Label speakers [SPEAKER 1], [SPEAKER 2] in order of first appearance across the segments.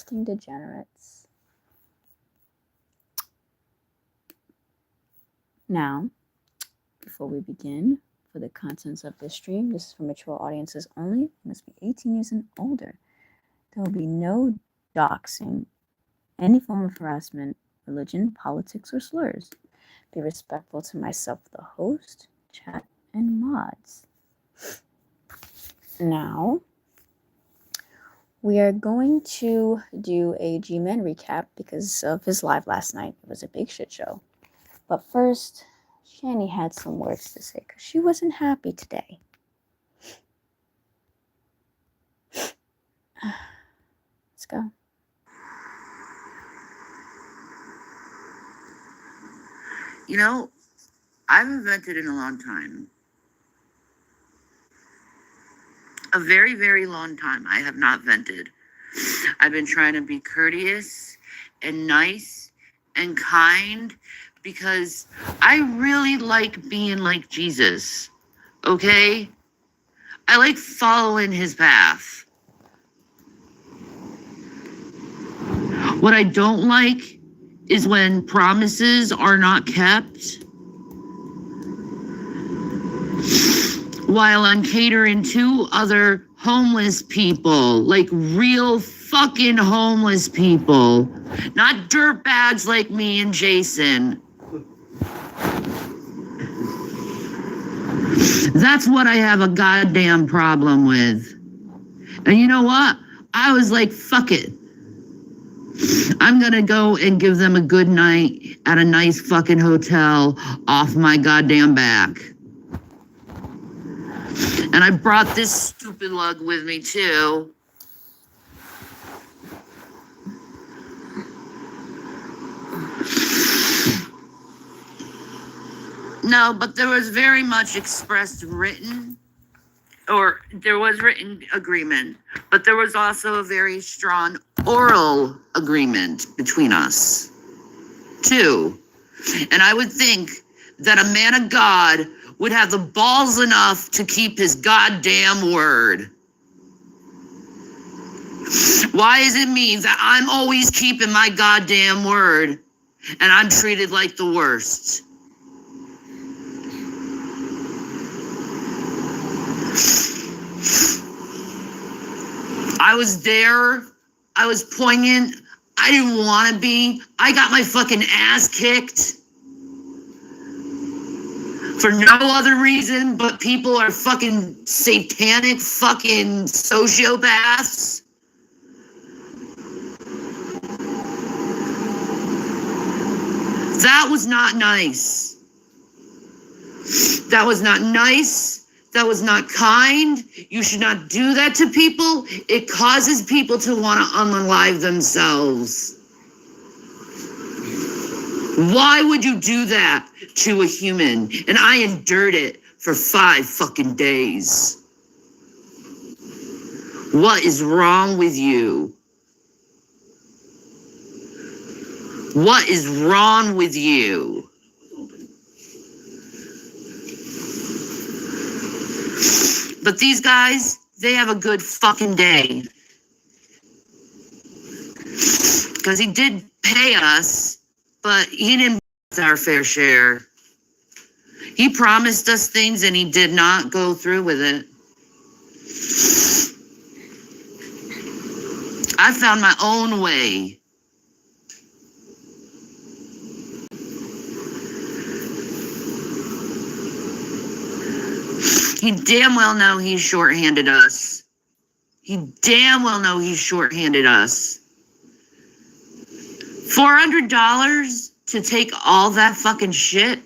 [SPEAKER 1] disgusting degenerates. Now, before we begin, for the contents of this stream, this is for mature audiences only. You must be 18 years and older. There will be no doxing, any form of harassment, religion, politics, or slurs. Be respectful to myself, the host, chat, and mods. Now, we are going to do a Gman recap because of his live last night. It was a big shit show. But first, Shanny had some words to say because she wasn't happy today. Let's go.
[SPEAKER 2] You know, I haven't vented in a long time. A very, very long time. I have not vented. I've been trying to be courteous and nice and kind because I really like being like Jesus. Okay? I like following his path. What I don't like is when promises are not kept while I'm catering to other homeless people, like real fucking homeless people, not dirtbags like me and Jason. That's what I have a goddamn problem with. And you know what? I was like, fuck it. I'm gonna go and give them a good night at a nice fucking hotel off my goddamn back. And I brought this stupid lug with me too. No, but there was very much expressed written, or there was written agreement, but there was also a very strong oral agreement between us, too. And I would think that a man of God would have the balls enough to keep his goddamn word. Why is it me that I'm always keeping my goddamn word and I'm treated like the worst? I was there. I was poignant. I didn't want to be. I got my fucking ass kicked. For no other reason, but people are fucking satanic fucking sociopaths. That was not nice. That was not nice. That was not kind. You should not do that to people. It causes people to want to unalive themselves. Why would you do that to a human? And I endured it for 5 fucking days. What is wrong with you? What is wrong with you? But these guys, they have a good fucking day. Because he did pay us, but he didn't pay our fair share. He promised us things and he did not go through with it. I found my own way. He damn well know he's shorthanded us. He damn well know he's shorthanded us. $400 to take all that fucking shit?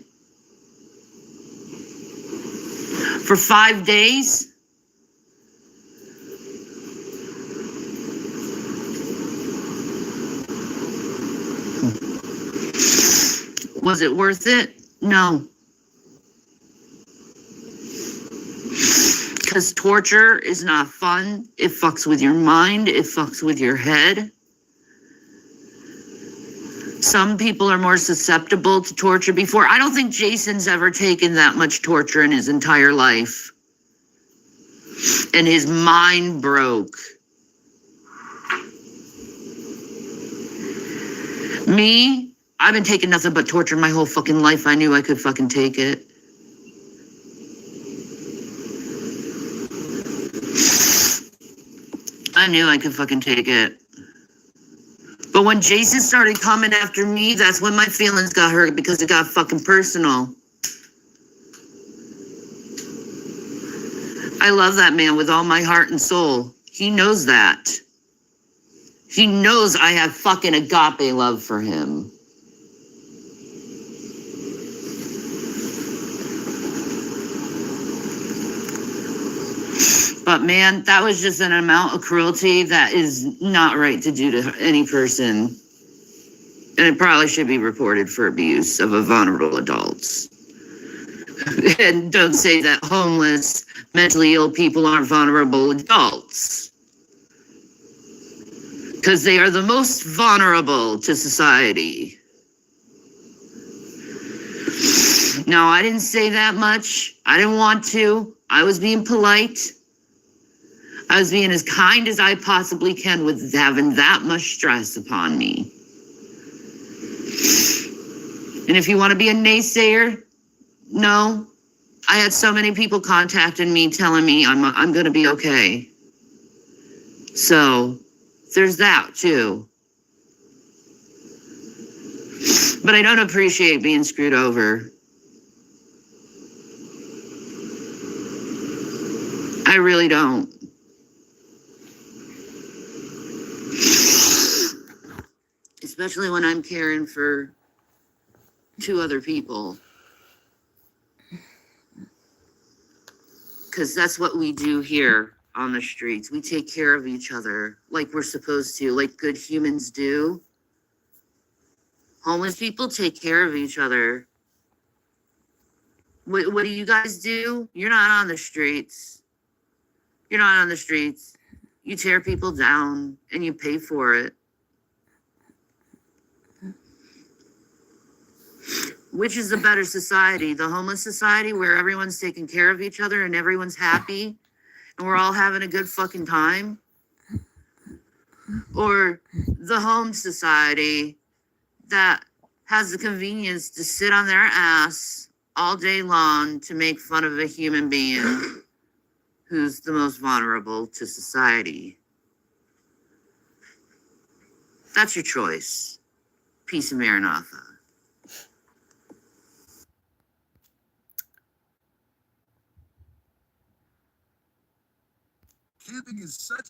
[SPEAKER 2] For 5 days? Was it worth it? No. Because torture is not fun. It fucks with your mind. It fucks with your head. Some people are more susceptible to torture before. I don't think Jason's ever taken that much torture in his entire life. And his mind broke. Me, I've been taking nothing but torture my whole fucking life. I knew I could fucking take it. I knew I could fucking take it. But when Jason started coming after me, that's when my feelings got hurt because it got fucking personal. I love that man with all my heart and soul. He knows that. He knows I have fucking agape love for him. But man, that was just an amount of cruelty that is not right to do to any person. And it probably should be reported for abuse of a vulnerable adults. And don't say that homeless, mentally ill people aren't vulnerable adults. Because they are the most vulnerable to society. No, I didn't say that much. I didn't want to. I was being polite. I was being as kind as I possibly can with having that much stress upon me. And if you want to be a naysayer, no. I had so many people contacting me telling me I'm going to be okay. So there's that too. But I don't appreciate being screwed over. I really don't. Especially when I'm caring for 2 other people. Because that's what we do here on the streets. We take care of each other like we're supposed to, like good humans do. Homeless people take care of each other. What do you guys do? You're not on the streets. You're not on the streets. You tear people down and you pay for it. Which is a better society? The homeless society where everyone's taking care of each other and everyone's happy and we're all having a good fucking time? Or the home society that has the convenience to sit on their ass all day long to make fun of a human being who's the most vulnerable to society? That's your choice. Peace and Maranatha.
[SPEAKER 3] Camping is such.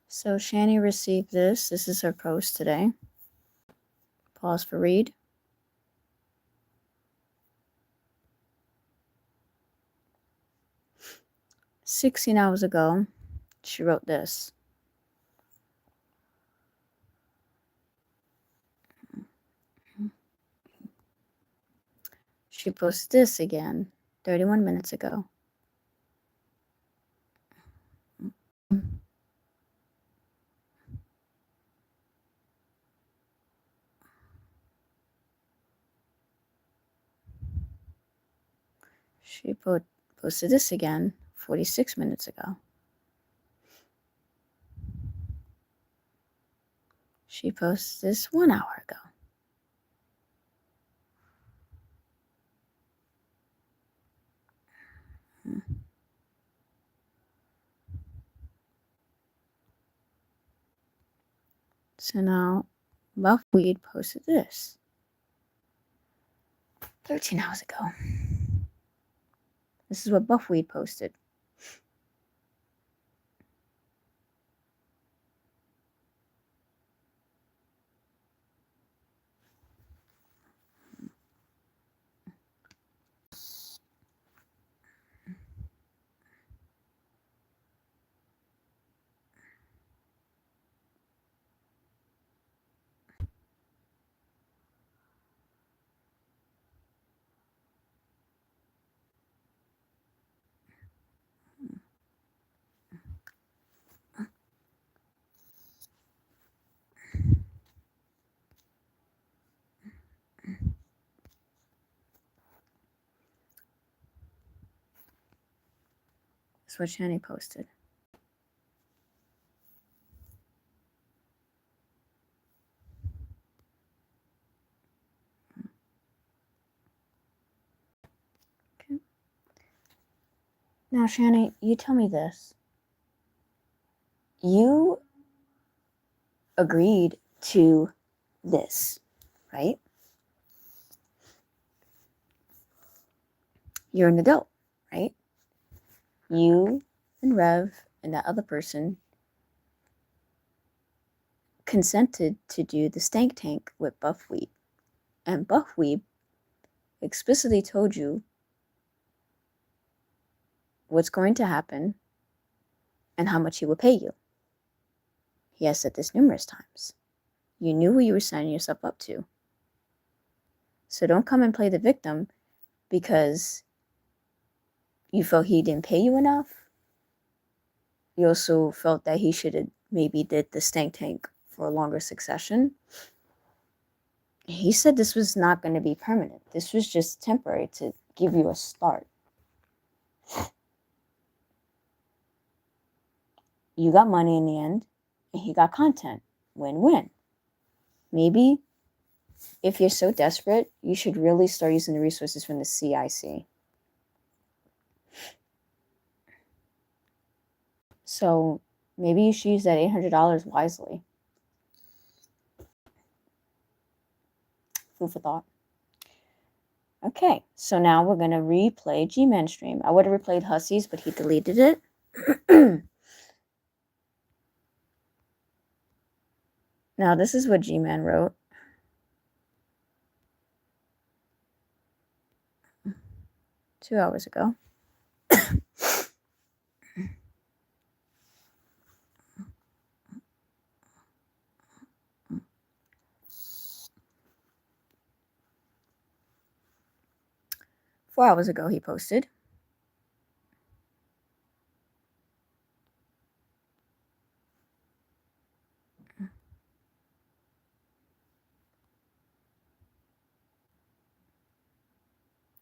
[SPEAKER 1] So Shanny received this. This is her post today. Pause for read. "16 hours ago, she wrote this. She posted this again 31 minutes ago. She posted this again 46 minutes ago. She posted this 1 hour ago. So now, Buffweed posted this 13 hours ago. This is what Buffweed posted. That's what Shanny posted. Okay. Now, Shanny, you tell me this. You agreed to this, right? You're an adult, right? You and Rev and that other person consented to do the stank tank with Buffweed. And Buffweed explicitly told you what's going to happen and how much he will pay you. He has said this numerous times. You knew who you were signing yourself up to. So don't come and play the victim because you felt he didn't pay you enough. You also felt that he should have maybe did the stank tank for a longer succession. He said this was not going to be permanent. This was just temporary to give you a start. You got money in the end, and he got content. Win-win. Maybe if you're so desperate, you should really start using the resources from the CIC. So maybe you should use that $800 wisely. Food for thought. Okay, so now we're going to replay Gman stream. I would have replayed Hussy's, but he deleted it. Now, this is what Gman wrote. Two hours ago. Four hours ago, he posted.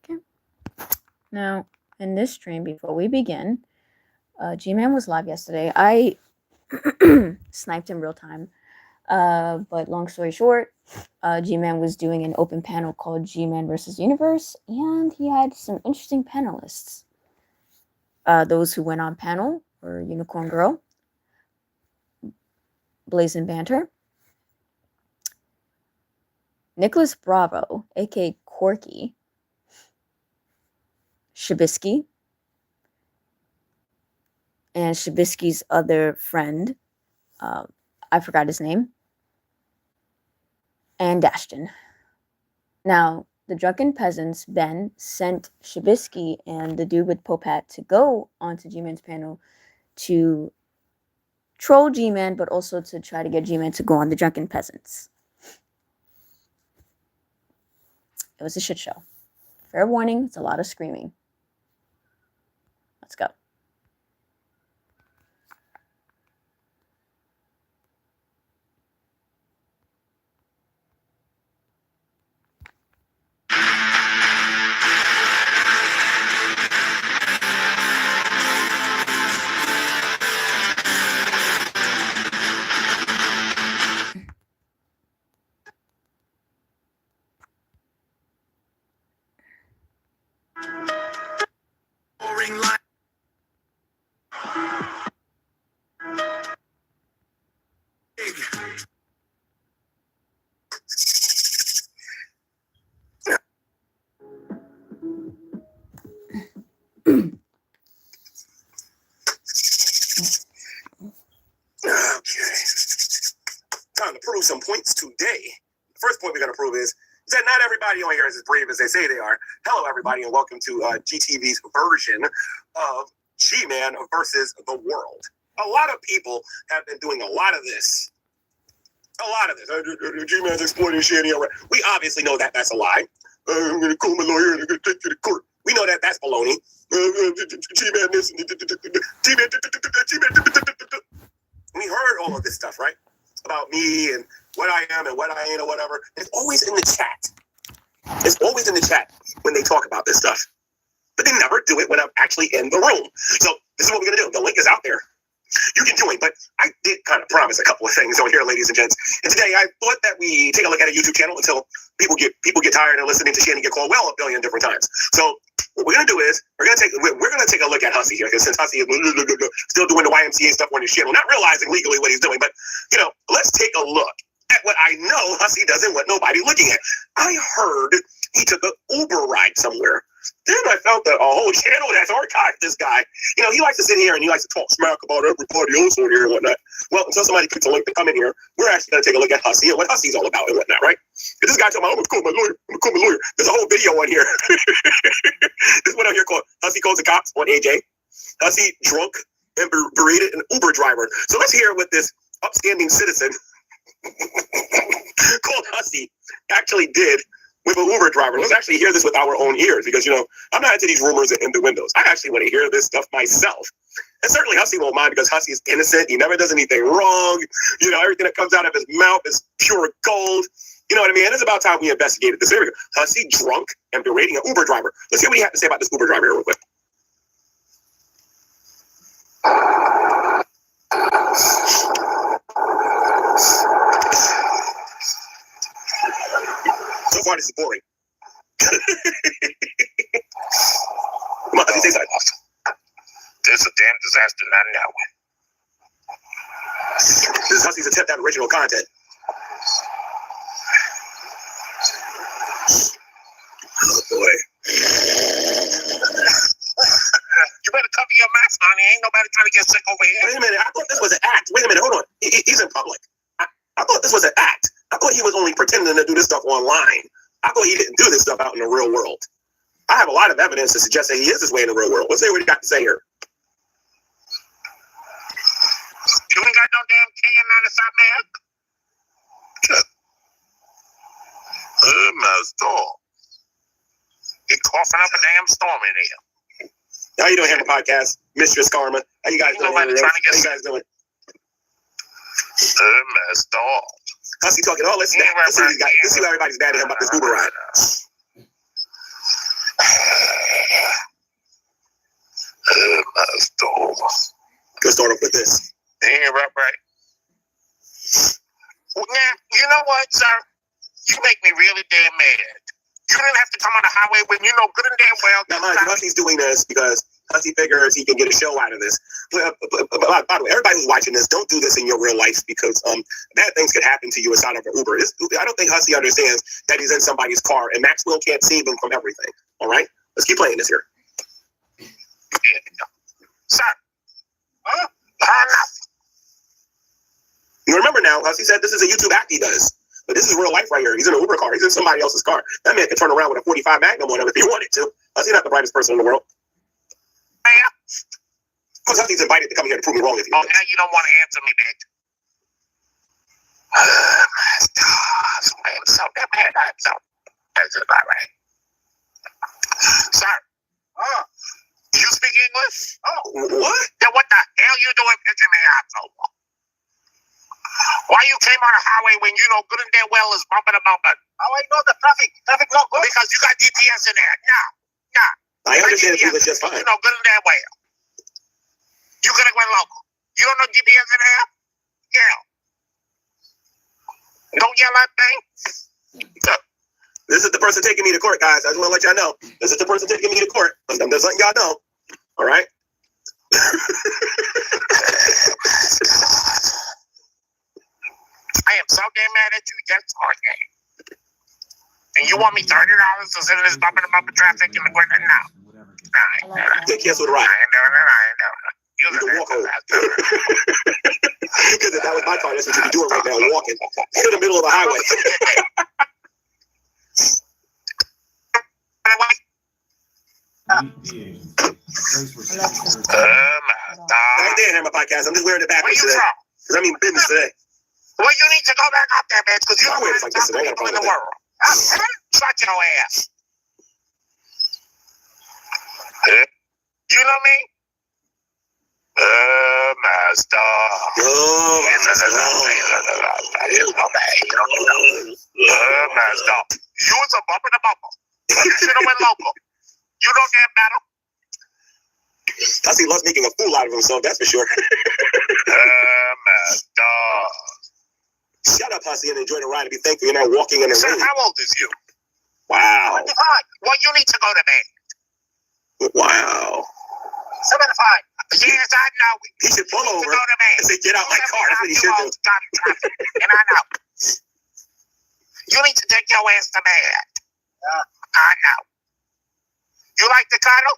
[SPEAKER 1] Okay. Now, in this stream, before we begin, Gman was live yesterday. I sniped him real time. But long story short, Gman was doing an open panel called Gman versus Universe, and he had some interesting panelists. Those who went on panel were Unicorn Girl, Blazing Banter, Nicholas Bravo, aka Corky, Shabisky, and Shabisky's other friend, I forgot his name, and Dashton. Now, the Drunken Peasants, Ben, sent Shabisky and the dude with Popat to go onto G-Man's panel to troll G-Man, but also to try to get G-Man to go on the Drunken Peasants. It was a shit show. Fair warning, it's a lot of screaming. Let's go.
[SPEAKER 3] Time to prove some points today. The first point we're going to prove is that not everybody on here is as brave as they say they are. Hello, everybody, and welcome to GTV's version of G-Man versus the world. A lot of people have been doing a lot of this. G-Man's exploiting Shanny. We obviously know that that's a lie. I'm going to call my lawyer and I'm going to take you to court. We know that that's baloney. G-Man this. G-Man. We heard all of this stuff, right? About me and what I am and what I ain't or whatever. It's always in the chat. It's always in the chat when they talk about this stuff. But they never do it when I'm actually in the room. So this is what we're going to do. The link is out there. You can join, but I did kind of promise a couple of things on here, ladies and gents. And today I thought that we take a look at a YouTube channel until people get tired of listening to Shanny get called well a billion different times. So what we're gonna do is we're gonna take a look at Hussy here, because since Hussy is still doing the YMCA stuff on his channel, not realizing legally what he's doing, but let's take a look at what I know Hussy doesn't want nobody looking at. I heard he took an Uber ride somewhere. Then I found that a whole channel that's archived this guy. He likes to sit here and he likes to talk smack about everybody else on here and whatnot. Well, until somebody puts a link to come in here, we're actually going to take a look at Hussy and what Hussy's all about and whatnot, right? Because this guy talking about, I'm going to call my lawyer. There's a whole video on here. This one out here called Hussy Calls the Cops on AJ. Hussy drunk and berated an Uber driver. So let's hear what this upstanding citizen called Hussy actually did with an Uber driver. Let's actually hear this with our own ears, because, I'm not into these rumors and innuendos. I actually want to hear this stuff myself. And certainly Hussy won't mind, because Hussy is innocent. He never does anything wrong. Everything that comes out of his mouth is pure gold. You know what I mean? And it's about time we investigated this. Here we go. Hussy drunk and berating an Uber driver. Let's hear what he had to say about this Uber driver here real quick. So far, this is boring. Come on, Hussy, say something.
[SPEAKER 4] This is a damn disaster, not now.
[SPEAKER 3] This is Hussy's attempt at original content. Oh, boy.
[SPEAKER 4] You better cover your mouth, honey. Ain't nobody trying to get sick over here.
[SPEAKER 3] Wait a minute. I thought this was an act. Wait a minute. Hold on. He's in public. I thought this was an act. I thought he was only pretending to do this stuff online. I thought he didn't do this stuff out in the real world. I have a lot of evidence to suggest that he is this way in the real world. Let's see what he got to say here.
[SPEAKER 4] You ain't got no damn K95 man. My storm. You're coughing up a damn storm in here.
[SPEAKER 3] How you doing here on the podcast, Mistress Karma? How you guys doing?
[SPEAKER 4] Nobody trying to get
[SPEAKER 3] How you guys doing?
[SPEAKER 4] My storm.
[SPEAKER 3] Hussy talking all this stuff. Let's see what everybody's bad at him about this Uber ride.
[SPEAKER 4] My storm.
[SPEAKER 3] Let's start off with this.
[SPEAKER 4] Yeah, right. Well, now, you know what, sir? You make me really damn mad. You didn't have to come on the highway when you know good and damn well.
[SPEAKER 3] Now, mind you, Hussy's doing this because Hussy figures he can get a show out of this. But, by the way, everybody who's watching this, don't do this in your real life, because bad things could happen to you inside of an Uber. I don't think Hussy understands that he's in somebody's car, and Maxwell can't save him from everything. All right? Let's keep playing this here.
[SPEAKER 4] Sir.
[SPEAKER 3] You remember now, Hussy said this is a YouTube act he does. But this is real life right here. He's in an Uber car. He's in somebody else's car. That man could turn around with a 45 Magnum on him if he wanted to. Hussy not the brightest person in the world. Of course, Hussy's invited to come here to prove me wrong if you want.
[SPEAKER 4] Now you don't want to answer me, bitch. My stars, man, so damn bad. That's about right. Sir. Do you speak English?
[SPEAKER 3] What?
[SPEAKER 4] Then what the hell you doing picking me out for? Why you came on the highway when you know good and damn well is bumping and bumping? How I know the traffic not good? Because you got GPS in there. Nah.
[SPEAKER 3] I understand if he was just fine.
[SPEAKER 4] You know good and damn well. You could have went local. You don't know GPS in there? Yeah. Don't yell at me.
[SPEAKER 3] This is the person taking me to court, guys. I just want to let y'all know. This is the person taking me to court. I'm just letting y'all know. All right?
[SPEAKER 4] I am so damn mad at you, that's okay. And you want me $30 to sit in this bumping traffic in the corner now? Nah.
[SPEAKER 3] Take yes with a ride.
[SPEAKER 4] I ain't doing it.
[SPEAKER 3] You can walk home. Because if that was my car, that's what you'd be doing right now, walking in the middle of the highway. I didn't have my podcast. I'm just wearing it backwards today. Because I mean business today.
[SPEAKER 4] Well, you need to go back up there, man, because you don't
[SPEAKER 3] like this today.
[SPEAKER 4] people in the world. Shut your ass. You know me? My star. My star. You was a bumper to bumper. You should have went local. You don't damn matter.
[SPEAKER 3] Hussy loves making a fool out of himself, that's for sure.
[SPEAKER 4] My dog.
[SPEAKER 3] Shut up, Hussy, and enjoy the ride and be thankful you're not walking in the
[SPEAKER 4] Sir,
[SPEAKER 3] rain.
[SPEAKER 4] how old is you?
[SPEAKER 3] Wow.
[SPEAKER 4] 75. Well, you need to go to bed.
[SPEAKER 3] Wow.
[SPEAKER 4] 75. Yes, I know.
[SPEAKER 3] He should pull over
[SPEAKER 4] Go to bed.
[SPEAKER 3] and say, get out my car. That's what he should do.
[SPEAKER 4] And I know. You need to take your ass to bed. I know. You like the cuddle?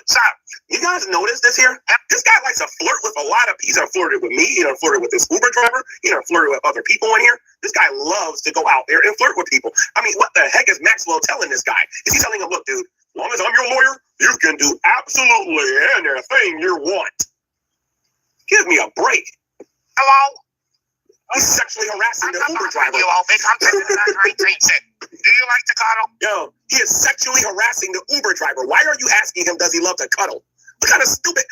[SPEAKER 4] Sir.
[SPEAKER 3] You guys notice this here? This guy likes to flirt with a lot of people. He's done flirted with me. He done flirted with this Uber driver. He done flirted with other people in here. This guy loves to go out there and flirt with people. I mean, what the heck is Maxwell telling this guy? Is he telling him, look, dude, as long as I'm your lawyer, you can do absolutely anything you want. Give me a break.
[SPEAKER 4] Hello?
[SPEAKER 3] He's sexually harassing the Uber driver.
[SPEAKER 4] You all think I'm taking that shit. Do you like to cuddle?
[SPEAKER 3] Yo, he is sexually harassing the Uber driver. Why are you asking him, does he love to cuddle? What kind of stupid,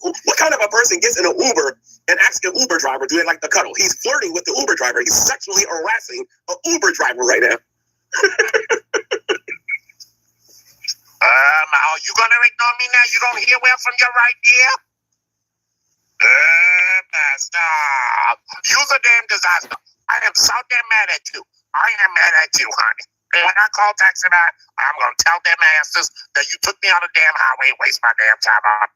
[SPEAKER 3] what kind of a person gets in an Uber and asks an Uber driver, do they like to cuddle? He's flirting with the Uber driver. He's sexually harassing an Uber driver right now.
[SPEAKER 4] Are you gonna ignore me now? You don't hear well from your right ear? Stop. You're a damn disaster. I am so damn mad at you. I am mad at you, honey. And when I call taxi back, I'm gonna tell them asses that you took me on a damn highway and waste my damn time on.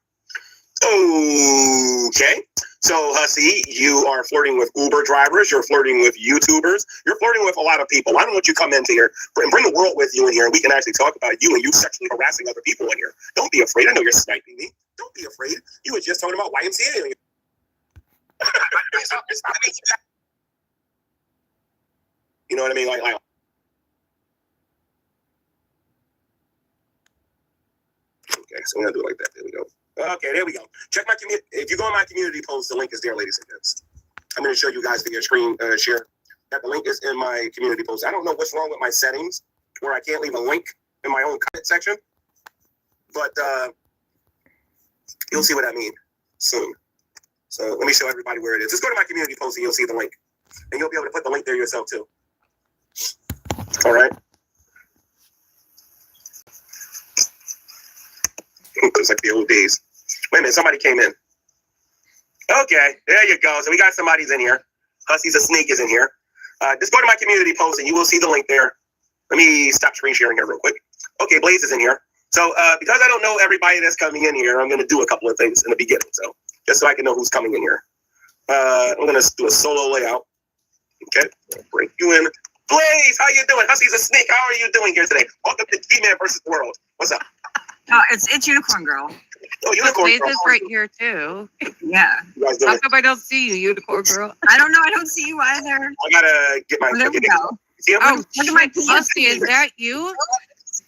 [SPEAKER 3] Okay. So, Hussy, you are flirting with Uber drivers. You're flirting with YouTubers. You're flirting with a lot of people. Why don't you come into here and bring the world with you in here, and we can actually talk about you and you sexually harassing other people in here. Don't be afraid. I know you're sniping me. Don't be afraid. You were just talking about YMCA. You know what I mean? Like. Okay, so we're gonna do it like that. There we go. Okay, there we go. Check my community. If you go on my community post, the link is there, ladies and gents. I'm gonna show you guys the screen share. That the link is in my community post. I don't know what's wrong with my settings, where I can't leave a link in my own comment section, but you'll see what I mean soon. So let me show everybody where it is. Just go to my community post and you'll see the link, and you'll be able to put the link there yourself too. All right. It's like the old days. Wait a minute, somebody came in. Okay, there you go. So we got somebody's in here. Hussy's a snake is in here. Just go to my community post and you will see the link there. Let me stop screen sharing here real quick. Okay, Blaze is in here. So because I don't know everybody that's coming in here, I'm going to do a couple of things in the beginning. So just so I can know who's coming in here. I'm going to do a solo layout. Okay, bring you in. Blaze, how you doing? Hussy's a snake. How are you doing here today? Welcome to Gman versus the World. What's up?
[SPEAKER 5] It's Unicorn Girl.
[SPEAKER 3] Oh, Unicorn
[SPEAKER 6] Blaze
[SPEAKER 3] Girl.
[SPEAKER 6] is right here too.
[SPEAKER 5] Yeah.
[SPEAKER 3] You guys doing
[SPEAKER 6] How
[SPEAKER 3] it?
[SPEAKER 6] come I don't see you, Unicorn Girl?
[SPEAKER 5] I don't know. I don't see you either.
[SPEAKER 3] I gotta get my.
[SPEAKER 5] There we go.
[SPEAKER 3] See him?
[SPEAKER 6] Oh,
[SPEAKER 5] Look at my
[SPEAKER 6] shit, Hussy, is that you?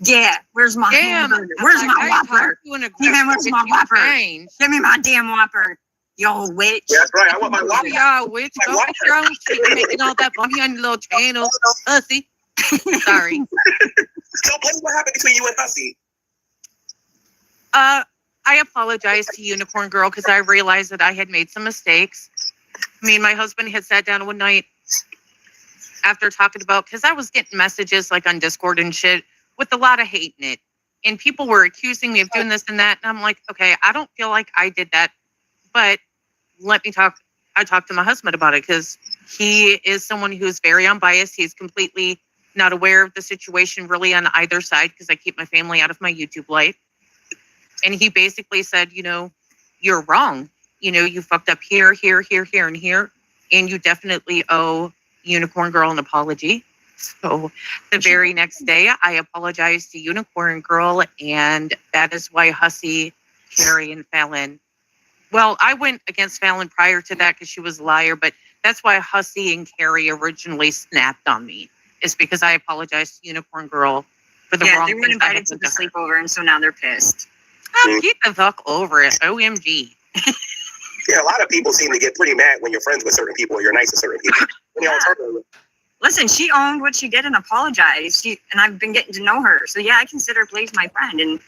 [SPEAKER 5] Yeah. Where's my
[SPEAKER 6] Damn.
[SPEAKER 5] hamburger? Where's my
[SPEAKER 6] I
[SPEAKER 5] Whopper?
[SPEAKER 6] talked to an aggressive
[SPEAKER 5] Yeah, where's my
[SPEAKER 6] you
[SPEAKER 5] Whopper?
[SPEAKER 6] changed.
[SPEAKER 5] Give me my damn Whopper, you old witch.
[SPEAKER 3] Yeah, that's right. I want my Whopper.
[SPEAKER 6] Yeah, witch,
[SPEAKER 3] My
[SPEAKER 6] go get your own shit. You're making all that money on your little channel. Hussy. Sorry.
[SPEAKER 3] So, Blaze, what happened between you and Hussy?
[SPEAKER 6] I apologize to Unicorn Girl because I realized that I had made some mistakes. Me and my husband had sat down one night after talking about, because I was getting messages like on Discord and shit with a lot of hate in it. And people were accusing me of doing this and that. And I'm like, okay, I don't feel like I did that. But let me talk. I talked to my husband about it because he is someone who's very unbiased. He's completely not aware of the situation really on either side because I keep my family out of my YouTube life. And he basically said, you know, you're wrong. You know, you fucked up here, here, here, here, and here. And you definitely owe Unicorn Girl an apology. So the very next day, I apologized to Unicorn Girl. And that is why Hussy, Carrie, and Fallon. Well, I went against Fallon prior to that because she was a liar. But that's why Hussy and Carrie originally snapped on me. Is because I apologized to Unicorn Girl for the wrong
[SPEAKER 5] they were
[SPEAKER 6] things I
[SPEAKER 5] invited
[SPEAKER 6] had
[SPEAKER 5] to
[SPEAKER 6] done
[SPEAKER 5] the
[SPEAKER 6] to her.
[SPEAKER 5] sleepover, and so now they're pissed.
[SPEAKER 6] Get the fuck over it. OMG.
[SPEAKER 3] Yeah, a lot of people seem to get pretty mad when you're friends with certain people or you're nice to certain people. You know,
[SPEAKER 5] Yeah. Listen, she owned what she did and apologized. And I've been getting to know her. So yeah, I consider Blaze my friend. And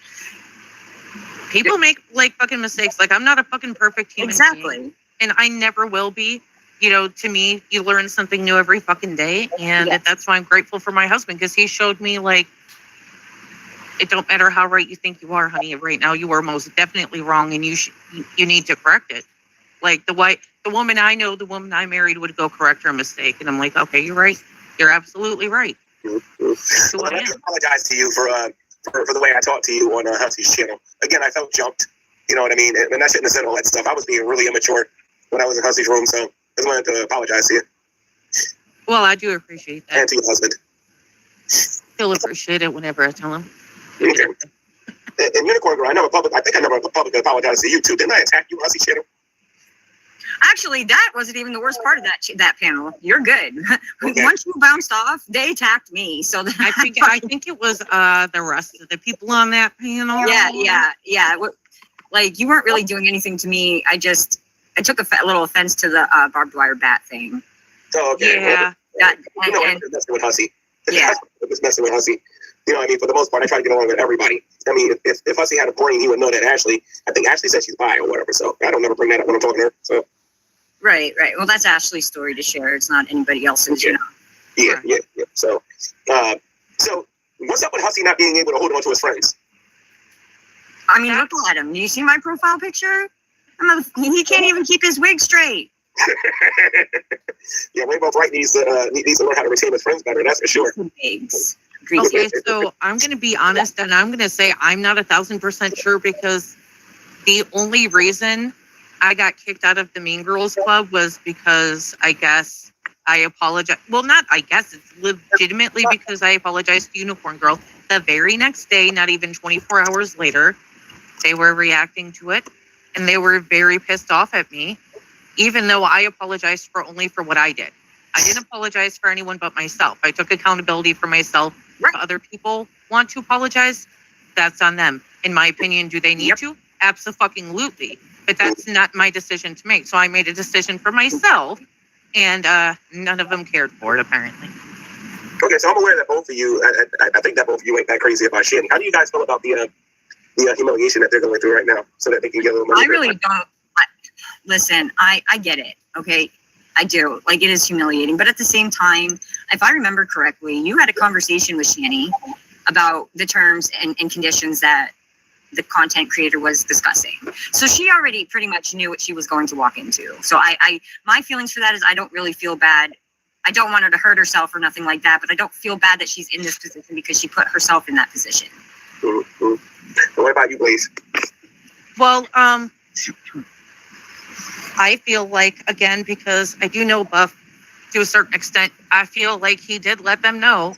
[SPEAKER 6] People make like fucking mistakes. Like I'm not a fucking perfect human being,
[SPEAKER 5] exactly.
[SPEAKER 6] and I never will be. You know, to me, you learn something new every fucking day, and
[SPEAKER 5] Yes.
[SPEAKER 6] that's why I'm grateful for my husband because he showed me like It don't matter how right you think you are, honey. Right now, you are most definitely wrong, and you need to correct it. Like the woman I know, the woman I married would go correct her mistake, and I'm like, okay, you're right. You're absolutely right.
[SPEAKER 3] Mm-hmm. Well, I apologize to you for the way I talked to you on Hussy's channel. Again, I felt jumped. You know what I mean? And I shouldn't have said all that stuff. I was being really immature when I was in Hussy's room, so I just wanted to apologize to you.
[SPEAKER 6] Well, I do appreciate that.
[SPEAKER 3] And to your husband.
[SPEAKER 6] He'll appreciate it whenever I tell him.
[SPEAKER 3] Okay. And Unicorn Girl, I think I never publicly apologized to you too. Didn't I attack you, Hussy channel?
[SPEAKER 5] Actually, that wasn't even the worst part of that panel. You're good.
[SPEAKER 3] Okay.
[SPEAKER 5] Once you bounced off, they attacked me. So
[SPEAKER 6] I think it was the rest of the people on that panel.
[SPEAKER 5] Yeah. Like you weren't really doing anything to me. I took a little offense to the barbed wire bat thing.
[SPEAKER 3] Oh, okay.
[SPEAKER 6] Yeah.
[SPEAKER 3] I'm messing with Hussy.
[SPEAKER 5] Yeah.
[SPEAKER 3] I'm just messing with Hussy. You know what I mean? For the most part, I try to get along with everybody. I mean, if Hussy had a brain, he would know that I think Ashley said she's bi or whatever. So I don't never bring that up when I'm talking to her. So.
[SPEAKER 5] Right. Well, that's Ashley's story to share. It's not anybody else's,
[SPEAKER 3] Yeah. Yeah. So what's up with Hussy not being able to hold on to his friends?
[SPEAKER 5] I mean, look at him. Do you see my profile picture? He can't even keep his wig straight.
[SPEAKER 3] Yeah, Rainbow Bright needs to learn how to retain his friends better. That's for sure.
[SPEAKER 5] Wigs.
[SPEAKER 6] Okay, so I'm going to be honest, and I'm going to say I'm not 1,000% sure, because the only reason I got kicked out of the Mean Girls Club was because I guess I apologized. Well, not I guess, it's legitimately because I apologized to Unicorn Girl. The very next day, not even 24 hours later, they were reacting to it, and they were very pissed off at me, even though I apologized for what I did. I didn't apologize for anyone but myself. I took accountability for myself. If other people want to apologize, that's on them. In my opinion, do they need to? Absolutely. But that's not my decision to make. So I made a decision for myself, and none of them cared for it, apparently.
[SPEAKER 3] Okay, so I'm aware that both of you, I think that both of you ain't that crazy about Shanny. How do you guys feel about the humiliation that they're going through right now, so that they can get a little money?
[SPEAKER 5] I really don't. Listen, I get it. Okay. I do. Like, it is humiliating. But at the same time, if I remember correctly, you had a conversation with Shanny about the terms and conditions that the content creator was discussing. So she already pretty much knew what she was going to walk into. So my feelings for that is I don't really feel bad. I don't want her to hurt herself or nothing like that, but I don't feel bad that she's in this position because she put herself in that position.
[SPEAKER 3] Mm-hmm. So what about you, Blaze?
[SPEAKER 6] Well, I feel like, again, because I do know Buff to a certain extent, I feel like he did let them know.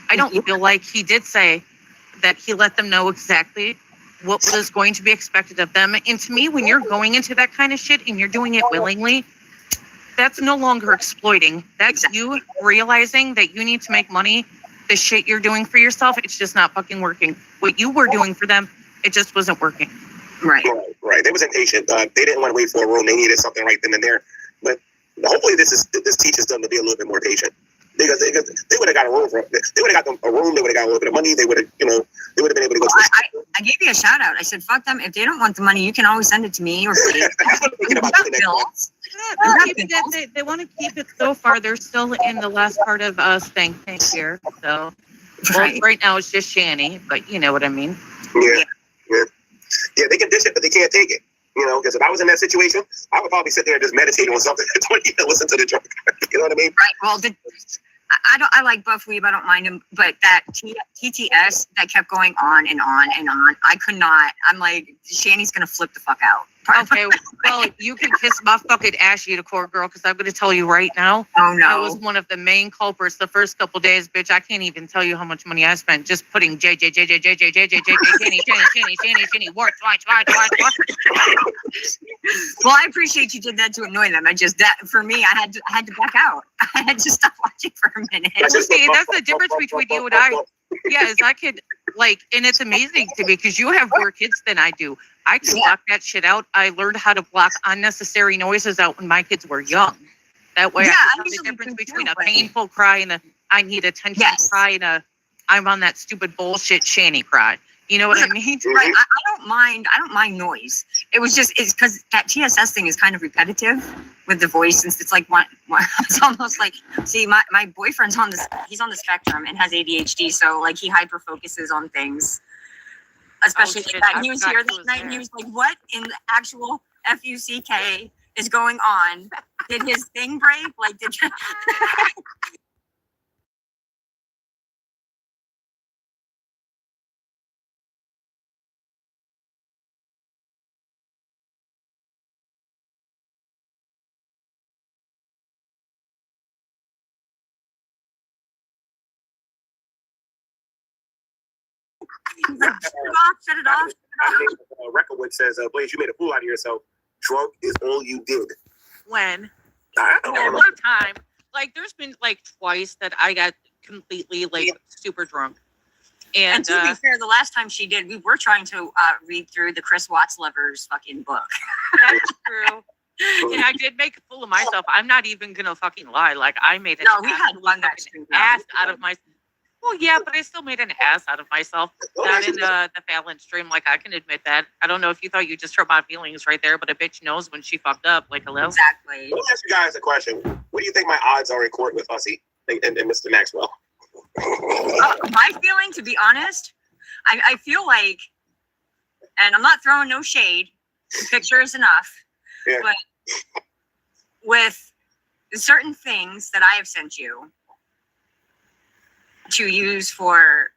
[SPEAKER 6] I don't feel like he did say that he let them know exactly what was going to be expected of them. And to me, when you're going into that kind of shit and you're doing it willingly, that's no longer exploiting. That's you realizing that you need to make money. The shit you're doing for yourself, it's just not fucking working. What you were doing for them, it just wasn't working.
[SPEAKER 5] Right.
[SPEAKER 3] They was impatient. They didn't want to wait for a room. They needed something right then and there. But hopefully this teaches them to be a little bit more patient. Because they would have got a room for they would have got them a room. They would have got a little bit of money. They would have been able to go.
[SPEAKER 5] I gave you a shout out. I said, "Fuck them. If they don't want the money, you can always send it to me or please."
[SPEAKER 6] They want to keep it so far. They're still in the last part of Stank here. So right now it's just Shanny, but you know what I mean.
[SPEAKER 3] Yeah, they can dish it, but they can't take it. You know, because if I was in that situation, I would probably sit there and just meditate on something and listen to the drunk. You know what I mean?
[SPEAKER 5] Right. Well, I like Buff Weeb. I don't mind him, but that TTS that kept going on and on and on. I could not. I'm like, Shanny's gonna flip the fuck out.
[SPEAKER 6] Okay, well, you can kiss my fucking ass, Unicorn Girl, because I'm going to tell you right now.
[SPEAKER 5] Oh, no.
[SPEAKER 6] I was one of the main culprits the first couple days, bitch. I can't even tell you how much money I spent just putting Shanny, work, twice.
[SPEAKER 5] Well, I appreciate you did that to annoy them. For me, I had to back out. I had to stop watching for a minute.
[SPEAKER 6] See, that's the difference between you and I. Yeah, is I could, and it's amazing to me because you have more kids than I do. I can block that shit out. I learned how to block unnecessary noises out when my kids were young. That way I can tell the difference between a painful cry and a I need attention cry and a I'm on that stupid bullshit Shanny cry. You know what I mean?
[SPEAKER 5] Right. I don't mind noise. It's because that TSS thing is kind of repetitive with the voice, since it's like it's almost like, see, my boyfriend's he's on the spectrum and has ADHD, so like he hyper focuses on things, especially like that. And he was here that night and he was like, what in the actual FUCK is going on? Did his thing break? Like, did you? Shut it off.
[SPEAKER 3] Record says, Blaze, you made a fool out of yourself. Drunk is all you did.
[SPEAKER 6] When?
[SPEAKER 3] I don't know.
[SPEAKER 6] One time. Like, there's been like twice that I got completely like super drunk. And
[SPEAKER 5] to be fair, the last time she did, we were trying to read through the Chris Watts Lovers fucking book.
[SPEAKER 6] That's true. And I did make a fool of myself. I'm not even gonna fucking lie. Like, I made an ass out of myself. Well, yeah, but I still made an ass out of myself. Not in the Fallon stream. Like, I can admit that. I don't know if you thought you just hurt my feelings right there, but a bitch knows when she fucked up. Like, hello?
[SPEAKER 5] Exactly.
[SPEAKER 3] Let me ask you guys a question. What do you think my odds are in court with Hussy and Mr. Maxwell?
[SPEAKER 5] My feeling, to be honest, I feel like, and I'm not throwing no shade, the picture is enough, but with certain things that I have sent you to use for,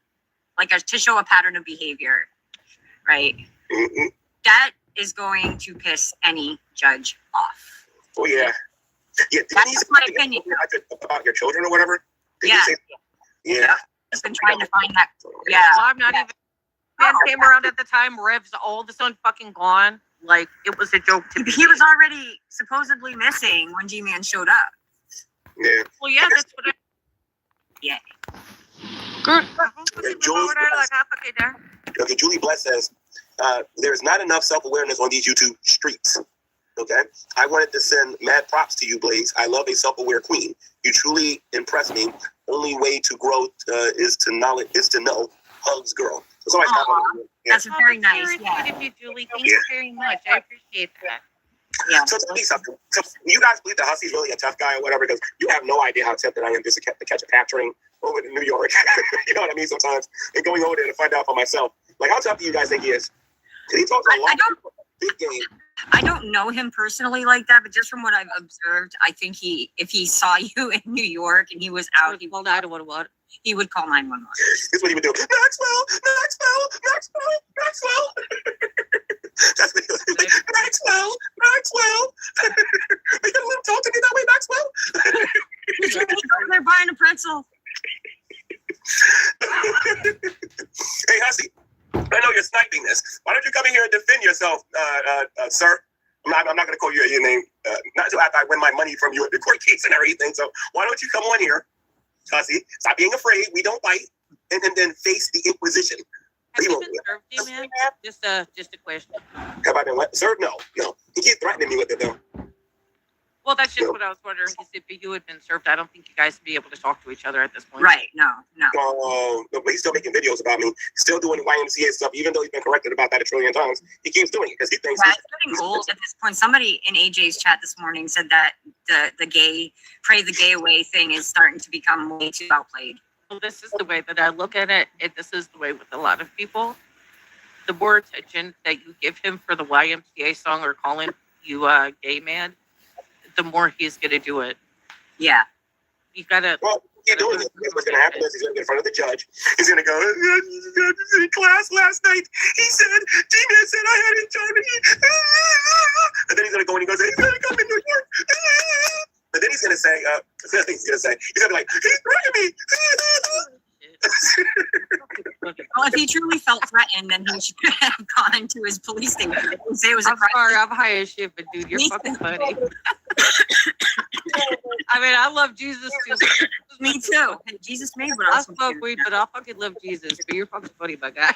[SPEAKER 5] like, to show a pattern of behavior, right?
[SPEAKER 3] Mm-hmm.
[SPEAKER 5] That is going to piss any judge off.
[SPEAKER 3] Oh, yeah.
[SPEAKER 5] That's my opinion.
[SPEAKER 3] About your children or whatever?
[SPEAKER 5] Yeah.
[SPEAKER 3] Yeah.
[SPEAKER 5] I've been trying to find that. Yeah.
[SPEAKER 6] Well, I'm not even. Man came around at the time. Rev's all of a sudden fucking gone. Like, it was a joke to me.
[SPEAKER 5] He was already supposedly missing when Gman showed up.
[SPEAKER 3] Yeah.
[SPEAKER 6] Well, yeah, that's what I.
[SPEAKER 5] Yeah.
[SPEAKER 6] Good.
[SPEAKER 3] Okay, Julie Bless says, there's not enough self-awareness on these YouTube streets. Okay? I wanted to send mad props to you, Blaze. I love a self-aware queen. You truly impress me. Only way to grow is to know. Hugs, girl. So
[SPEAKER 5] that's very nice.
[SPEAKER 6] Yeah. Of you, Julie. Thank you very much. I appreciate that.
[SPEAKER 5] Yeah.
[SPEAKER 3] So tell me something. So you guys believe that Hussy's really a tough guy or whatever? Because you have no idea how tempted I am just to catch a PAT train over to New York. You know what I mean? Sometimes, and going over there to find out for myself. Like, how tough do you guys think he is? He talks a lot of big game.
[SPEAKER 5] I don't know him personally like that, but just from what I've observed, I think if he saw you in New York and he was out, he would call 911.
[SPEAKER 3] That's what he would do. Maxwell. That's what he was like. Maxwell. Are you gonna talk to me that way, Maxwell?
[SPEAKER 5] He's over there buying a pretzel.
[SPEAKER 3] Hey, Hussy, I know you're sniping this. Why don't you come in here and defend yourself, sir? I'm not going to call you your name, not until after I win my money from you at the court case and everything. So why don't you come on here, Hussy? Stop being afraid. We don't fight, and then face the Inquisition.
[SPEAKER 6] Have you been served, Gman? Just a question.
[SPEAKER 3] Have I been what? Served? No. He keeps threatening me with it though.
[SPEAKER 6] Well, that's just what I was wondering. If you had been served, I don't think you guys would be able to talk to each other at this point.
[SPEAKER 5] Right, no.
[SPEAKER 3] No, but he's still making videos about me, still doing YMCA stuff, even though he's been corrected about that a trillion times. He keeps doing it because he thinks
[SPEAKER 5] it's getting old at this point. Somebody in AJ's chat this morning said that the gay, pray the gay away thing is starting to become way too outplayed.
[SPEAKER 6] Well, this is the way that I look at it. This is the way with a lot of people. The more attention that you give him for the YMCA song or calling you a gay man, the more he's going to do it.
[SPEAKER 5] Yeah.
[SPEAKER 6] You got to...
[SPEAKER 3] Well, he's doing it. What's going to happen is he's going to get in front of the judge. He's going to go, in class last night, he said, Gman said I had in Germany. And then he's going to go and he goes, he's going to come in New York. But then he's going to say, he's going to be like, he's threatening me.
[SPEAKER 5] Well, if he truly felt threatened, then he should have gone to his police station and say it was a crime.
[SPEAKER 6] Sorry, I'm high as shit, but dude, you're fucking funny. I mean, I love Jesus too.
[SPEAKER 5] Me too. Hey, Jesus made what
[SPEAKER 6] I smoke weed, but I fucking love Jesus. But you're fucking funny, my guy.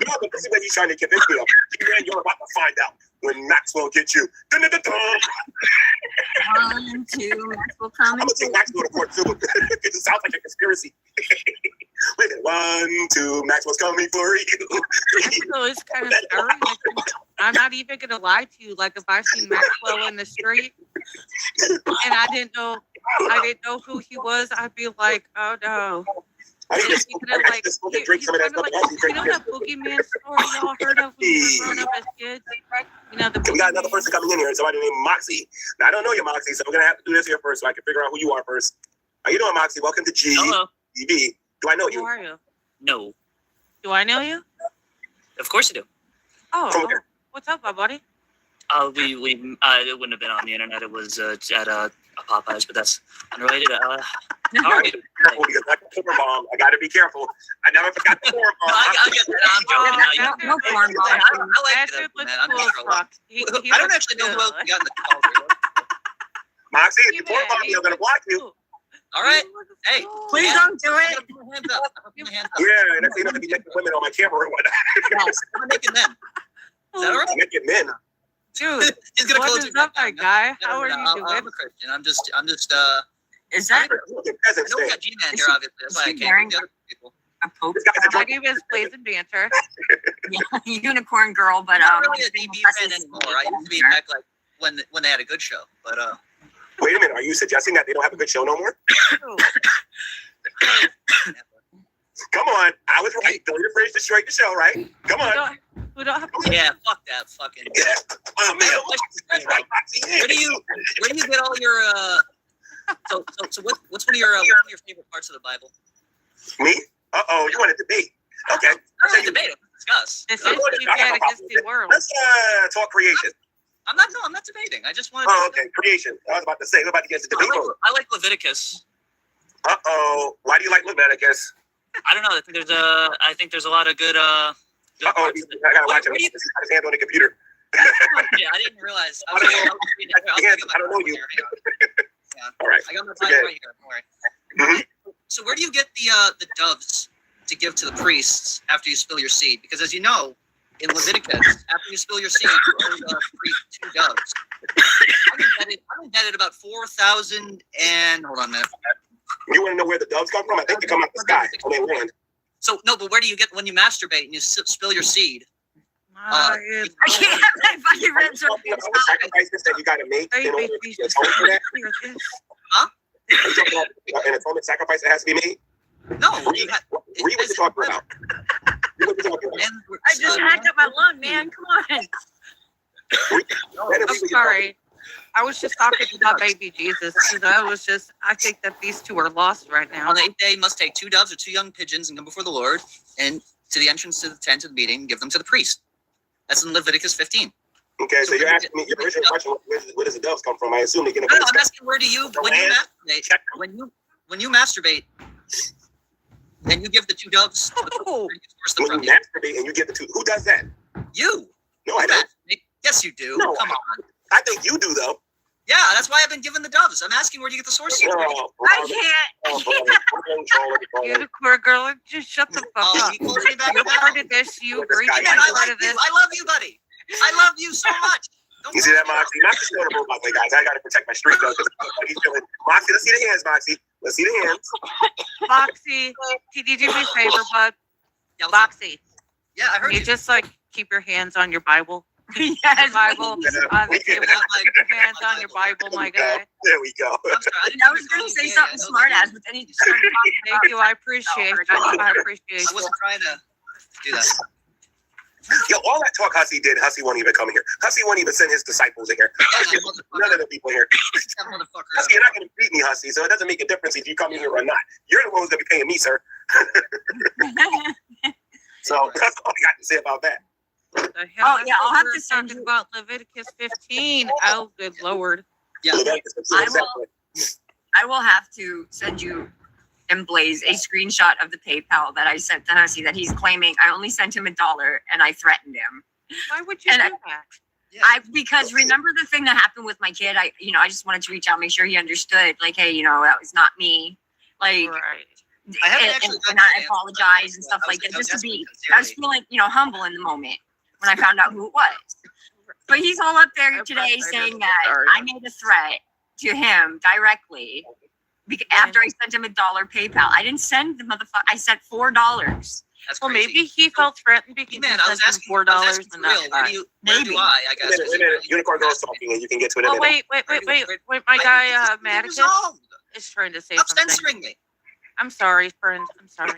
[SPEAKER 3] No, but this is what he's trying to convince me of. Man, you're about to find out when Maxwell gets you. Dun, dun, dun, dun.
[SPEAKER 5] 1, 2, Maxwell coming.
[SPEAKER 3] I'm going to take Maxwell to court too. It sounds like a conspiracy. Wait a minute. 1, 2, Maxwell's coming for you.
[SPEAKER 6] So it's kind of scary. Like, I'm not even gonna lie to you. Like if I seen Maxwell in the street and I didn't know who he was, I'd be like, oh no. He's gonna like, he's kind of like, you know that boogeyman story y'all heard of when we were growing up as kids? You know the
[SPEAKER 3] we got another person coming in here, somebody named Moxie. Now, I don't know you, Moxie, so we're gonna have to do this here first so I can figure out who you are first. How you doing, Moxie? Welcome to
[SPEAKER 7] Hello.
[SPEAKER 3] GTV. Do I know
[SPEAKER 6] Who
[SPEAKER 3] you?
[SPEAKER 6] are you?
[SPEAKER 7] No.
[SPEAKER 6] Do I know you?
[SPEAKER 7] Of course you do.
[SPEAKER 6] Oh, what's up, my buddy?
[SPEAKER 7] We it wouldn't have been on the internet. It was at a Popeyes, but that's unrelated. How are you?
[SPEAKER 3] Because like a porn bomb, I gotta be careful. I never forgot the porn bomb.
[SPEAKER 7] I get that. I'm joking.
[SPEAKER 5] No porn bomb.
[SPEAKER 7] I like
[SPEAKER 6] That
[SPEAKER 7] it,
[SPEAKER 6] dude looks
[SPEAKER 7] man. I'm
[SPEAKER 6] cool
[SPEAKER 7] just
[SPEAKER 6] as
[SPEAKER 7] trolling.
[SPEAKER 6] fuck. He
[SPEAKER 7] I don't
[SPEAKER 6] looks
[SPEAKER 7] actually know who
[SPEAKER 6] cool.
[SPEAKER 7] else we got in the call here.
[SPEAKER 3] Moxie, if you
[SPEAKER 6] Yeah,
[SPEAKER 3] porn bomb me, I'm gonna block you.
[SPEAKER 6] cool.
[SPEAKER 7] All right.
[SPEAKER 6] He looks
[SPEAKER 7] Hey,
[SPEAKER 6] cool.
[SPEAKER 5] Please don't do it.
[SPEAKER 7] Put my hands up. Put my hands up.
[SPEAKER 3] Yeah, and that's enough to be making women on my camera or whatnot.
[SPEAKER 7] I'm making men. Is that all right?
[SPEAKER 3] I'm making men.
[SPEAKER 6] Dude,
[SPEAKER 7] He's gonna
[SPEAKER 6] what
[SPEAKER 7] close
[SPEAKER 6] is
[SPEAKER 7] it right
[SPEAKER 6] up, my
[SPEAKER 7] now.
[SPEAKER 6] guy?
[SPEAKER 7] No,
[SPEAKER 6] How
[SPEAKER 7] no,
[SPEAKER 6] are
[SPEAKER 7] no,
[SPEAKER 6] you doing?
[SPEAKER 7] I'm a Christian. I'm just
[SPEAKER 5] Is that
[SPEAKER 3] Peasant
[SPEAKER 7] I know we
[SPEAKER 3] state.
[SPEAKER 7] got Gman
[SPEAKER 5] Is
[SPEAKER 7] here,
[SPEAKER 5] he-
[SPEAKER 7] obviously. That's
[SPEAKER 5] is
[SPEAKER 7] why I
[SPEAKER 5] he
[SPEAKER 7] came.
[SPEAKER 5] wearing-
[SPEAKER 7] The other people.
[SPEAKER 5] a Pope?
[SPEAKER 3] This guy's a
[SPEAKER 6] My
[SPEAKER 3] drunk.
[SPEAKER 6] name is Blazing Banter.
[SPEAKER 5] Yeah, unicorn girl, but
[SPEAKER 7] I'm not really a
[SPEAKER 5] his
[SPEAKER 7] DB
[SPEAKER 5] name
[SPEAKER 7] fan
[SPEAKER 5] is-
[SPEAKER 7] anymore. I used to be back like when they had a good show, but
[SPEAKER 3] Wait a minute, are you suggesting that they don't have a good show no more? Come on, I was right. Don't your phrase destroyed the show, right? Come on.
[SPEAKER 6] We don't have
[SPEAKER 7] yeah, fuck that fucking.
[SPEAKER 3] Yeah. Oh man, that's right.
[SPEAKER 7] Where do you get all your so what's one of your favorite parts of the Bible?
[SPEAKER 3] Me? Uh-oh, you want to debate? Okay.
[SPEAKER 7] Let's debate it. Discuss.
[SPEAKER 6] This is
[SPEAKER 3] I'm going to-
[SPEAKER 6] you got against the world.
[SPEAKER 3] Let's talk creation.
[SPEAKER 7] I'm not debating. I just wanted
[SPEAKER 3] Oh,
[SPEAKER 7] to
[SPEAKER 3] okay, creation. I was about to say, we're about to get to debate mode.
[SPEAKER 7] I like Leviticus.
[SPEAKER 3] Uh-oh, why do you like Leviticus?
[SPEAKER 7] I don't know. I think there's a lot of good
[SPEAKER 3] Uh-oh,
[SPEAKER 7] parts of it.
[SPEAKER 3] I gotta watch him.
[SPEAKER 7] What do you-
[SPEAKER 3] He's got his hand on the computer.
[SPEAKER 7] Yeah, I didn't realize. I
[SPEAKER 3] don't know you. All right.
[SPEAKER 7] I got my
[SPEAKER 3] Okay.
[SPEAKER 7] Bible right here. Don't worry. So where do you get the doves to give to the priests after you spill your seed? Because as you know, in Leviticus, after you spill your seed, you owe the priest 2 doves. I'm indebted about 4,000 and hold on a minute.
[SPEAKER 3] You want to know where the doves come from? I think they come out the sky when they land.
[SPEAKER 7] So no, but where do you get when you masturbate and you spill your seed?
[SPEAKER 5] I can't have my fucking ribs
[SPEAKER 3] Are you talking about the sacrifices that you got to make in order to atone for that?
[SPEAKER 7] Huh?
[SPEAKER 3] Are you talking about an atonement sacrifice that has to be made?
[SPEAKER 7] No,
[SPEAKER 3] Read what you're talking about. Read what you're talking about.
[SPEAKER 5] I just hacked up my lung, man. Come on.
[SPEAKER 6] I'm sorry. I was just talking about baby Jesus. I think that these two are lost right now.
[SPEAKER 7] On the 8th day, must take 2 doves or 2 young pigeons and come before the Lord and to the entrance to the tent of the meeting, give them to the priest. That's in Leviticus 15.
[SPEAKER 3] Okay, so you're asking me, your original question, where does the doves come from? I assume they get them
[SPEAKER 7] No,
[SPEAKER 3] from the
[SPEAKER 7] I'm
[SPEAKER 3] sky.
[SPEAKER 7] asking where do you when you masturbate, then you give the 2 doves to the
[SPEAKER 6] Oh.
[SPEAKER 7] priest to force them
[SPEAKER 3] When
[SPEAKER 7] from
[SPEAKER 3] you
[SPEAKER 7] you.
[SPEAKER 3] masturbate and you get the two, who does that?
[SPEAKER 7] You.
[SPEAKER 3] No, I don't.
[SPEAKER 7] Yes, you do.
[SPEAKER 3] No,
[SPEAKER 7] Come on.
[SPEAKER 3] I think you do, though.
[SPEAKER 7] Yeah, that's why I've been given the doves. I'm asking where do you get the source?
[SPEAKER 5] I can't.
[SPEAKER 6] Unicorn girl, just shut the fuck
[SPEAKER 7] Oh,
[SPEAKER 6] up.
[SPEAKER 7] you called me back
[SPEAKER 6] You're
[SPEAKER 7] now?
[SPEAKER 6] part of this. You agree to
[SPEAKER 3] Again,
[SPEAKER 6] be
[SPEAKER 7] Again, I
[SPEAKER 6] part
[SPEAKER 7] like
[SPEAKER 6] of
[SPEAKER 7] you.
[SPEAKER 6] this.
[SPEAKER 7] I love you, buddy. I love you so much. Don't
[SPEAKER 3] You see that, Moxie? Not the still the robot way, guys. I got to protect my streak, though. He's feeling. Moxie, let's see the hands, Moxie. Let's see the hands.
[SPEAKER 6] Foxy, can you do me a favor, bud?
[SPEAKER 7] Yeah, what's up?
[SPEAKER 6] Foxy,
[SPEAKER 7] Yeah, I heard
[SPEAKER 6] you
[SPEAKER 7] you.
[SPEAKER 6] just like keep your hands on your Bible.
[SPEAKER 5] Yes.
[SPEAKER 6] Bible on the table.
[SPEAKER 7] Like,
[SPEAKER 6] Keep your hands on your Bible, my guy.
[SPEAKER 3] There we go.
[SPEAKER 7] I'm sorry, didn't
[SPEAKER 5] I
[SPEAKER 7] mean
[SPEAKER 5] was
[SPEAKER 7] to
[SPEAKER 5] going
[SPEAKER 7] call
[SPEAKER 5] to say
[SPEAKER 7] you
[SPEAKER 5] something
[SPEAKER 7] gay.
[SPEAKER 5] smart ass, but then he started talking
[SPEAKER 6] Thank you. I appreciate you. I appreciate
[SPEAKER 7] I
[SPEAKER 6] you.
[SPEAKER 7] wasn't trying to do that.
[SPEAKER 3] Yo, all that talk Hussy did, Hussy won't even come here. Hussy won't even send his disciples in here. None of the people here.
[SPEAKER 7] That motherfucker.
[SPEAKER 3] Hussy, you're not going to beat me, Hussy, so it doesn't make a difference if you come in here or not. You're the one who's going to be paying me, sir. So that's all I got to say about that.
[SPEAKER 6] The hell
[SPEAKER 5] Oh, yeah, I'll have
[SPEAKER 6] we're
[SPEAKER 5] to send
[SPEAKER 6] talking
[SPEAKER 5] you-
[SPEAKER 6] about Leviticus 15. Oh, good lord.
[SPEAKER 7] Yeah.
[SPEAKER 3] Leviticus 15,
[SPEAKER 5] I
[SPEAKER 3] exactly.
[SPEAKER 5] I will have to send you and Blaze a screenshot of the PayPal that I sent to Hussy that he's claiming I only sent him $1 and I threatened him.
[SPEAKER 6] Why would you
[SPEAKER 5] And
[SPEAKER 6] do that?
[SPEAKER 5] Because remember the thing that happened with my kid? I just wanted to reach out, make sure he understood, like, hey, that was not me. Like,
[SPEAKER 6] Right.
[SPEAKER 7] I haven't
[SPEAKER 5] and,
[SPEAKER 7] actually
[SPEAKER 5] and,
[SPEAKER 7] gotten
[SPEAKER 5] and I
[SPEAKER 7] the answer.
[SPEAKER 5] apologize and stuff
[SPEAKER 7] I was-
[SPEAKER 5] like that,
[SPEAKER 7] I was
[SPEAKER 5] just to
[SPEAKER 7] asking
[SPEAKER 5] be, I was
[SPEAKER 7] sincerely.
[SPEAKER 5] feeling, humble in the moment when I found out who it was. But he's all up there
[SPEAKER 6] I'm
[SPEAKER 5] today
[SPEAKER 6] frustrated.
[SPEAKER 5] saying
[SPEAKER 6] I'm
[SPEAKER 5] that
[SPEAKER 6] sorry.
[SPEAKER 5] I made a threat to him directly After I sent him $1 PayPal. I didn't send the motherfucker. I sent $4.
[SPEAKER 7] That's
[SPEAKER 6] Well,
[SPEAKER 7] crazy.
[SPEAKER 6] maybe he felt threatened because
[SPEAKER 7] Man,
[SPEAKER 6] he
[SPEAKER 7] I was
[SPEAKER 6] sent him
[SPEAKER 7] asking
[SPEAKER 6] $4
[SPEAKER 7] I was asking
[SPEAKER 6] and
[SPEAKER 7] for real.
[SPEAKER 6] not
[SPEAKER 7] Where
[SPEAKER 6] five.
[SPEAKER 7] do I guess.
[SPEAKER 3] Wait a minute. Unicorn Girl's talking, and you can get to it in a
[SPEAKER 6] Oh,
[SPEAKER 3] minute.
[SPEAKER 6] wait. My guy, Maticus is trying to say
[SPEAKER 7] Stop
[SPEAKER 6] something.
[SPEAKER 7] censoring me.
[SPEAKER 6] I'm sorry, friend. I'm sorry.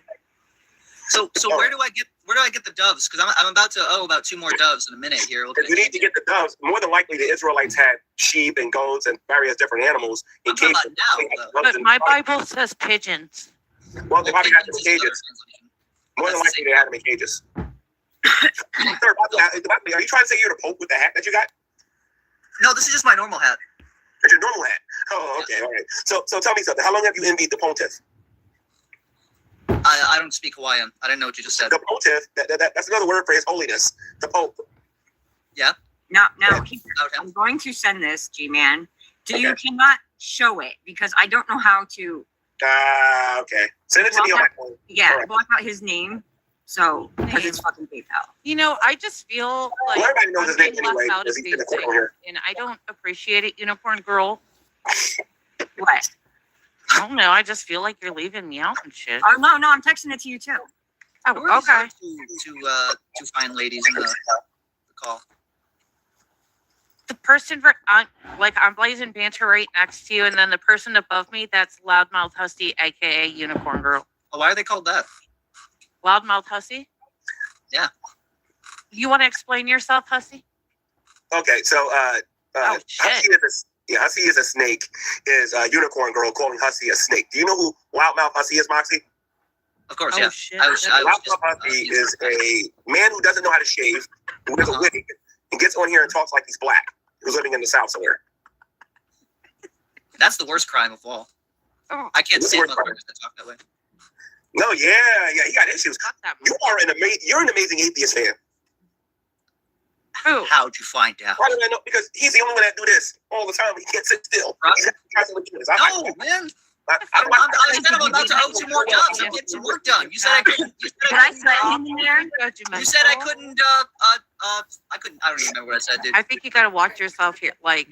[SPEAKER 7] So where do I get the doves? Because I'm about to owe about 2 more doves in a minute here.
[SPEAKER 3] If you need to get the doves, more than likely the Israelites had sheep and goats and various different animals in
[SPEAKER 7] I'm talking
[SPEAKER 3] cages.
[SPEAKER 7] about now,
[SPEAKER 6] But my Bible says pigeons.
[SPEAKER 3] Well, they probably had them in
[SPEAKER 7] This is another
[SPEAKER 3] cages.
[SPEAKER 7] translation.
[SPEAKER 3] More than likely they had them in cages. Sir, are you trying to say you're the Pope with the hat that you got?
[SPEAKER 7] No, this is just my normal hat.
[SPEAKER 3] It's your normal hat. Oh, okay, all right. So tell me something. How long have you envied the Pontiff?
[SPEAKER 7] I don't speak Hawaiian. I didn't know what you just said.
[SPEAKER 3] The Pontiff, that's another word for His Holiness, the Pope.
[SPEAKER 5] No,
[SPEAKER 7] Okay.
[SPEAKER 5] I'm going to send this, G-Man. You
[SPEAKER 3] Okay.
[SPEAKER 5] cannot show it because I don't know how to.
[SPEAKER 3] Okay. Send it to me on my phone.
[SPEAKER 5] Yeah,
[SPEAKER 3] Alright.
[SPEAKER 5] block out his name. So because it's fucking PayPal.
[SPEAKER 6] You know, I just feel like
[SPEAKER 3] Well, everybody knows
[SPEAKER 6] I'm
[SPEAKER 3] his name
[SPEAKER 6] being
[SPEAKER 3] anyway
[SPEAKER 6] left out
[SPEAKER 3] because
[SPEAKER 6] of
[SPEAKER 3] he's in the
[SPEAKER 6] these
[SPEAKER 3] corner here.
[SPEAKER 6] things, and I don't appreciate it, Unicorn Girl.
[SPEAKER 5] What?
[SPEAKER 6] I don't know. I just feel like you're leaving me out and shit.
[SPEAKER 5] Oh no, I'm texting it to you too.
[SPEAKER 6] Oh,
[SPEAKER 7] Who are these
[SPEAKER 6] okay.
[SPEAKER 7] other two fine ladies in the call?
[SPEAKER 6] The person I'm blazing banter right next to you, and then the person above me, that's Loudmouth Hussy, aka Unicorn Girl.
[SPEAKER 7] Oh, why are they called that?
[SPEAKER 6] Loudmouth Hussy?
[SPEAKER 7] Yeah.
[SPEAKER 6] You want to explain yourself, Hussy?
[SPEAKER 3] Okay, so
[SPEAKER 6] Oh, shit.
[SPEAKER 3] Hussy is a snake. Is Unicorn Girl calling Hussy a snake? Do you know who Loudmouth Hussy is, Moxie?
[SPEAKER 7] Of course,
[SPEAKER 6] Oh,
[SPEAKER 7] yeah.
[SPEAKER 6] shit.
[SPEAKER 7] I was
[SPEAKER 3] Loudmouth
[SPEAKER 7] just,
[SPEAKER 3] Hussy is a man who doesn't know how to shave, who wears a wig, and gets on here and talks like he's black, who's living in the South somewhere.
[SPEAKER 7] That's the worst crime of all.
[SPEAKER 6] Oh,
[SPEAKER 7] I can't
[SPEAKER 3] What's
[SPEAKER 7] stand
[SPEAKER 3] the worst
[SPEAKER 7] motherfuckers that talk that way.
[SPEAKER 3] No, yeah, he got issues.
[SPEAKER 6] not that
[SPEAKER 3] You're an amazing atheist fan.
[SPEAKER 6] Who?
[SPEAKER 7] How'd you find out?
[SPEAKER 3] Why do I know? Because he's the only one that do this all the time. He can't sit still.
[SPEAKER 7] Right.
[SPEAKER 3] He's constantly doing this.
[SPEAKER 7] No, man.
[SPEAKER 3] I
[SPEAKER 7] I'm about to owe 2 more jobs. I'm getting some work done. You said I couldn't.
[SPEAKER 5] Did I send him in there?
[SPEAKER 7] You said I couldn't. I couldn't. I don't even remember what I said, dude.
[SPEAKER 6] I think you gotta watch yourself here. Like,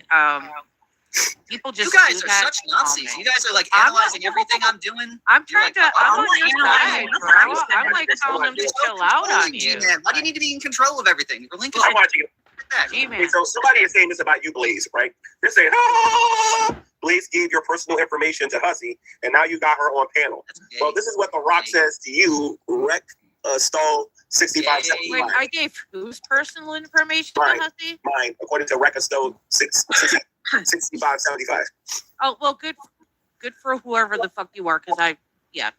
[SPEAKER 6] people just
[SPEAKER 7] You guys
[SPEAKER 6] do
[SPEAKER 7] are
[SPEAKER 6] that
[SPEAKER 7] such Nazis.
[SPEAKER 6] comment.
[SPEAKER 7] You guys are like
[SPEAKER 6] I'm not-
[SPEAKER 7] analyzing everything I'm doing.
[SPEAKER 6] I'm trying to. I'm on your side, bro. I'm like
[SPEAKER 3] Just
[SPEAKER 6] telling them to
[SPEAKER 3] just
[SPEAKER 6] chill out on you.
[SPEAKER 7] G-Man. Why do you need to be in control of everything? Relinquish
[SPEAKER 3] I'm watching it.
[SPEAKER 7] that.
[SPEAKER 6] G-Man.
[SPEAKER 3] Okay, so somebody is saying this about you, Blaze, right? They're saying, Blaze gave your personal information to Hussy, and now you got her on panel.
[SPEAKER 7] That's gay.
[SPEAKER 3] Well, this is what The Rock says to you, Rec Stall 6575.
[SPEAKER 6] Wait, I gave whose personal information
[SPEAKER 3] Right.
[SPEAKER 6] to Hussy?
[SPEAKER 3] Mine, according to Rec Stall 6575.
[SPEAKER 6] Oh, well, good for whoever the fuck you are, because no.
[SPEAKER 3] Yeah,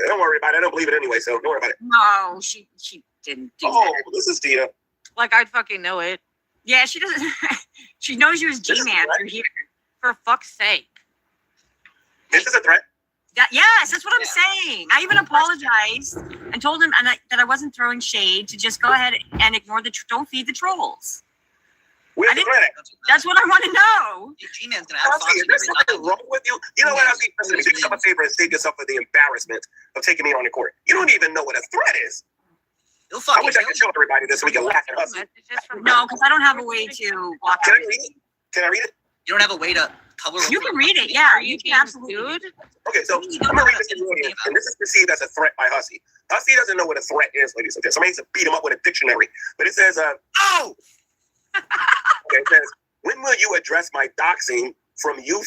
[SPEAKER 3] don't worry about it. I don't believe it anyway, so don't worry about it.
[SPEAKER 5] No, she didn't do
[SPEAKER 3] Oh,
[SPEAKER 5] that.
[SPEAKER 3] this is Tia.
[SPEAKER 6] Like, I'd fucking know it.
[SPEAKER 5] Yeah, she doesn't. She knows you as
[SPEAKER 3] This is
[SPEAKER 5] G-Man
[SPEAKER 3] right.
[SPEAKER 5] through here.
[SPEAKER 6] For fuck's sake.
[SPEAKER 3] This is a threat.
[SPEAKER 5] Yes, that's what I'm
[SPEAKER 7] Yeah.
[SPEAKER 5] saying. I even apologized and told him that I wasn't throwing shade, to just go ahead and ignore don't feed the trolls.
[SPEAKER 3] Where's
[SPEAKER 5] I
[SPEAKER 3] the
[SPEAKER 5] didn't-
[SPEAKER 3] threat at?
[SPEAKER 5] That's what I want to know.
[SPEAKER 7] G-Man's gonna have
[SPEAKER 3] Hussy, is there something wrong with you? You know what, Hussy? Listen, do yourself a favor and save yourself for the embarrassment of taking me on the court. You don't even know what a threat is.
[SPEAKER 7] He'll
[SPEAKER 3] I
[SPEAKER 7] fucking
[SPEAKER 3] wish I
[SPEAKER 7] kill
[SPEAKER 3] could
[SPEAKER 7] you.
[SPEAKER 3] show everybody this so we can laugh at Hussy.
[SPEAKER 6] Messages from
[SPEAKER 5] No, because I don't have a way to block
[SPEAKER 3] Can I
[SPEAKER 5] out.
[SPEAKER 3] read it? Can I read it?
[SPEAKER 7] You don't have a way to color.
[SPEAKER 5] You can read it. Yeah,
[SPEAKER 6] Are
[SPEAKER 5] you
[SPEAKER 6] you
[SPEAKER 5] can
[SPEAKER 6] being
[SPEAKER 5] absolutely.
[SPEAKER 6] sued?
[SPEAKER 3] Okay, so I'm gonna read this to you, audience, and this is perceived as a threat by Hussy. Hussy doesn't know what a threat is, ladies and gentlemen. Somebody needs to beat him up with a dictionary. But it says, oh! Okay, it says, when will you address my doxing from you,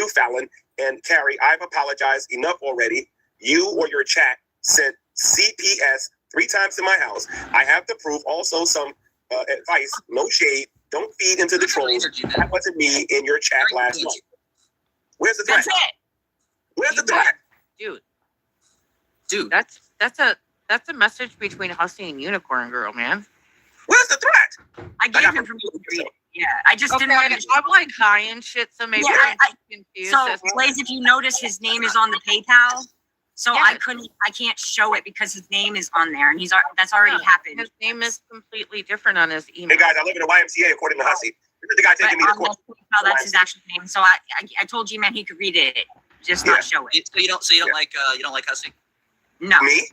[SPEAKER 3] Fallon and Carrie? I've apologized enough already. You or your chat sent CPS 3 times to my house. I have the proof. Also, some advice. No shade. Don't feed into the trolls. That wasn't me in your chat last night. Where's the threat?
[SPEAKER 5] That's it.
[SPEAKER 3] Where's the threat?
[SPEAKER 7] Dude.
[SPEAKER 6] That's a message between Hussy and Unicorn Girl, man.
[SPEAKER 3] Where's the threat?
[SPEAKER 5] I gave him permission to read it. Yeah, I just
[SPEAKER 6] Okay,
[SPEAKER 5] didn't want to.
[SPEAKER 6] I'm like high and shit, so maybe
[SPEAKER 5] Yeah,
[SPEAKER 6] I'm confused.
[SPEAKER 5] So,
[SPEAKER 6] as to-
[SPEAKER 5] Blaze, if you notice, his name is on the PayPal. So
[SPEAKER 6] Yes.
[SPEAKER 5] I can't show it because his name is on there, and that's already
[SPEAKER 6] No,
[SPEAKER 5] happened.
[SPEAKER 6] His name is completely different on his email.
[SPEAKER 3] Hey guys, I live in the YMCA according to Hussy. This is the guy
[SPEAKER 5] But
[SPEAKER 3] taking me to
[SPEAKER 5] on
[SPEAKER 3] court.
[SPEAKER 5] the PayPal, that's his actual name. So I told G-Man he could read it, just
[SPEAKER 3] Yeah.
[SPEAKER 5] not show it.
[SPEAKER 7] So you don't like Hussy?
[SPEAKER 5] No.
[SPEAKER 3] Me?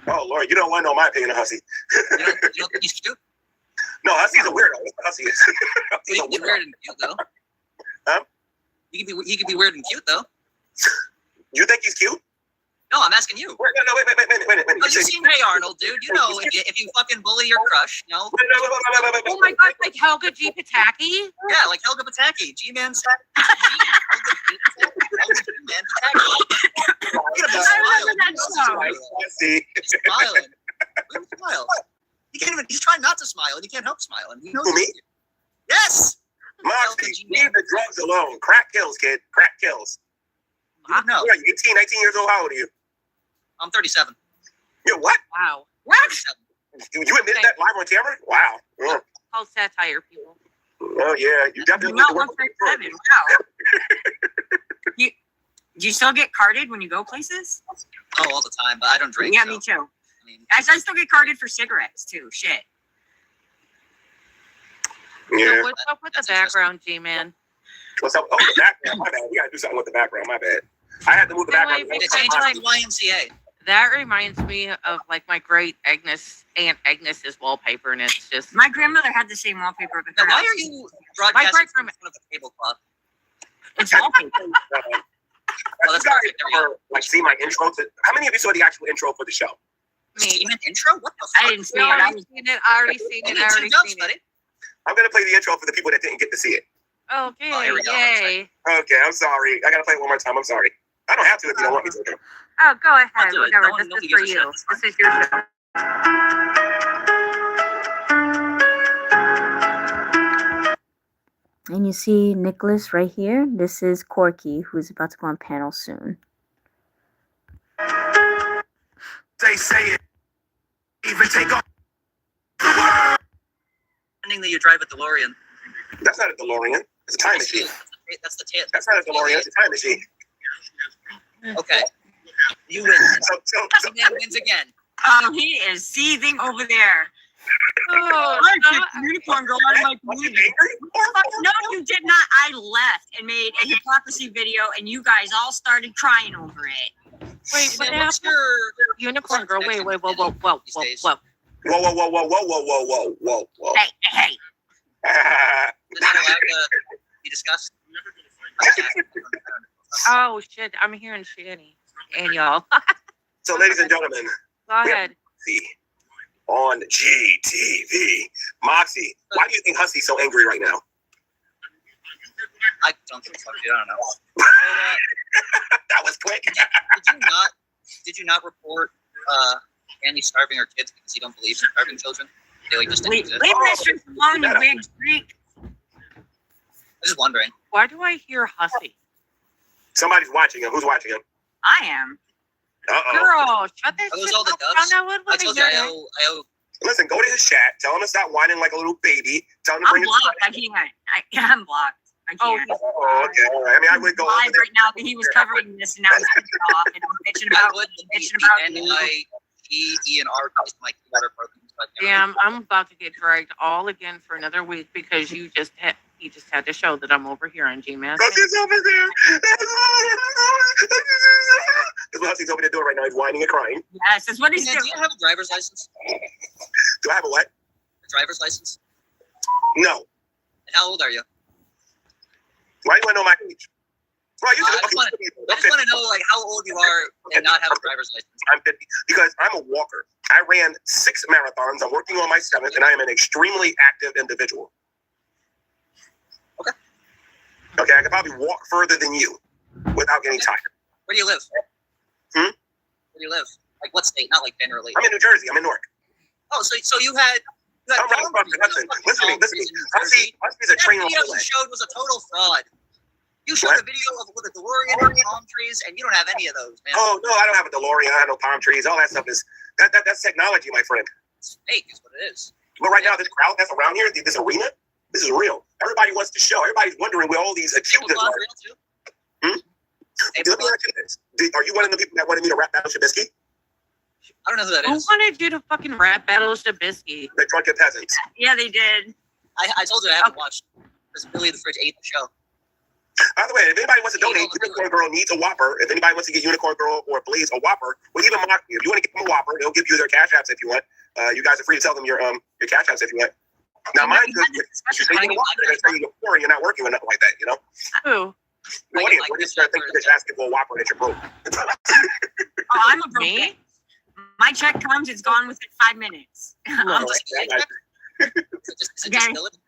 [SPEAKER 3] Oh Lord, you don't want to know my opinion of Hussy.
[SPEAKER 7] You don't think he's cute?
[SPEAKER 3] No, Hussy's a weirdo. That's what Hussy is. Hussy's a
[SPEAKER 7] He's
[SPEAKER 3] weirdo.
[SPEAKER 7] weird and cute though.
[SPEAKER 3] Huh?
[SPEAKER 7] He could be weird and cute though.
[SPEAKER 3] You think he's cute?
[SPEAKER 7] No, I'm asking you.
[SPEAKER 3] No, wait.
[SPEAKER 7] Oh, you've seen Hey Arnold, dude. You know, if you fucking bully your crush, no.
[SPEAKER 6] Oh my god, like Helga G. Pataki?
[SPEAKER 7] Yeah, like Helga Pataki. G-Man G-Man Pataki. Look at him, he's smiling. Smile. He can't even, he's trying not to smile, and he can't help smiling. He knows
[SPEAKER 3] Who, me?
[SPEAKER 7] it. Yes!
[SPEAKER 3] Moxie, leave the drugs alone. Crack kills, kid. Crack kills.
[SPEAKER 7] You know.
[SPEAKER 3] What are you, 18, 19 years old? How old are you?
[SPEAKER 7] I'm 37.
[SPEAKER 3] Yo, what?
[SPEAKER 6] Wow.
[SPEAKER 7] What?
[SPEAKER 3] You admitted that live on camera? Wow. Mm.
[SPEAKER 6] Called satire, people.
[SPEAKER 3] Oh, yeah. You definitely
[SPEAKER 5] Not 137. Wow. Do you still get carded when you go places?
[SPEAKER 7] Oh, all the time, but I don't drink.
[SPEAKER 5] Yeah,
[SPEAKER 7] so.
[SPEAKER 5] me too.
[SPEAKER 7] I mean,
[SPEAKER 5] I still get carded for cigarettes too. Shit.
[SPEAKER 3] Yeah.
[SPEAKER 6] So what's up with the background, G-Man?
[SPEAKER 3] What's up? Oh, the background. My bad. We got to do something with the background. My bad. I had to move the background.
[SPEAKER 6] Wait,
[SPEAKER 7] they changed it to YMCA.
[SPEAKER 6] That reminds me of like my great Aunt Agnes's wallpaper, and it's just
[SPEAKER 5] My grandmother had the same wallpaper of
[SPEAKER 7] Now,
[SPEAKER 5] her
[SPEAKER 7] why
[SPEAKER 5] house.
[SPEAKER 7] are you broadcasting from
[SPEAKER 6] great-grandma-
[SPEAKER 7] front of the tablecloth?
[SPEAKER 5] It's wallpaper.
[SPEAKER 7] Well, that's
[SPEAKER 3] you guys
[SPEAKER 7] perfect. There you
[SPEAKER 3] ever, like, see my intro to... How many of you saw the actual intro for the show?
[SPEAKER 7] go.
[SPEAKER 6] me.
[SPEAKER 7] Even intro? What the
[SPEAKER 5] I
[SPEAKER 7] fuck?
[SPEAKER 5] didn't see
[SPEAKER 6] I
[SPEAKER 5] it. I
[SPEAKER 6] already
[SPEAKER 5] was,
[SPEAKER 6] seen it. I already seen
[SPEAKER 7] You
[SPEAKER 6] it.
[SPEAKER 7] need
[SPEAKER 6] I
[SPEAKER 7] two
[SPEAKER 6] already
[SPEAKER 7] dubs,
[SPEAKER 6] seen
[SPEAKER 7] buddy.
[SPEAKER 6] it.
[SPEAKER 3] I'm going to play the intro for the people that didn't get to see it.
[SPEAKER 6] Okay,
[SPEAKER 7] Oh, here we go.
[SPEAKER 6] yay.
[SPEAKER 3] Okay, I'm sorry. I got to play it one more time. I'm sorry. I don't have to if you don't want me to.
[SPEAKER 6] Oh, go ahead.
[SPEAKER 7] I'll do it.
[SPEAKER 6] Whatever.
[SPEAKER 7] No one-
[SPEAKER 6] This
[SPEAKER 7] nobody
[SPEAKER 6] is for
[SPEAKER 7] gives a
[SPEAKER 6] you.
[SPEAKER 7] shit.
[SPEAKER 6] This is your show.
[SPEAKER 1] And you see Nicholas right here. This is Corky, who's about to go on panel soon.
[SPEAKER 3] They say it. Even take off.
[SPEAKER 7] Ending that you drive a DeLorean.
[SPEAKER 3] That's not a DeLorean. It's a time machine.
[SPEAKER 7] That's the tail.
[SPEAKER 3] That's not a DeLorean. It's a time machine.
[SPEAKER 7] Okay. You win.
[SPEAKER 3] So
[SPEAKER 7] He wins again.
[SPEAKER 5] he is seething over there.
[SPEAKER 6] Oh,
[SPEAKER 5] I
[SPEAKER 6] stop.
[SPEAKER 5] kicked the unicorn girl out of my
[SPEAKER 3] was he
[SPEAKER 5] community.
[SPEAKER 3] angry?
[SPEAKER 5] No, you did not. I left and made a hypocrisy video, and you guys all started crying over it.
[SPEAKER 6] Wait, what
[SPEAKER 7] Man, what's
[SPEAKER 6] happened?
[SPEAKER 7] your
[SPEAKER 6] Unicorn girl. Wait, whoa.
[SPEAKER 3] Whoa, whoa, whoa, whoa, whoa, whoa.
[SPEAKER 5] Hey.
[SPEAKER 7] Is that allowed to be discussed?
[SPEAKER 6] Oh, shit. I'm hearing Shanny. And y'all.
[SPEAKER 3] So, ladies and gentlemen,
[SPEAKER 6] Go ahead.
[SPEAKER 3] see on GTV. Moxie, why do you think Hussy's so angry right now?
[SPEAKER 7] I don't give a fuck, dude. I don't know. So,
[SPEAKER 3] That was quick.
[SPEAKER 7] did you not report Andy starving her kids because you don't believe in starving children? They like just didn't
[SPEAKER 5] Leave
[SPEAKER 7] exist.
[SPEAKER 5] that shit alone, you big freak.
[SPEAKER 7] I'm just wondering.
[SPEAKER 6] Why do I hear Hussy?
[SPEAKER 3] Somebody's watching him. Who's watching him?
[SPEAKER 5] I am.
[SPEAKER 3] Uh-oh.
[SPEAKER 6] Girl, shut that
[SPEAKER 7] Are those
[SPEAKER 6] shit
[SPEAKER 7] all the
[SPEAKER 6] up.
[SPEAKER 7] dubs?
[SPEAKER 6] I would
[SPEAKER 7] I
[SPEAKER 6] want to
[SPEAKER 7] told you
[SPEAKER 6] hear
[SPEAKER 7] I
[SPEAKER 6] that.
[SPEAKER 7] owe
[SPEAKER 3] Listen, go to his chat. Tell him to stop whining like a little baby. Tell him to
[SPEAKER 5] I'm
[SPEAKER 3] bring
[SPEAKER 5] blocked. I can't. I'm blocked. I
[SPEAKER 6] Oh,
[SPEAKER 5] can't.
[SPEAKER 3] Oh, okay. All right. I mean, I would go over
[SPEAKER 5] Live
[SPEAKER 3] there.
[SPEAKER 5] right now that he was covering this, and now he's pissed off and bitching
[SPEAKER 7] I
[SPEAKER 5] about
[SPEAKER 7] would
[SPEAKER 5] bitching about
[SPEAKER 7] N
[SPEAKER 5] you.
[SPEAKER 7] I E E and R based my keyboard broken. But
[SPEAKER 6] Damn, I'm about to get dragged all again for another week because you just had to show that I'm over here on Gman.
[SPEAKER 3] Hussy's over there. That's what Hussy's over there doing right now. He's whining and crying.
[SPEAKER 5] Yes, that's what he's
[SPEAKER 7] do
[SPEAKER 5] doing.
[SPEAKER 7] you have a driver's license?
[SPEAKER 3] Do I have a what?
[SPEAKER 7] A driver's license?
[SPEAKER 3] No.
[SPEAKER 7] And how old are you?
[SPEAKER 3] Why do you want to know my age? Well, you
[SPEAKER 7] I just want to know like how old you are and not have a driver's license.
[SPEAKER 3] I'm 50 because I'm a walker. I ran 6 marathons. I'm working on my 7th, and I am an extremely active individual.
[SPEAKER 7] Okay.
[SPEAKER 3] Okay, I could probably walk further than you without getting tired.
[SPEAKER 7] Where do you live?
[SPEAKER 3] Hmm?
[SPEAKER 7] Where do you live? Like what state? Not like generally.
[SPEAKER 3] I'm in New Jersey. I'm in Newark.
[SPEAKER 7] Oh, so you had.
[SPEAKER 3] I'm right across the Hudson. Listen to me. Hussy's a
[SPEAKER 7] That
[SPEAKER 3] train on
[SPEAKER 7] video
[SPEAKER 3] the
[SPEAKER 7] you
[SPEAKER 3] way.
[SPEAKER 7] showed was a total fraud. You showed
[SPEAKER 3] What?
[SPEAKER 7] a video of with a DeLorean and palm trees, and you don't have any of those, man.
[SPEAKER 3] Oh no, I don't have a DeLorean. I have no palm trees. All that stuff is that's technology, my friend.
[SPEAKER 7] It's fake, is what it is.
[SPEAKER 3] But right now, this crowd that's around here, this arena, this is real. Everybody wants to show. Everybody's wondering where all these accusers
[SPEAKER 7] Tablecloth
[SPEAKER 3] are.
[SPEAKER 7] real too.
[SPEAKER 3] Hmm? Let me ask you this: are you one of the people that wanted me to rap battle Shabisky?
[SPEAKER 7] I don't know who that
[SPEAKER 6] Who
[SPEAKER 7] is.
[SPEAKER 6] wanted you to fucking rap battle Shabisky?
[SPEAKER 3] The drunken peasants.
[SPEAKER 5] Yeah, they did.
[SPEAKER 7] I told you I haven't watched because Billy the Fridge ate the show.
[SPEAKER 3] By the way, if anybody wants to donate, Unicorn Girl needs a Whopper. If anybody wants to get Unicorn Girl or Blaze a Whopper, or even Moxie, if you want to get them a Whopper, they'll give you their cash apps if you want. You guys are free to tell them your cash apps if you want. Now, mine
[SPEAKER 5] We had this
[SPEAKER 3] just
[SPEAKER 5] discussion.
[SPEAKER 3] they get a Whopper, they're gonna tell you you're poor and you're not working or nothing like that, you know?
[SPEAKER 6] Who?
[SPEAKER 3] No,
[SPEAKER 7] I get
[SPEAKER 3] what is
[SPEAKER 7] that
[SPEAKER 3] your thing for this basketball whopper that you're broke?
[SPEAKER 5] Oh, I'm a broke
[SPEAKER 6] Me?
[SPEAKER 5] bitch. My check comes, it's gone within 5 minutes.
[SPEAKER 7] I'm just is it
[SPEAKER 5] Okay.
[SPEAKER 7] disability?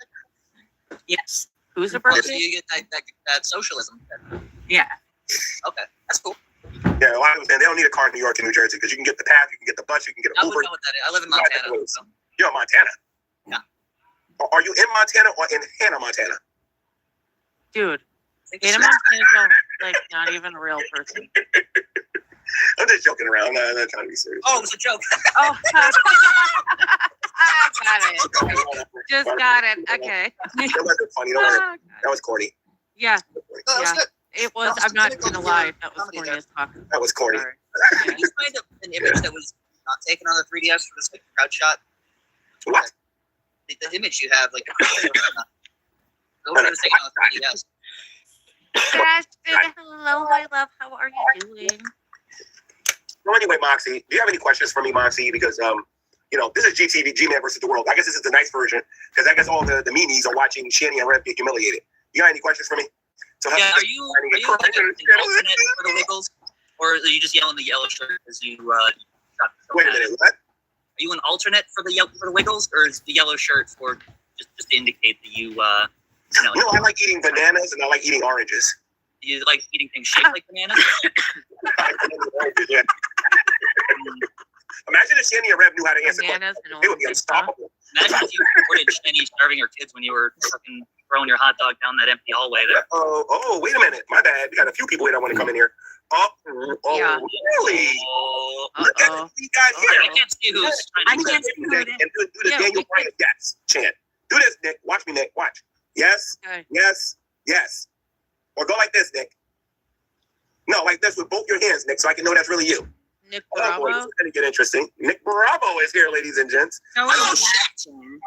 [SPEAKER 5] Yes.
[SPEAKER 6] Who's a
[SPEAKER 7] Oh, so
[SPEAKER 6] person?
[SPEAKER 7] you get that socialism.
[SPEAKER 5] Yeah.
[SPEAKER 7] Okay, that's cool.
[SPEAKER 3] Yeah, well, I understand. They don't need a car in New York and New Jersey because you can get the path, you can get the bus, you can get
[SPEAKER 7] I
[SPEAKER 3] an
[SPEAKER 7] wouldn't
[SPEAKER 3] Uber.
[SPEAKER 7] know what that is. I live in Montana. So.
[SPEAKER 3] You're in Montana.
[SPEAKER 7] Yeah.
[SPEAKER 3] Are you in Montana or in Hannah, Montana?
[SPEAKER 6] Dude,
[SPEAKER 7] I think
[SPEAKER 6] Hannah
[SPEAKER 7] it's-
[SPEAKER 6] Montana's like not even a real person.
[SPEAKER 3] I'm just joking around. I'm not trying to be serious.
[SPEAKER 7] Oh, it was a joke.
[SPEAKER 6] Oh, I got it. Just got it. Okay.
[SPEAKER 3] That wasn't funny. Don't worry.
[SPEAKER 6] Ah,
[SPEAKER 3] That was corny.
[SPEAKER 6] yeah,
[SPEAKER 7] No, that was
[SPEAKER 6] Yeah.
[SPEAKER 7] good.
[SPEAKER 6] it was. I'm not gonna lie. That was corny as fuck.
[SPEAKER 3] That was corny.
[SPEAKER 6] Sorry.
[SPEAKER 7] Can you find an image that was not taken on the 3DS for this like crowd shot?
[SPEAKER 3] What?
[SPEAKER 7] The image you have, like the picture of was taken on the 3DS.
[SPEAKER 6] Ashton, hello, my love. How are you doing?
[SPEAKER 3] So anyway, Moxie, do you have any questions for me, Moxie? Because this is GTV, G-Man versus the world. I guess this is the nice version because I guess all the meanies are watching Shanny and Rev get humiliated. You got any questions for me? So
[SPEAKER 7] Yeah, are you like an alternate for the Wiggles, or are you just yelling the yellow shirt as you shot?
[SPEAKER 3] Wait a minute, what?
[SPEAKER 7] Are you an alternate for the Wiggles, or is the yellow shirt for just to indicate that you
[SPEAKER 3] No, I like eating bananas and I like eating oranges.
[SPEAKER 7] you like eating things shaped like bananas?
[SPEAKER 3] Yeah. Imagine if Shanny and Rev knew how to answer
[SPEAKER 6] Bananas
[SPEAKER 3] questions.
[SPEAKER 6] and
[SPEAKER 3] They would be
[SPEAKER 6] oranges, huh?
[SPEAKER 3] unstoppable.
[SPEAKER 7] Imagine if you recorded Shanny starving your kids when you were fucking throwing your hot dog down that empty hallway there.
[SPEAKER 3] Oh, wait a minute. My bad. We got a few people here that want to come in here.
[SPEAKER 6] Yeah.
[SPEAKER 3] Really?
[SPEAKER 7] Oh,
[SPEAKER 3] Look at
[SPEAKER 6] Uh-oh.
[SPEAKER 3] what we got here.
[SPEAKER 7] I can't see who's trying
[SPEAKER 5] I
[SPEAKER 7] to
[SPEAKER 5] can't see who it is.
[SPEAKER 3] And do the
[SPEAKER 6] Yeah,
[SPEAKER 3] Daniel
[SPEAKER 6] we
[SPEAKER 3] Bryan yes chant. Do this, Nick. Watch me, Nick. Watch. Yes,
[SPEAKER 6] Okay.
[SPEAKER 3] yes, yes. Or go like this, Nick. No, like this with both your hands, Nick, so I can know that's really you.
[SPEAKER 6] Nick
[SPEAKER 3] Oh boy, this
[SPEAKER 6] Bravo.
[SPEAKER 3] is gonna get interesting. Nick Bravo is here, ladies and gents.
[SPEAKER 5] So
[SPEAKER 7] Oh,
[SPEAKER 5] is
[SPEAKER 7] shit.
[SPEAKER 5] Ashton.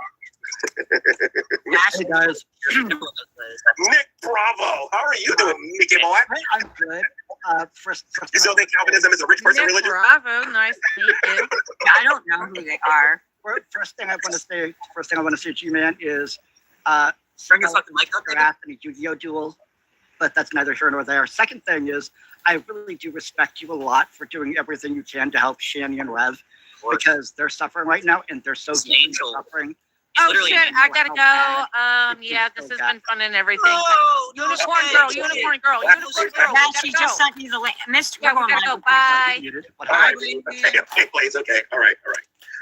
[SPEAKER 8] Hey guys,
[SPEAKER 3] Nick Bravo. How are you doing, Nicky boy?
[SPEAKER 8] I'm good. First
[SPEAKER 3] You still think Calvinism is a rich person
[SPEAKER 6] Nick
[SPEAKER 3] religion?
[SPEAKER 6] Bravo. Nice to meet you.
[SPEAKER 5] I don't know who they are.
[SPEAKER 8] first thing I want to say, G-Man, is
[SPEAKER 7] Bring your fucking mic up, baby.
[SPEAKER 8] draft and a Yu-Gi-Oh duel, but that's neither here nor there. Second thing is, I really do respect you a lot for doing everything you can to help Shanny and Rev because they're suffering right now and they're so
[SPEAKER 7] It's
[SPEAKER 8] deep in
[SPEAKER 7] angel.
[SPEAKER 8] their suffering.
[SPEAKER 6] Oh
[SPEAKER 7] Literally.
[SPEAKER 6] shit! I gotta go. Yeah, this has been fun and everything. Unicorn girl. Unicorn girl. Unicorn girl.
[SPEAKER 5] Now
[SPEAKER 6] We
[SPEAKER 5] she
[SPEAKER 6] gotta
[SPEAKER 5] just
[SPEAKER 6] go.
[SPEAKER 5] sent me the link. Missed.
[SPEAKER 6] Yeah,
[SPEAKER 5] we're
[SPEAKER 6] we
[SPEAKER 5] going
[SPEAKER 6] gotta
[SPEAKER 5] live.
[SPEAKER 6] go. Bye.
[SPEAKER 8] Muted, but
[SPEAKER 3] All
[SPEAKER 8] hi.
[SPEAKER 3] right. Okay, please. Okay. All right.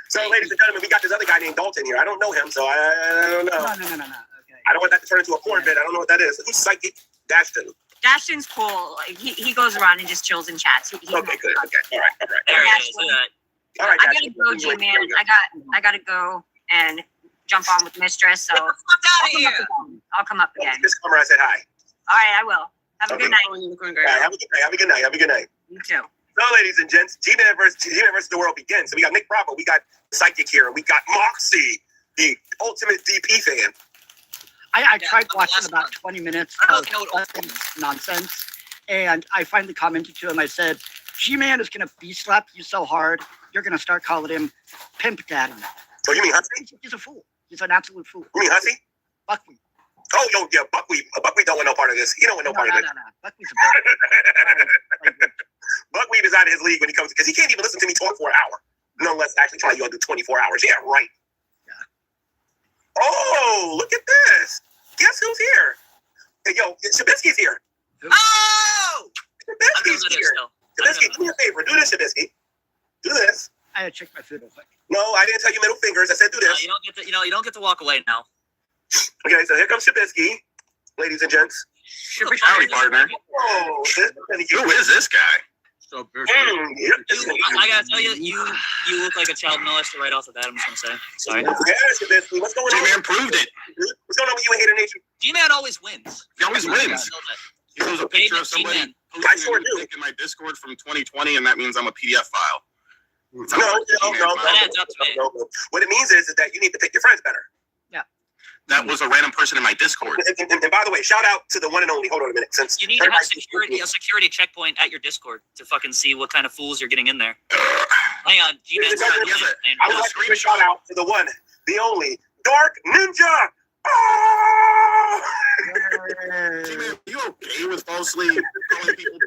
[SPEAKER 3] So, ladies and gentlemen, we got this other guy named Dalton here. I don't know him, so I don't know.
[SPEAKER 8] No. Okay.
[SPEAKER 3] I don't want that to turn into a porn bit. I don't know what that is. Who's Psychic Dashton?
[SPEAKER 5] Ashton's cool. He goes around and just chills and chats. He
[SPEAKER 3] Okay, good. Okay. All right.
[SPEAKER 7] There it is.
[SPEAKER 3] All right,
[SPEAKER 5] I gotta
[SPEAKER 3] Dashton.
[SPEAKER 5] go, G-Man. I gotta go and jump on with Mistress. So
[SPEAKER 7] Get the fuck out of here!
[SPEAKER 5] I'll come up again.
[SPEAKER 3] This summer, I said hi.
[SPEAKER 5] All right, I will. Have a
[SPEAKER 3] Okay.
[SPEAKER 5] good night.
[SPEAKER 3] All right, have a good night. Have a good night. Have a good night.
[SPEAKER 5] You too.
[SPEAKER 3] So, ladies and gents, G-Man versus the world begins. So we got Nick Bravo, we got Psychic here, we got Moxie, the ultimate DP fan.
[SPEAKER 8] I tried
[SPEAKER 7] I'm
[SPEAKER 8] watching
[SPEAKER 7] the last
[SPEAKER 8] about
[SPEAKER 7] one.
[SPEAKER 8] 20 minutes
[SPEAKER 7] I
[SPEAKER 8] of
[SPEAKER 7] don't know what
[SPEAKER 8] nonsense, and I finally commented to him. I said, G-Man is going to B-slap you so hard, you're going to start calling him Pimp Daddy.
[SPEAKER 3] So you mean Hussy?
[SPEAKER 8] He's a fool. He's an absolute fool.
[SPEAKER 3] You mean Hussy?
[SPEAKER 8] Buckwheat.
[SPEAKER 3] Oh, yo, yeah, Buckwheat. Buckwheat don't want no part of this. He don't want no part of this.
[SPEAKER 8] Buckwheat's a bird.
[SPEAKER 3] Buckwheat is out of his league when he comes, because he can't even listen to me talk for an hour. No less actually trying to do 24 hours. Yeah, right. Oh, look at this. Guess who's here? Hey, yo, Shabisky's here.
[SPEAKER 7] Oh! I don't know
[SPEAKER 3] Shabisky's
[SPEAKER 7] who that is
[SPEAKER 3] here.
[SPEAKER 7] still.
[SPEAKER 3] Shabisky, do me a favor. Do this, Shabisky. Do this.
[SPEAKER 8] I had to check my food real quick.
[SPEAKER 3] No, I didn't tell you middle fingers. I said do this.
[SPEAKER 7] You don't get to. You don't get to walk away now.
[SPEAKER 3] Okay, so here comes Shabisky, ladies and gents.
[SPEAKER 4] Howdy, partner.
[SPEAKER 3] Oh,
[SPEAKER 4] Who is this guy?
[SPEAKER 3] Yep.
[SPEAKER 7] I gotta tell you, you look like a child molester right off the bat. I'm just gonna say. Sorry.
[SPEAKER 3] Yeah, Shabisky, what's going on?
[SPEAKER 4] G-Man proved it.
[SPEAKER 3] What's going on with you and Hater Nation?
[SPEAKER 7] G-Man always wins.
[SPEAKER 4] He always
[SPEAKER 7] I
[SPEAKER 4] wins.
[SPEAKER 7] know that.
[SPEAKER 4] He shows a picture of somebody
[SPEAKER 7] G-Man.
[SPEAKER 3] I sure
[SPEAKER 4] posting a
[SPEAKER 3] do.
[SPEAKER 4] link in my Discord from 2020, and that means I'm a PDF file.
[SPEAKER 3] No.
[SPEAKER 7] That adds up to me.
[SPEAKER 3] What it means is that you need to pick your friends better.
[SPEAKER 4] That was a random person in my Discord.
[SPEAKER 3] And by the way, shout out to the one and only. Hold on a minute, since
[SPEAKER 7] You need to have a security checkpoint at your Discord to fucking see what kind of fools you're getting in there. Hang on, G-Man's
[SPEAKER 3] I would like to give a shout out to the one, the only, Dark Ninja.
[SPEAKER 4] Gman, you okay with falsely calling people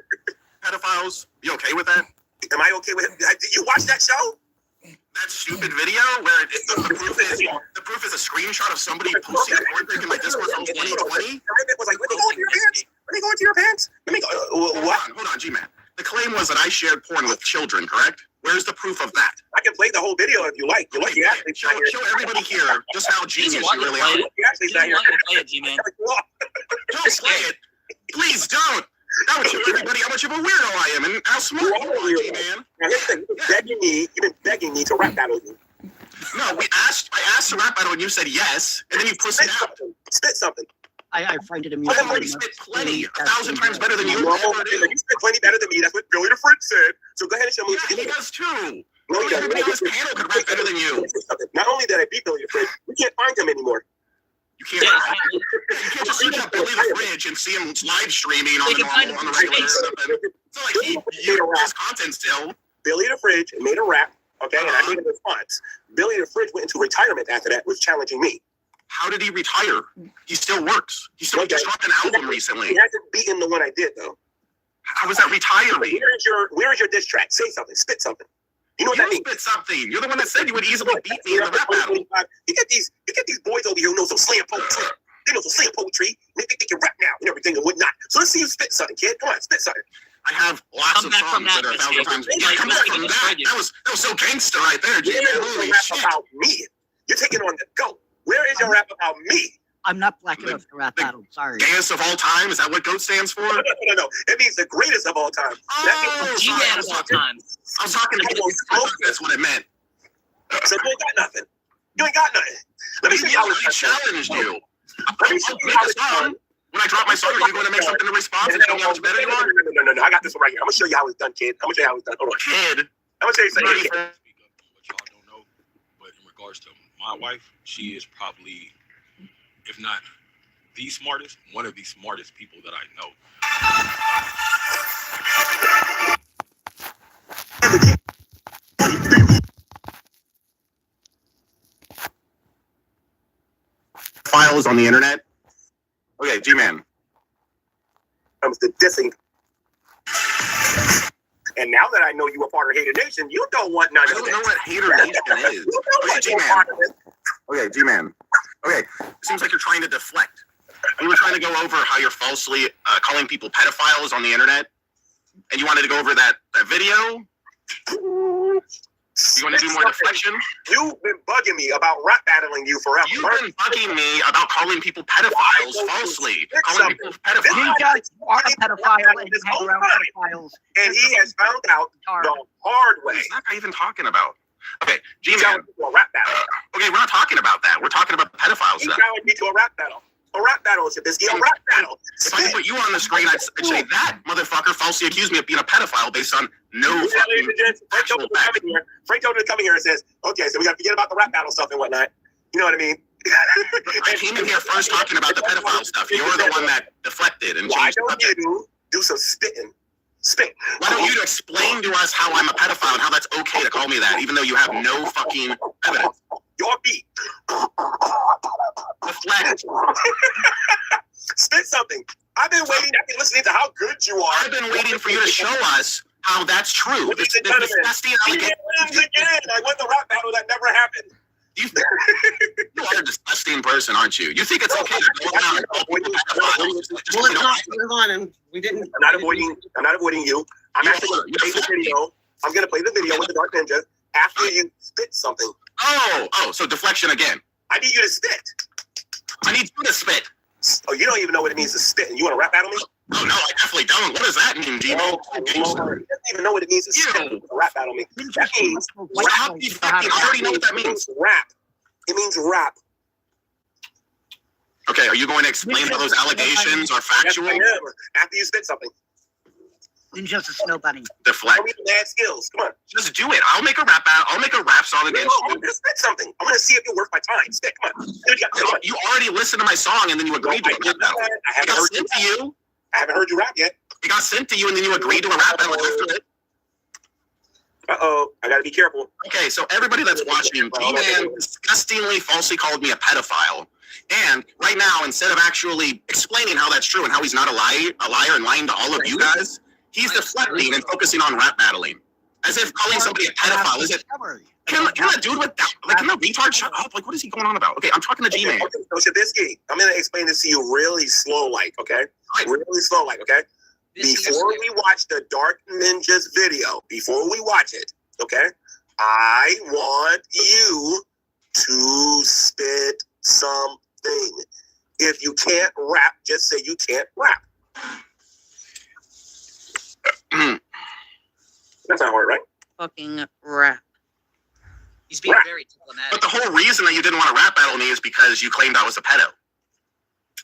[SPEAKER 4] pedophiles? You okay with that?
[SPEAKER 3] Am I okay with it? Did you watch that show?
[SPEAKER 4] That stupid video where the proof is a screenshot of somebody posting porn pic in my Discord from 2020?
[SPEAKER 3] It was like, when they go into your pants? When they go into your pants? Let me go. What?
[SPEAKER 4] Hold on, G-Man. The claim was that I shared porn with children, correct? Where's the proof of that?
[SPEAKER 3] I can play the whole video if you like. You actually
[SPEAKER 4] Show everybody here just how genius you really are.
[SPEAKER 3] You actually sat here.
[SPEAKER 7] Play it, G-Man.
[SPEAKER 4] Don't play it. Please don't. That would show everybody how much of a weirdo I am and how smart you are, G-Man.
[SPEAKER 3] Now, here's the thing. You've been begging me to rap battle you.
[SPEAKER 4] No, I asked to rap battle and you said yes, and then you pussied out.
[SPEAKER 3] Spit something.
[SPEAKER 8] I find it
[SPEAKER 4] I've
[SPEAKER 8] amusing.
[SPEAKER 4] already spit plenty, 1,000 times better than you
[SPEAKER 3] No,
[SPEAKER 4] ever do.
[SPEAKER 3] you spit plenty better than me. That's what Billy the Fridge said. So go ahead and show me what
[SPEAKER 4] Yeah,
[SPEAKER 3] you
[SPEAKER 4] he
[SPEAKER 3] did.
[SPEAKER 4] does too.
[SPEAKER 3] No, he doesn't.
[SPEAKER 4] Everybody on this panel could rap better than you.
[SPEAKER 3] Not only did I beat Billy the Fridge, we can't find him anymore.
[SPEAKER 4] You can't just search up Billy the Fridge and see him live streaming on the regular or something. It's not like he his content still.
[SPEAKER 3] Billy the Fridge made a rap, okay, and I made a response. Billy the Fridge went into retirement after that, was challenging me.
[SPEAKER 4] How did he retire? He still works. He still just dropped an album recently.
[SPEAKER 3] He hasn't beaten the one I did, though.
[SPEAKER 4] How was that retiring?
[SPEAKER 3] Where is your diss track? Say something. Spit something. You know what that
[SPEAKER 4] You
[SPEAKER 3] means?
[SPEAKER 4] spit something. You're the one that said you would easily beat me in the rap battle.
[SPEAKER 3] You get these boys over here who know some slam poetry. They know some slam poetry. They think they can rap now and everything and whatnot. So let's see you spit something, kid. Come on, spit something.
[SPEAKER 4] I have lots of songs that are 1,000 times. Yeah, come back from that. That was so gangster right there, G-Man. Holy shit.
[SPEAKER 3] About me. You're taking on the GOAT. Where is your rap about me?
[SPEAKER 8] I'm not black enough to rap battle. Sorry.
[SPEAKER 4] Gayest of all time? Is that what GOAT stands for?
[SPEAKER 3] No. It means the greatest of all time.
[SPEAKER 4] Oh,
[SPEAKER 7] G-Man of all time.
[SPEAKER 4] I was talking about that's what it meant.
[SPEAKER 3] So you ain't got nothing. You ain't got nothing. Let me show you how it's done.
[SPEAKER 4] challenged you.
[SPEAKER 3] Let me show you how it's done.
[SPEAKER 4] When I drop my song, are you going to make something in response and tell me how much better you are?
[SPEAKER 3] No. I got this one right here. I'm going to show you how it's done, kid. I'm going to show you how it's done. Hold on.
[SPEAKER 4] Kid.
[SPEAKER 3] I'm going to show you something.
[SPEAKER 9] Speak up on what y'all don't know, but in regards to my wife, she is probably, if not the smartest, one of the smartest people that I know.
[SPEAKER 4] Files on the internet. Okay, G-Man.
[SPEAKER 3] Comes to dissing. And now that I know you were part of Hater Nation, you don't want none
[SPEAKER 4] I
[SPEAKER 3] of
[SPEAKER 4] don't
[SPEAKER 3] this.
[SPEAKER 4] know what Hater Nation is. Okay, G-Man. Okay, seems like you're trying to deflect. You were trying to go over how you're falsely calling people pedophiles on the internet, and you wanted to go over that video. You want to do more deflection?
[SPEAKER 3] You've been bugging me about rap battling you forever.
[SPEAKER 4] You've been bugging me about calling people pedophiles falsely. Calling people
[SPEAKER 8] You
[SPEAKER 4] pedophiles.
[SPEAKER 8] guys are a pedophile and you hang around pedophiles.
[SPEAKER 3] And he has found out the hard way.
[SPEAKER 4] What is that guy even talking about? Okay,
[SPEAKER 3] He
[SPEAKER 4] G-Man.
[SPEAKER 3] challenged me to a rap battle.
[SPEAKER 4] Okay, we're not talking about that. We're talking about pedophile
[SPEAKER 3] He
[SPEAKER 4] stuff.
[SPEAKER 3] challenged me to a rap battle. A rap battle, Shabisky. A rap battle.
[SPEAKER 4] If I could put you on the screen, I'd say that motherfucker falsely accused me of being a pedophile based on no fucking actual fact.
[SPEAKER 3] Frank told me to come in here and says, okay, so we got to forget about the rap battle stuff and whatnot. You know what I mean?
[SPEAKER 4] I came in here first talking about the pedophile stuff. You're the one that deflected and
[SPEAKER 3] Why
[SPEAKER 4] changed the
[SPEAKER 3] don't
[SPEAKER 4] subject.
[SPEAKER 3] you do some spitting? Spit.
[SPEAKER 4] Why don't you explain to us how I'm a pedophile and how that's okay to call me that, even though you have no fucking evidence?
[SPEAKER 3] Your beat.
[SPEAKER 4] Deflect.
[SPEAKER 3] Spit something. I've been waiting. I've been listening to how good you are.
[SPEAKER 4] I've been waiting for you to show us how that's true.
[SPEAKER 3] Ladies
[SPEAKER 4] This
[SPEAKER 3] and gentlemen,
[SPEAKER 4] disgusting
[SPEAKER 3] he
[SPEAKER 4] allegation.
[SPEAKER 3] wins again. I won the rap battle that never happened.
[SPEAKER 4] You are a disgusting person, aren't you? You think it's okay to go around and call people pedophiles?
[SPEAKER 7] Well, let's not move on, and we didn't.
[SPEAKER 3] I'm not avoiding you. I'm actually going to play the video. I'm going to play the video with the Dark Ninja after you spit something.
[SPEAKER 4] Oh, so deflection again.
[SPEAKER 3] I need you to spit.
[SPEAKER 4] I need you to spit.
[SPEAKER 3] Oh, you don't even know what it means to spit. And you want to rap battle me?
[SPEAKER 4] Oh, no, I definitely don't. What does that mean, Gino?
[SPEAKER 3] You don't even know what it means to spit. You want to rap battle me. That means
[SPEAKER 4] How do you fucking already know what that means?
[SPEAKER 3] rap. It means rap.
[SPEAKER 4] Okay, are you going to explain how those allegations are factual?
[SPEAKER 3] Yes, I am. After you spit something.
[SPEAKER 8] Ninja's a snow bunny.
[SPEAKER 4] Deflect.
[SPEAKER 3] Show me the bad skills. Come on.
[SPEAKER 4] Just do it. I'll make a rap battle. I'll make a rap song against
[SPEAKER 3] No,
[SPEAKER 4] you.
[SPEAKER 3] just spit something. I'm going to see if you're worth my time. Spit. Come on.
[SPEAKER 4] You already listened to my song and then you agreed to a rap battle.
[SPEAKER 3] I
[SPEAKER 4] It
[SPEAKER 3] haven't
[SPEAKER 4] got
[SPEAKER 3] heard you
[SPEAKER 4] sent to
[SPEAKER 3] rap.
[SPEAKER 4] you.
[SPEAKER 3] I haven't heard you rap yet.
[SPEAKER 4] It got sent to you and then you agreed to a rap battle after it.
[SPEAKER 3] Uh-oh. I got to be careful.
[SPEAKER 4] Okay, so everybody that's watching, Gman disgustingly falsely called me a pedophile. And right now, instead of actually explaining how that's true and how he's not a liar and lying to all of you guys, he's deflecting and focusing on rap battling. As if calling somebody a pedophile is it? Can a dude with that, like, can a retard shut up? Like, what is he going on about? Okay, I'm talking to Gman.
[SPEAKER 3] Okay, so Shabisky, I'm going to explain this to you really slow, okay? Right. Really slow, okay? Before we watch the Dark Ninjas video, before we watch it, okay? I want you to spit something. If you can't rap, just say you can't rap. That's not hard, right?
[SPEAKER 6] Fucking rap.
[SPEAKER 7] He's being very diplomatic.
[SPEAKER 4] But the whole reason that you didn't want to rap battle me is because you claimed I was a pedo.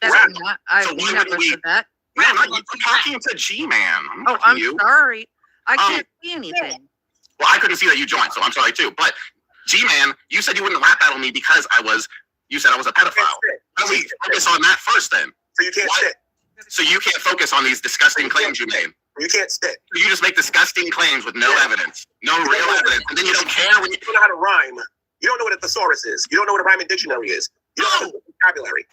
[SPEAKER 6] That's not, I
[SPEAKER 4] So why
[SPEAKER 6] never
[SPEAKER 4] would we-
[SPEAKER 6] said that.
[SPEAKER 4] No, I'm talking to G-Man.
[SPEAKER 6] Oh, I'm sorry. I can't see anything.
[SPEAKER 4] Well, I couldn't see that you joined, so I'm sorry too. But G-Man, you said you wouldn't rap battle me because you said I was a pedophile. Why don't we focus on that first then?
[SPEAKER 3] So you can't spit.
[SPEAKER 4] So you can't focus on these disgusting claims you made.
[SPEAKER 3] You can't spit.
[SPEAKER 4] You just make disgusting claims with no evidence, no real evidence, and then you don't care when you
[SPEAKER 3] don't know how to rhyme. You don't know what a thesaurus is. You don't know what a rhyming dictionary is. You don't know vocabulary.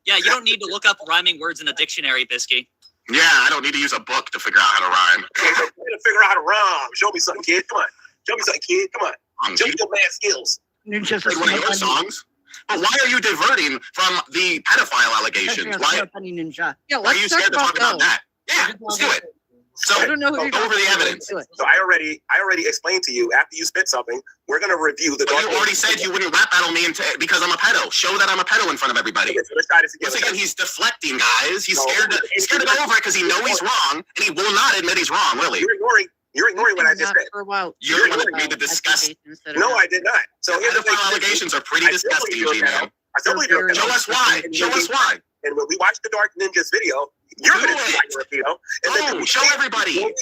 [SPEAKER 7] Yeah, you don't need to look up rhyming words in a dictionary, Bisky.
[SPEAKER 4] Yeah, I don't need to use a book to figure out how to rhyme.
[SPEAKER 3] You gotta figure out how to rhyme. Show me something, kid. Come on. Show me something, kid. Come on. Show me your bad skills.
[SPEAKER 8] Ninjas
[SPEAKER 4] Like one of your songs. But why are you diverting from the pedophile allegations? Why
[SPEAKER 8] Ninja.
[SPEAKER 6] Yeah,
[SPEAKER 4] are you scared to talk about that? Yeah, let's do it. So
[SPEAKER 6] I don't know who you're
[SPEAKER 4] go over the evidence.
[SPEAKER 3] So I already explained to you after you spit something, we're gonna review the
[SPEAKER 4] But you already said you wouldn't rap battle me because I'm a pedo. Show that I'm a pedo in front of everybody.
[SPEAKER 3] Okay, so let's try this again.
[SPEAKER 4] Once again, he's deflecting, guys. He's scared to go over it because he knows he's wrong, and he will not admit he's wrong, really.
[SPEAKER 3] You're ignoring what I just said.
[SPEAKER 6] For a while.
[SPEAKER 4] You're the one that made the disgusting.
[SPEAKER 3] No, I did not. So here's the thing.
[SPEAKER 4] Pedophile allegations are pretty disgusting, G-Man.
[SPEAKER 3] I still believe you're
[SPEAKER 4] Show us why. Show us why.
[SPEAKER 3] And when we watch the Dark Ninjas video, you're going to see your video. And then
[SPEAKER 4] Show everybody.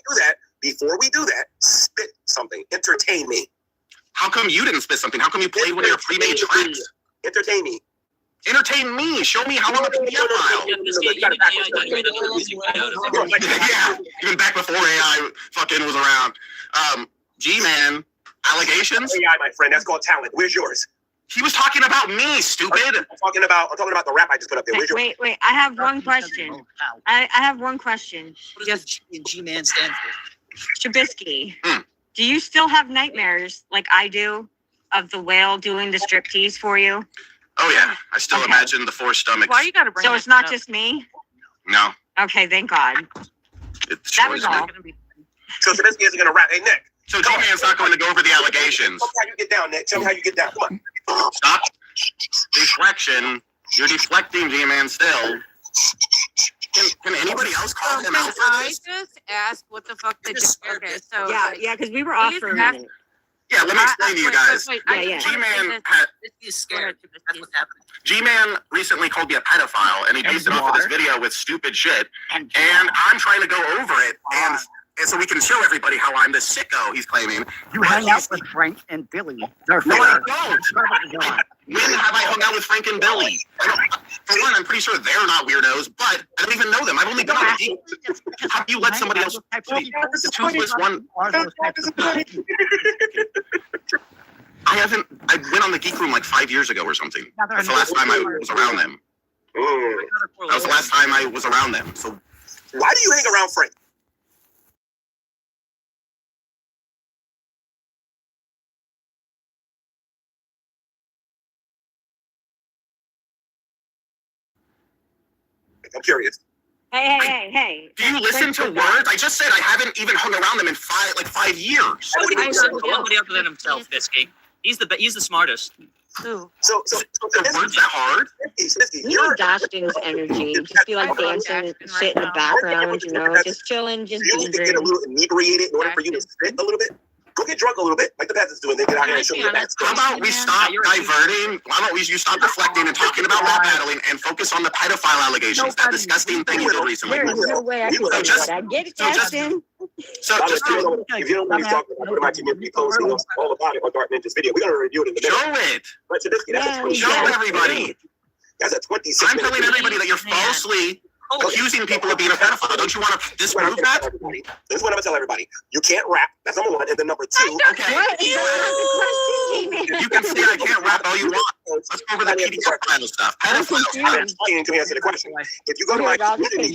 [SPEAKER 3] Before we do that, spit something. Entertain me.
[SPEAKER 4] How come you didn't spit something? How come you played one of your pre-made tracks?
[SPEAKER 3] Entertain me.
[SPEAKER 4] Entertain me. Show me how I'm a PDF file. Yeah, even back before AI fucking was around. G-Man, allegations?
[SPEAKER 3] AI, my friend. That's called talent. Where's yours?
[SPEAKER 4] He was talking about me, stupid.
[SPEAKER 3] I'm talking about the rap I just put up there. Where's yours?
[SPEAKER 10] Wait. I have one question. I have one question.
[SPEAKER 7] What does G-Man stand for?
[SPEAKER 10] Shabisky, do you still have nightmares like I do of the whale doing the striptease for you?
[SPEAKER 4] Oh, yeah. I still imagine the four stomachs.
[SPEAKER 6] Why you gotta bring
[SPEAKER 10] So
[SPEAKER 6] that
[SPEAKER 10] it's not
[SPEAKER 6] up?
[SPEAKER 10] just me?
[SPEAKER 4] No.
[SPEAKER 10] Okay, thank God.
[SPEAKER 4] It
[SPEAKER 10] That was
[SPEAKER 4] destroys me.
[SPEAKER 10] all.
[SPEAKER 3] So Trubisky isn't going to rap. Hey, Nick.
[SPEAKER 4] So G-Man's not going to go over the allegations.
[SPEAKER 3] Tell me how you get down, Nick. Tell me how you get down. Come on.
[SPEAKER 4] Stop. Deflection. You're deflecting, G-Man, still. Can anybody else call him out for
[SPEAKER 6] I
[SPEAKER 4] this?
[SPEAKER 6] just asked what the fuck did you okay, so
[SPEAKER 10] Yeah, because we were off for a minute.
[SPEAKER 4] Yeah, let me explain to you guys.
[SPEAKER 10] Yeah.
[SPEAKER 4] G-Man
[SPEAKER 7] He's scared. That's what's happening.
[SPEAKER 4] G-Man recently called me a pedophile, and he based it off of this video with stupid shit. And I'm trying to go over it, and so we can show everybody how I'm the sicko he's claiming.
[SPEAKER 8] You hang out with Frank and Billy. They're
[SPEAKER 4] No, I
[SPEAKER 8] fine.
[SPEAKER 4] don't. When have I hung out with Frank and Billy? For one, I'm pretty sure they're not weirdos, but I don't even know them. I've only been on the How do you let somebody else the toothless one? I went on the Geek Room like 5 years ago or something. That's the last time I was around them. That was the last time I was around them. So
[SPEAKER 3] why do you hang around Frank? I'm curious.
[SPEAKER 10] Hey.
[SPEAKER 4] do you listen to words? I just said I haven't even hung around them in 5 years.
[SPEAKER 7] Nobody other than himself, Bisky. He's the smartest.
[SPEAKER 10] Ooh.
[SPEAKER 3] So
[SPEAKER 4] The words that hard?
[SPEAKER 10] You need Dashting's energy. Just be like dancing, sit in the background, just chilling, just
[SPEAKER 3] you need to get a little inebriated in order for you to spit a little bit. Go get drunk a little bit, like the peasants do, and then get out here and show me your back.
[SPEAKER 4] How about we stop diverting? How about you stop deflecting and talking about rap battling and focus on the pedophile allegations? That disgusting thing you did recently.
[SPEAKER 10] There's no way I can do that. Get it, Dashting.
[SPEAKER 4] So just
[SPEAKER 3] if you don't want to talk about it, my community post, he knows all about it on Dark Ninja's video. We're gonna review it in the
[SPEAKER 4] show it.
[SPEAKER 3] But Shabisky, that's a
[SPEAKER 4] Show everybody.
[SPEAKER 3] That's a 26.
[SPEAKER 4] I'm telling everybody that you're falsely accusing people of being a pedophile. Don't you want to disprove that?
[SPEAKER 3] This is what I'm gonna tell everybody. You can't rap. That's number one. And then number two.
[SPEAKER 4] Okay.
[SPEAKER 10] What is the question,
[SPEAKER 4] You can say I can't rap all you want. Let's go over the PDF kind of stuff.
[SPEAKER 3] I'm trying to answer the question. If you go to my community,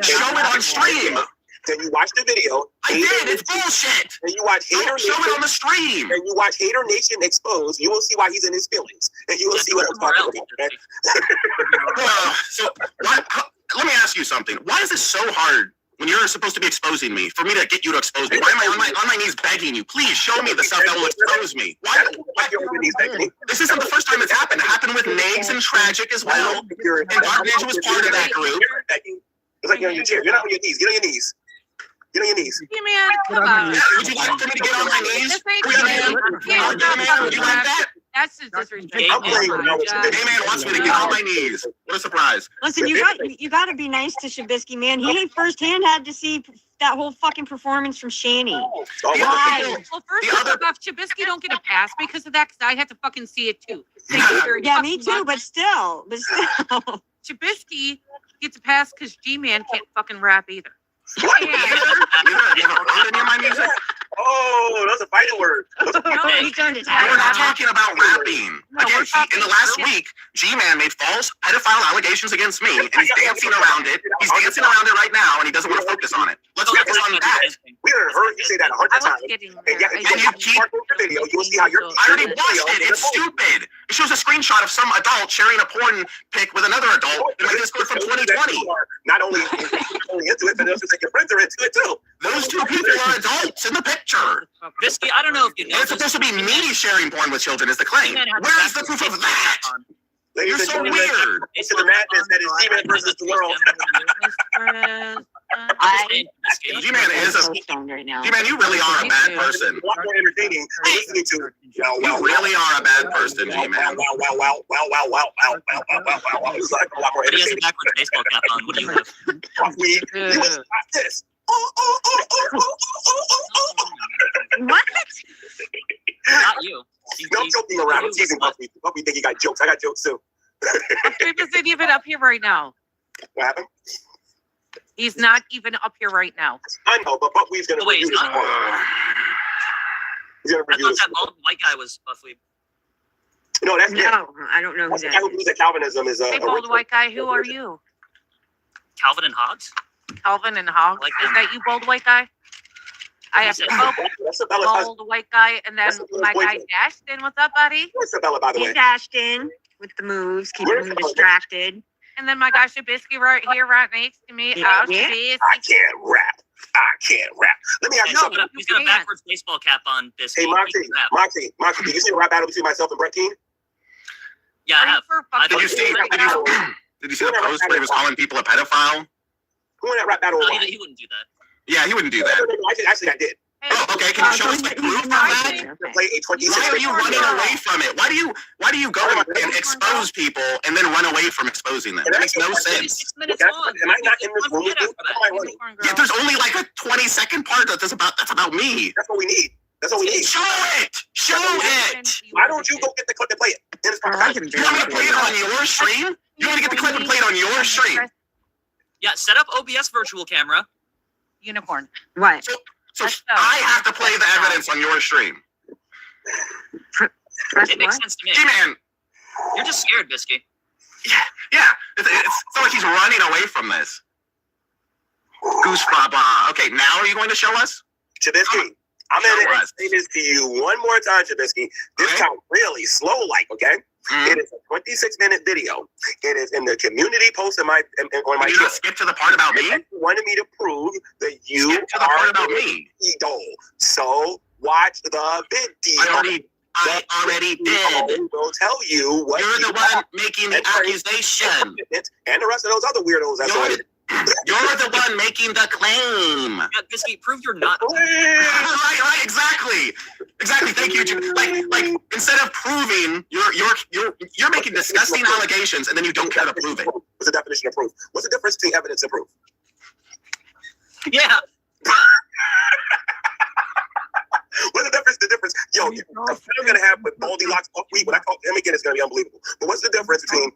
[SPEAKER 4] Show it on stream.
[SPEAKER 3] then you watch the video.
[SPEAKER 4] I did. It's bullshit.
[SPEAKER 3] And you watch Hater
[SPEAKER 4] Show
[SPEAKER 3] Nation.
[SPEAKER 4] it on the stream.
[SPEAKER 3] And you watch Hater Nation exposed. You will see why he's in his feelings, and you will see what I'm talking about. Okay?
[SPEAKER 4] So, let me ask you something. Why is this so hard when you're supposed to be exposing me? For me to get you to expose me? Why am I on my knees begging you? Please show me the stuff that will expose me. Why? This isn't the first time it's happened. It happened with Nags and Tragic as well. And Dark Ninja was part of that group.
[SPEAKER 3] It's like you're on your chair. Get on your knees. Get on your knees. Get on your knees.
[SPEAKER 6] Hey, man, come on.
[SPEAKER 4] Would you like for me to get on my knees?
[SPEAKER 6] This ain't
[SPEAKER 4] Would you like that?
[SPEAKER 6] That's just disrespectful.
[SPEAKER 3] I'm playing with
[SPEAKER 4] Hey-Man wants me to get on my knees. What a surprise.
[SPEAKER 10] Listen, you got to be nice to Shabisky, man. He firsthand had to see that whole fucking performance from Shanny.
[SPEAKER 6] Why? Well, first off, Shabisky don't get a pass because of that, because I had to fucking see it too.
[SPEAKER 10] Yeah, me too, but still.
[SPEAKER 6] Shabisky gets a pass because Gman can't fucking rap either.
[SPEAKER 3] What? You ever heard my music? Oh, that's a fighting word.
[SPEAKER 10] No, he turned his
[SPEAKER 4] We're not talking about rapping. Again, in the last week, Gman made false pedophile allegations against me, and he's dancing around it. He's dancing around it right now, and he doesn't want to focus on it. Let's focus on that.
[SPEAKER 3] We already heard you say that 100 times. And you keep the video. You will see how you're.
[SPEAKER 4] I already watched it. It's stupid. It shows a screenshot of some adult sharing a porn pic with another adult in my Discord from 2020.
[SPEAKER 3] Not only into it, but also your friends are into it too.
[SPEAKER 4] Those two people are adults in the picture.
[SPEAKER 7] Bisky, I don't know if you know.
[SPEAKER 4] It's supposed to be me sharing porn with children is the claim. Where is the proof of that? You're so weird.
[SPEAKER 3] It's the madness that is G-Man versus the world.
[SPEAKER 4] G-Man is a G-Man. You really are a bad person.
[SPEAKER 3] A lot more entertaining listening to.
[SPEAKER 4] You really are a bad person, G-Man.
[SPEAKER 3] It's like a lot more
[SPEAKER 7] He has a
[SPEAKER 3] entertaining.
[SPEAKER 7] backwards baseball cap on. What do you have?
[SPEAKER 3] He was like this.
[SPEAKER 10] What?
[SPEAKER 7] Not you.
[SPEAKER 3] No, I'm joking around. I'm teasing Buffy. Buffy think he got jokes. I got jokes too.
[SPEAKER 6] He's not even up here right now.
[SPEAKER 3] What happened?
[SPEAKER 6] He's not even up here right now.
[SPEAKER 3] I know, but Buffy's gonna review this. He's gonna
[SPEAKER 7] I
[SPEAKER 3] review
[SPEAKER 7] thought
[SPEAKER 3] this.
[SPEAKER 7] that bald white guy was Buffy.
[SPEAKER 3] No, that's
[SPEAKER 10] No, I don't know who
[SPEAKER 3] that's the
[SPEAKER 10] that
[SPEAKER 3] guy who
[SPEAKER 10] is.
[SPEAKER 3] believes that Calvinism is
[SPEAKER 6] Hey, bald white guy, who are you?
[SPEAKER 7] Calvin and Hobbes?
[SPEAKER 6] Calvin and Hogg.
[SPEAKER 7] Like
[SPEAKER 6] Is that you, bald white guy? I have
[SPEAKER 3] That's Sabella's husband.
[SPEAKER 6] bald white guy, and then
[SPEAKER 3] That's the
[SPEAKER 6] my guy
[SPEAKER 3] boyfriend.
[SPEAKER 6] Ashton. What's up, buddy?
[SPEAKER 3] Where's Sabella, by the
[SPEAKER 10] He
[SPEAKER 3] way?
[SPEAKER 10] dashed in with the moves, keeping him distracted.
[SPEAKER 6] And then my guy Shabisky right here, right next to me.
[SPEAKER 10] Yeah.
[SPEAKER 6] Shabisky.
[SPEAKER 3] I can't rap. Let me ask you something.
[SPEAKER 7] He's got a backwards baseball cap on. Bisky.
[SPEAKER 3] Hey, Moxie, did you see the rap battle between myself and Brett Keane?
[SPEAKER 7] Yeah, I have.
[SPEAKER 4] Did you see the post where he was calling people a pedophile?
[SPEAKER 3] Who won that rap battle?
[SPEAKER 7] No, he wouldn't do that.
[SPEAKER 4] Yeah, he wouldn't do that.
[SPEAKER 3] Actually, I did.
[SPEAKER 4] Oh, okay. Can you show us the proof of that?
[SPEAKER 3] Play a 26
[SPEAKER 4] Why are you running away from it? Why do you go and expose people and then run away from exposing them? That makes no sense.
[SPEAKER 7] 6 minutes long.
[SPEAKER 3] Am I not in this room with you? Why am I running?
[SPEAKER 4] Yeah, there's only like a 20-second part that's about me.
[SPEAKER 3] That's what we need. That's what we need.
[SPEAKER 4] Show it. Show it.
[SPEAKER 3] Why don't you go get the clip to play it? And it's
[SPEAKER 4] You want me to play it on your stream? You want to get the clip and play it on your stream?
[SPEAKER 7] Yeah, set up OBS virtual camera.
[SPEAKER 6] Unicorn.
[SPEAKER 10] What?
[SPEAKER 4] So I have to play the evidence on your stream.
[SPEAKER 10] Press
[SPEAKER 7] It makes
[SPEAKER 10] what?
[SPEAKER 7] sense to me.
[SPEAKER 4] G-Man.
[SPEAKER 7] You're just scared, Bisky.
[SPEAKER 4] Yeah. It's not like he's running away from this. Goose blah. Okay, now are you going to show us?
[SPEAKER 3] Chabisky, I'm going to say this to you one more time, Chabisky. This
[SPEAKER 4] Okay.
[SPEAKER 3] sounds really slow, okay? It is a 26-minute video. It is in the community post on my
[SPEAKER 4] Can
[SPEAKER 3] channel.
[SPEAKER 4] you not skip to the part about me?
[SPEAKER 3] You wanted me to prove that you
[SPEAKER 4] Skip to the part about me.
[SPEAKER 3] idol. So watch the video.
[SPEAKER 4] I already did.
[SPEAKER 3] Will tell you what
[SPEAKER 4] You're the one making the accusation.
[SPEAKER 3] and the rest of those other weirdos.
[SPEAKER 4] You're the one making the claim.
[SPEAKER 7] Yeah, Bisky, prove you're not.
[SPEAKER 4] Right, exactly. Thank you. Like instead of proving, you're making disgusting allegations, and then you don't care to prove it.
[SPEAKER 3] What's the definition of proof? What's the difference between evidence and proof?
[SPEAKER 7] Yeah.
[SPEAKER 3] What's the difference? Yo, video the I'm gonna have with Baldy Locks Buckwheat when I talk to him again, it's gonna be unbelievable. But what's the difference between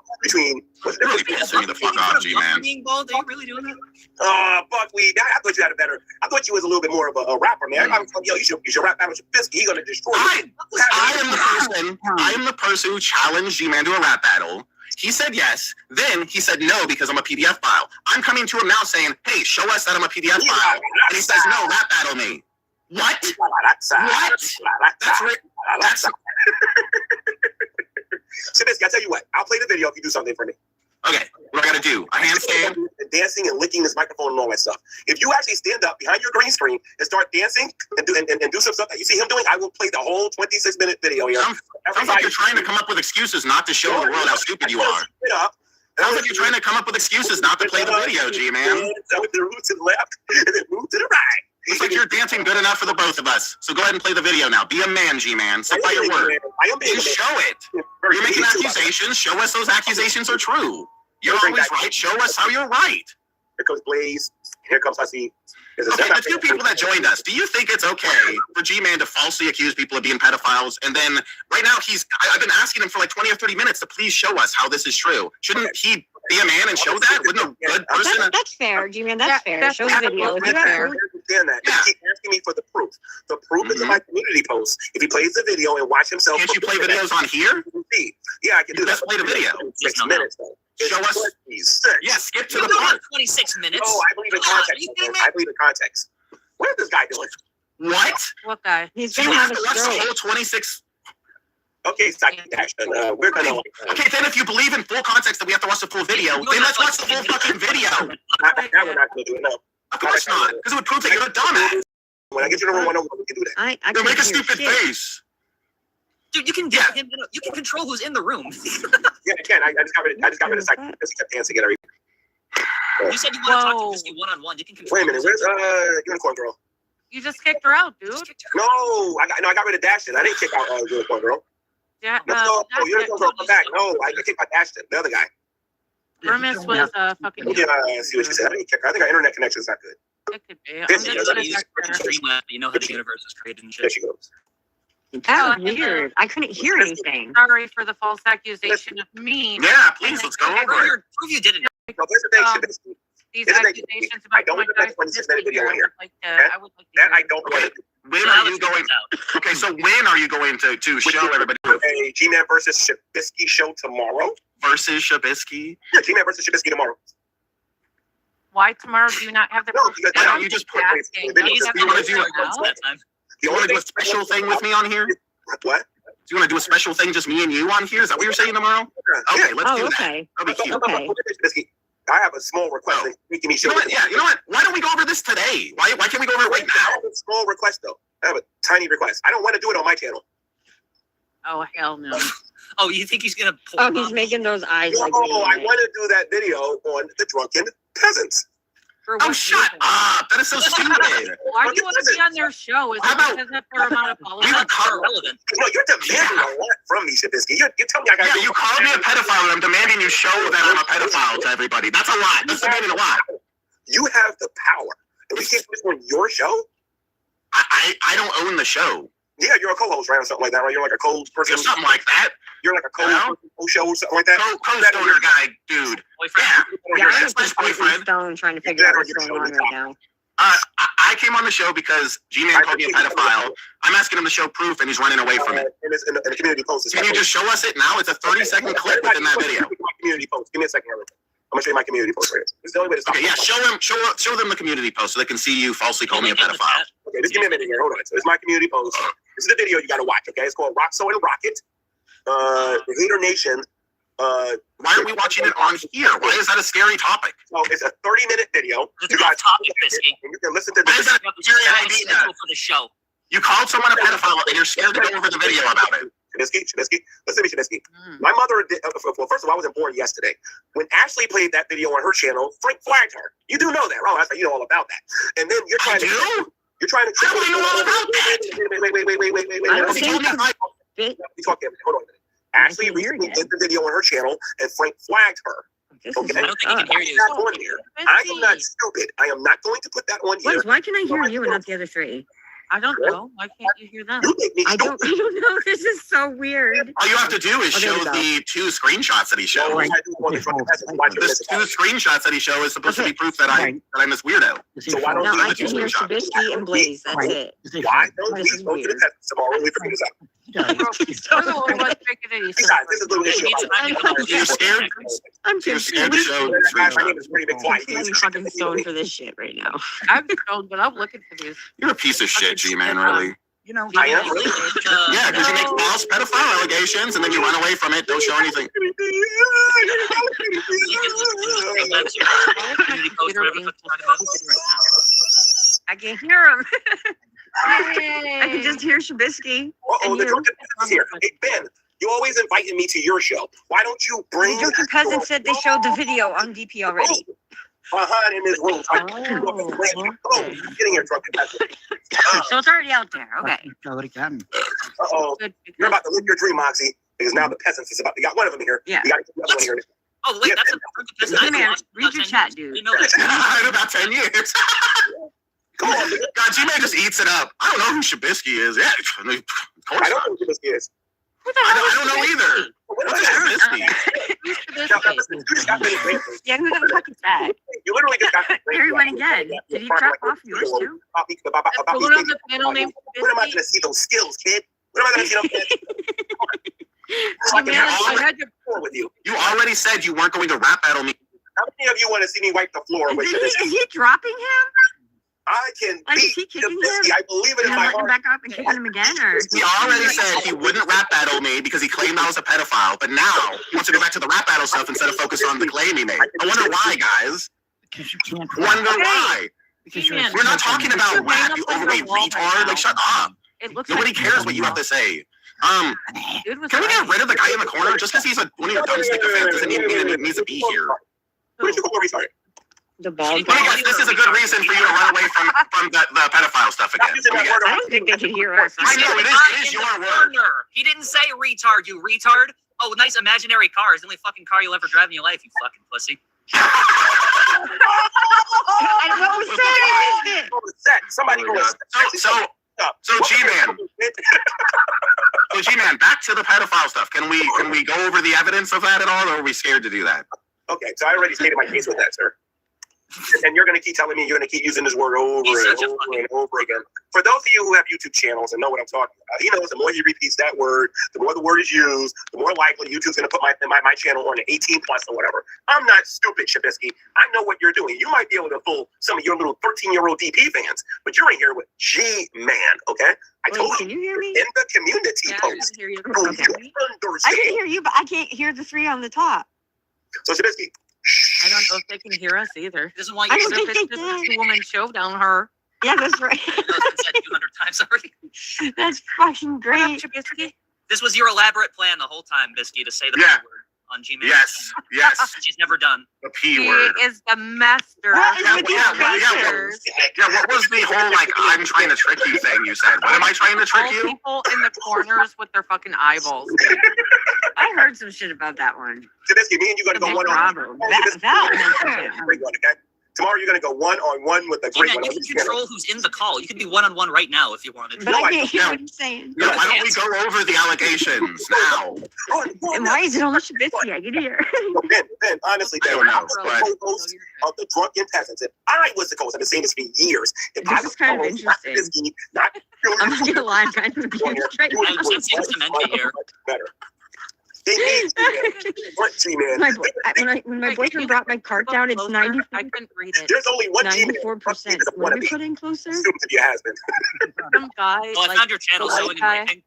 [SPEAKER 3] what's the
[SPEAKER 9] Really
[SPEAKER 3] difference?
[SPEAKER 9] pissing me the fuck off, G-Man.
[SPEAKER 7] Being bald, are you really doing that?
[SPEAKER 3] Buckwheat, I thought you had a better. I thought you was a little bit more of a rapper, man. I'm telling you, you should rap battle with Shabisky. He's gonna destroy you.
[SPEAKER 11] I am the person who challenged G-Man to a rap battle. He said yes. Then he said no because I'm a PDF file. I'm coming to him now saying, hey, show us that I'm a PDF file. And he says, no, rap battle me. What? What? That's right. That's
[SPEAKER 3] Shabisky, I tell you what, I'll play the video if you do something for me.
[SPEAKER 11] okay. What do I gotta do? A handstand?
[SPEAKER 3] Dancing and licking this microphone and all that stuff. If you actually stand up behind your green screen and start dancing and do some stuff that you see him doing, I will play the whole 26-minute video here.
[SPEAKER 11] Sounds like you're trying to come up with excuses not to show the world how stupid you are. Sounds like you're trying to come up with excuses not to play the video, G-Man.
[SPEAKER 3] With the move to the left and then move to the right.
[SPEAKER 11] Looks like you're dancing good enough for the both of us. So go ahead and play the video now. Be a man, G-Man. Stick by your word. You show it. You're making accusations. Show us those accusations are true. You're always right. Show us how you're right.
[SPEAKER 3] Here comes Blaze. Here comes Hussy.
[SPEAKER 11] Okay, the two people that joined us, do you think it's okay for G-Man to falsely accuse people of being pedophiles? And then right now I've been asking him for like 20 or 30 minutes to please show us how this is true. Shouldn't he be a man and show that? Wouldn't a good person?
[SPEAKER 10] That's fair, G-Man. That's fair. Show the video. If you have proof.
[SPEAKER 3] That. Yeah. He keep asking me for the proof. The proof is in my community post. If he plays the video and watch himself.
[SPEAKER 11] Can't you play videos on here?
[SPEAKER 3] Yeah, I can do that.
[SPEAKER 11] Let's play the video.
[SPEAKER 3] 6 minutes though.
[SPEAKER 11] Show us. Yeah, skip to the part.
[SPEAKER 7] 26 minutes.
[SPEAKER 3] Oh, I believe in context. I believe in context. What is this guy doing?
[SPEAKER 11] What?
[SPEAKER 6] What guy?
[SPEAKER 10] He's
[SPEAKER 11] So
[SPEAKER 10] gonna
[SPEAKER 11] you
[SPEAKER 10] have
[SPEAKER 11] have
[SPEAKER 10] a
[SPEAKER 11] to watch the
[SPEAKER 10] stroke.
[SPEAKER 11] whole 26.
[SPEAKER 3] Okay, Action. We're gonna.
[SPEAKER 11] Okay, then if you believe in full context that we have to watch the full video, then let's watch the full fucking video.
[SPEAKER 3] Now we're not gonna do it. No.
[SPEAKER 11] Of course not, because it would prove that you're a dumbass.
[SPEAKER 3] When I get you to room 101, we can do that.
[SPEAKER 10] I
[SPEAKER 11] Then make a
[SPEAKER 10] can't hear
[SPEAKER 11] stupid
[SPEAKER 10] shit.
[SPEAKER 11] face.
[SPEAKER 7] Dude, you can you can control who's in the room.
[SPEAKER 3] Yeah, I can. I just got rid of psych. Just kept dancing at everything.
[SPEAKER 7] You said you want to talk to Whiskey one-on-one. You can control.
[SPEAKER 3] Wait a minute. Where's Unicorn Girl?
[SPEAKER 6] You just kicked her out, dude.
[SPEAKER 3] No, I got rid of Dashton. I didn't kick out Unicorn Girl.
[SPEAKER 6] Yeah.
[SPEAKER 3] No, Unicorn Girl, come back. No, I kicked out Dashton, the other guy.
[SPEAKER 6] Hermes was fucking.
[SPEAKER 3] Yeah, I see what she said. I think our internet connection is not good.
[SPEAKER 6] It could be.
[SPEAKER 3] This
[SPEAKER 6] I'm
[SPEAKER 3] is
[SPEAKER 6] just gonna
[SPEAKER 7] You
[SPEAKER 6] check her.
[SPEAKER 7] Streamlabs, you know how the universe is created and
[SPEAKER 3] There
[SPEAKER 7] shit.
[SPEAKER 3] she goes.
[SPEAKER 10] That was weird. I couldn't hear anything.
[SPEAKER 6] Sorry for the false accusation of me.
[SPEAKER 11] Yeah, please, let's go over it.
[SPEAKER 7] Prove you didn't.
[SPEAKER 3] No, here's the thing, Shabisky.
[SPEAKER 6] These
[SPEAKER 3] Here's the thing.
[SPEAKER 6] accusations
[SPEAKER 3] I
[SPEAKER 6] about
[SPEAKER 3] don't
[SPEAKER 6] my
[SPEAKER 3] want to
[SPEAKER 6] guys
[SPEAKER 3] make 26-minute video on here.
[SPEAKER 6] I would like to
[SPEAKER 3] That
[SPEAKER 6] hear
[SPEAKER 3] I don't want to do.
[SPEAKER 11] When are you going? Okay, so when are you going to show everybody
[SPEAKER 3] A G-Man versus Shabisky show tomorrow.
[SPEAKER 11] versus Shabisky?
[SPEAKER 3] Yeah, G-Man versus Shabisky tomorrow.
[SPEAKER 6] Why tomorrow do you not have the
[SPEAKER 3] No,
[SPEAKER 6] proof?
[SPEAKER 3] because
[SPEAKER 11] Why don't you just put
[SPEAKER 6] Asking.
[SPEAKER 3] you
[SPEAKER 6] Do you
[SPEAKER 7] He's
[SPEAKER 6] have
[SPEAKER 11] you wanna
[SPEAKER 6] the
[SPEAKER 11] do
[SPEAKER 6] proof
[SPEAKER 11] it
[SPEAKER 6] now?
[SPEAKER 7] that time.
[SPEAKER 11] Do you want to do a special thing with me on here? Do
[SPEAKER 3] What?
[SPEAKER 11] you want to do a special thing, just me and you on here? Is that what you're saying tomorrow? Okay, let's do that.
[SPEAKER 10] Okay.
[SPEAKER 11] That'll be cute.
[SPEAKER 10] Okay.
[SPEAKER 3] Shabisky, I have a small request.
[SPEAKER 11] Oh.
[SPEAKER 3] Making me
[SPEAKER 11] You
[SPEAKER 3] show.
[SPEAKER 11] know what? Yeah, you know what? Why don't we go over this today? Why can't we go over it right
[SPEAKER 3] I
[SPEAKER 11] now?
[SPEAKER 3] have a small request though. I have a tiny request. I don't want to do it on my channel.
[SPEAKER 6] Oh hell no!
[SPEAKER 7] Oh, you think he's gonna pull
[SPEAKER 10] Oh, he's making those eyes
[SPEAKER 3] No,
[SPEAKER 10] like.
[SPEAKER 3] I want to do that video on the drunken peasants.
[SPEAKER 6] For
[SPEAKER 11] Oh,
[SPEAKER 6] what
[SPEAKER 11] shut
[SPEAKER 6] reason?
[SPEAKER 11] up! That is so stupid.
[SPEAKER 6] Why do you want to be on their show? Is
[SPEAKER 11] How
[SPEAKER 6] it
[SPEAKER 11] about-
[SPEAKER 6] because of their amount of followers?
[SPEAKER 11] You
[SPEAKER 7] That's
[SPEAKER 11] call,
[SPEAKER 7] irrelevant.
[SPEAKER 3] No, you're demanding a lot from me, Shabisky. You're telling me I got
[SPEAKER 11] yeah, you called me a pedophile, and I'm demanding you show that I'm a pedophile to everybody. That's a lot. That's demanding a lot.
[SPEAKER 3] You have the power. And we can't do this on your show?
[SPEAKER 11] I don't own the show.
[SPEAKER 3] Yeah, you're a co-host, right? Or something like that, right? You're like a co-person.
[SPEAKER 11] Or something like that.
[SPEAKER 3] You're like a co-show or something like that.
[SPEAKER 11] Co-stoner guy, dude.
[SPEAKER 7] Boyfriend.
[SPEAKER 11] Yeah.
[SPEAKER 10] Yeah, I
[SPEAKER 11] That's
[SPEAKER 10] was
[SPEAKER 11] my
[SPEAKER 10] just
[SPEAKER 11] boyfriend.
[SPEAKER 10] stone trying to figure out what's going on right now.
[SPEAKER 11] I came on the show because G-Man called me a pedophile. I'm asking him to show proof, and he's running away from it.
[SPEAKER 3] And it's in the community post.
[SPEAKER 11] Can you just show us it now? It's a 30-second clip within that video.
[SPEAKER 3] My community post. Give me a second. I'm gonna show you my community post right here. It's the only way to stop.
[SPEAKER 11] Okay, yeah, show them the community post so they can see you falsely call me a pedophile.
[SPEAKER 3] Okay, just give me a minute here. Hold on. So it's my community post. This is the video you gotta watch. Okay, it's called Roxo and Rocket. The Hater Nation.
[SPEAKER 11] Why are we watching it on here? Why is that a scary topic?
[SPEAKER 3] So it's a 30-minute video.
[SPEAKER 7] It's a topic, Bisky.
[SPEAKER 3] And you can listen to
[SPEAKER 11] Why is
[SPEAKER 3] this.
[SPEAKER 11] that a scary idea?
[SPEAKER 7] For the show.
[SPEAKER 11] You called someone a pedophile and you're scared to go over the video about it.
[SPEAKER 3] Shabisky, listen to me, Shabisky. My mother did, well, first of all, I wasn't born yesterday. When Ashley played that video on her channel, Frank flagged her. You do know that, right? You know all about that. And then you're trying
[SPEAKER 11] do?
[SPEAKER 3] You're trying to.
[SPEAKER 11] How do you know all about that?
[SPEAKER 3] Wait.
[SPEAKER 10] I don't
[SPEAKER 11] He
[SPEAKER 10] think
[SPEAKER 11] told me
[SPEAKER 10] that's-
[SPEAKER 3] We talk a minute. Hold on a minute. Ashley recently did the video on her channel, and Frank flagged her.
[SPEAKER 10] This
[SPEAKER 3] Okay.
[SPEAKER 7] I don't think he can hear you.
[SPEAKER 3] That's on here. I am not stupid. I am not going to put that on here.
[SPEAKER 10] Why can I hear you and not the other three?
[SPEAKER 6] I don't know. Why can't you hear them?
[SPEAKER 3] You make me
[SPEAKER 10] I don't know. This is so weird.
[SPEAKER 11] All you have to do is
[SPEAKER 10] Oh, there
[SPEAKER 11] show
[SPEAKER 10] we go.
[SPEAKER 11] the 2 screenshots that he showed.
[SPEAKER 3] All I do want to drunk peasants watch
[SPEAKER 11] This
[SPEAKER 3] this.
[SPEAKER 11] 2 screenshots that he showed is supposed to be proof that
[SPEAKER 8] Right.
[SPEAKER 11] I'm this weirdo.
[SPEAKER 3] So why don't
[SPEAKER 10] No,
[SPEAKER 3] you
[SPEAKER 10] I
[SPEAKER 3] let
[SPEAKER 10] can
[SPEAKER 3] the
[SPEAKER 10] hear
[SPEAKER 3] screenshot?
[SPEAKER 10] Shabisky and Blaze. That's it.
[SPEAKER 3] Why don't we
[SPEAKER 10] This is
[SPEAKER 3] go to the
[SPEAKER 10] weird.
[SPEAKER 3] peasants tomorrow? We figure this out.
[SPEAKER 6] We're the only ones making any sense.
[SPEAKER 3] Besides, this is a little issue.
[SPEAKER 11] You're scared?
[SPEAKER 10] I'm
[SPEAKER 11] You're scared to show the
[SPEAKER 3] My name
[SPEAKER 11] screenshots.
[SPEAKER 3] is pretty big quiet.
[SPEAKER 10] I'm fucking stoned for this shit right now.
[SPEAKER 6] I'm stoned, but I'm looking for these.
[SPEAKER 11] You're a piece of shit, G-Man, really.
[SPEAKER 8] You know,
[SPEAKER 3] I am.
[SPEAKER 11] Yeah, because you make false pedophile allegations and then you run away from it, don't show anything.
[SPEAKER 10] I can hear him. I can just hear Shabisky.
[SPEAKER 3] Uh-oh, the drunken peasants here. Hey, Ben, you always inviting me to your show. Why don't you bring...
[SPEAKER 10] The drunken peasant said they showed the video on DP already.
[SPEAKER 3] Behind in his room. Oh, getting here, drunken peasant.
[SPEAKER 10] So it's already out there. Okay.
[SPEAKER 8] Show it again.
[SPEAKER 3] Uh-oh. You're about to live your dream, Moxie, because now the peasants is about... You got one of them here.
[SPEAKER 10] Yeah.
[SPEAKER 3] You got the other one here.
[SPEAKER 7] Oh, wait, that's a
[SPEAKER 10] Hey, man, read your chat, dude.
[SPEAKER 7] You know that.
[SPEAKER 11] In about 10 years.
[SPEAKER 3] Come on, man.
[SPEAKER 11] God, G-Man just eats it up. I don't know who Shabisky is. Yeah, of course
[SPEAKER 3] I don't
[SPEAKER 11] not.
[SPEAKER 3] know who this is.
[SPEAKER 11] I don't know either.
[SPEAKER 3] What
[SPEAKER 11] What
[SPEAKER 3] is
[SPEAKER 11] is
[SPEAKER 3] that?
[SPEAKER 11] Shabisky?
[SPEAKER 3] Now, listen, you just got finished dancing.
[SPEAKER 10] Yeah, who the fuck is that?
[SPEAKER 3] You literally just got finished
[SPEAKER 10] Here he went
[SPEAKER 3] dancing.
[SPEAKER 10] again. Did he drop off yours too?
[SPEAKER 6] The one on the panel named
[SPEAKER 3] When am I going to see those skills, kid? When am I going to see those skills? I can have
[SPEAKER 6] I had to
[SPEAKER 3] floor with you.
[SPEAKER 11] You already said you weren't going to rap battle me.
[SPEAKER 3] How many of you want to see me wipe the floor with you?
[SPEAKER 10] Is he dropping him?
[SPEAKER 3] I can
[SPEAKER 10] Like, is
[SPEAKER 3] beat
[SPEAKER 10] he kicking
[SPEAKER 3] Shabisky.
[SPEAKER 10] him?
[SPEAKER 3] I believe it in
[SPEAKER 10] And then
[SPEAKER 3] my
[SPEAKER 10] letting him
[SPEAKER 3] heart.
[SPEAKER 10] back up and kicking him again? Or?
[SPEAKER 11] He already said he wouldn't rap battle me because he claimed I was a pedophile, but now he wants to go back to the rap battle stuff instead of focus on the claim he made. I wonder why, guys.
[SPEAKER 8] Because you can't.
[SPEAKER 11] Wonder why.
[SPEAKER 8] Because you're.
[SPEAKER 6] G-Man.
[SPEAKER 11] We're not talking about
[SPEAKER 6] You're
[SPEAKER 11] rap,
[SPEAKER 6] hanging
[SPEAKER 11] you
[SPEAKER 6] up on
[SPEAKER 11] overweight
[SPEAKER 6] your wall right
[SPEAKER 11] retard.
[SPEAKER 6] now.
[SPEAKER 11] Like, shut up.
[SPEAKER 6] It looks
[SPEAKER 11] Nobody
[SPEAKER 6] like
[SPEAKER 11] cares what you have to say.
[SPEAKER 6] Dude was
[SPEAKER 11] Can we get
[SPEAKER 6] right.
[SPEAKER 11] rid of the guy in the corner? Just because he's one of your dumb sticker fans doesn't mean he needs to be here.
[SPEAKER 3] Where'd you go before we started?
[SPEAKER 10] The bald
[SPEAKER 11] But I guess this is a good reason for you to run away from the pedophile stuff again.
[SPEAKER 10] I don't think they can hear us.
[SPEAKER 11] I know, it is your word.
[SPEAKER 7] He didn't say retard, you retard. Oh, nice imaginary car is the only fucking car you'll ever drive in your life, you fucking pussy.
[SPEAKER 10] And what was said, I missed it.
[SPEAKER 3] Go to set. Somebody go to set.
[SPEAKER 11] So G-Man. So G-Man, back to the pedophile stuff. Can we go over the evidence of that at all, or are we scared to do that?
[SPEAKER 3] Okay, so I already stated my case with that, sir. And you're going to keep telling me you're going to keep using this word over
[SPEAKER 7] He's
[SPEAKER 3] and
[SPEAKER 7] such a
[SPEAKER 3] over
[SPEAKER 7] fucking-
[SPEAKER 3] and over again. For those of you who have YouTube channels and know what I'm talking about, he knows the more he repeats that word, the more the word is used, the more likely YouTube's going to put my channel on an 18 plus or whatever. I'm not stupid, Shabisky. I know what you're doing. You might be able to fool some of your little 13-year-old DP fans, but you're in here with G-Man, okay? I told
[SPEAKER 10] Can
[SPEAKER 3] you
[SPEAKER 10] you hear me?
[SPEAKER 3] in the community
[SPEAKER 6] Yeah, I
[SPEAKER 3] post.
[SPEAKER 6] can hear you.
[SPEAKER 3] So you
[SPEAKER 10] I can
[SPEAKER 3] understand.
[SPEAKER 10] hear you, but I can't hear the three on the top.
[SPEAKER 3] So Shabisky,
[SPEAKER 6] I don't know if they can hear us either.
[SPEAKER 7] He doesn't want
[SPEAKER 10] I
[SPEAKER 7] you
[SPEAKER 10] don't
[SPEAKER 7] to
[SPEAKER 10] think
[SPEAKER 6] If
[SPEAKER 10] they
[SPEAKER 6] it's just a
[SPEAKER 10] can.
[SPEAKER 6] two-woman show down her.
[SPEAKER 10] Yeah, that's right.
[SPEAKER 7] know it's been said 200 times already.
[SPEAKER 10] That's fucking great.
[SPEAKER 6] Trubisky?
[SPEAKER 7] This was your elaborate plan the whole time, Bisky, to say the
[SPEAKER 11] Yeah.
[SPEAKER 7] P word on Gmail.
[SPEAKER 11] Yes, yes,
[SPEAKER 7] She's never done.
[SPEAKER 11] the P
[SPEAKER 6] He
[SPEAKER 11] word.
[SPEAKER 6] is the master.
[SPEAKER 10] What is
[SPEAKER 11] Yeah,
[SPEAKER 10] with
[SPEAKER 11] yeah,
[SPEAKER 10] these
[SPEAKER 11] yeah, yeah.
[SPEAKER 10] pictures?
[SPEAKER 11] Yeah, what was the whole, like, I'm trying to trick you thing you said? What am I trying to trick
[SPEAKER 6] All
[SPEAKER 11] you?
[SPEAKER 6] people in the corners with their fucking eyeballs.
[SPEAKER 10] I heard some shit about that one.
[SPEAKER 3] Shabisky, me and you going to go
[SPEAKER 10] Okay,
[SPEAKER 3] one-on-one.
[SPEAKER 10] Bravo. That
[SPEAKER 3] Great one, okay? Tomorrow you're going to go one-on-one with the great
[SPEAKER 7] Gman,
[SPEAKER 3] one.
[SPEAKER 7] you can control who's in the call. You can be one-on-one right now if you wanted.
[SPEAKER 10] But
[SPEAKER 3] No,
[SPEAKER 10] I can't hear
[SPEAKER 11] no.
[SPEAKER 10] what he's saying.
[SPEAKER 11] No, why don't we go over the allegations now?
[SPEAKER 10] And why is it only Shabisky? I can hear.
[SPEAKER 3] Ben, honestly,
[SPEAKER 11] I
[SPEAKER 3] Ben,
[SPEAKER 11] don't know,
[SPEAKER 3] I was
[SPEAKER 11] but-
[SPEAKER 3] the co-host of the Drunken Peasants. If I was the co-host, I've been saying this for years. If
[SPEAKER 10] This
[SPEAKER 3] I
[SPEAKER 10] is
[SPEAKER 3] was
[SPEAKER 10] kind of
[SPEAKER 3] the co-host,
[SPEAKER 10] interesting.
[SPEAKER 3] not
[SPEAKER 10] I'm not gonna lie, I'm kind of confused right
[SPEAKER 3] you would
[SPEAKER 10] now.
[SPEAKER 3] be
[SPEAKER 7] I'm just dementia here.
[SPEAKER 3] better. They need one G-Man.
[SPEAKER 10] My when my boyfriend brought my cart down, it's 90.
[SPEAKER 6] I couldn't read it.
[SPEAKER 3] There's only one G-Man.
[SPEAKER 10] 94%.
[SPEAKER 3] What
[SPEAKER 10] What did we put in closer?
[SPEAKER 3] Soon to be a has-been.
[SPEAKER 6] Some guy,
[SPEAKER 7] Well, I
[SPEAKER 6] like,
[SPEAKER 7] found your channel, so
[SPEAKER 6] white guy,
[SPEAKER 7] anyway.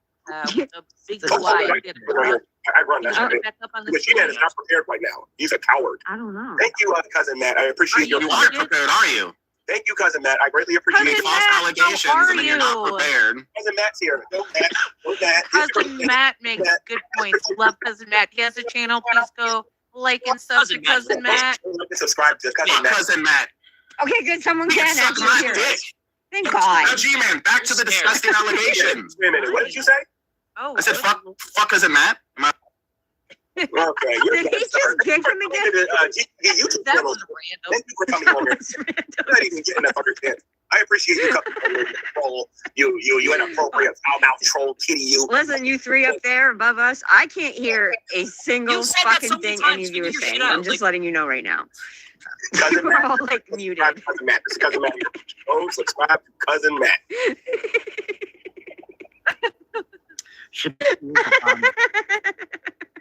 [SPEAKER 6] with a big
[SPEAKER 3] Oh,
[SPEAKER 6] flag.
[SPEAKER 3] right. I run that.
[SPEAKER 10] Oh.
[SPEAKER 3] shit.
[SPEAKER 6] Back up on the
[SPEAKER 3] But G-Man is
[SPEAKER 6] stage.
[SPEAKER 3] not prepared right now. He's a coward.
[SPEAKER 10] I don't know.
[SPEAKER 3] Thank you, cousin Matt. I appreciate
[SPEAKER 6] Are
[SPEAKER 3] your
[SPEAKER 11] You aren't prepared, are you?
[SPEAKER 3] Thank you, cousin Matt. I greatly
[SPEAKER 11] You
[SPEAKER 3] appreciate
[SPEAKER 11] make
[SPEAKER 3] it.
[SPEAKER 11] false
[SPEAKER 6] Matt,
[SPEAKER 11] allegations
[SPEAKER 6] how
[SPEAKER 11] and then you're not
[SPEAKER 6] are you?
[SPEAKER 11] prepared.
[SPEAKER 3] Cousin Matt's here. Go Matt. Go Matt.
[SPEAKER 6] Cousin Matt makes good points. Love Cousin Matt. He has a channel. Please go like and sub to Cousin Matt.
[SPEAKER 3] Subscribe to cousin
[SPEAKER 11] Fuck
[SPEAKER 3] Matt.
[SPEAKER 11] cousin Matt.
[SPEAKER 10] Okay, good. Someone
[SPEAKER 11] You
[SPEAKER 10] can
[SPEAKER 11] can suck
[SPEAKER 10] actually
[SPEAKER 11] my
[SPEAKER 10] hear
[SPEAKER 11] dick.
[SPEAKER 10] it. Thank
[SPEAKER 11] Now,
[SPEAKER 10] God.
[SPEAKER 11] G-Man, back to the disgusting allegations.
[SPEAKER 3] Wait a minute. What did you say?
[SPEAKER 6] Oh,
[SPEAKER 11] I said, fuck cousin Matt. Am I-
[SPEAKER 3] Okay.
[SPEAKER 10] Did he just kick him again?
[SPEAKER 3] YouTube
[SPEAKER 6] that
[SPEAKER 3] channel.
[SPEAKER 6] was random.
[SPEAKER 3] Thank you for coming on here.
[SPEAKER 10] That's random.
[SPEAKER 3] I'm not even getting that fucker kid. I appreciate you coming on the troll. You inappropriate foul-mouthed troll kitty. You.
[SPEAKER 10] Listen, you three up there above us, I can't hear a single
[SPEAKER 7] You said that
[SPEAKER 10] fucking
[SPEAKER 7] so many
[SPEAKER 10] thing
[SPEAKER 7] times,
[SPEAKER 10] any of you are
[SPEAKER 7] figure your
[SPEAKER 10] saying.
[SPEAKER 7] shit out,
[SPEAKER 10] I'm just
[SPEAKER 7] like-
[SPEAKER 10] letting you know right now.
[SPEAKER 3] Cousin
[SPEAKER 10] We're
[SPEAKER 3] Matt.
[SPEAKER 10] all like muted.
[SPEAKER 3] Cousin Matt. This is Cousin Matt. Oh, subscribe to Cousin Matt.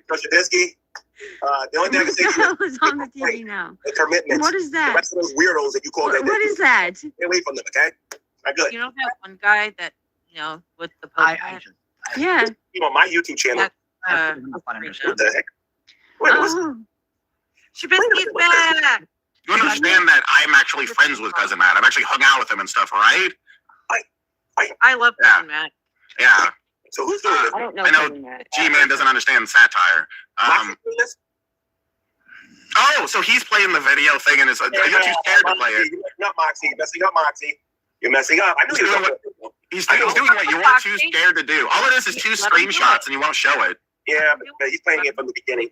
[SPEAKER 3] So Shadisky, the only thing I can say
[SPEAKER 10] What
[SPEAKER 3] to
[SPEAKER 10] the
[SPEAKER 3] you
[SPEAKER 10] hell is on the TV now?
[SPEAKER 3] is commitment.
[SPEAKER 10] What is
[SPEAKER 3] The
[SPEAKER 10] that?
[SPEAKER 3] rest of those weirdos that you call that.
[SPEAKER 10] What is that?
[SPEAKER 3] Stay away from them, okay? Not good.
[SPEAKER 6] You know that one guy that, with the
[SPEAKER 10] Yeah.
[SPEAKER 3] You know, my YouTube channel. What the heck? Wait, what's
[SPEAKER 10] Oh.
[SPEAKER 6] Shabisky's back.
[SPEAKER 11] You understand that I'm actually friends with Cousin Matt. I've actually hung out with him and stuff, right?
[SPEAKER 6] I love
[SPEAKER 11] Yeah.
[SPEAKER 6] Matt.
[SPEAKER 11] Yeah.
[SPEAKER 3] So who's doing this?
[SPEAKER 10] I don't know.
[SPEAKER 11] I know
[SPEAKER 10] Cousin Matt.
[SPEAKER 11] G-Man doesn't understand satire.
[SPEAKER 3] Moxie doing this?
[SPEAKER 11] Oh, so he's playing the video thing and is you're too scared to play it.
[SPEAKER 3] You're messing up, Moxie. You're messing up, Moxie. You're messing up. I knew you were.
[SPEAKER 11] He's doing what you weren't too scared to do. All it is two screenshots and you won't show it.
[SPEAKER 3] Yeah, but he's playing it from the beginning.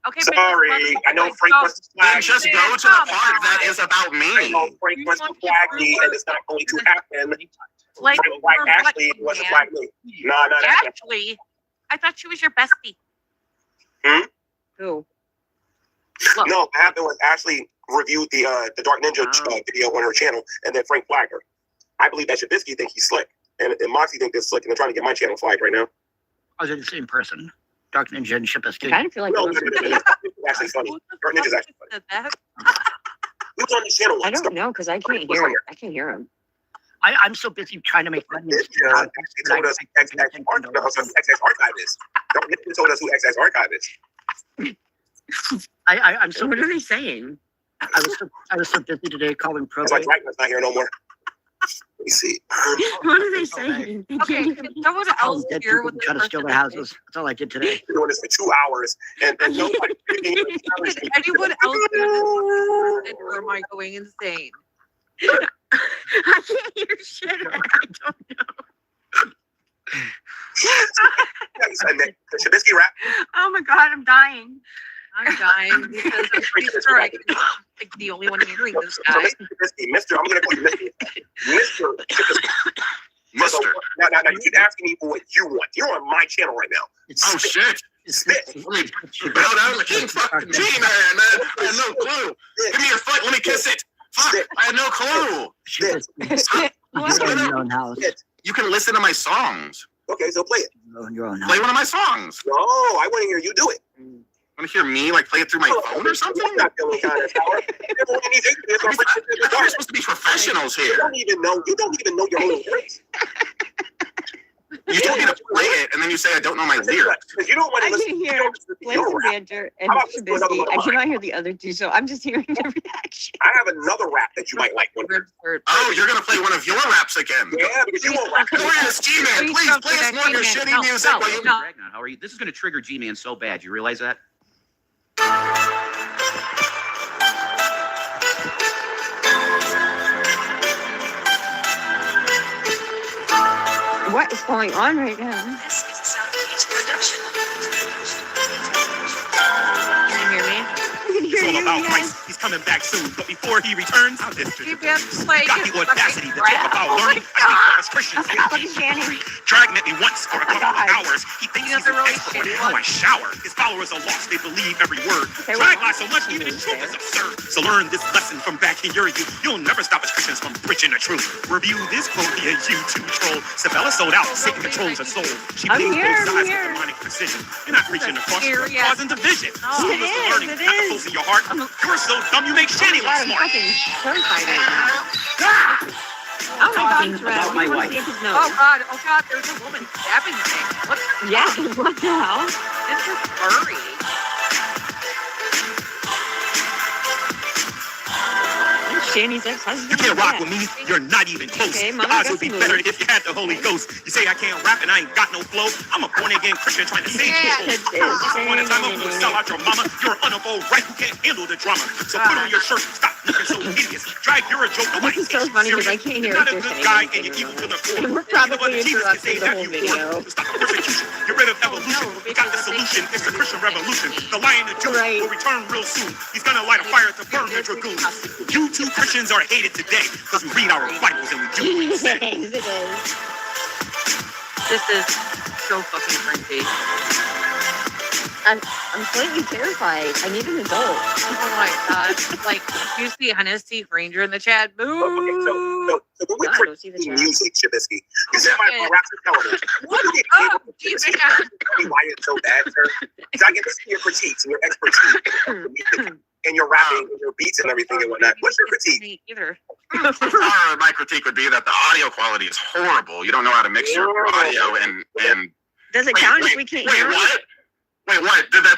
[SPEAKER 6] Okay,
[SPEAKER 3] Sorry, I know Frank wants to
[SPEAKER 11] Then
[SPEAKER 3] flag.
[SPEAKER 11] just go to the part that is about
[SPEAKER 3] I
[SPEAKER 11] me.
[SPEAKER 3] know Frank wants to flag me, and it's not going to happen.
[SPEAKER 6] Like,
[SPEAKER 3] Frank flagged
[SPEAKER 6] for
[SPEAKER 3] Ashley,
[SPEAKER 6] what,
[SPEAKER 3] he wants to
[SPEAKER 6] man?
[SPEAKER 3] flag me. No, no, that's
[SPEAKER 6] Actually, I thought she was your bestie.
[SPEAKER 10] Who?
[SPEAKER 6] Look,
[SPEAKER 3] no. What happened was Ashley reviewed the Dark Ninja video on her channel, and then Frank flagged her. I believe that Shabisky think he's slick, and Moxie think they're slick, and they're trying to get my channel flagged right now.
[SPEAKER 8] Are they the same person? Dark Ninja and Shabisky.
[SPEAKER 10] I kind of feel like
[SPEAKER 3] No,
[SPEAKER 10] those are-
[SPEAKER 3] it's actually funny.
[SPEAKER 6] who the
[SPEAKER 3] Dark Ninja's
[SPEAKER 6] fuck
[SPEAKER 3] actually funny.
[SPEAKER 6] said that?
[SPEAKER 3] He was on the channel
[SPEAKER 10] I
[SPEAKER 3] once.
[SPEAKER 10] don't know because I can't hear him. I can't hear him.
[SPEAKER 8] I'm so busy trying to make money.
[SPEAKER 3] Ninja actually told us who XX Archive is. Dark Ninja told us who XX Archive is.
[SPEAKER 8] I'm
[SPEAKER 10] So
[SPEAKER 8] so
[SPEAKER 10] what are they saying?
[SPEAKER 8] I was so busy today calling
[SPEAKER 3] That's why
[SPEAKER 8] probate.
[SPEAKER 3] Dragman's not here no more. Let me see.
[SPEAKER 10] What are they saying? They
[SPEAKER 6] Okay,
[SPEAKER 10] can't
[SPEAKER 6] can
[SPEAKER 10] even-
[SPEAKER 6] someone
[SPEAKER 8] I
[SPEAKER 6] else
[SPEAKER 8] was dead
[SPEAKER 6] here
[SPEAKER 8] people
[SPEAKER 6] with
[SPEAKER 8] to
[SPEAKER 6] this
[SPEAKER 8] try to steal
[SPEAKER 6] person?
[SPEAKER 8] their houses. That's all I did today.
[SPEAKER 3] Been doing this for 2 hours, and nobody.
[SPEAKER 6] Can anyone else do this? Or am I going insane?
[SPEAKER 10] I can't hear shit. I don't know.
[SPEAKER 3] Shabisky rap.
[SPEAKER 10] Oh my god, I'm dying.
[SPEAKER 6] I'm dying because I'm pretty sure I can like the only one hearing this
[SPEAKER 3] So
[SPEAKER 6] guy.
[SPEAKER 3] Mr. Shabisky, Mr. I'm gonna call you Mr.
[SPEAKER 11] Mister.
[SPEAKER 3] Now, you keep asking me for what you want. You're on my channel right now.
[SPEAKER 11] Oh shit.
[SPEAKER 3] Spit.
[SPEAKER 11] Let me bow down the king fucking G-Man, man. I had no clue. Give me your foot. Let me kiss it. Fuck. I had no clue.
[SPEAKER 3] Spit.
[SPEAKER 8] You're in your own house.
[SPEAKER 11] You can listen to my songs.
[SPEAKER 3] Okay, so play it.
[SPEAKER 8] You're in your own
[SPEAKER 11] Play
[SPEAKER 8] house.
[SPEAKER 11] one of my songs.
[SPEAKER 3] No, I want to hear you do it.
[SPEAKER 11] Want to hear me play it through my phone or something?
[SPEAKER 3] I'm not feeling kind of power. Everyone in these atheists are rich in the
[SPEAKER 11] We're
[SPEAKER 3] dark.
[SPEAKER 11] supposed to be professionals
[SPEAKER 3] You
[SPEAKER 11] here.
[SPEAKER 3] don't even know your own lyrics.
[SPEAKER 11] You told me to play it, and then you say I don't know my lyrics.
[SPEAKER 3] Because you don't want
[SPEAKER 10] I
[SPEAKER 3] to listen
[SPEAKER 10] can
[SPEAKER 3] you
[SPEAKER 10] hear
[SPEAKER 3] don't listen to
[SPEAKER 10] Blaze
[SPEAKER 3] your
[SPEAKER 10] and
[SPEAKER 3] rap.
[SPEAKER 10] Banter and
[SPEAKER 3] How about we do another
[SPEAKER 10] Shabisky.
[SPEAKER 3] one of
[SPEAKER 10] I
[SPEAKER 3] mine?
[SPEAKER 10] cannot hear the other two, so I'm just hearing the reaction.
[SPEAKER 3] I have another rap that you might like.
[SPEAKER 11] Oh, you're gonna play one of your raps again?
[SPEAKER 3] Yeah, because you won't rap.
[SPEAKER 11] Glorious G-Man, please play us more of your shitty music. While you...
[SPEAKER 12] How are you? This is going to trigger G-Man so bad. You realize that?
[SPEAKER 10] What is going on right now?
[SPEAKER 5] This is a Southeast production.
[SPEAKER 6] Can you hear me?
[SPEAKER 10] I can hear
[SPEAKER 13] It's all
[SPEAKER 10] you.
[SPEAKER 13] about
[SPEAKER 10] Yes.
[SPEAKER 13] Christ. He's coming back soon. But before he returns, our district
[SPEAKER 6] Keep him playing
[SPEAKER 13] got
[SPEAKER 6] his
[SPEAKER 13] the audacity to
[SPEAKER 6] fucking
[SPEAKER 13] talk
[SPEAKER 6] rap.
[SPEAKER 13] about learning. I speak for us Christians.
[SPEAKER 10] Look at Shanny.
[SPEAKER 13] Dragnet me once for a couple of
[SPEAKER 10] God.
[SPEAKER 13] hours. He thinks
[SPEAKER 6] He
[SPEAKER 13] he's
[SPEAKER 6] doesn't
[SPEAKER 13] an
[SPEAKER 6] really
[SPEAKER 13] expert
[SPEAKER 6] shit
[SPEAKER 13] on how I
[SPEAKER 6] once.
[SPEAKER 13] shower. His followers are lost. They believe every word.
[SPEAKER 10] Okay,
[SPEAKER 13] Drag
[SPEAKER 10] well,
[SPEAKER 13] lies so much, even the truth is absurd. So learn this lesson from back in your youth. You'll never stop us Christians from preaching the truth. Review this quote via YouTube troll. Sabella sold out. Satan controls her soul. She
[SPEAKER 10] I'm
[SPEAKER 13] plays
[SPEAKER 10] here,
[SPEAKER 13] both
[SPEAKER 10] I'm
[SPEAKER 13] sides
[SPEAKER 10] here.
[SPEAKER 13] with demonic precision. You're not preaching the cross. You're
[SPEAKER 6] Serious.
[SPEAKER 13] causing division.
[SPEAKER 6] No.
[SPEAKER 13] School
[SPEAKER 10] It
[SPEAKER 13] is the
[SPEAKER 10] is,
[SPEAKER 13] learning,
[SPEAKER 10] it
[SPEAKER 13] not the
[SPEAKER 10] is.
[SPEAKER 13] fools in your heart. You're so dumb, you make Shanny look
[SPEAKER 10] God, I'm
[SPEAKER 13] smart.
[SPEAKER 10] fucking terrified right now. Oh my
[SPEAKER 12] Talking
[SPEAKER 10] God,
[SPEAKER 12] about my wife.
[SPEAKER 6] Oh God, there's a woman stabbing me. What the
[SPEAKER 10] Yeah, what the hell?
[SPEAKER 6] This is furry.
[SPEAKER 10] Shanny's ex-husband.
[SPEAKER 13] You can't rock with me. You're not even close.
[SPEAKER 10] Okay,
[SPEAKER 13] The
[SPEAKER 10] Mama
[SPEAKER 13] odds
[SPEAKER 10] got
[SPEAKER 13] would be
[SPEAKER 10] some
[SPEAKER 13] better
[SPEAKER 10] moves.
[SPEAKER 13] if you had the Holy Ghost. You say I can't rap and I ain't got no flow. I'm a born-again Christian trying to save people. Once upon a time, I would sell out your mama. You're an unable right who can't handle the drama. So put on your shirt, stop looking so hideous. Drag, you're a joke. Nobody
[SPEAKER 10] This is so funny because I can't hear
[SPEAKER 13] You're not
[SPEAKER 10] what
[SPEAKER 13] a
[SPEAKER 10] they're
[SPEAKER 13] good
[SPEAKER 10] saying.
[SPEAKER 13] guy and you're evil to the core.
[SPEAKER 10] We're
[SPEAKER 13] You know what?
[SPEAKER 10] probably
[SPEAKER 13] Jesus can say
[SPEAKER 10] interrupting the
[SPEAKER 13] that
[SPEAKER 10] whole
[SPEAKER 13] you
[SPEAKER 10] video.
[SPEAKER 13] work to stop the persecution. Get rid of evolution. We got the solution. It's the Christian revolution. The Lion of Judah will return real soon. He's gonna light a fire to burn the dragoons. You two Christians are hated today because we read our Bibles and we do what we say.
[SPEAKER 10] Yes, it is.
[SPEAKER 6] This is so fucking cringy.
[SPEAKER 10] I'm slightly terrified. I need an adult.
[SPEAKER 6] Oh my god. Like, you see Hennessy Ranger in the chat. Boo!
[SPEAKER 3] So when we
[SPEAKER 10] God, I don't see the
[SPEAKER 3] critique
[SPEAKER 10] chat.
[SPEAKER 3] music, Shabisky, you said my rap television.
[SPEAKER 6] What
[SPEAKER 3] You
[SPEAKER 6] up, G-Man?
[SPEAKER 3] why it's so bad, sir? Because I get to see your critiques and your expertise and your rapping and your beats and everything and whatnot. What's your critique?
[SPEAKER 6] Either.
[SPEAKER 11] My critique would be that the audio quality is horrible. You don't know how to mix your audio and
[SPEAKER 10] Does it count if we can't
[SPEAKER 11] wait,
[SPEAKER 10] hear it?
[SPEAKER 11] what? Wait, what? Did the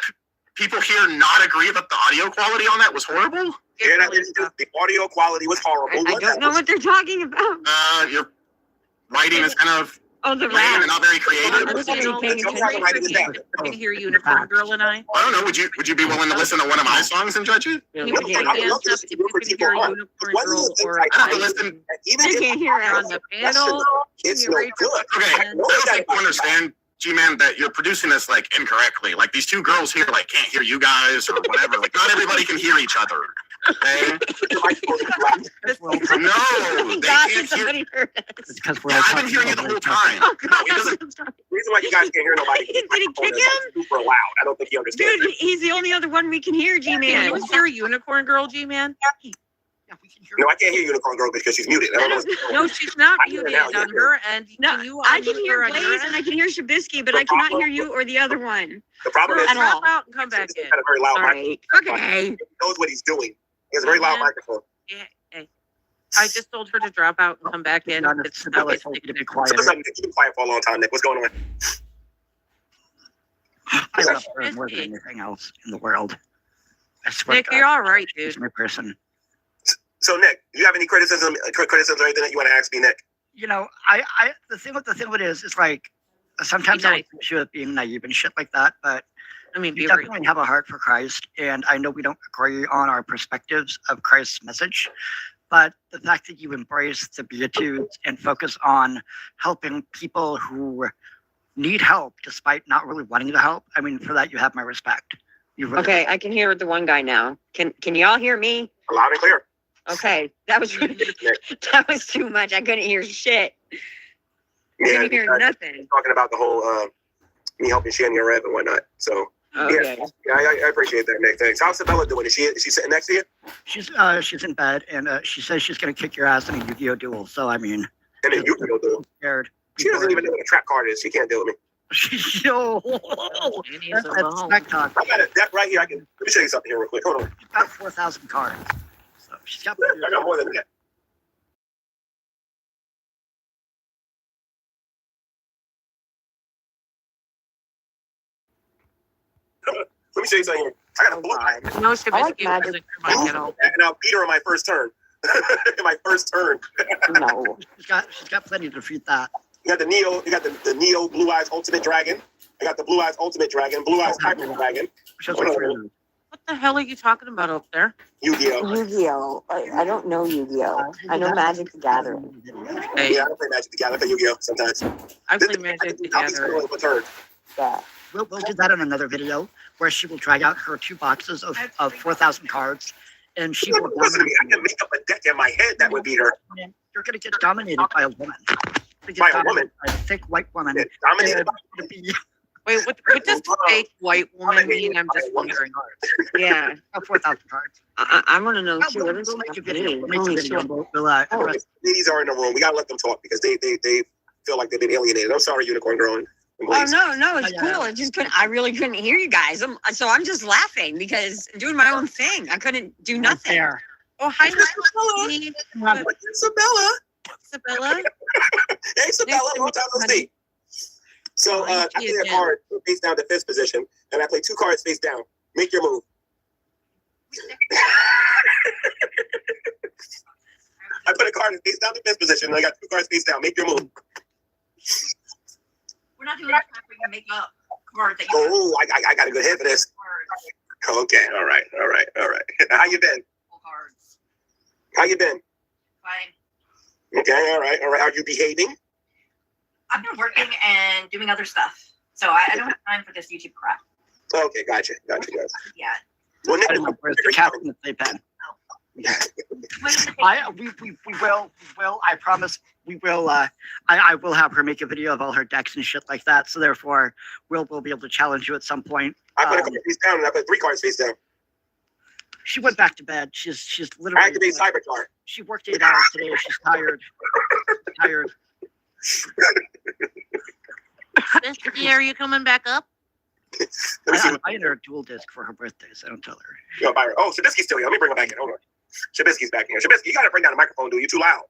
[SPEAKER 11] people here not agree that the audio quality on that was horrible?
[SPEAKER 3] Yeah, the audio quality was horrible.
[SPEAKER 10] I don't know what they're talking about.
[SPEAKER 11] Your writing is kind of
[SPEAKER 10] Oh, the
[SPEAKER 11] lame
[SPEAKER 10] rap.
[SPEAKER 11] and not very creative.
[SPEAKER 10] I wasn't even paying attention.
[SPEAKER 6] I can hear Unicorn Girl and I.
[SPEAKER 11] I don't know. Would you be willing to listen to one of my songs and judge it?
[SPEAKER 6] Can you put your hands up if you can hear Unicorn Girl or
[SPEAKER 11] I have to listen.
[SPEAKER 3] Even
[SPEAKER 10] You can't hear
[SPEAKER 6] on
[SPEAKER 10] us.
[SPEAKER 6] the panel?
[SPEAKER 3] it's no good.
[SPEAKER 11] Okay, I don't think you understand, G-Man, that you're producing this like incorrectly. Like these two girls here like can't hear you guys or whatever. Like not everybody can hear each other. Okay? No, they
[SPEAKER 10] God,
[SPEAKER 11] can't hear.
[SPEAKER 10] somebody heard us.
[SPEAKER 8] It's because we're
[SPEAKER 11] Yeah,
[SPEAKER 8] all
[SPEAKER 11] I've been
[SPEAKER 8] talking
[SPEAKER 11] hearing you the
[SPEAKER 8] over
[SPEAKER 11] whole
[SPEAKER 8] each other.
[SPEAKER 11] time.
[SPEAKER 10] Oh,
[SPEAKER 11] No,
[SPEAKER 10] God,
[SPEAKER 11] it doesn't.
[SPEAKER 3] The reason why you guys can't hear nobody
[SPEAKER 10] Did he kick him?
[SPEAKER 3] super loud. I don't think he understands.
[SPEAKER 10] Dude, he's the only other one we can hear,
[SPEAKER 6] Can
[SPEAKER 10] G-Man.
[SPEAKER 6] you hear Unicorn Girl, G-Man?
[SPEAKER 3] No, I can't hear Unicorn Girl because she's muted. I don't know what's going on.
[SPEAKER 6] No, she's not
[SPEAKER 3] I hear
[SPEAKER 6] muted
[SPEAKER 3] it now,
[SPEAKER 6] on
[SPEAKER 3] yeah.
[SPEAKER 6] her end.
[SPEAKER 10] No,
[SPEAKER 6] Can you
[SPEAKER 10] I can
[SPEAKER 6] unmute
[SPEAKER 10] hear
[SPEAKER 6] her on your
[SPEAKER 10] Blaze and
[SPEAKER 6] end?
[SPEAKER 10] I can hear Shabisky, but I cannot hear you or the other one.
[SPEAKER 3] The problem is
[SPEAKER 10] At
[SPEAKER 6] Drop
[SPEAKER 10] all.
[SPEAKER 6] out and come back
[SPEAKER 3] he's
[SPEAKER 6] in.
[SPEAKER 3] got a very loud
[SPEAKER 10] All
[SPEAKER 3] microphone.
[SPEAKER 10] right. Okay.
[SPEAKER 3] He knows what he's doing. He has a very loud
[SPEAKER 6] Yeah.
[SPEAKER 3] microphone.
[SPEAKER 6] Yeah, hey. I just told her to drop out and come back in.
[SPEAKER 8] None of
[SPEAKER 6] It's
[SPEAKER 8] Sibylla
[SPEAKER 6] always
[SPEAKER 8] told you to
[SPEAKER 6] taking
[SPEAKER 8] be
[SPEAKER 6] it.
[SPEAKER 8] quiet.
[SPEAKER 3] So listen, you've been quiet for a long time, Nick. What's going on?
[SPEAKER 8] I love her more than anything else in the world. I swear
[SPEAKER 6] Nick,
[SPEAKER 8] to
[SPEAKER 6] you're
[SPEAKER 8] God,
[SPEAKER 6] all right,
[SPEAKER 8] she's
[SPEAKER 6] dude.
[SPEAKER 8] my person.
[SPEAKER 3] So Nick, do you have any criticism or anything that you want to ask me, Nick?
[SPEAKER 8] You know, the thing with it is like sometimes
[SPEAKER 6] Be
[SPEAKER 8] I
[SPEAKER 6] nice.
[SPEAKER 8] accuse you of being naive and shit like that, but
[SPEAKER 6] I mean,
[SPEAKER 8] you
[SPEAKER 6] be real.
[SPEAKER 8] definitely have a heart for Christ, and I know we don't agree on our perspectives of Christ's message, but the fact that you embrace the Beatitudes and focus on helping people who need help despite not really wanting to help, I mean, for that you have my respect. You really
[SPEAKER 10] Okay, I can hear the one guy now. Can y'all hear me?
[SPEAKER 3] Loud and clear.
[SPEAKER 10] Okay, that was that was too much. I couldn't hear shit. I
[SPEAKER 3] Yeah,
[SPEAKER 10] couldn't hear nothing.
[SPEAKER 3] talking about the whole me helping Shanny and Rev and whatnot. So
[SPEAKER 10] Okay.
[SPEAKER 3] yeah, I appreciate that, Nick. Thanks. How's Sabella doing? Is she sitting next to you?
[SPEAKER 8] she's in bed and she says she's gonna kick your ass in a Yu-Gi-Oh duel. So I mean,
[SPEAKER 3] And then you can go do it.
[SPEAKER 8] scared.
[SPEAKER 3] She doesn't even know what a trap card is. She can't deal with me.
[SPEAKER 8] Yo,
[SPEAKER 6] Shanny
[SPEAKER 8] that's
[SPEAKER 6] is alone.
[SPEAKER 8] smack talk.
[SPEAKER 3] I got a deck right here. Let me show you something here real quick. Hold on.
[SPEAKER 8] She's got 4,000 cards. So she's got.
[SPEAKER 3] I got more than that. Let me show you something here. I got a blue eye.
[SPEAKER 6] No,
[SPEAKER 10] I like
[SPEAKER 6] Shabisky
[SPEAKER 10] magic.
[SPEAKER 6] doesn't come back at all.
[SPEAKER 3] And I'll beat her in my first turn. In my first turn.
[SPEAKER 10] No.
[SPEAKER 8] She's got plenty to defeat that.
[SPEAKER 3] You got the Neo. You got the Neo Blue Eyes Ultimate Dragon. I got the Blue Eyes Ultimate Dragon. Blue Eyes Hyper Dragon.
[SPEAKER 8] She's like,
[SPEAKER 6] What the hell are you talking about up there?
[SPEAKER 3] Yu-Gi-Oh.
[SPEAKER 10] Yu-Gi-Oh. I don't know Yu-Gi-Oh. I know Magic the Gathering.
[SPEAKER 6] Hey,
[SPEAKER 3] Yeah, I don't play Magic the Gathering. I play Yu-Gi-Oh sometimes.
[SPEAKER 6] I play Magic the
[SPEAKER 3] I'll be
[SPEAKER 6] Gathering.
[SPEAKER 3] scrolling for turn.
[SPEAKER 10] Yeah.
[SPEAKER 8] We'll do that in another video where she will drag out her 2 boxes of 4,000 cards, and she will.
[SPEAKER 3] Listen to me. I can make up a deck in my head that would beat her.
[SPEAKER 8] You're gonna get dominated by a woman.
[SPEAKER 3] By a woman?
[SPEAKER 8] By a thick white woman.
[SPEAKER 3] Yeah, dominated by
[SPEAKER 8] To be
[SPEAKER 6] Wait, what does fake white woman mean? I'm just wondering.
[SPEAKER 10] Yeah.
[SPEAKER 8] 4,000 cards.
[SPEAKER 10] I want to know
[SPEAKER 8] Oh,
[SPEAKER 10] too. What is
[SPEAKER 8] we'll make a
[SPEAKER 10] that
[SPEAKER 8] video.
[SPEAKER 10] mean?
[SPEAKER 8] We'll make a
[SPEAKER 10] Holy
[SPEAKER 8] video.
[SPEAKER 10] shit.
[SPEAKER 8] We'll address-
[SPEAKER 3] ladies are in the room. We gotta let them talk because they feel like they've been alienated. I'm sorry, Unicorn Girl. And
[SPEAKER 10] Oh
[SPEAKER 3] Blaze.
[SPEAKER 10] no, it's
[SPEAKER 8] Yeah.
[SPEAKER 10] cool. I just couldn't. I really couldn't hear you guys. I'm just laughing because I'm doing my own thing. I couldn't do nothing.
[SPEAKER 8] There.
[SPEAKER 6] Oh, hi, Isabella.
[SPEAKER 3] Isabella.
[SPEAKER 6] Isabella.
[SPEAKER 3] Hey, Isabella. Long time no see. So I play a card face down to fifth position, and I play 2 cards face down. Make your move. I put a card face down to fifth position, and I got 2 cards face down. Make your move.
[SPEAKER 10] We're not doing that where you make up cards that
[SPEAKER 3] Oh, I got a good hit for this. Okay, all right. How you been? How you been?
[SPEAKER 14] Fine.
[SPEAKER 3] Okay, all right. Are you behaving?
[SPEAKER 14] I've been working and doing other stuff, so I don't have time for this YouTube crap.
[SPEAKER 3] Okay, gotcha.
[SPEAKER 14] Yeah.
[SPEAKER 3] Well, Nick,
[SPEAKER 8] I don't know where's the cat in the playpen. We will. I promise. We will. I will have her make a video of all her decks and shit like that. So therefore, we'll be able to challenge you at some point.
[SPEAKER 3] I put a couple face down and I put 3 cards face down.
[SPEAKER 8] She went back to bed. She's literally.
[SPEAKER 3] Activate Cybercar.
[SPEAKER 8] She worked 8 hours today. She's tired.
[SPEAKER 6] Misty, are you coming back up?
[SPEAKER 8] I had her a dual disc for her birthday, so don't tell her.
[SPEAKER 3] Yo, Byron. Oh, Shabisky's still here. Let me bring her back in. Hold on. Shabisky's back in. Shabisky, you gotta bring down the microphone, dude. You too loud.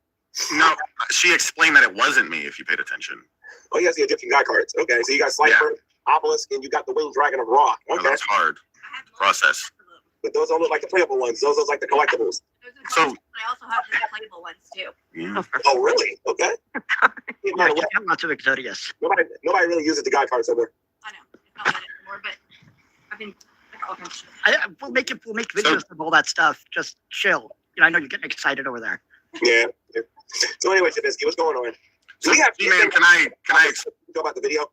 [SPEAKER 11] No, she explained that it wasn't me, if you paid attention.
[SPEAKER 3] Oh, he has the Egyptian god cards. Okay, so you got Slifer, Obelisk, and you got the Winged Dragon of Ra.
[SPEAKER 11] No,
[SPEAKER 3] Okay.
[SPEAKER 11] that's hard. Process.
[SPEAKER 3] But those don't look like the playable ones. Those look like the collectibles.
[SPEAKER 14] So I also have the playable ones too.
[SPEAKER 11] Yeah.
[SPEAKER 3] Oh, really? Okay.
[SPEAKER 8] Yeah, you got lots of Exodius.
[SPEAKER 3] Nobody really uses the god cards over.
[SPEAKER 14] I know it's not like it anymore, but I've been like all kinds of shit.
[SPEAKER 8] We'll make videos of all that stuff. Just chill. I know you're getting excited over there.
[SPEAKER 3] Yeah. So anyway, Shabisky, what's going on?
[SPEAKER 11] So, man, can I
[SPEAKER 3] go about the video?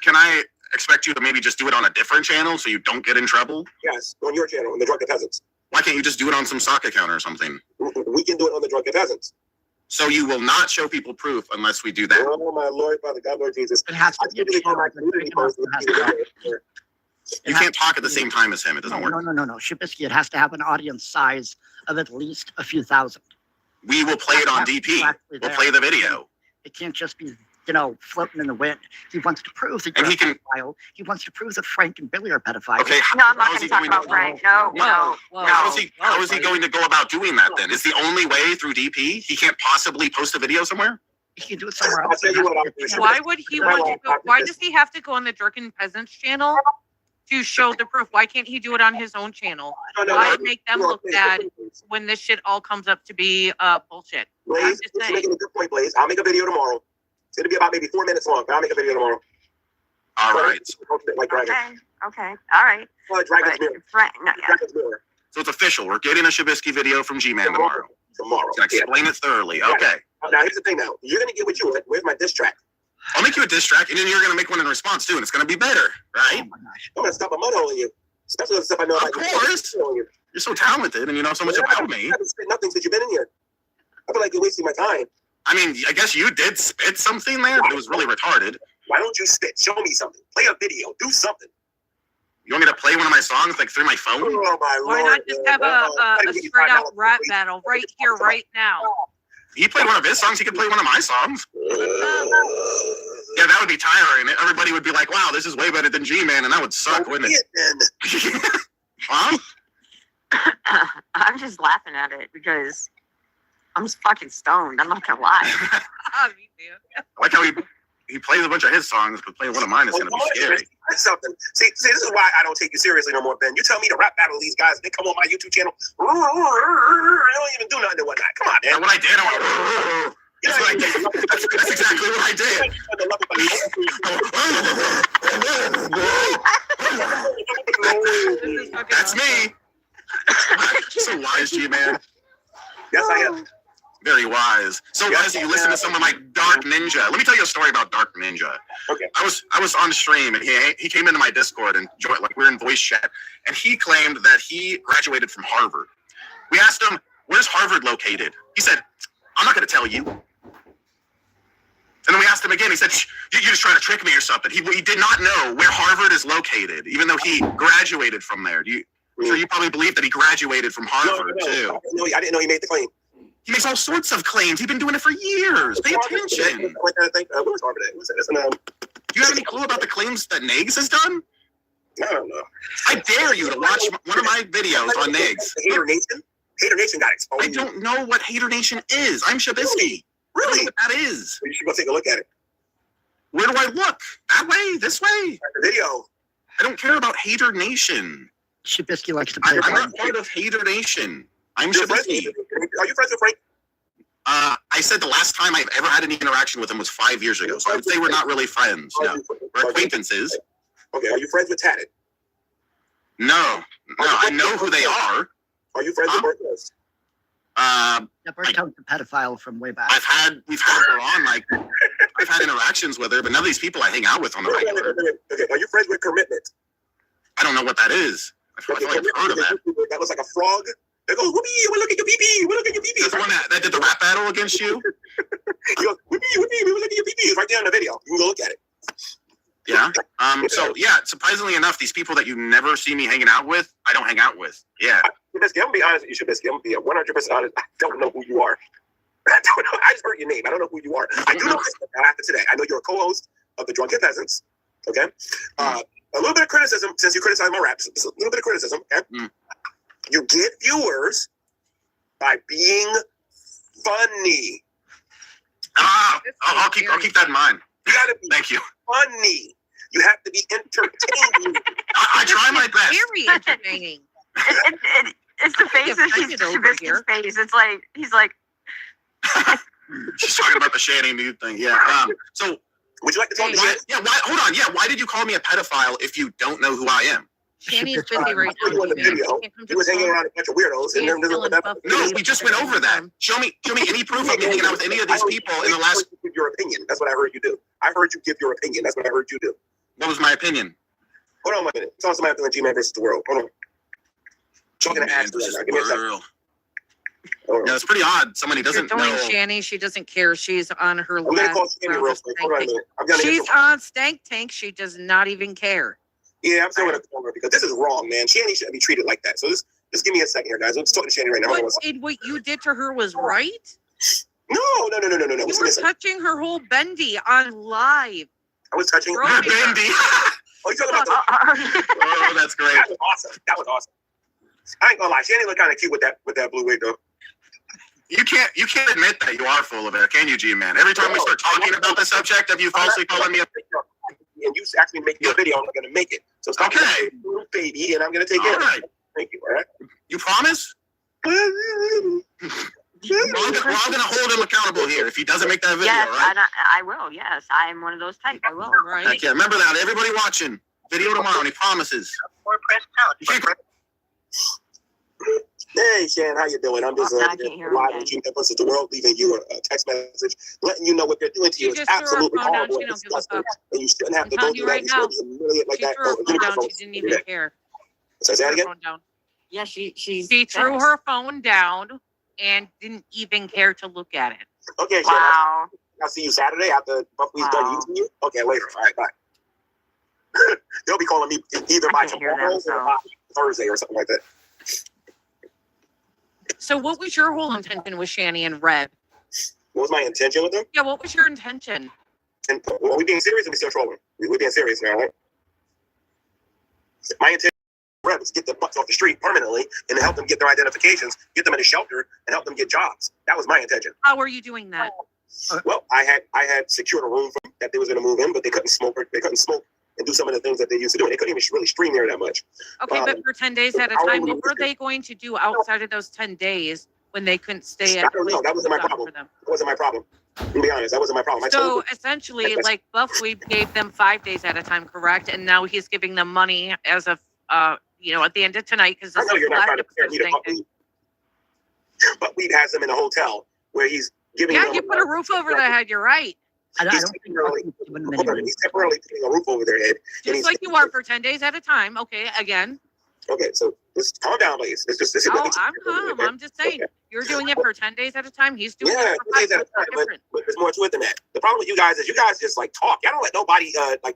[SPEAKER 11] Can I expect you to maybe just do it on a different channel so you don't get in trouble?
[SPEAKER 3] Yes, on your channel, on the Drunken Peasants.
[SPEAKER 11] Why can't you just do it on some sock account or something?
[SPEAKER 3] We can do it on the Drunken Peasants.
[SPEAKER 11] So you will not show people proof unless we do that.
[SPEAKER 3] Oh my Lord, Father God, Lord Jesus.
[SPEAKER 8] It has to be
[SPEAKER 11] You can't talk at the same time as him. It doesn't work.
[SPEAKER 8] No. Shabisky, it has to have an audience size of at least a few thousand.
[SPEAKER 11] We will play it on DP. We'll play the video.
[SPEAKER 8] It can't just be, floating in the wind. He wants to prove that you're a pedophile. He wants to prove that Frank and Billy are pedophiles.
[SPEAKER 11] Okay.
[SPEAKER 10] No, I'm not going to talk about Frank. No.
[SPEAKER 11] How is he going to go about doing that then? Is the only way through DP? He can't possibly post a video somewhere?
[SPEAKER 8] He can do it somewhere else.
[SPEAKER 6] Why would he want to go? Why does he have to go on the Drunken Peasants channel to show the proof? Why can't he do it on his own channel? Why make them look bad when this shit all comes up to be bullshit?
[SPEAKER 3] Blaze, you're making a good point, Blaze. I'll make a video tomorrow. It's going to be about maybe 4 minutes long, but I'll make a video tomorrow.
[SPEAKER 11] All right.
[SPEAKER 10] Okay. All right.
[SPEAKER 3] Dragon's Mirror. Dragon's Mirror.
[SPEAKER 11] So it's official. We're getting a Shabisky video from Gman tomorrow.
[SPEAKER 3] Tomorrow.
[SPEAKER 11] He's gonna explain it thoroughly. Okay.
[SPEAKER 3] Now, here's the thing now. You're going to get what you want. Where's my diss track?
[SPEAKER 11] I'll make you a diss track, and then you're going to make one in response, too, and it's going to be better, right?
[SPEAKER 8] Oh my gosh.
[SPEAKER 3] I'm going to stop a mud hole in you. Especially the stuff I know
[SPEAKER 11] Of
[SPEAKER 3] about
[SPEAKER 11] course.
[SPEAKER 3] you.
[SPEAKER 11] You're so talented, and you know so much about me.
[SPEAKER 3] I haven't spit nothing since you've been in here. I feel like you're wasting my time.
[SPEAKER 11] I mean, I guess you did spit something there, but it was really retarded.
[SPEAKER 3] Why don't you spit? Show me something. Play a video. Do something.
[SPEAKER 11] You want me to play one of my songs, like, through my phone?
[SPEAKER 3] Oh, my
[SPEAKER 6] Why
[SPEAKER 3] Lord.
[SPEAKER 6] not just have a straight out rap battle right here, right now?
[SPEAKER 11] He played one of his songs. He could play one of my songs. Yeah, that would be tiring. Everybody would be like, wow, this is way better than G-Man, and that would suck, wouldn't it? Huh?
[SPEAKER 10] I'm just laughing at it because I'm just fucking stoned. I'm not gonna lie.
[SPEAKER 6] Me too.
[SPEAKER 11] I like how he plays a bunch of his songs, but playing one of mine is going to be scary.
[SPEAKER 3] That's something. See, this is why I don't take you seriously no more, Ben. You tell me to rap battle these guys, and they come on my YouTube channel. They don't even do nothing and whatnot. Come on, man.
[SPEAKER 11] And what I did, that's what I did. That's exactly what I did. That's me. So wise, G-Man.
[SPEAKER 3] Yes, I am.
[SPEAKER 11] Very wise. So wise that you listen to some of my Dark Ninja. Let me tell you a story about Dark Ninja.
[SPEAKER 3] Okay.
[SPEAKER 11] I was on stream and he came into my Discord and joined, like we're in voice chat, and he claimed that he graduated from Harvard. We asked him, where's Harvard located? He said, I'm not going to tell you. And then we asked him again. He said, you're just trying to trick me or something. He did not know where Harvard is located, even though he graduated from there. So you probably believe that he graduated from Harvard too.
[SPEAKER 3] I didn't know he made the claim.
[SPEAKER 11] He makes all sorts of claims. He's been doing it for years. Pay attention.
[SPEAKER 3] Where was Harvard at?
[SPEAKER 11] Do you have any clue about the claims that Negs has done?
[SPEAKER 3] I don't know.
[SPEAKER 11] I dare you to watch one of my videos on Negs.
[SPEAKER 3] Hater Nation? Hater Nation got exposed.
[SPEAKER 11] I don't know what Hater Nation is. I'm Shabisky.
[SPEAKER 3] Really?
[SPEAKER 11] What that is.
[SPEAKER 3] You should go take a look at it.
[SPEAKER 11] Where do I look? That way? This way?
[SPEAKER 3] The video.
[SPEAKER 11] I don't care about Hater Nation.
[SPEAKER 8] Shabisky likes to play.
[SPEAKER 11] I'm not part of Hater Nation. I'm Shabisky.
[SPEAKER 3] Are you friends with Frank?
[SPEAKER 11] I said the last time I've ever had any interaction with him was 5 years ago. So I would say we're not really friends. No. We're acquaintances.
[SPEAKER 3] Okay, are you friends with Tatted?
[SPEAKER 11] No. I know who they are.
[SPEAKER 3] Are you friends with Marquez?
[SPEAKER 8] Never told the pedophile from way back.
[SPEAKER 11] We've had her on, like, I've had interactions with her, but none of these people I hang out with on the regular.
[SPEAKER 3] Okay, are you friends with Commitment?
[SPEAKER 11] I don't know what that is. I feel like I've heard of that.
[SPEAKER 3] That looks like a frog. That goes, whoopee, we look at your pee-pee, we look at your pee-pee.
[SPEAKER 11] That's the one that did the rap battle against you?
[SPEAKER 3] He goes, whoopee, we look at your pee-pee. It's right there in the video. You can go look at it.
[SPEAKER 11] Yeah. So yeah, surprisingly enough, these people that you never see me hanging out with, I don't hang out with. Yeah.
[SPEAKER 3] I'm gonna be honest with you, Shabisky. I'm gonna be 100% honest. I don't know who you are. I don't know. I just heard your name. I don't know who you are. I do know this after today. I know you're a co-host of the Drunken Peasants. Okay. A little bit of criticism, since you criticize my raps. A little bit of criticism. Okay. You get viewers by being funny.
[SPEAKER 11] I'll keep that in mind.
[SPEAKER 3] You gotta be
[SPEAKER 11] Thank you.
[SPEAKER 3] funny. You have to be entertaining.
[SPEAKER 11] I try my best.
[SPEAKER 6] Very entertaining.
[SPEAKER 10] It's the face of Shabisky's face. It's like he's like.
[SPEAKER 11] She's talking about the Shanny nude thing. Yeah. So
[SPEAKER 3] would you like to talk?
[SPEAKER 11] Why hold on. Yeah. Why did you call me a pedophile if you don't know who I am?
[SPEAKER 6] Shanny is busy right now.
[SPEAKER 3] He was hanging around a bunch of weirdos.
[SPEAKER 11] No, we just went over that. Show me any proof of me hanging out with any of these people in the last.
[SPEAKER 3] Give your opinion. That's what I heard you do. I heard you give your opinion. That's what I heard you do.
[SPEAKER 11] What was my opinion?
[SPEAKER 3] Hold on a minute. It's also after the G-Man versus the world. Hold on. I'm going to ask you that. Give me a second.
[SPEAKER 11] No, it's pretty odd. Somebody doesn't
[SPEAKER 6] You're
[SPEAKER 11] know.
[SPEAKER 6] Shanny, she doesn't care. She's on her
[SPEAKER 3] I'm gonna call Shanny real quick. Hold on a minute.
[SPEAKER 6] She's on Stank Tank. She does not even care.
[SPEAKER 3] Yeah, I'm still going to call her because this is wrong, man. Shanny shouldn't be treated like that. So just give me a second here, guys. I'm just talking to Shanny right now.
[SPEAKER 6] What you did to her was right?
[SPEAKER 3] No.
[SPEAKER 6] You were touching her whole bendy on live.
[SPEAKER 3] I was touching her
[SPEAKER 11] bendy.
[SPEAKER 3] Oh, you talking about
[SPEAKER 11] Oh, that's great.
[SPEAKER 3] That was awesome. I ain't gonna lie. Shanny looked kind of cute with that blue wig though.
[SPEAKER 11] You can't admit that you are full of it, can you, G-Man? Every time we start talking about the subject of you falsely calling me a...
[SPEAKER 3] And you asked me to make you a video, I'm not going to make it. So stop baby, and I'm going to take it.
[SPEAKER 11] Right.
[SPEAKER 3] Thank you, all right?
[SPEAKER 11] You promise? We're all going to hold him accountable here if he doesn't make that video,
[SPEAKER 10] yes,
[SPEAKER 11] right?
[SPEAKER 10] I will. Yes, I'm one of those types. I will.
[SPEAKER 6] Right.
[SPEAKER 11] Heck yeah. Remember that. Everybody watching. Video tomorrow, and he promises.
[SPEAKER 3] Hey, Shan, how you doing? I'm just live with G-Man versus the world, leaving you a text message, letting you know what they're doing to you is absolutely horrible and disgusting, and you shouldn't have to go through that. You shouldn't be humiliated like that.
[SPEAKER 6] She didn't even care.
[SPEAKER 3] Say that again?
[SPEAKER 10] Yeah, she
[SPEAKER 6] threw her phone down and didn't even care to look at it.
[SPEAKER 3] Okay, Shan.
[SPEAKER 10] Wow.
[SPEAKER 3] I'll see you Saturday after Buffy's done using you. Okay, later. All right, bye. They'll be calling me either by tomorrow or by Thursday or something like that.
[SPEAKER 6] So what was your whole intention with Shanny and Red?
[SPEAKER 3] What was my intention with them?
[SPEAKER 6] Yeah, what was your intention?
[SPEAKER 3] And well, we being serious and we still trolling. We're being serious now, right? My intention with Red was to get the butts off the street permanently and to help them get their identifications, get them in a shelter, and help them get jobs. That was my intention.
[SPEAKER 6] How are you doing that?
[SPEAKER 3] Well, I had secured a room for them that they was going to move in, but they couldn't smoke and do some of the things that they used to do. And they couldn't even really stream there that much.
[SPEAKER 6] Okay, but for 10 days at a time, what were they going to do outside of those 10 days when they couldn't stay at?
[SPEAKER 3] I don't know. That wasn't my problem. That wasn't my problem. To be honest, that wasn't my problem.
[SPEAKER 6] So essentially, like Buffy gave them 5 days at a time, correct? And now he's giving them money as of, at the end of tonight because this is the last episode.
[SPEAKER 3] But Weed has them in a hotel where he's giving.
[SPEAKER 6] Yeah, you put a roof over their head. You're right.
[SPEAKER 3] He's temporarily putting a roof over their head.
[SPEAKER 6] Just like you are for 10 days at a time. Okay, again.
[SPEAKER 3] Okay, so just calm down, please. I'm
[SPEAKER 6] calm. I'm just saying. Okay. You're doing it for 10 days at a time. He's doing it for
[SPEAKER 3] 5 days at a time. But there's more to it than that. The problem with you guys is you guys just like talk. Y'all don't let nobody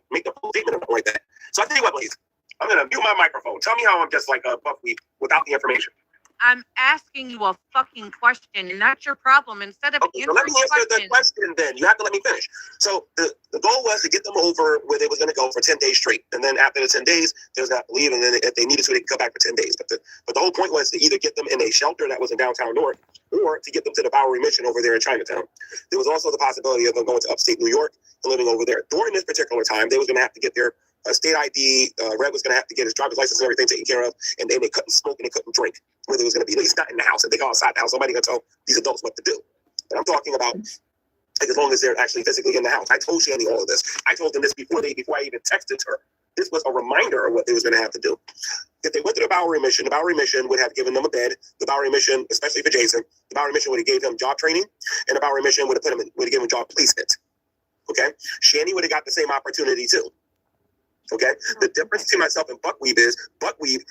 [SPEAKER 3] make the full statement or like that. So I tell you what, please. I'm gonna mute my microphone. Tell me how I'm just like a buckwheat without the information.
[SPEAKER 6] I'm asking you a fucking question, and that's your problem. Instead of
[SPEAKER 3] so let me answer the question, then you have to let me finish. So the goal was to get them over where they was going to go for 10 days straight, and then after the 10 days, they was not leave, and then if they needed to, they could come back for 10 days. But the whole point was to either get them in a shelter that was in downtown North, or to get them to the Bowery Mission over there in Chinatown. There was also the possibility of them going to upstate New York and living over there. During this particular time, they was going to have to get their state ID. Red was going to have to get his driver's license and everything taken care of, and then they couldn't smoke and they couldn't drink. Where they was going to be, at least not in the house. If they go outside the house, somebody going to tell these adults what to do. And I'm talking about like as long as they're actually physically in the house. I told Shanny all of this. I told them this before I even texted her. This was a reminder of what they was going to have to do. If they went to the Bowery mission would have given them a bed. The Bowery mission, especially for Jason, the Bowery mission would have gave him job training, and the Bowery mission would have given him job placement. Okay, Shanny would have got the same opportunity too. Okay, the difference between myself and Buckwheat is Buckwheat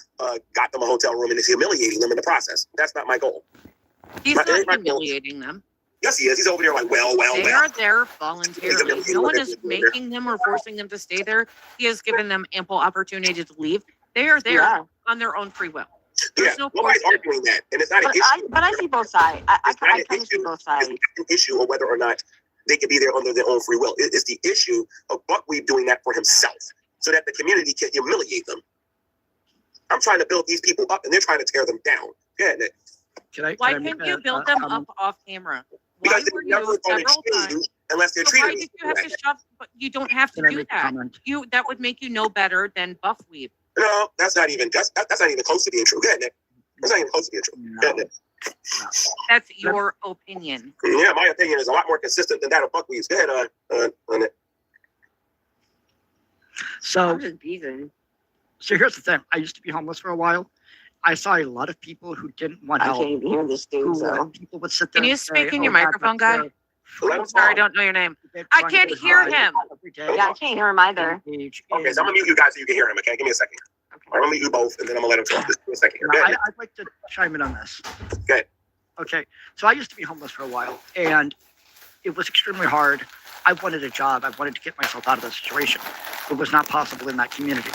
[SPEAKER 3] got them a hotel room and is humiliating them in the process. That's not my goal.
[SPEAKER 6] He's not humiliating them.
[SPEAKER 3] Yes, he is. He's over there like, well.
[SPEAKER 6] They are there voluntarily. No one is making them or forcing them to stay there. He has given them ample opportunity to leave. They are there on their own free will. There's no
[SPEAKER 3] nobody's arguing that, and it's not an issue.
[SPEAKER 10] But I see both sides. I kind of see both sides.
[SPEAKER 3] It's not an issue of whether or not they could be there under their own free will. It's the issue of Buckwheat doing that for himself, so that the community can humiliate them. I'm trying to build these people up, and they're trying to tear them down. Yeah, Nick.
[SPEAKER 6] Why can't you build them up off camera?
[SPEAKER 3] Because they never going to exchange unless they're treated.
[SPEAKER 6] Why did you have to shove? But you don't have to do that. That would make you know better than Buffweed.
[SPEAKER 3] No, that's not even that's not even close to being true. Go ahead, Nick. That's not even close to being true. Go ahead, Nick.
[SPEAKER 6] That's your opinion.
[SPEAKER 3] Yeah, my opinion is a lot more consistent than that of Buckwheat's. Go ahead, Nick.
[SPEAKER 8] So here's the thing. I used to be homeless for a while. I saw a lot of people who didn't want help.
[SPEAKER 10] I can't even hear this dude.
[SPEAKER 8] People would sit there.
[SPEAKER 6] Can you speak in your microphone, guy? I'm sorry, I don't know your name. I can't hear him.
[SPEAKER 10] Yeah, I can't hear him either.
[SPEAKER 3] Okay, so I'm gonna mute you guys so you can hear him. Okay, give me a second. Okay. I'm gonna mute you both, and then I'm gonna let him talk. Just give me a second.
[SPEAKER 8] I'd like to chime in on this.
[SPEAKER 3] Okay.
[SPEAKER 8] Okay, so I used to be homeless for a while, and it was extremely hard. I wanted a job. I wanted to get myself out of the situation. It was not possible in that community.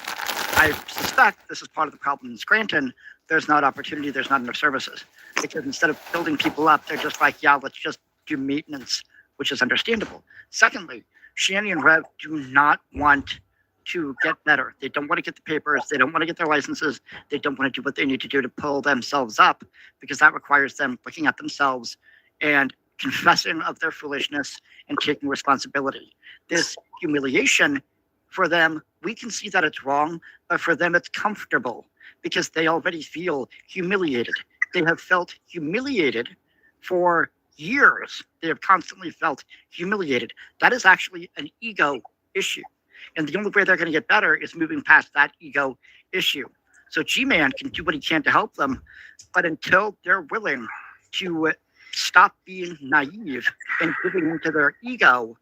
[SPEAKER 8] I suspect this is part of the problem in Scranton. There's not opportunity. There's not enough services. Because instead of building people up, they're just like, yeah, let's just do maintenance, which is understandable. Secondly, Shanny and Rev do not want to get better. They don't want to get the papers. They don't want to get their licenses. They don't want to do what they need to do to pull themselves up, because that requires them looking at themselves and confessing of their foolishness and taking responsibility. This humiliation for them, we can see that it's wrong, but for them it's comfortable because they already feel humiliated. They have felt humiliated for years. They have constantly felt humiliated. That is actually an ego issue. And the only way they're going to get better is moving past that ego issue. So Gman can do what he can to help them, but until they're willing to stop being naive and giving into their ego,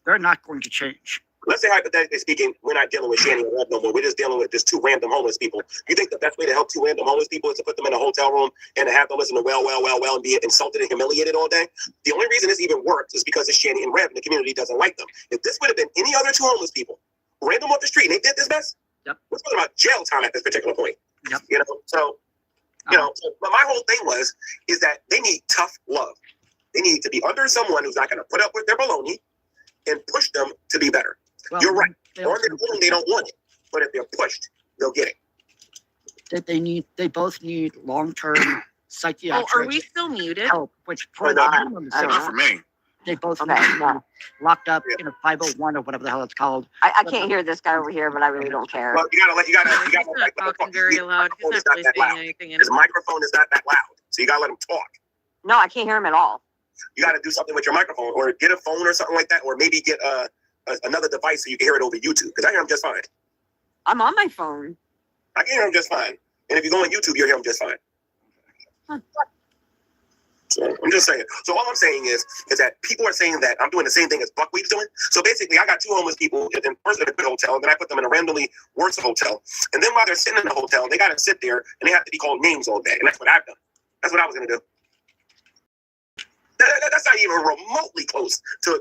[SPEAKER 8] they're not going to change.
[SPEAKER 3] Let's say, hypothetically speaking, we're not dealing with Shanny and Rev no more. We're just dealing with just two random homeless people. You think the best way to help two random homeless people is to put them in a hotel room and to have to listen to well, and be insulted and humiliated all day? The only reason this even works is because it's Shanny and Rev and the community doesn't like them. If this would have been any other two homeless people, random off the street, and they did this mess, we're talking about jail time at this particular point. You know, so, but my whole thing is that they need tough love. They need to be under someone who's not going to put up with their baloney and push them to be better. Well, you're right. On their own, they don't want it, but if they're pushed, they'll get it.
[SPEAKER 8] They both need long-term psychiatric
[SPEAKER 6] are we still muted?
[SPEAKER 8] help, which for
[SPEAKER 11] not for me.
[SPEAKER 8] They both need to be locked up in a 501 or whatever the hell it's called.
[SPEAKER 10] I can't hear this guy over here, but I really don't care.
[SPEAKER 3] Well, you gotta
[SPEAKER 6] He's not talking very loud. He's not really saying anything.
[SPEAKER 3] His microphone is not that loud, so you gotta let him talk.
[SPEAKER 10] No, I can't hear him at all.
[SPEAKER 3] You gotta do something with your microphone, or get a phone or something like that, or maybe get another device so you can hear it over YouTube, because I hear him just fine.
[SPEAKER 10] I'm on my phone.
[SPEAKER 3] I can hear him just fine. And if you go on YouTube, you'll hear him just fine.
[SPEAKER 10] Huh.
[SPEAKER 3] So I'm just saying. So all I'm saying is that people are saying that I'm doing the same thing as Buckwheat's doing. So basically, I got two homeless people in first in a good hotel, and then I put them in a randomly worse hotel. And then while they're sitting in the hotel, they got to sit there and they have to be called names all day. And that's what I've done. That's what I was going to do. That's not even remotely close to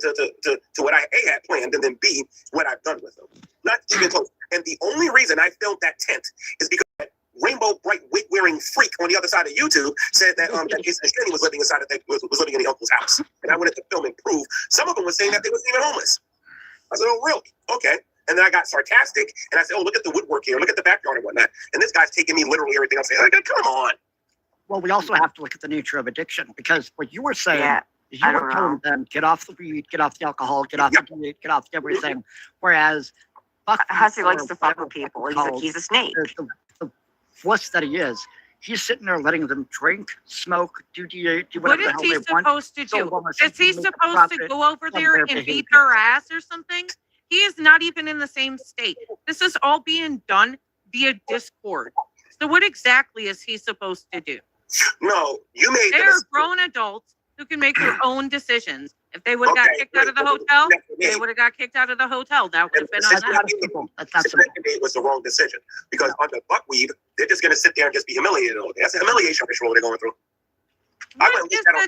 [SPEAKER 3] what I A, had planned, and then B, what I've done with them. Not even close. And the only reason I filmed that tent is because that rainbow bright wig wearing freak on the other side of YouTube said that Jason Shanny was living inside of was living in the uncle's house, and I wanted to film and prove. Some of them were saying that they wasn't even homeless. I said, oh really? Okay. And then I got sarcastic, and I said, oh, look at the woodwork here, look at the backyard and whatnot. And this guy's taking me literally everything I'm saying. Like, come on.
[SPEAKER 8] Well, we also have to look at the nature of addiction, because what you were saying is you were telling them, get off the weed, get off the alcohol, get off the weed, get off everything. Whereas
[SPEAKER 10] Hussy likes to fuck with people. He's a snake.
[SPEAKER 8] The wuss that he is, he's sitting there letting them drink, smoke, do whatever the hell they want.
[SPEAKER 6] What is he supposed to do? Is he supposed to go over there and beat their ass or something? He is not even in the same state. This is all being done via Discord. So what exactly is he supposed to do?
[SPEAKER 3] No, you made the
[SPEAKER 6] They're
[SPEAKER 3] mistake.
[SPEAKER 6] grown adults who can make their own decisions. If they would have got kicked out of the hotel, they would have got kicked out of the hotel. That would have been on them.
[SPEAKER 3] It was the wrong decision because under buckweed, they're just going to sit there and just be humiliated. That's a humiliation ritual they're going through.
[SPEAKER 6] What is the difference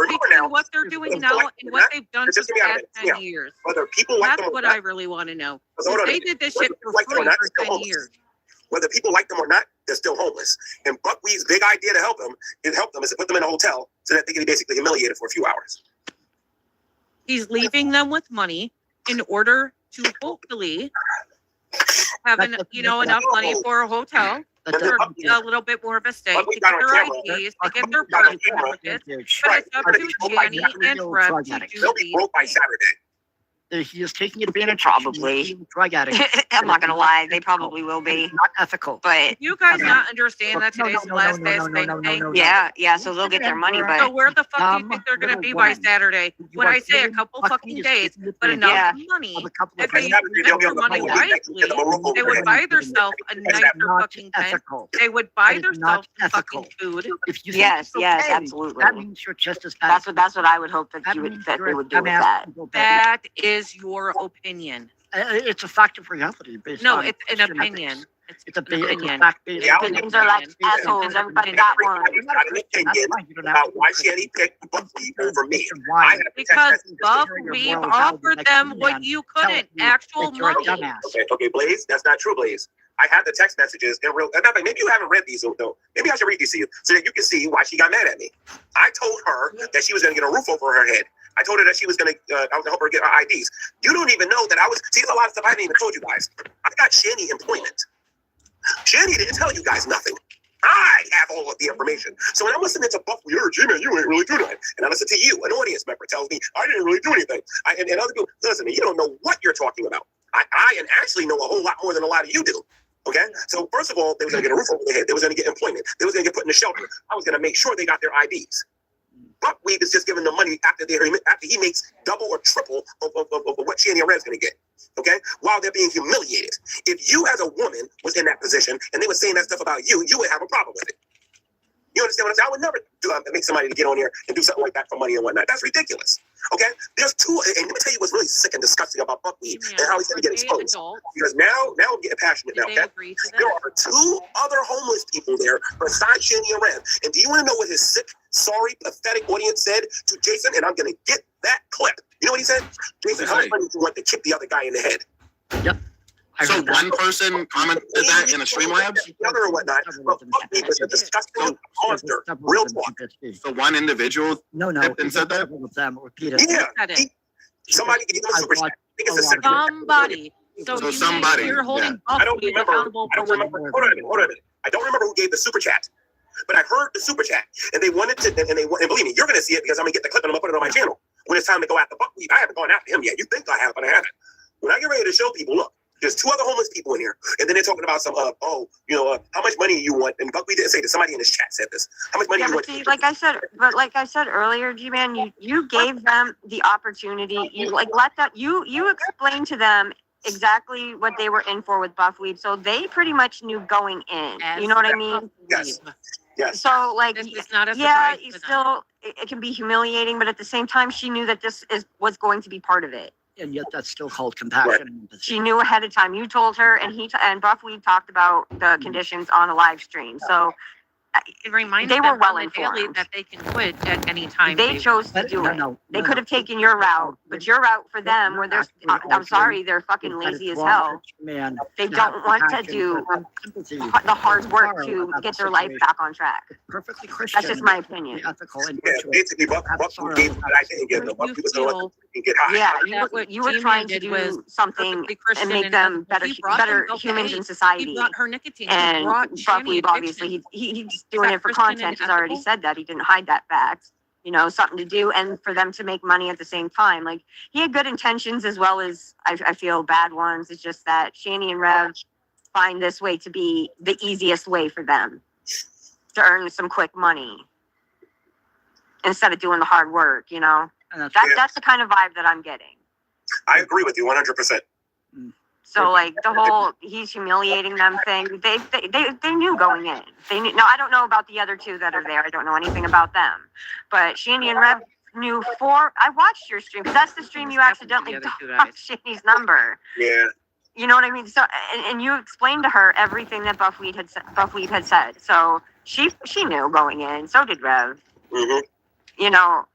[SPEAKER 6] between what they're doing now and what they've done for the past 10 years?
[SPEAKER 3] Whether people like
[SPEAKER 6] That's
[SPEAKER 3] them or
[SPEAKER 6] what
[SPEAKER 3] not,
[SPEAKER 6] I really want to know.
[SPEAKER 3] hold on a
[SPEAKER 6] They
[SPEAKER 3] minute.
[SPEAKER 6] did this
[SPEAKER 3] Whether
[SPEAKER 6] shit for
[SPEAKER 3] people like them or
[SPEAKER 6] free
[SPEAKER 3] not,
[SPEAKER 6] for
[SPEAKER 3] they're still
[SPEAKER 6] 10
[SPEAKER 3] homeless.
[SPEAKER 6] years.
[SPEAKER 3] Whether people like them or not, they're still homeless. And Buckwheat's big idea to help them is to put them in a hotel so that they can be basically humiliated for a few hours.
[SPEAKER 6] He's leaving them with money in order to hopefully have enough money for a hotel, for a little bit more of a stay, to get their IDs, to get their birth certificates. But it's up to Shanny and Rev to do
[SPEAKER 3] They'll be broke by Saturday.
[SPEAKER 8] He is taking advantage.
[SPEAKER 5] Probably.
[SPEAKER 8] Drug addict.
[SPEAKER 5] I'm not gonna lie, they probably will be.
[SPEAKER 8] Not ethical.
[SPEAKER 5] But
[SPEAKER 6] you guys not understand that today's the last day of staying?
[SPEAKER 5] yeah, so they'll get their money, but
[SPEAKER 6] So where the fuck do you think they're gonna be by Saturday? When I say a couple fucking days, but enough money, if they spent their money wisely, they would buy themselves a nicer fucking tent. They would buy themselves some fucking food.
[SPEAKER 5] yes, absolutely.
[SPEAKER 8] That means you're just as bad.
[SPEAKER 5] That's what I would hope that they would do with that.
[SPEAKER 6] That is your opinion.
[SPEAKER 8] It's a fact of reality. Based
[SPEAKER 6] No,
[SPEAKER 8] on
[SPEAKER 6] it's an
[SPEAKER 8] genetics.
[SPEAKER 6] opinion.
[SPEAKER 8] It's a
[SPEAKER 6] opinion.
[SPEAKER 8] fact-based.
[SPEAKER 5] Opinions are like assholes. Everybody got one.
[SPEAKER 3] Got an opinion about why Shanny picked Buckwheat over me.
[SPEAKER 6] Because Buckwheat offered them what you couldn't, actual money.
[SPEAKER 3] Okay, Blaze, that's not true, Blaze. I had the text messages in real. Maybe you haven't read these though. Maybe I should read these to you so that you can see why she got mad at me. I told her that she was going to get a roof over her head. I told her that she was going to. I was going to help her get her IDs. You don't even know that I was. See, there's a lot of stuff I haven't even told you guys. I got Shanny employment. Shanny didn't tell you guys nothing. I have all of the information. So when I'm listening to Buckwheat, G-Man, you ain't really do that. And I listen to you, an audience member tells me I didn't really do anything. And other people, listen, you don't know what you're talking about. I actually know a whole lot more than a lot of you do. Okay, so first of all, they was going to get a roof over their head. They was going to get employment. They was going to get put in a shelter. I was going to make sure they got their IDs. Buckwheat is just giving them money after he makes double or triple of what Shanny and Rev's going to get. Okay, while they're being humiliated. If you as a woman was in that position and they were saying that stuff about you, you would have a problem with it. You understand what I'm saying? I would never make somebody to get on here and do something like that for money and whatnot. That's ridiculous. Okay, there's two, and let me tell you what's really sick and disgusting about Buckwheat and how he's going to get exposed. Because now I'm getting passionate now. Okay, there are two other homeless people there besides Shanny and Rev. And do you want to know what his sick, sorry, pathetic audience said to Jason? And I'm going to get that clip. You know what he said? Jason, how much money do you want to kick the other guy in the head?
[SPEAKER 8] Yep.
[SPEAKER 11] So one person commented that in a Streamlabs?
[SPEAKER 3] The other or whatnot. But Buckwheat was a disgusting monster. Real talk.
[SPEAKER 11] So one individual and said that?
[SPEAKER 3] Yeah. Somebody gave him a super chat. I think it's a
[SPEAKER 6] somebody. So
[SPEAKER 11] somebody.
[SPEAKER 6] You're holding
[SPEAKER 3] I don't remember. Hold on a minute. I don't remember who gave the super chat. But I heard the super chat, and they wanted to, and believe me, you're going to see it because I'm going to get the clip and I'm going to put it on my channel. When it's time to go after Buckwheat, I haven't gone after him yet. You think I have, but I haven't. When I get ready to show people, look, there's two other homeless people in here, and then they're talking about some, how much money you want? And Buckwheat didn't say this. Somebody in this chat said this. How much money you want?
[SPEAKER 10] See, like I said earlier, G-Man, you gave them the opportunity. You let them. You explained to them exactly what they were in for with Buckwheat, so they pretty much knew going in. You know what I mean?
[SPEAKER 3] Yes. Yes.
[SPEAKER 10] So
[SPEAKER 6] it's not a
[SPEAKER 10] yeah, it can be humiliating, but at the same time, she knew that this was going to be part of it.
[SPEAKER 8] And yet that's still called compassion.
[SPEAKER 10] Right. She knew ahead of time. You told her, and and Buckwheat talked about the conditions on a live stream. So
[SPEAKER 6] it reminded
[SPEAKER 10] they were
[SPEAKER 6] them
[SPEAKER 10] well
[SPEAKER 6] on the daily
[SPEAKER 10] informed.
[SPEAKER 6] that they can quit at any time.
[SPEAKER 10] They chose to do it. They could have taken your route, but your route for them, where they're, I'm sorry, they're fucking lazy as hell. They don't want to do the hard work to get their life back on track.
[SPEAKER 8] Perfectly Christian.
[SPEAKER 10] That's just my opinion.
[SPEAKER 3] Basically, Buckwheat gave them that I didn't give them. Buckwheat was going to get high.
[SPEAKER 10] Yeah, you were trying to do something and make them better humans in society.
[SPEAKER 6] He brought her nicotine.
[SPEAKER 10] And Buckwheat, obviously, he's doing it for content. He's already said that. He didn't hide that fact. You know, something to do and for them to make money at the same time. Like, he had good intentions as well as, I feel, bad ones. It's just that Shanny and Rev find this way to be the easiest way for them to earn some quick money instead of doing the hard work, you know? That's the kind of vibe that I'm getting.
[SPEAKER 3] I agree with you 100%.
[SPEAKER 10] So like the whole he's humiliating them thing, they knew going in. They knew. No, I don't know about the other two that are there. I don't know anything about them. But Shanny and Rev knew I watched your stream because that's the stream you accidentally dropped Shanny's number.
[SPEAKER 3] Yeah.
[SPEAKER 10] You know what I mean? So and you explained to her everything that Buffweed had said. So she knew going in. So did Rev.
[SPEAKER 3] Mm-hmm.
[SPEAKER 10] You know,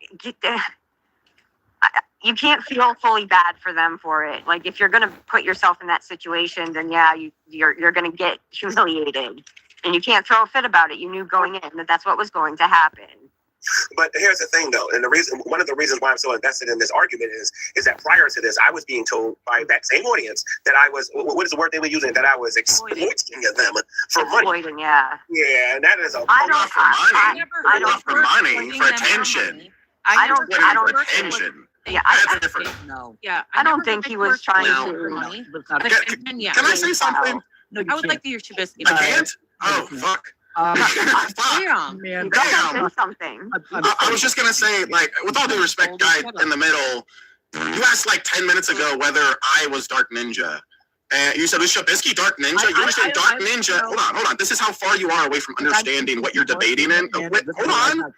[SPEAKER 10] you can't feel fully bad for them for it. Like if you're gonna put yourself in that situation, then yeah, you're gonna get humiliated, and you can't throw a fit about it. You knew going in that that's what was going to happen.
[SPEAKER 3] But here's the thing, though, and one of the reasons why I'm so invested in this argument is that prior to this, I was being told by that same audience that I was, what is the word they were using? That I was exploiting them for money.
[SPEAKER 10] Yeah.
[SPEAKER 3] Yeah, and that is a.
[SPEAKER 11] I don't for money, for attention.
[SPEAKER 10] I don't
[SPEAKER 11] for attention.
[SPEAKER 10] Yeah,
[SPEAKER 11] That's different.
[SPEAKER 8] No.
[SPEAKER 6] Yeah.
[SPEAKER 10] I don't think he was trying to.
[SPEAKER 6] Money.
[SPEAKER 11] Can I say something?
[SPEAKER 8] No,
[SPEAKER 6] I would like to hear Shabisky.
[SPEAKER 11] I can't? Oh, fuck.
[SPEAKER 6] Damn.
[SPEAKER 8] Man,
[SPEAKER 11] Damn.
[SPEAKER 10] Something.
[SPEAKER 11] I was just gonna say, like, with all due respect, guy in the middle, you asked like 10 minutes ago whether I was Dark Ninja. And you said, is Shabisky Dark Ninja? You were saying Dark Ninja. Hold on. This is how far you are away from understanding what you're debating in. Wait, hold on.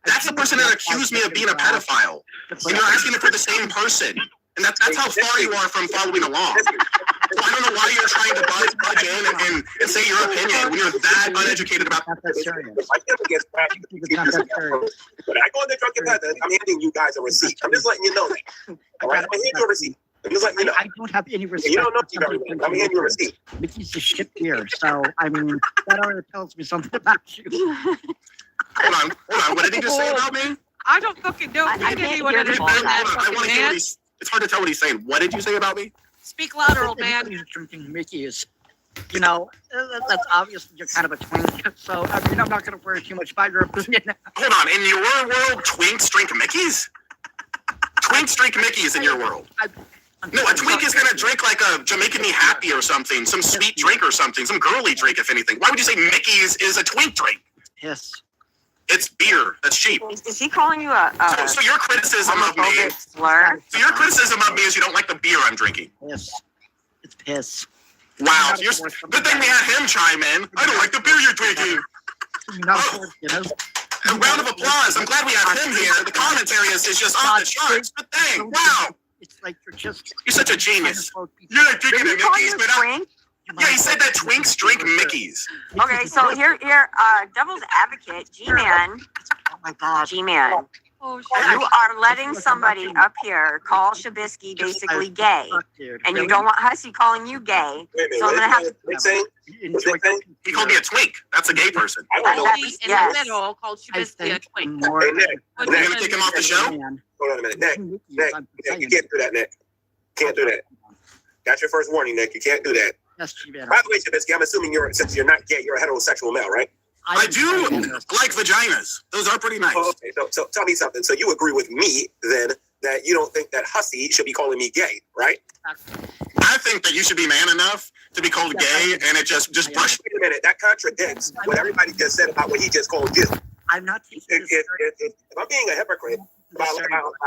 [SPEAKER 11] That's the person that accused me of being a pedophile. And you're asking it for the same person. And that's how far you are from following along. So I don't know why you're trying to budge in and say your opinion when you're that uneducated about
[SPEAKER 8] that's serious.
[SPEAKER 3] When I go in the drunken method, I'm handing you guys a receipt. I'm just letting you know that. All right, I'm gonna hand you a receipt. I'm just letting you know.
[SPEAKER 8] I don't have any respect.
[SPEAKER 3] You don't know you very well. I'm gonna hand you a receipt.
[SPEAKER 8] Mickey's a shit here, so I mean that already tells me something about you.
[SPEAKER 11] Hold on. What did he just say about me?
[SPEAKER 6] I don't fucking know. I didn't even understand that.
[SPEAKER 11] I want to hear what he's. It's hard to tell what he's saying. What did you say about me?
[SPEAKER 6] Speak louder, old man.
[SPEAKER 8] He's drinking Mickey's. You know, that's obviously you're kind of a twink. So I mean, I'm not going to worry too much about your opinion.
[SPEAKER 11] Hold on. In your world, twinks drink Mickey's? Twinks drink Mickey's in your world. No, a twink is gonna drink like a Jamaican Me Happy or something, some sweet drink or something, some girly drink, if anything. Why would you say Mickey's is a twink drink?
[SPEAKER 8] Yes.
[SPEAKER 11] It's beer. That's cheap.
[SPEAKER 10] Is he calling you a
[SPEAKER 11] so your criticism of me?
[SPEAKER 10] Slur?
[SPEAKER 11] So your criticism of me is you don't like the beer I'm drinking.
[SPEAKER 8] Yes. It's piss.
[SPEAKER 11] Wow. So good thing we had him chime in. I don't like the beer you're drinking. A round of applause. I'm glad we have him here. The commentary is just off the charts. Good thing. Wow.
[SPEAKER 8] It's like you're
[SPEAKER 11] such a genius. You're not drinking a Mickey's, but yeah, he said that twinks drink Mickey's.
[SPEAKER 10] Okay, so here, Devil's Advocate, Gman.
[SPEAKER 8] Oh my God,
[SPEAKER 10] Gman. You are letting somebody up here call Shabisky basically gay, and you don't want Hussy calling you gay. So I'm gonna have to.
[SPEAKER 11] He called me a twink. That's a gay person.
[SPEAKER 6] In the middle, called Shabisky a twink.
[SPEAKER 3] Hey, Nick,
[SPEAKER 11] we're gonna kick him off the show.
[SPEAKER 3] Hold on a minute, Nick, you can't do that, Nick. Can't do that. That's your first warning, Nick. You can't do that.
[SPEAKER 8] Yes,
[SPEAKER 3] by the way, Shabisky, I'm assuming since you're not gay, you're a heterosexual male, right?
[SPEAKER 11] I do like vaginas. Those are pretty nice.
[SPEAKER 3] Oh, okay, so tell me something. So you agree with me then that you don't think that Hussy should be calling me gay, right?
[SPEAKER 11] I think that you should be man enough to be called gay, and it just brush.
[SPEAKER 3] Wait a minute, that contradicts what everybody just said about what he just called you.
[SPEAKER 8] I'm not taking
[SPEAKER 3] if I'm being a hypocrite by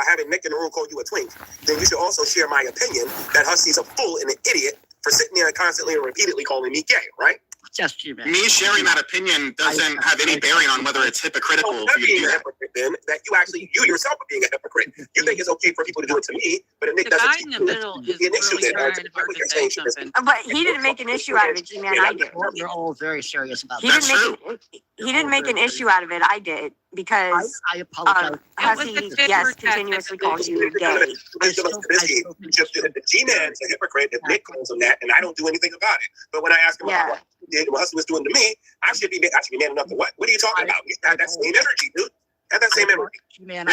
[SPEAKER 3] having Nick in the room call you a twink, then you should also share my opinion that Hussy's a fool and an idiot for sitting there constantly and repeatedly calling me gay, right?
[SPEAKER 8] Just you, man.
[SPEAKER 11] Me sharing that opinion doesn't have any bearing on whether it's hypocritical for you to do that.
[SPEAKER 3] Then that you yourself are being a hypocrite. You think it's okay for people to do it to me, but if Nick
[SPEAKER 6] the
[SPEAKER 3] doesn't,
[SPEAKER 6] guy in the middle is really trying hard to say something.
[SPEAKER 10] But he didn't make an issue out of it, G-Man. I did.
[SPEAKER 8] We're all very serious about
[SPEAKER 10] that. He didn't make an issue out of it. I did because
[SPEAKER 8] I apologize.
[SPEAKER 10] Hussy, yes, continuously calls you gay.
[SPEAKER 3] The G-Man's a hypocrite if Nick calls him that, and I don't do anything about it. But when I ask him about what he did, what Hussy was doing to me, I should be man enough to what? What are you talking about? You have that same energy, dude. Have that same energy.
[SPEAKER 11] Can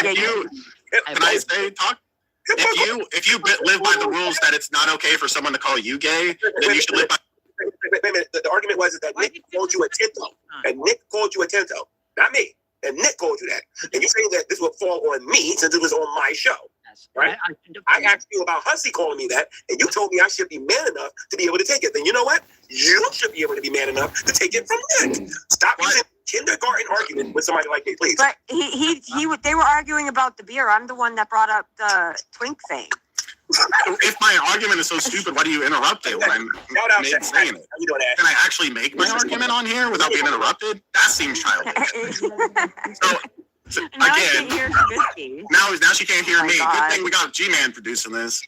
[SPEAKER 11] I say talk? If you live by the rules that it's not okay for someone to call you gay, then you should live by.
[SPEAKER 3] Wait a minute. The argument was that Nick called you a tinto, and Nick called you a tinto, not me. And Nick called you that, and you're saying that this would fall on me since it was on my show, right? I asked you about Hussy calling me that, and you told me I should be man enough to be able to take it. Then you know what? You should be able to be man enough to take it from Nick. Stop using kindergarten argument with somebody like me, please.
[SPEAKER 10] But they were arguing about the beer. I'm the one that brought up the twink thing.
[SPEAKER 11] If my argument is so stupid, why do you interrupt it when I'm saying it? Can I actually make my argument on here without being interrupted? That seems childish. So again, now she can't hear me. Good thing we got Gman producing this.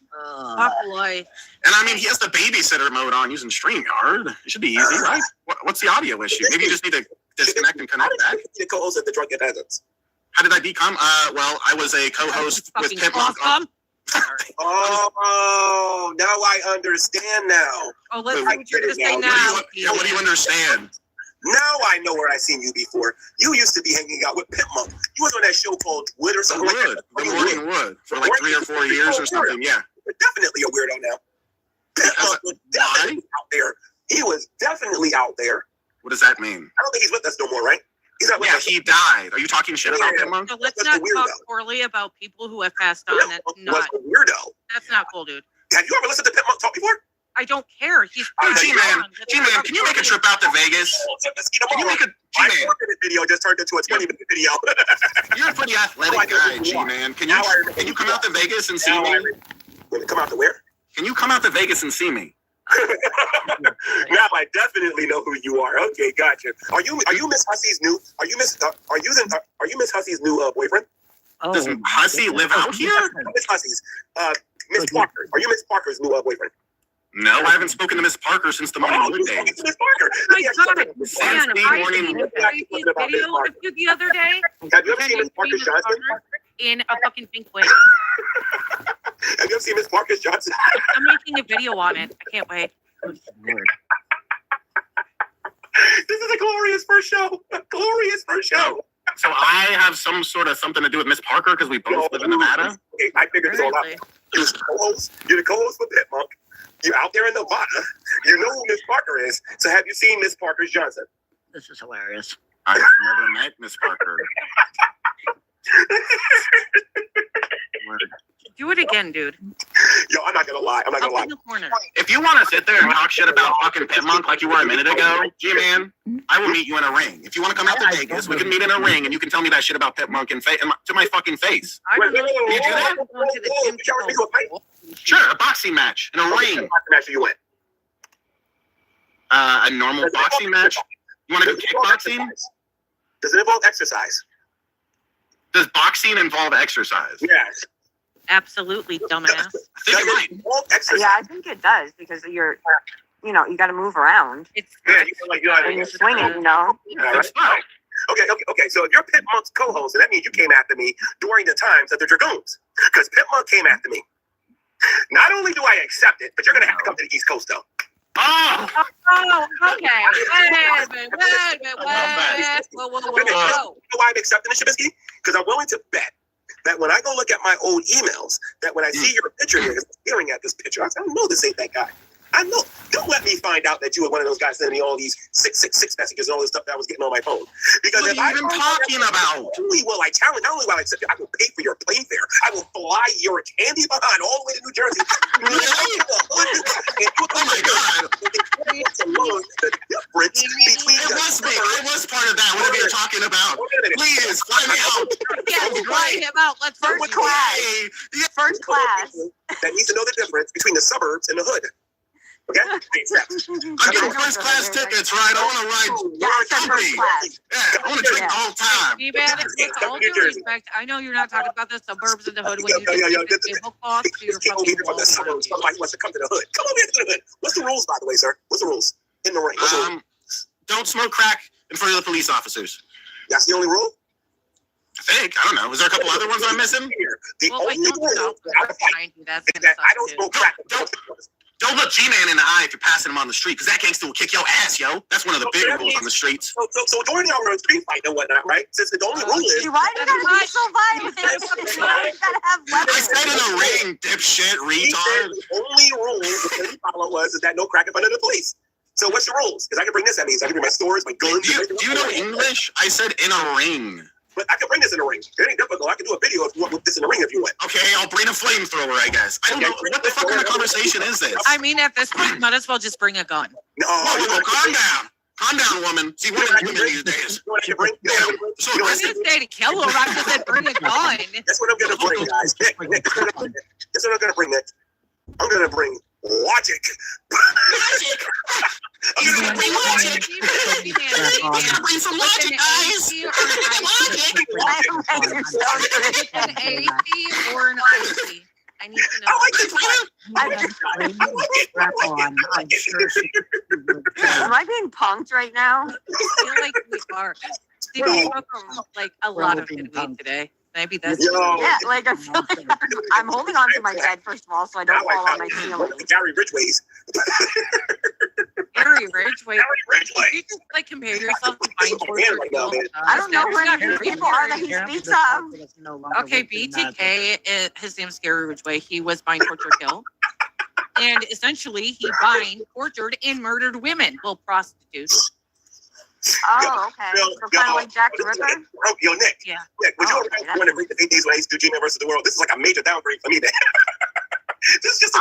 [SPEAKER 6] Life.
[SPEAKER 11] And I mean, he has the babysitter mode on using StreamYard. It should be easy, right? What's the audio issue? Maybe you just need to disconnect and connect back.
[SPEAKER 3] The co-host at the Drunken Peasants.
[SPEAKER 11] How did I become? Well, I was a co-host with Pip.
[SPEAKER 3] Oh, now I understand now.
[SPEAKER 6] Oh, let's see what you're going to say now.
[SPEAKER 11] What do you understand?
[SPEAKER 3] Now I know where I seen you before. You used to be hanging out with Pip Monk. You was on that show called Wood or something like that.
[SPEAKER 11] The Morning Wood for like 3 or 4 years or something. Yeah.
[SPEAKER 3] You're definitely a weirdo now. Pip Monk was definitely out there. He was definitely out there.
[SPEAKER 11] What does that mean?
[SPEAKER 3] I don't think he's with us no more, right? He's not with us.
[SPEAKER 11] He died. Are you talking shit about Pip Monk?
[SPEAKER 6] So let's not talk poorly about people who have passed on. That's not
[SPEAKER 3] a weirdo.
[SPEAKER 6] That's not cool, dude.
[SPEAKER 3] Have you ever listened to Pip Monk talk before?
[SPEAKER 6] I don't care. He's
[SPEAKER 11] G-Man, can you make a trip out to Vegas? Can you make a
[SPEAKER 3] my 4-minute video just turned into a 20-minute video.
[SPEAKER 11] You're a pretty athletic guy, G-Man. Can you come out to Vegas and see me?
[SPEAKER 3] Come out to where?
[SPEAKER 11] Can you come out to Vegas and see me?
[SPEAKER 3] Now I definitely know who you are. Okay, gotcha. Are you Miss Hussy's new? Are you Miss Hussy's new boyfriend?
[SPEAKER 11] Does Hussy live out here?
[SPEAKER 3] Miss Hussy's. Miss Parker. Are you Miss Parker's new boyfriend?
[SPEAKER 11] No, I haven't spoken to Miss Parker since the Morning Wood days.
[SPEAKER 3] Miss Parker.
[SPEAKER 6] My God, man, I seen a video of you the other day.
[SPEAKER 3] Have you ever seen Miss Parker Johnson?
[SPEAKER 6] In a fucking pink wig.
[SPEAKER 3] Have you ever seen Miss Parker Johnson?
[SPEAKER 6] I'm making a video on it. I can't wait.
[SPEAKER 3] This is a glorious first show. A glorious first show.
[SPEAKER 11] So I have some sort of something to do with Miss Parker because we both live in Nevada?
[SPEAKER 3] Okay, I figured this all out. You're the co-host with Pip Monk. You're out there in Nevada. You know who Miss Parker is. So have you seen Miss Parker Johnson?
[SPEAKER 8] This is hilarious.
[SPEAKER 11] I've never met Miss Parker.
[SPEAKER 6] Do it again, dude.
[SPEAKER 3] Yo, I'm not gonna lie. I'm not gonna lie.
[SPEAKER 6] In the corner.
[SPEAKER 11] If you want to sit there and talk shit about fucking Pip Monk like you were a minute ago, G-Man, I will meet you in a ring. If you want to come out to Vegas, we can meet in a ring and you can tell me that shit about Pip Monk to my fucking face.
[SPEAKER 3] Can
[SPEAKER 11] you do that? Sure, a boxing match in a ring.
[SPEAKER 3] What match do you win?
[SPEAKER 11] A normal boxing match. You want to do kickboxing?
[SPEAKER 3] Does it involve exercise?
[SPEAKER 11] Does boxing involve exercise?
[SPEAKER 3] Yes.
[SPEAKER 6] Absolutely, dumbass.
[SPEAKER 10] Yeah, I think it does because you got to move around.
[SPEAKER 6] It's
[SPEAKER 10] when you're swinging, you know.
[SPEAKER 3] Yeah, right. Okay. So if you're Pip Monk's co-host, then that means you came after me during the times of the Dragoons, because Pip Monk came after me. Not only do I accept it, but you're gonna have to come to the East Coast, though.
[SPEAKER 6] Oh, okay. Wait. Whoa.
[SPEAKER 3] You know why I'm accepting this, Shabisky? Because I'm willing to bet that when I go look at my old emails, that when I see your picture here, staring at this picture, I say, I know this ain't that guy. I know. Don't let me find out that you were one of those guys sending me all these 666 messages and all this stuff that I was getting on my phone. Because
[SPEAKER 11] what are you even talking about?
[SPEAKER 3] Not only will I challenge, not only will I accept you, I will pay for your plane fare. I will fly your candy behind all the way to New Jersey.
[SPEAKER 11] Oh my God. I was part of that. Whatever you're talking about. Please, fly me out.
[SPEAKER 6] Yeah, fly him out. Let's
[SPEAKER 10] first class. First class.
[SPEAKER 3] That needs to know the difference between the suburbs and the hood. Okay?
[SPEAKER 11] I'm getting first class tickets, right? I want to ride
[SPEAKER 10] first class.
[SPEAKER 11] Yeah, I want to drink the whole time.
[SPEAKER 6] With all due respect, I know you're not talking about the suburbs and the hood when you just table cloth to your fucking
[SPEAKER 3] from the suburbs. Somebody wants to come to the hood. Come over here to the hood. What's the rules, by the way, sir? What's the rules in the ring?
[SPEAKER 11] Don't smoke crack in front of the police officers.
[SPEAKER 3] That's the only rule?
[SPEAKER 11] I think. I don't know. Is there a couple other ones I'm missing?
[SPEAKER 3] The only rule is that I don't smoke crack.
[SPEAKER 11] Don't look G-Man in the eye if you're passing him on the street, because that gangster will kick your ass, yo. That's one of the big rules on the streets.
[SPEAKER 3] So during our street fight and whatnot, right? Since the only rule is...
[SPEAKER 10] Why do you gotta be so violent? You gotta have weapons.
[SPEAKER 11] I said in a ring, dipshit, retard.
[SPEAKER 3] The only rule that we follow was that no crack in front of the police. So what's your rules? Because I can bring this. That means I can bring my stores, my guns.
[SPEAKER 11] Do you know English? I said in a ring.
[SPEAKER 3] But I can bring this in a ring. It ain't difficult. I can do a video if you want with this in a ring if you want.
[SPEAKER 11] Okay, I'll bring a flamethrower, I guess. I don't know. What the fuck kind of conversation is this?
[SPEAKER 6] I mean, at this point, might as well just bring a gun.
[SPEAKER 3] No,
[SPEAKER 11] calm down. Calm down, woman. See, women these days.
[SPEAKER 3] You know what I can bring?
[SPEAKER 11] So
[SPEAKER 6] I didn't say to kill her. I just said bring a gun.
[SPEAKER 3] That's what I'm going to bring, guys. Nick. That's what I'm going to bring, Nick. I'm gonna bring logic.
[SPEAKER 11] Logic. He's gonna bring logic. Bring some logic, guys. Logic.
[SPEAKER 6] An AC or an IC? I need to know.
[SPEAKER 3] I like this plan.
[SPEAKER 8] I'm sure she would.
[SPEAKER 10] Am I being punked right now?
[SPEAKER 6] I feel like we are. Did you smoke like a lot of good weed today? Maybe that's
[SPEAKER 10] Yeah, like I feel like I'm holding on to my bed first of all, so I don't fall on my ceiling.
[SPEAKER 3] Gary Ridgway's.
[SPEAKER 6] Gary Ridgway.
[SPEAKER 3] Gary Ridgway.
[SPEAKER 6] Did you just like compare yourself to Vine Torture
[SPEAKER 3] Right now, man.
[SPEAKER 10] I don't know who any people are that he speaks of.
[SPEAKER 6] Okay, BTK, his name's Gary Ridgway. He was Vine Torture Kill. And essentially, he Vine tortured and murdered women. Well, prostitutes.
[SPEAKER 10] Oh, okay. So kind of like Jack the Ripper?
[SPEAKER 3] Yo, Nick.
[SPEAKER 6] Yeah.
[SPEAKER 3] Nick, would you want to bring the 8 days when I used to do G-Man versus the world? This is like a major downgrade for me, man. This is just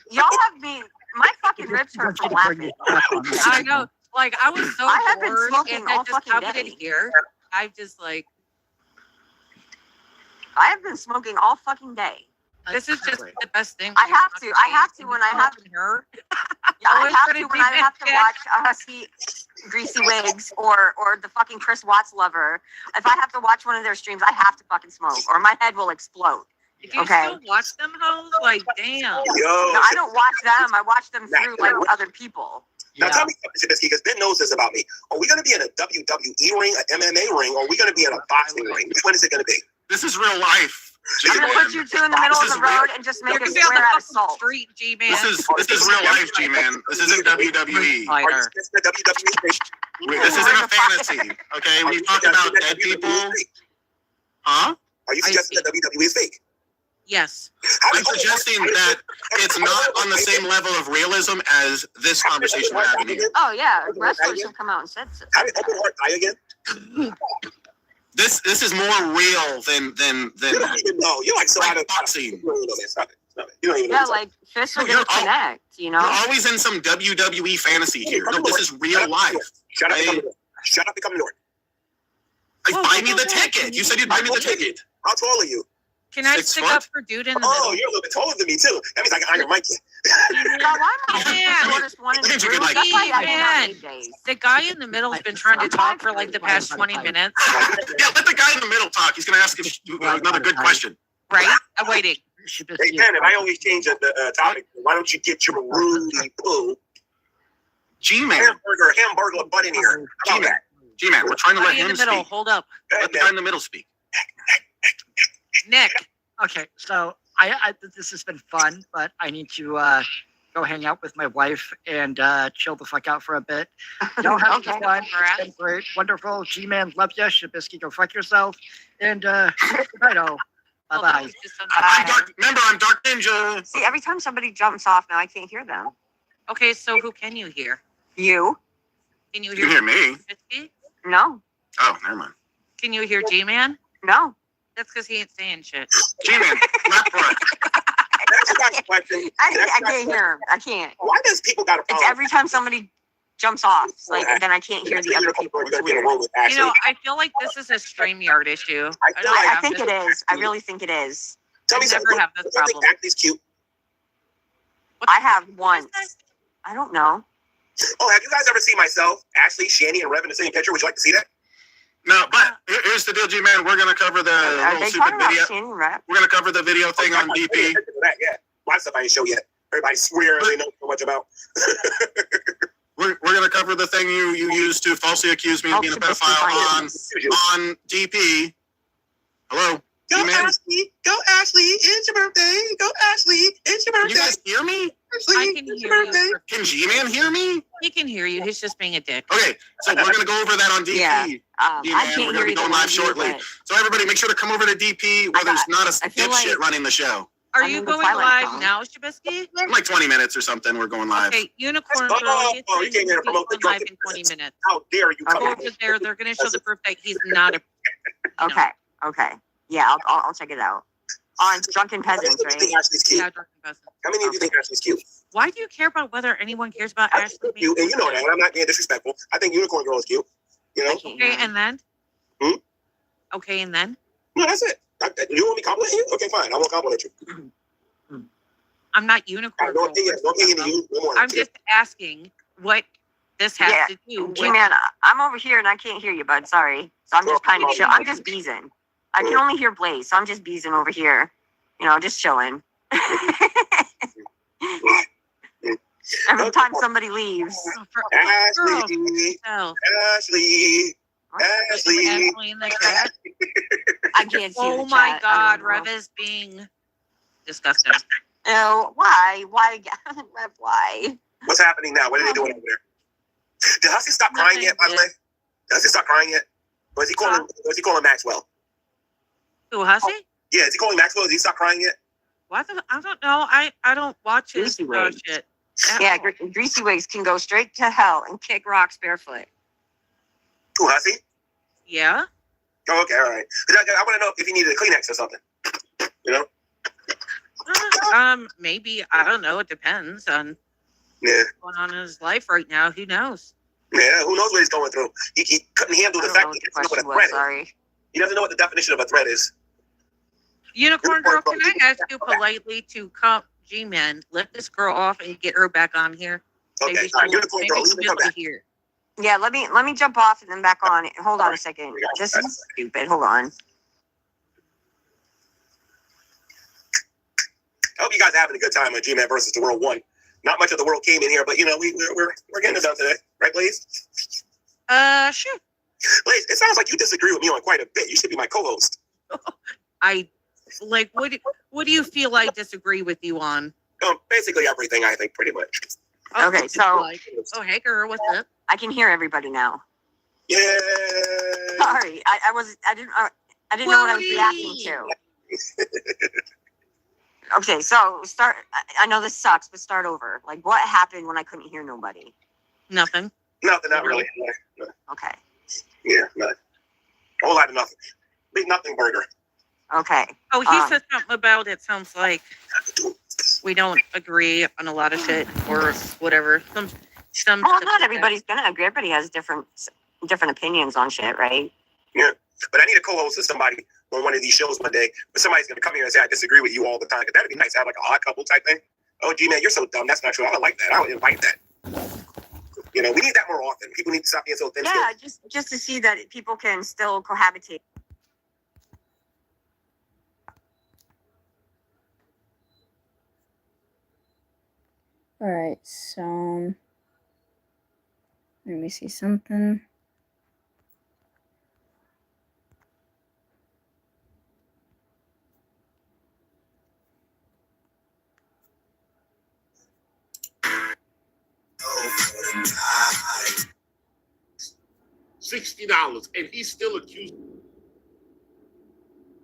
[SPEAKER 10] y'all have me. My fucking ribs hurt from laughing.
[SPEAKER 6] I know. Like, I was so
[SPEAKER 10] I have been
[SPEAKER 6] bored
[SPEAKER 10] smoking
[SPEAKER 6] and
[SPEAKER 10] all
[SPEAKER 6] I just
[SPEAKER 10] fucking
[SPEAKER 6] covered
[SPEAKER 10] day.
[SPEAKER 6] it here. I've just like,
[SPEAKER 10] I have been smoking all fucking day.
[SPEAKER 6] this is just the best thing.
[SPEAKER 10] I have to when I have
[SPEAKER 6] her.
[SPEAKER 10] Yeah, I have to when I have to watch Hussy, Greasy Wigs, or the fucking Chris Watts lover. If I have to watch one of their streams, I have to fucking smoke, or my head will explode.
[SPEAKER 6] Do you still watch them hoes? Like, damn.
[SPEAKER 3] Yo,
[SPEAKER 10] no, I don't watch them. I watch them through like other people.
[SPEAKER 3] Now tell me something, Shabisky, because Ben knows this about me. Are we going to be in a WWE ring, an MMA ring, or are we going to be in a boxing ring? Which one is it going to be?
[SPEAKER 11] This is real life.
[SPEAKER 10] I'm gonna put you two in the middle of the road and just make a square out of salt.
[SPEAKER 6] Street, G-Man.
[SPEAKER 11] This is real life, G-Man. This isn't WWE.
[SPEAKER 3] Are you suggesting the WWE?
[SPEAKER 11] This isn't a fantasy. Okay, we talk about dead people. Huh?
[SPEAKER 3] Are you suggesting that WWE is fake?
[SPEAKER 6] Yes.
[SPEAKER 11] I'm suggesting that it's not on the same level of realism as this conversation we're having here.
[SPEAKER 10] Oh yeah, wrestlers have come out and said so.
[SPEAKER 3] How did Open Heart die again?
[SPEAKER 11] This is more real than
[SPEAKER 3] You don't even know. You're like so out of
[SPEAKER 11] boxing.
[SPEAKER 3] Stop it. You don't even know.
[SPEAKER 10] Yeah, like fists are gonna connect. You know.
[SPEAKER 11] You're always in some WWE fantasy here. No, this is real life.
[SPEAKER 3] Shut up and come north. Shut up and come north.
[SPEAKER 11] Buy me the ticket. You said you'd buy me the ticket.
[SPEAKER 3] How tall are you?
[SPEAKER 6] Can I stick up for dude in the middle?
[SPEAKER 3] Oh, you're a little bit taller than me too. That means I can iron Mike.
[SPEAKER 10] Now, why am I the shortest one in the group? That's why I have 8 days.
[SPEAKER 6] The guy in the middle's been trying to talk for like the past 20 minutes.
[SPEAKER 11] Yeah, let the guy in the middle talk. He's going to ask another good question.
[SPEAKER 6] Right? I'm waiting.
[SPEAKER 3] Hey, Ben, if I always change the topic, why don't you get your Rudy Poo
[SPEAKER 11] G-Man.
[SPEAKER 3] hamburger butt in here? How about that?
[SPEAKER 11] G-Man, we're trying to let
[SPEAKER 6] Guy in
[SPEAKER 11] him
[SPEAKER 6] the middle.
[SPEAKER 11] speak.
[SPEAKER 6] Hold up.
[SPEAKER 11] Let the guy in the middle speak.
[SPEAKER 6] Nick.
[SPEAKER 8] Okay, so I this has been fun, but I need to go hang out with my wife and chill the fuck out for a bit. Y'all have
[SPEAKER 10] Okay.
[SPEAKER 8] fun. It's been great, wonderful. G-Man, love ya. Shabisky, go fuck yourself. And good night, all.
[SPEAKER 6] Oh,
[SPEAKER 8] Bye-bye.
[SPEAKER 11] I'm Dark Ninja.
[SPEAKER 10] See, every time somebody jumps off, now I can't hear them.
[SPEAKER 6] Okay, so who can you hear?
[SPEAKER 10] You?
[SPEAKER 6] Can you
[SPEAKER 11] You can hear me.
[SPEAKER 6] Shabisky?
[SPEAKER 10] No.
[SPEAKER 11] Oh, never mind.
[SPEAKER 6] Can you hear G-Man?
[SPEAKER 10] No.
[SPEAKER 6] That's because he ain't saying shit.
[SPEAKER 11] G-Man, left right.
[SPEAKER 3] That's a question.
[SPEAKER 10] I can't hear him. I can't.
[SPEAKER 3] Why does people got to
[SPEAKER 10] It's every time somebody jumps off, like, and then I can't hear the other people. It's weird.
[SPEAKER 6] You know, I feel like this is a StreamYard issue.
[SPEAKER 10] I think it is. I really think it is.
[SPEAKER 3] Tell me
[SPEAKER 6] I never
[SPEAKER 3] something.
[SPEAKER 6] have this
[SPEAKER 3] Do you think
[SPEAKER 6] problem.
[SPEAKER 3] Ashley's cute?
[SPEAKER 10] I have once. I don't know.
[SPEAKER 3] Oh, have you guys ever seen myself, Ashley, Shanny, and Rev in the same picture? Would you like to see that?
[SPEAKER 11] No, but here's the deal, G-Man. We're going to cover the
[SPEAKER 10] Are
[SPEAKER 11] little
[SPEAKER 10] they
[SPEAKER 11] stupid
[SPEAKER 10] talking about
[SPEAKER 11] video.
[SPEAKER 10] Shanny Rap?
[SPEAKER 11] We're going to cover the video thing on DP.
[SPEAKER 3] Yeah. A lot of stuff I didn't show yet. Everybody swears they know so much about.
[SPEAKER 11] We're going to cover the thing you used to falsely accuse me of being a pedophile on DP. Hello?
[SPEAKER 3] Go
[SPEAKER 11] G-Man?
[SPEAKER 3] Ashley! Go Ashley! It's your birthday! Go Ashley! It's your
[SPEAKER 11] Can
[SPEAKER 3] birthday!
[SPEAKER 11] you guys hear me?
[SPEAKER 3] Ashley,
[SPEAKER 6] I can
[SPEAKER 3] it's
[SPEAKER 6] hear
[SPEAKER 3] your
[SPEAKER 6] you.
[SPEAKER 3] birthday!
[SPEAKER 11] Can G-Man hear me?
[SPEAKER 6] He can hear you. He's just being a dick.
[SPEAKER 11] Okay, so we're going to go over that on DP.
[SPEAKER 10] Yeah. I
[SPEAKER 11] G-Man,
[SPEAKER 10] can't
[SPEAKER 11] we're
[SPEAKER 10] hear
[SPEAKER 11] going to be
[SPEAKER 10] either
[SPEAKER 11] going
[SPEAKER 10] one
[SPEAKER 11] live
[SPEAKER 10] of you,
[SPEAKER 11] shortly.
[SPEAKER 10] but
[SPEAKER 11] So everybody, make sure to come over to DP where there's not a
[SPEAKER 10] I feel
[SPEAKER 11] dipshit
[SPEAKER 10] like-
[SPEAKER 11] running the show.
[SPEAKER 6] Are
[SPEAKER 10] I'm
[SPEAKER 6] you
[SPEAKER 10] in the
[SPEAKER 6] going
[SPEAKER 10] Twilight
[SPEAKER 6] live
[SPEAKER 10] Zone.
[SPEAKER 6] now, Shabisky?
[SPEAKER 11] In like 20 minutes or something, we're going live.
[SPEAKER 6] Okay, Unicorn
[SPEAKER 3] Oh,
[SPEAKER 6] Girl.
[SPEAKER 3] oh, he came here to promote the
[SPEAKER 6] live
[SPEAKER 3] drunken
[SPEAKER 6] in 20 minutes.
[SPEAKER 3] How dare you come
[SPEAKER 6] Go
[SPEAKER 3] in?
[SPEAKER 6] over there. They're going to show the proof that he's not a.
[SPEAKER 10] Okay. Okay. Yeah, I'll check it out. On Drunken
[SPEAKER 3] How many
[SPEAKER 10] Peasants,
[SPEAKER 3] of you think
[SPEAKER 10] right?
[SPEAKER 3] Ashley's cute?
[SPEAKER 6] Yeah, drunken peasant.
[SPEAKER 3] How many of you think Ashley's cute?
[SPEAKER 6] Why do you care about whether anyone cares about
[SPEAKER 3] I
[SPEAKER 6] Ashley?
[SPEAKER 3] think cute, and you know that. I'm not being disrespectful. I think Unicorn Girl is cute. You know?
[SPEAKER 10] I can't hear
[SPEAKER 6] Okay,
[SPEAKER 10] him.
[SPEAKER 6] and then?
[SPEAKER 3] Hmm?
[SPEAKER 6] Okay, and then?
[SPEAKER 3] No, that's it. You want me to compliment you? Okay, fine. I won't compliment you.
[SPEAKER 6] I'm not unicorn.
[SPEAKER 3] Don't take it to you.
[SPEAKER 6] I'm just asking what this has to do with.
[SPEAKER 10] G-Man, I'm over here and I can't hear you, bud. Sorry. So I'm just kind of chill. I'm just beezing. I can only hear Blaze, so I'm just beezing over here. You know, just chilling. Every time somebody leaves.
[SPEAKER 3] Ashley.
[SPEAKER 6] In the chat.
[SPEAKER 10] I can't see
[SPEAKER 6] Oh
[SPEAKER 10] the
[SPEAKER 6] my
[SPEAKER 10] chat.
[SPEAKER 6] God, Rev is being disgusting.
[SPEAKER 10] Oh, why? Why? Rev, why?
[SPEAKER 3] What's happening now? What are they doing over there? Did Hussy stop crying yet, by the way? Did Hussy stop crying yet? Or is he calling Maxwell?
[SPEAKER 6] Who, Hussy?
[SPEAKER 3] Yeah, is he calling Maxwell? Is he stop crying yet?
[SPEAKER 6] What? I don't know. I don't watch his shit.
[SPEAKER 10] Yeah, Greasy Wigs can go straight to hell and kick rocks barefoot.
[SPEAKER 3] Who, Hussy?
[SPEAKER 6] Yeah.
[SPEAKER 3] Oh, okay, all right. I want to know if he needed a Kleenex or something. You know?
[SPEAKER 6] Maybe. I don't know. It depends on what's going on in his life right now. Who knows?
[SPEAKER 3] Yeah, who knows what he's going through? He couldn't handle the fact that he doesn't know what a threat is. He doesn't know what the definition of a threat is.
[SPEAKER 6] Unicorn Girl, can I ask you politely to come, G-Man, let this girl off and get her back on here?
[SPEAKER 3] Okay, all right, Unicorn Girl, leave and come back.
[SPEAKER 10] Here. Yeah, let me jump off and then back on. Hold on a second. This is stupid. Hold on.
[SPEAKER 3] I hope you guys are having a good time on G-Man versus the World 1. Not much of the world came in here, but you know we're getting it done today, right, Blaze?
[SPEAKER 6] Sure.
[SPEAKER 3] Blaze, it sounds like you disagree with me on quite a bit. You should be my co-host.
[SPEAKER 6] What do you feel I disagree with you on?
[SPEAKER 3] Basically everything, I think, pretty much.
[SPEAKER 10] Okay, so
[SPEAKER 6] hey girl, what's up?
[SPEAKER 10] I can hear everybody now.
[SPEAKER 3] Yeah.
[SPEAKER 10] Sorry, I didn't know what I was reacting to. Okay, so start. I know this sucks, but start over. Like, what happened when I couldn't hear nobody?
[SPEAKER 6] Nothing.
[SPEAKER 3] Nothing, not really. No.
[SPEAKER 10] Okay.
[SPEAKER 3] Yeah, nothing. A whole lot of nothing. Big nothing burger.
[SPEAKER 10] Okay.
[SPEAKER 6] Oh, he said something about it. Sounds like we don't agree on a lot of shit or whatever. Some.
[SPEAKER 10] Well, not everybody's gonna agree. Everybody has different opinions on shit, right?
[SPEAKER 3] Yeah, but I need a co-host of somebody on one of these shows one day. But somebody's gonna come here and say I disagree with you all the time. That'd be nice to have like a odd couple type thing. Oh, G-Man, you're so dumb. That's not true. I don't like that. I don't invite that. You know, we need that more often. People need to stop being so thin.
[SPEAKER 10] Yeah, just to see that people can still cohabitate.
[SPEAKER 1] All right, so let me see something.
[SPEAKER 13] $60, and he's still accused.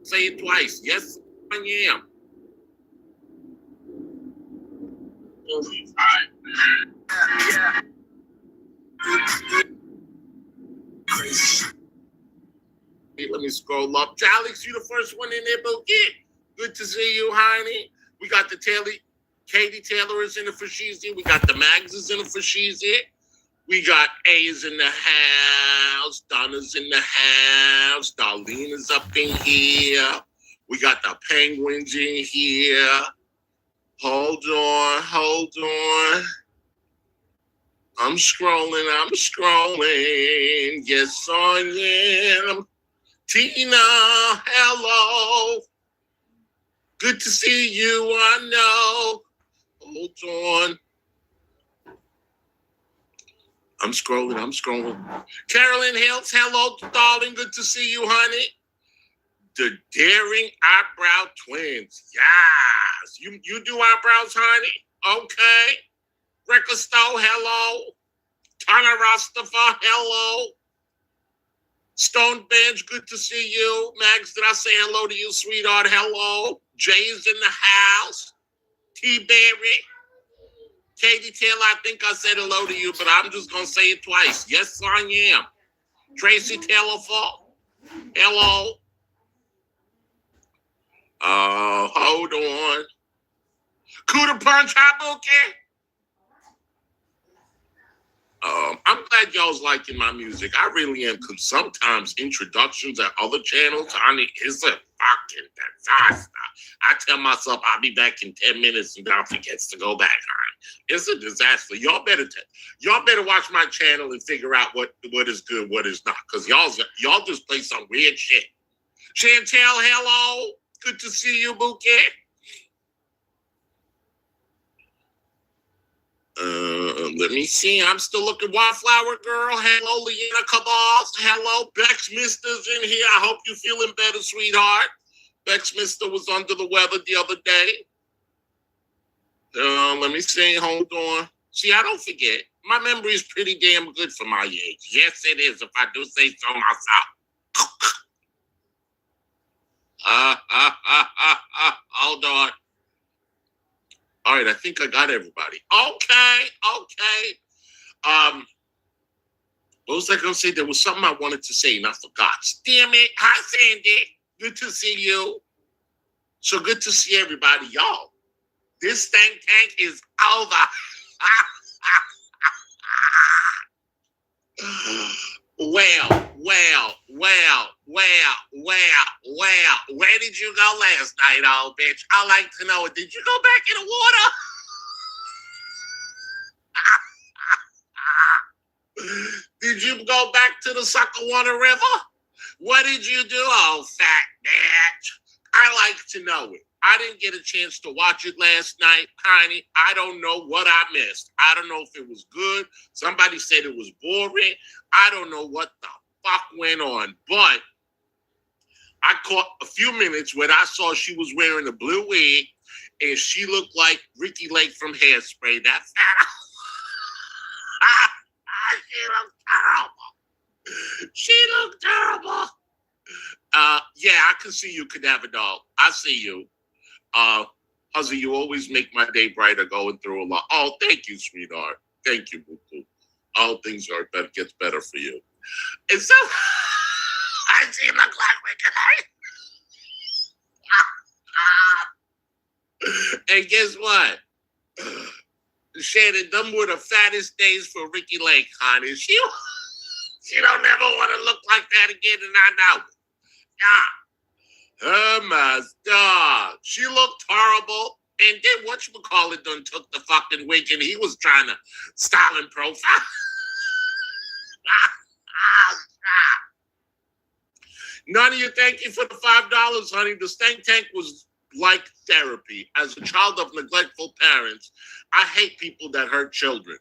[SPEAKER 13] Say it twice. Yes, I am.
[SPEAKER 4] Yeah.
[SPEAKER 13] Hey, let me scroll up. Alex, you the first one in there, Boogie. Good to see you, honey. We got the Katie Taylor is in the Fashizi. We got the Mags is in the Fashizi. We got A's in the house. Donna's in the house. Darlena's up in here. We got the Penguins in here. Hold on. I'm scrolling. Yes, I am. Tina, hello. Good to see you, I know. Hold on. I'm scrolling. Carolyn Hills, hello, darling. Good to see you, honey. The Daring Eyebrow Twins. Yes. You do eyebrows, honey? Okay. Reckless Stowe, hello. Tana Rastafari, hello. Stone Bench, good to see you. Mags, did I say hello to you, sweetheart? Hello. Jay's in the house. T-Berry. Katie Taylor, I think I said hello to you, but I'm just going to say it twice. Yes, I am. Tracy Taylor Fall. Hello. Hold on. Cooter Punch, Habuki. I'm glad y'all's liking my music. I really am, because sometimes introductions at other channels, honey, is a
[SPEAKER 4] fucking disaster. I tell myself I'll be back in 10 minutes and God forgets to go back on. It's a disaster. Y'all better watch my channel and figure out what is good, what is not. Because y'all just play some weird shit. Chantel, hello. Good to see you, Bouquet. Let me see. I'm still looking. Wildflower Girl. Hello, Leanna Cabals. Hello, Bex Mister's in here. I hope you're feeling better, sweetheart. Bex Mister was under the weather the other day. Let me see. Hold on. See, I don't forget. My memory is pretty damn good for my age. Yes, it is, if I do say so myself. Hold on. All right, I think I got everybody. Okay. What was I going to say? There was something I wanted to say and I forgot. Damn it. Hi, Sandy. Good to see you. So good to see everybody. Y'all, this think tank is over. Well. Where did you go last night, old bitch? I like to know it. Did you go back in the water? Did you go back to the Suckawanna River? What did you do, old fat bitch? I like to know it. I didn't get a chance to watch it last night, honey. I don't know what I missed. I don't know if it was good. Somebody said it was boring. I don't know what the fuck went on, but I caught a few minutes when I saw she was wearing a blue wig and she looked like Ricky Lake from Hairspray. That fat. She looked terrible. Yeah, I can see you, Cadaver Dog. I see you. Hussy, you always make my day brighter going through a lot. Oh, thank you, sweetheart. Thank you, Boo-Boo. All things are better, gets better for you. And so, I see the clock tonight. And guess what? Shannon, them were the fattest days for Ricky Lake, honey. She don't never want to look like that again, and I know it. Yeah. My dog. She looked horrible. And then whatchamacallit done took the fucking wig and he was trying to style and profile. None of you, thank you for the $5, honey. The stank tank was like therapy. As a child of neglectful parents, I hate people that hurt children.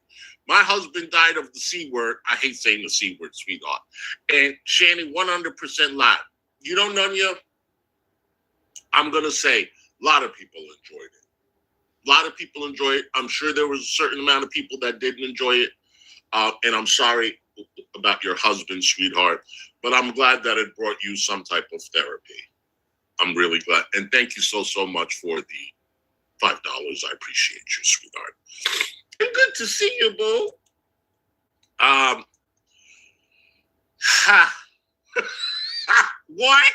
[SPEAKER 4] My husband died of the C word. I hate saying the C word, sweetheart. And Shanny, 100% lied. You know, Nunya, I'm going to say a lot of people enjoyed it. A lot of people enjoyed it. I'm sure there was a certain amount of people that didn't enjoy it. And I'm sorry about your husband, sweetheart. But I'm glad that it brought you some type of therapy. I'm really glad. And thank you so much for the $5. I appreciate you, sweetheart. And good to see you, boo. What?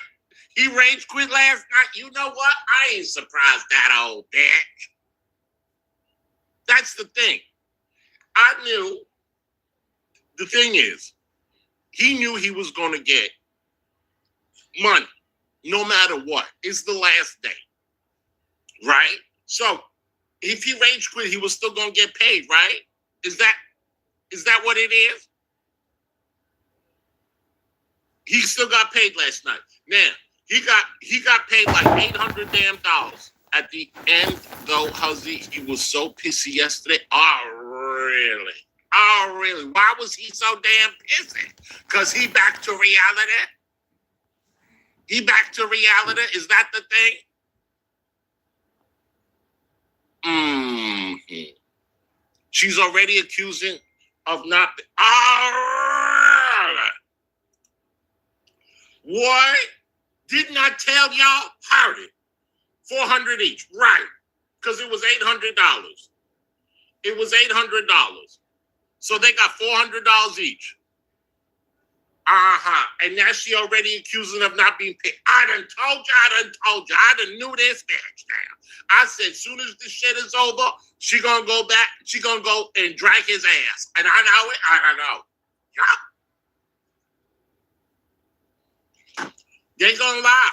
[SPEAKER 4] He rage quit last night? You know what? I ain't surprised that old bitch. That's the thing. I knew. The thing is, he knew he was going to get money, no matter what. It's the last day, right? So, if he rage quit, he was still going to get paid, right? Is that what it is? He still got paid last night. Now, he got paid like $800 damn dollars. At the end, though, Hussy, he was so pissy yesterday. Oh, really? Oh, really? Why was he so damn pissy? Because he back to reality? He back to reality? Is that the thing? Mm-hmm. She's already accusing of not... Oh, what? Didn't I tell y'all? Heard it. $400 each. Right. Because it was $800. It was $800. So they got $400 each. Uh-huh. And now she already accusing of not being paid. I done told you. I done knew this bitch now. I said, as soon as this shit is over, she gonna go back. She gonna go and drag his ass. And I know it. I know. Yup. They gonna lie.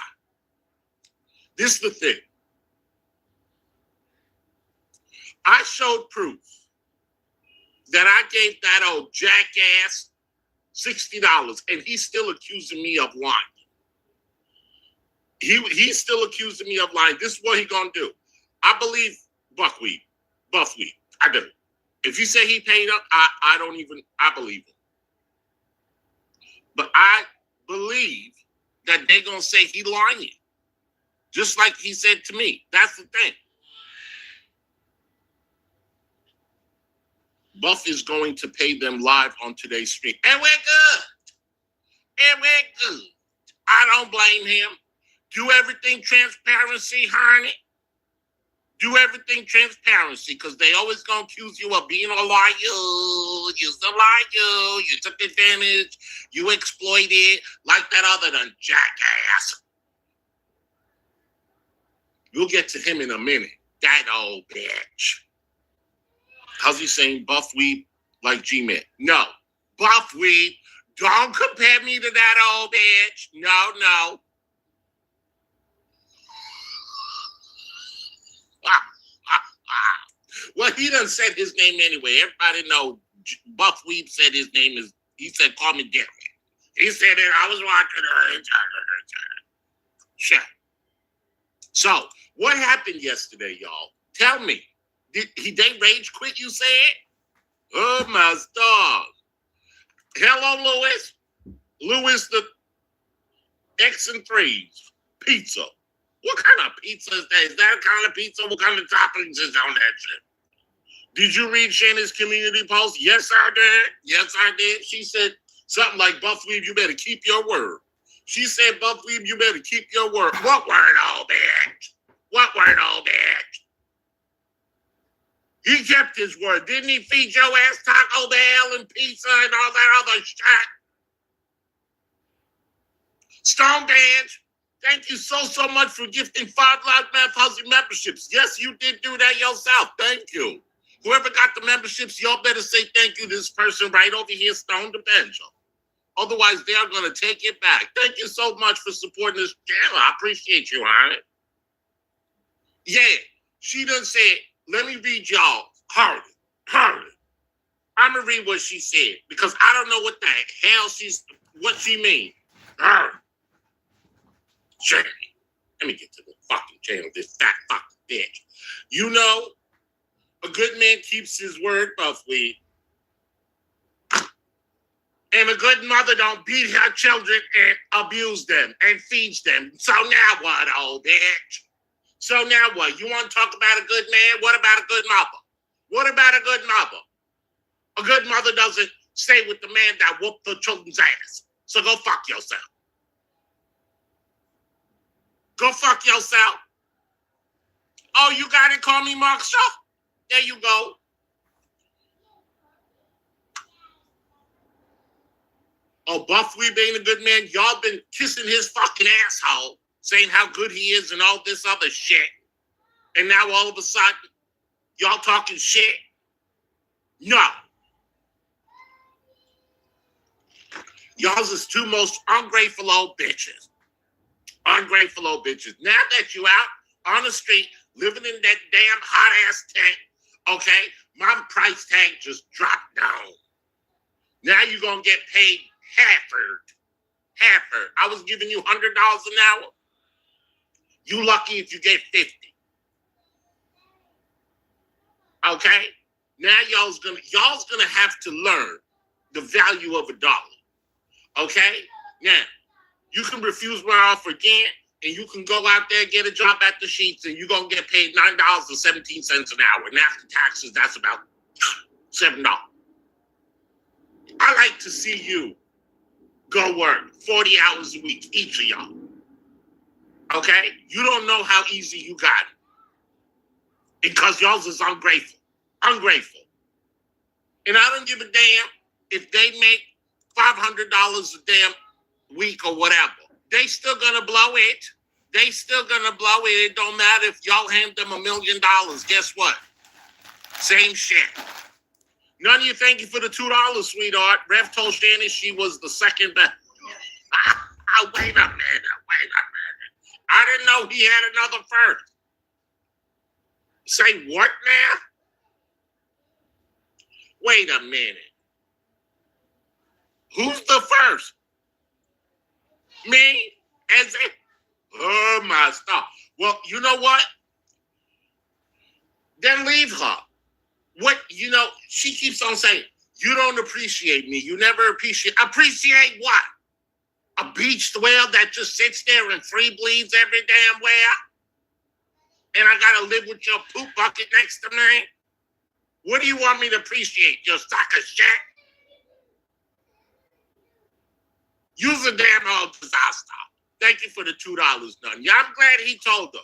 [SPEAKER 15] This is the thing. I showed proof that I gave that old jackass $60, and he's still accusing me of lying. He's still accusing me of lying. This is what he gonna do. I believe Buckwheat. I do. If you say he paid up, I believe him. But I believe that they're gonna say he lying. Just like he said to me. That's the thing. Buff is going to pay them live on today's stream. And we're good. I don't blame him. Do everything transparency, honey. Do everything transparency, because they always gonna accuse you of being a liar. You took advantage. You exploited like that other than jackass. We'll get to him in a minute. That old bitch. How's he saying Buffweed like Gman? No. Buffweed, don't compare me to that old bitch. No. Well, he done said his name anyway. Everybody know Buffweed said his name is, he said, call me Gman. He said it, I was watching her. Sure. So, what happened yesterday, y'all? Tell me. Did they rage quit, you said? Oh, my stars. Hello, Louis. Louis, the X and 3s. Pizza. What kind of pizza is that? Is that a kind of pizza? What kind of toppings is on that shit? Did you read Shanny's community post? Yes, I did. She said something like, Buffweed, you better keep your word. She said, Buffweed, you better keep your word. What word, old bitch? What word, old bitch? He kept his word. Didn't he feed your ass Taco Bell and pizza and all that other shit? Stone Dance, thank you so much for gifting 5 Live Math Hussy memberships. Yes, you did do that yourself. Thank you. Whoever got the memberships, y'all better say thank you to this person right over here, Stone the Benjo. Otherwise, they are going to take it back. Thank you so much for supporting this channel. I appreciate you, honey. Yeah, she done said, let me read y'all harder. I'm going to read what she said because I don't know what the hell what she mean. Shanny. Let me get to the fucking channel, this fat fucking bitch. You know, a good man keeps his word, Buffweed. And a good mother don't beat her children and abuse them and feeds them. So now what, old bitch? So now what? You want to talk about a good man? What about a good mother? What about a good mother? A good mother doesn't stay with the man that whooped the children's ass. So go fuck yourself. Go fuck yourself. Oh, you got it? Call me Mark Shaw? There you go. Oh, Buffweed being a good man, y'all been kissing his fucking asshole, saying how good he is and all this other shit. And now all of a sudden, y'all talking shit? No. Y'all's is 2 most ungrateful old bitches. Ungrateful old bitches. Now that you out on the street, living in that damn hot-ass tent, okay, my price tag just dropped down. Now you're going to get paid Halford. I was giving you $100 an hour. You lucky if you get 50. Okay? Now y'all's gonna have to learn the value of a dollar. Okay? Now, you can refuse my offer again, and you can go out there and get a job at the Sheets, and you're gonna get paid $9.17 an hour. And after taxes, that's about $7. I like to see you go work 40 hours a week, each of y'all. Okay? You don't know how easy you got it. Because y'all is ungrateful. Ungrateful. And I don't give a damn if they make $500 a damn week or whatever. They still gonna blow it. They still gonna blow it. It don't matter if y'all hand them $1 million. Guess what? Same shit. None of you thank you for the $2, sweetheart. Rev told Shanny she was the second best. Wait a minute. I didn't know he had another first. Say what now? Wait a minute. Who's the first? Me? As it? Oh my stuff. Well, you know what? Then leave her. What, she keeps on saying, you don't appreciate me. You never appreciate what? A beached whale that just sits there and free bleeds every damn where? And I gotta live with your poop bucket next to me? What do you want me to appreciate? Your sack of shit? You's a damn old disaster. Thank you for the $2, none. Yeah, I'm glad he told her.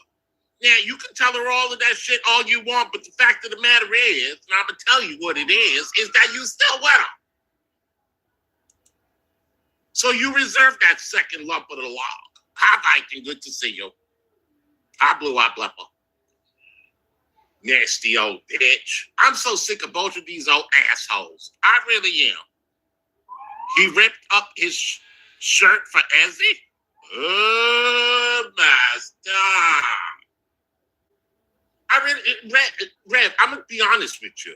[SPEAKER 15] Now, you can tell her all of that shit all you want, but the fact of the matter is, and I'm going to tell you what it is that you still with her. So you reserve that second lump of the log. Hi, Viking, good to see you. Hi, Blue-Eye Blepper. Nasty old bitch. I'm so sick of both of these old assholes. I really am. He ripped up his shirt for Ezzy? Oh, my God. Rev, I'm going to be honest with you.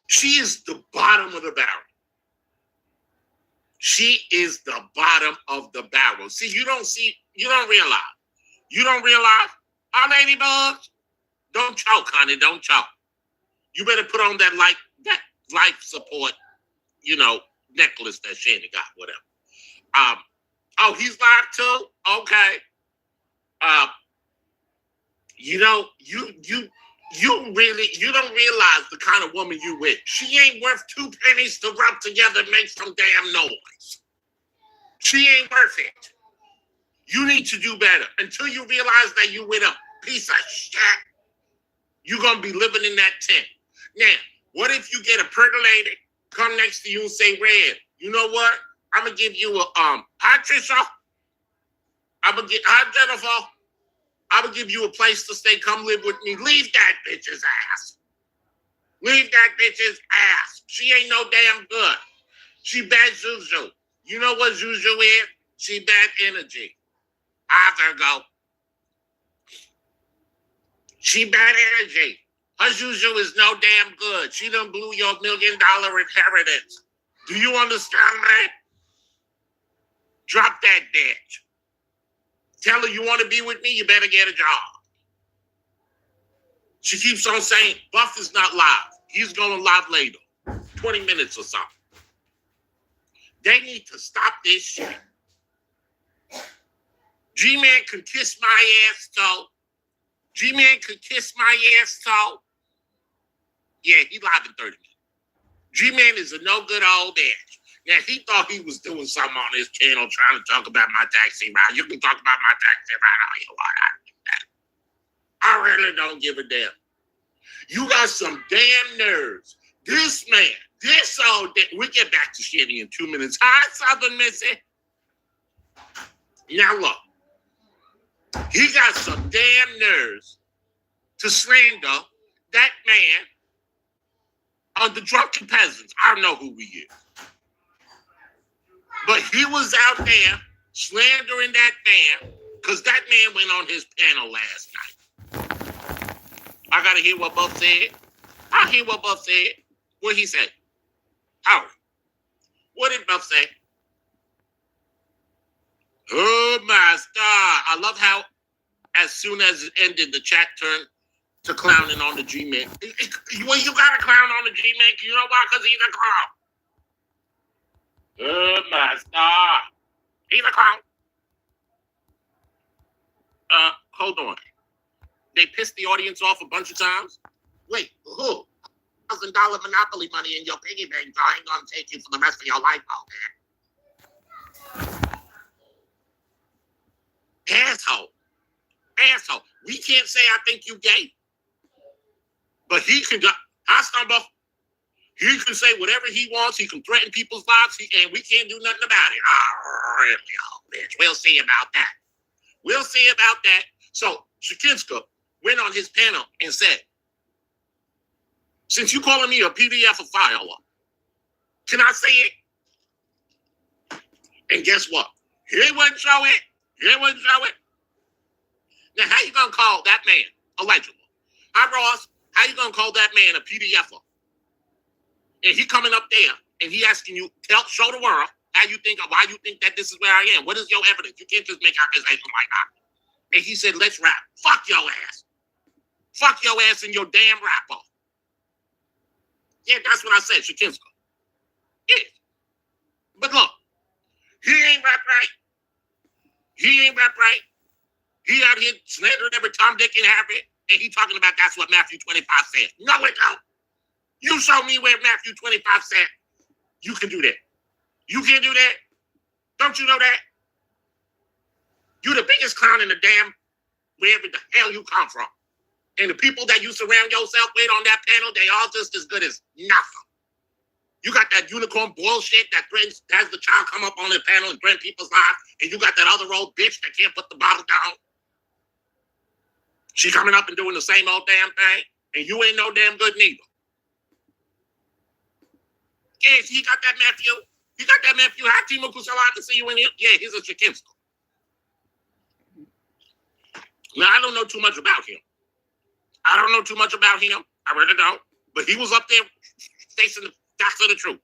[SPEAKER 15] She is the bottom of the barrel. She is the bottom of the barrel. See, you don't realize. You don't realize? Our ladybugs, don't choke, honey, don't choke. You better put on that life support, necklace that Shanny got, whatever. Oh, he's live too? Okay. You don't realize the kind of woman you with. She ain't worth 2 pennies to rub together and make some damn noise. She ain't worth it. You need to do better. Until you realize that you with a piece of shit, you're going to be living in that tent. Now, what if you get a percolator, come next to you and say, Red, you know what? I'm going to give you a, hi, Trisha. Hi, Jennifer. I'm going to give you a place to stay. Come live with me. Leave that bitch's ass. Leave that bitch's ass. She ain't no damn good. She bad juju. You know what juju is? She bad energy. I have her go. She bad energy. Her juju is no damn good. She done blew your $1 million inheritance. Do you understand me? Drop that bitch. Tell her you want to be with me, you better get a job. She keeps on saying, Buff is not live. He's going to live later. 20 minutes or something. They need to stop this shit. Gman can kiss my ass toe. Gman can kiss my ass toe. Yeah, he live in 30 minutes. Gman is a no good old bitch. Now, he thought he was doing something on his channel trying to talk about my taxi ride. You can talk about my taxi ride all you want. I really don't give a damn. You got some damn nerves. This man, this old day. We get back to Shanny in 2 minutes. Hi, Southern Missy. Now, look. He got some damn nerves to slander that man on the drunken peasants. I don't know who he is. But he was out there slandering that man because that man went on his panel last night. I got to hear what Buff said. I hear what Buff said. What he said? Howard, what did Buff say? Oh, my star. I love how as soon as it ended, the chat turned to clowning on the G-Man. Well, you got to clown on the G-Man. You know why? Because he's a clown. Oh, my star. He's a clown. Hold on. They pissed the audience off a bunch of times? Wait, who? $1,000 Monopoly money in your piggy bank I ain't gonna take you for the rest of your life, man. Asshole. Asshole. We can't say I think you gay. But he can go. I stumble. He can say whatever he wants. He can threaten people's lives, and we can't do nothing about it. Oh, really? Oh, bitch. We'll see about that. We'll see about that. So, Shakinska went on his panel and said, since you calling me a PDF filer, can I say it? And guess what? He wouldn't show it. You wouldn't show it? Now, how you gonna call that man illegible? Hi, Ross. How you gonna call that man a PDFer? And he coming up there and he asking you, show the world how you think, why you think that this is where I am. What is your evidence? You can't just make accusations like that. And he said, let's rap. Fuck your ass. Fuck your ass and your damn rapper. Yeah, that's what I said, Shakinska. Yeah. But look, he ain't rap right. He ain't rap right. He out here slandering every Tom, Dick, and Harry, and he talking about that's what Matthew 25 said. No, it don't. You show me where Matthew 25 said you can do that. You can't do that. Don't you know that? You the biggest clown in the damn wherever the hell you come from. And the people that you surround yourself with on that panel, they all just as good as nothing. You got that unicorn bullshit that has the child come up on the panel and threaten people's lives, and you got that other old bitch that can't put the bottle down. She coming up and doing the same old damn thing, and you ain't no damn good neither. Yes, he got that Matthew. He got that Matthew. Hi, Timo Kusala, to see you in here. Yeah, he's a Shakinska. Now, I don't know too much about him. I really don't. But he was up there facing the facts of the truth.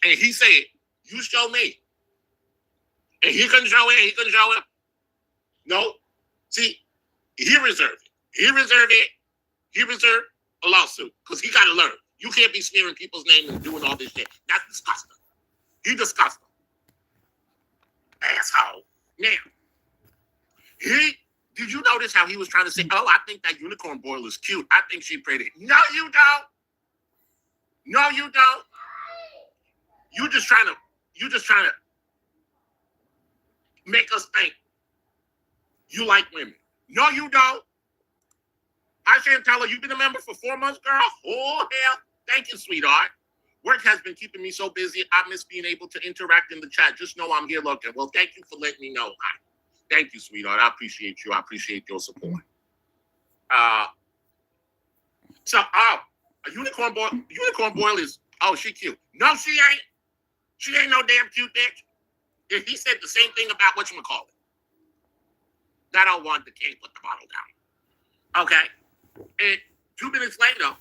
[SPEAKER 15] And he said, you show me. And he couldn't show it. He couldn't show it. No. See, he reserved it. He reserved a lawsuit because he got to learn. You can't be smearing people's names and doing all this shit. That's disgusting. He disgusting. Asshole. Now, did you notice how he was trying to say, oh, I think that unicorn boil is cute. I think she pretty. No, you don't. No, you don't. You just trying to make us think you like women. No, you don't. I can't tell her you've been a member for 4 months, girl. Oh, hell. Thank you, sweetheart. Work has been keeping me so busy, I miss being able to interact in the chat. Just know I'm here looking. Well, thank you for letting me know. Thank you, sweetheart. I appreciate you. I appreciate your support. A unicorn boil is, oh, she cute. No, she ain't. She ain't no damn cute bitch. If he said the same thing about whatchamacallit. That old one that can't put the bottle down. Okay. And 2 minutes later,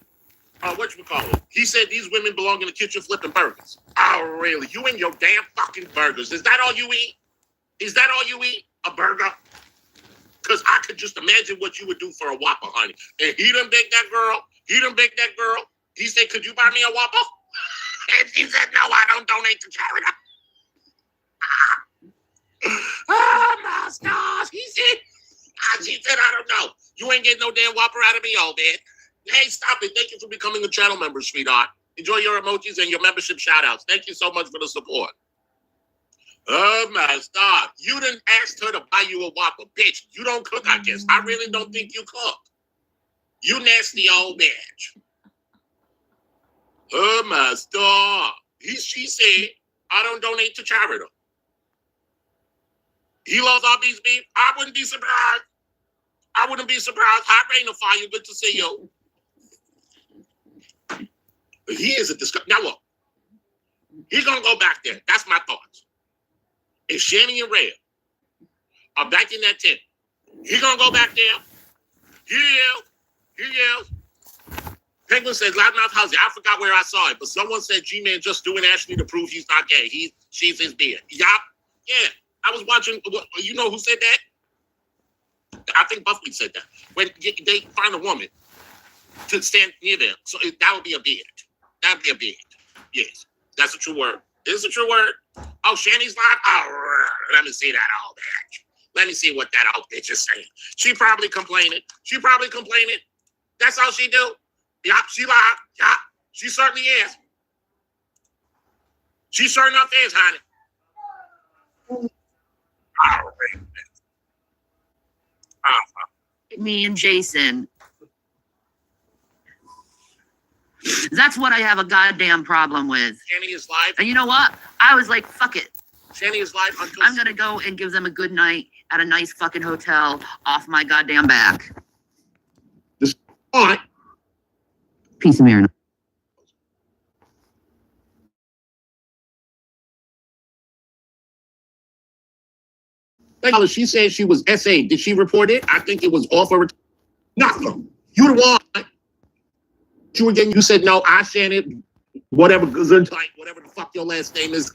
[SPEAKER 15] whatchamacallit, he said these women belong in the kitchen flipping burgers. Oh, really? You and your damn fucking burgers. Is that all you eat? Is that all you eat? A burger? Because I could just imagine what you would do for a Whopper, honey. And he done baked that girl. He said, could you buy me a Whopper? And she said, no, I don't donate to charity. Oh, my stars. She said, I don't know. You ain't getting no damn Whopper out of me, old man. Hey, stop it. Thank you for becoming a channel member, sweetheart. Enjoy your emojis and your membership shout-outs. Thank you so much for the support. Oh, my star. You didn't ask her to buy you a Whopper. Bitch, you don't cook, I guess. I really don't think you cook. You nasty old bitch. Oh, my star. She said, I don't donate to charity. He loves our beef. I wouldn't be surprised. Hot rain or fire. Good to see you. He is a disgust. Now look, he's gonna go back there. That's my thoughts. If Shanny and Red are back in that tent, he's gonna go back there. He yells. Penguin says, Loudmouth Hussy. I forgot where I saw it, but someone said Gman just doing Ashley to prove he's not gay. She's his beard. Yup. Yeah. I was watching. You know who said that? I think Buffy said that. When they find a woman to stand near them, so that would be a beard. That'd be a beard. Yes, that's a true word. Is it a true word? Oh, Shanny's live? Oh, let me see that old bitch. Let me see what that old bitch is saying. She probably complaining. That's all she do. Yup, she live. Yup, she certainly is. She sure enough is, honey.
[SPEAKER 2] Me and Jason. That's what I have a goddamn problem with.
[SPEAKER 15] Shanny is live.
[SPEAKER 2] And you know what? I was like, fuck it.
[SPEAKER 15] Shanny is live.
[SPEAKER 2] I'm going to go and give them a good night at a nice fucking hotel off my goddamn back.
[SPEAKER 15] All right.
[SPEAKER 2] Piece of marinade.
[SPEAKER 15] She said she was SA. Did she report it? I think it was off her. Nothing. You the one. You again. You said no. I sent it. Whatever. Whatever the fuck your last name is.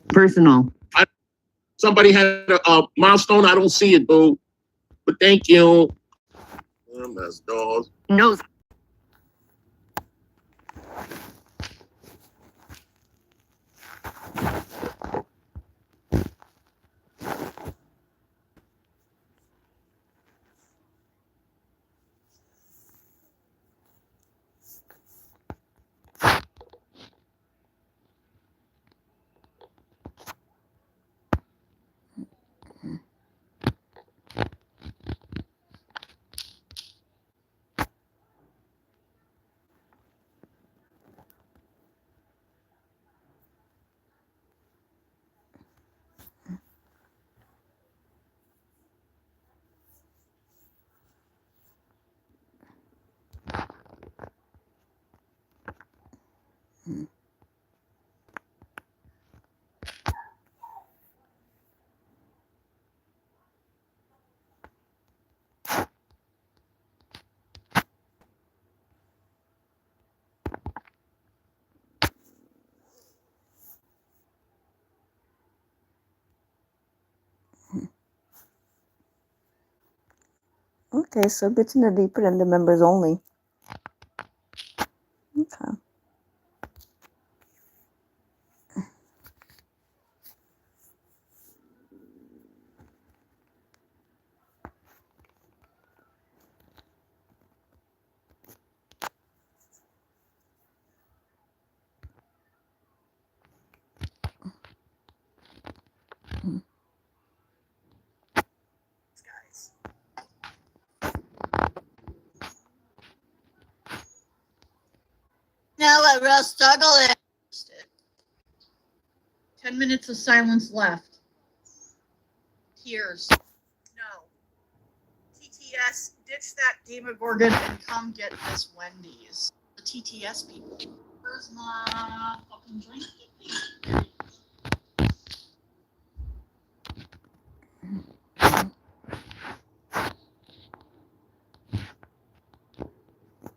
[SPEAKER 2] Personal.
[SPEAKER 15] Somebody had a milestone. I don't see it, boo. But thank you.
[SPEAKER 2] No.
[SPEAKER 1] Okay, so good to know that you put in the members only. Okay.
[SPEAKER 16] Now we're real struggling. 10 minutes of silence left. Tears. No. TTS, ditch that Demogorgon and come get this Wendy's. The TTS people. Where's my fucking drink?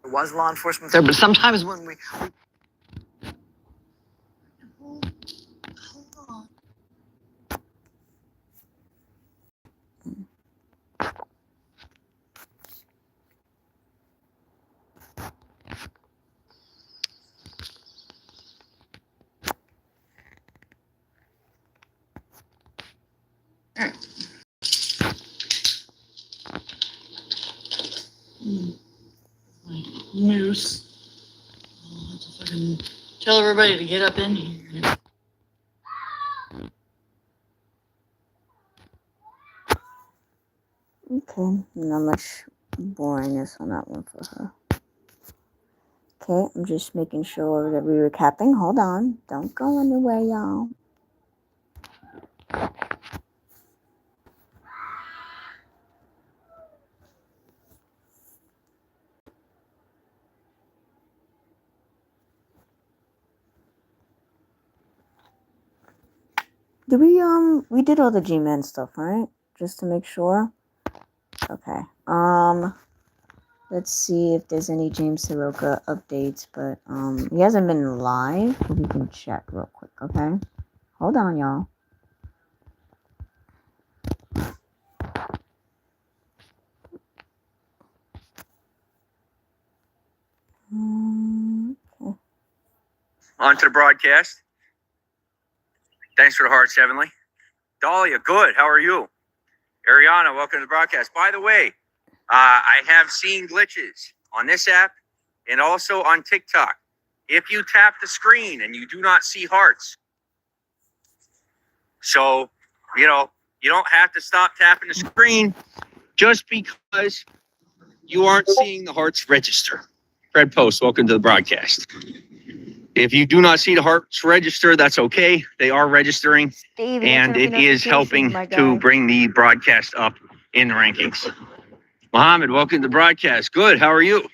[SPEAKER 8] There was law enforcement there, but sometimes when we
[SPEAKER 16] Hold on. All right. Moose. I'll have to fucking tell everybody to get up in here.
[SPEAKER 1] Okay, not much boringness on that one for her. Okay, I'm just making sure that we're recapping. Hold on. Don't go anywhere, y'all. Did we did all the Gman stuff, right? Just to make sure. Okay. Let's see if there's any James Soroka updates, but he hasn't been live, but we can check real quick, okay? Hold on, y'all. Okay.
[SPEAKER 17] On to the broadcast. Thanks for the hearts, Heavenly. Dahlia, good. How are you? Ariana, welcome to the broadcast. By the way, I have seen glitches on this app and also on TikTok. If you tap the screen and you do not see hearts, so, you don't have to stop tapping the screen just because you aren't seeing the hearts register. Fred Post, welcome to the broadcast. If you do not see the hearts register, that's okay. They are registering,
[SPEAKER 1] Stevie,
[SPEAKER 17] and it is helping to bring the broadcast up in the rankings. Mohammed, welcome to the broadcast. Good. How are you?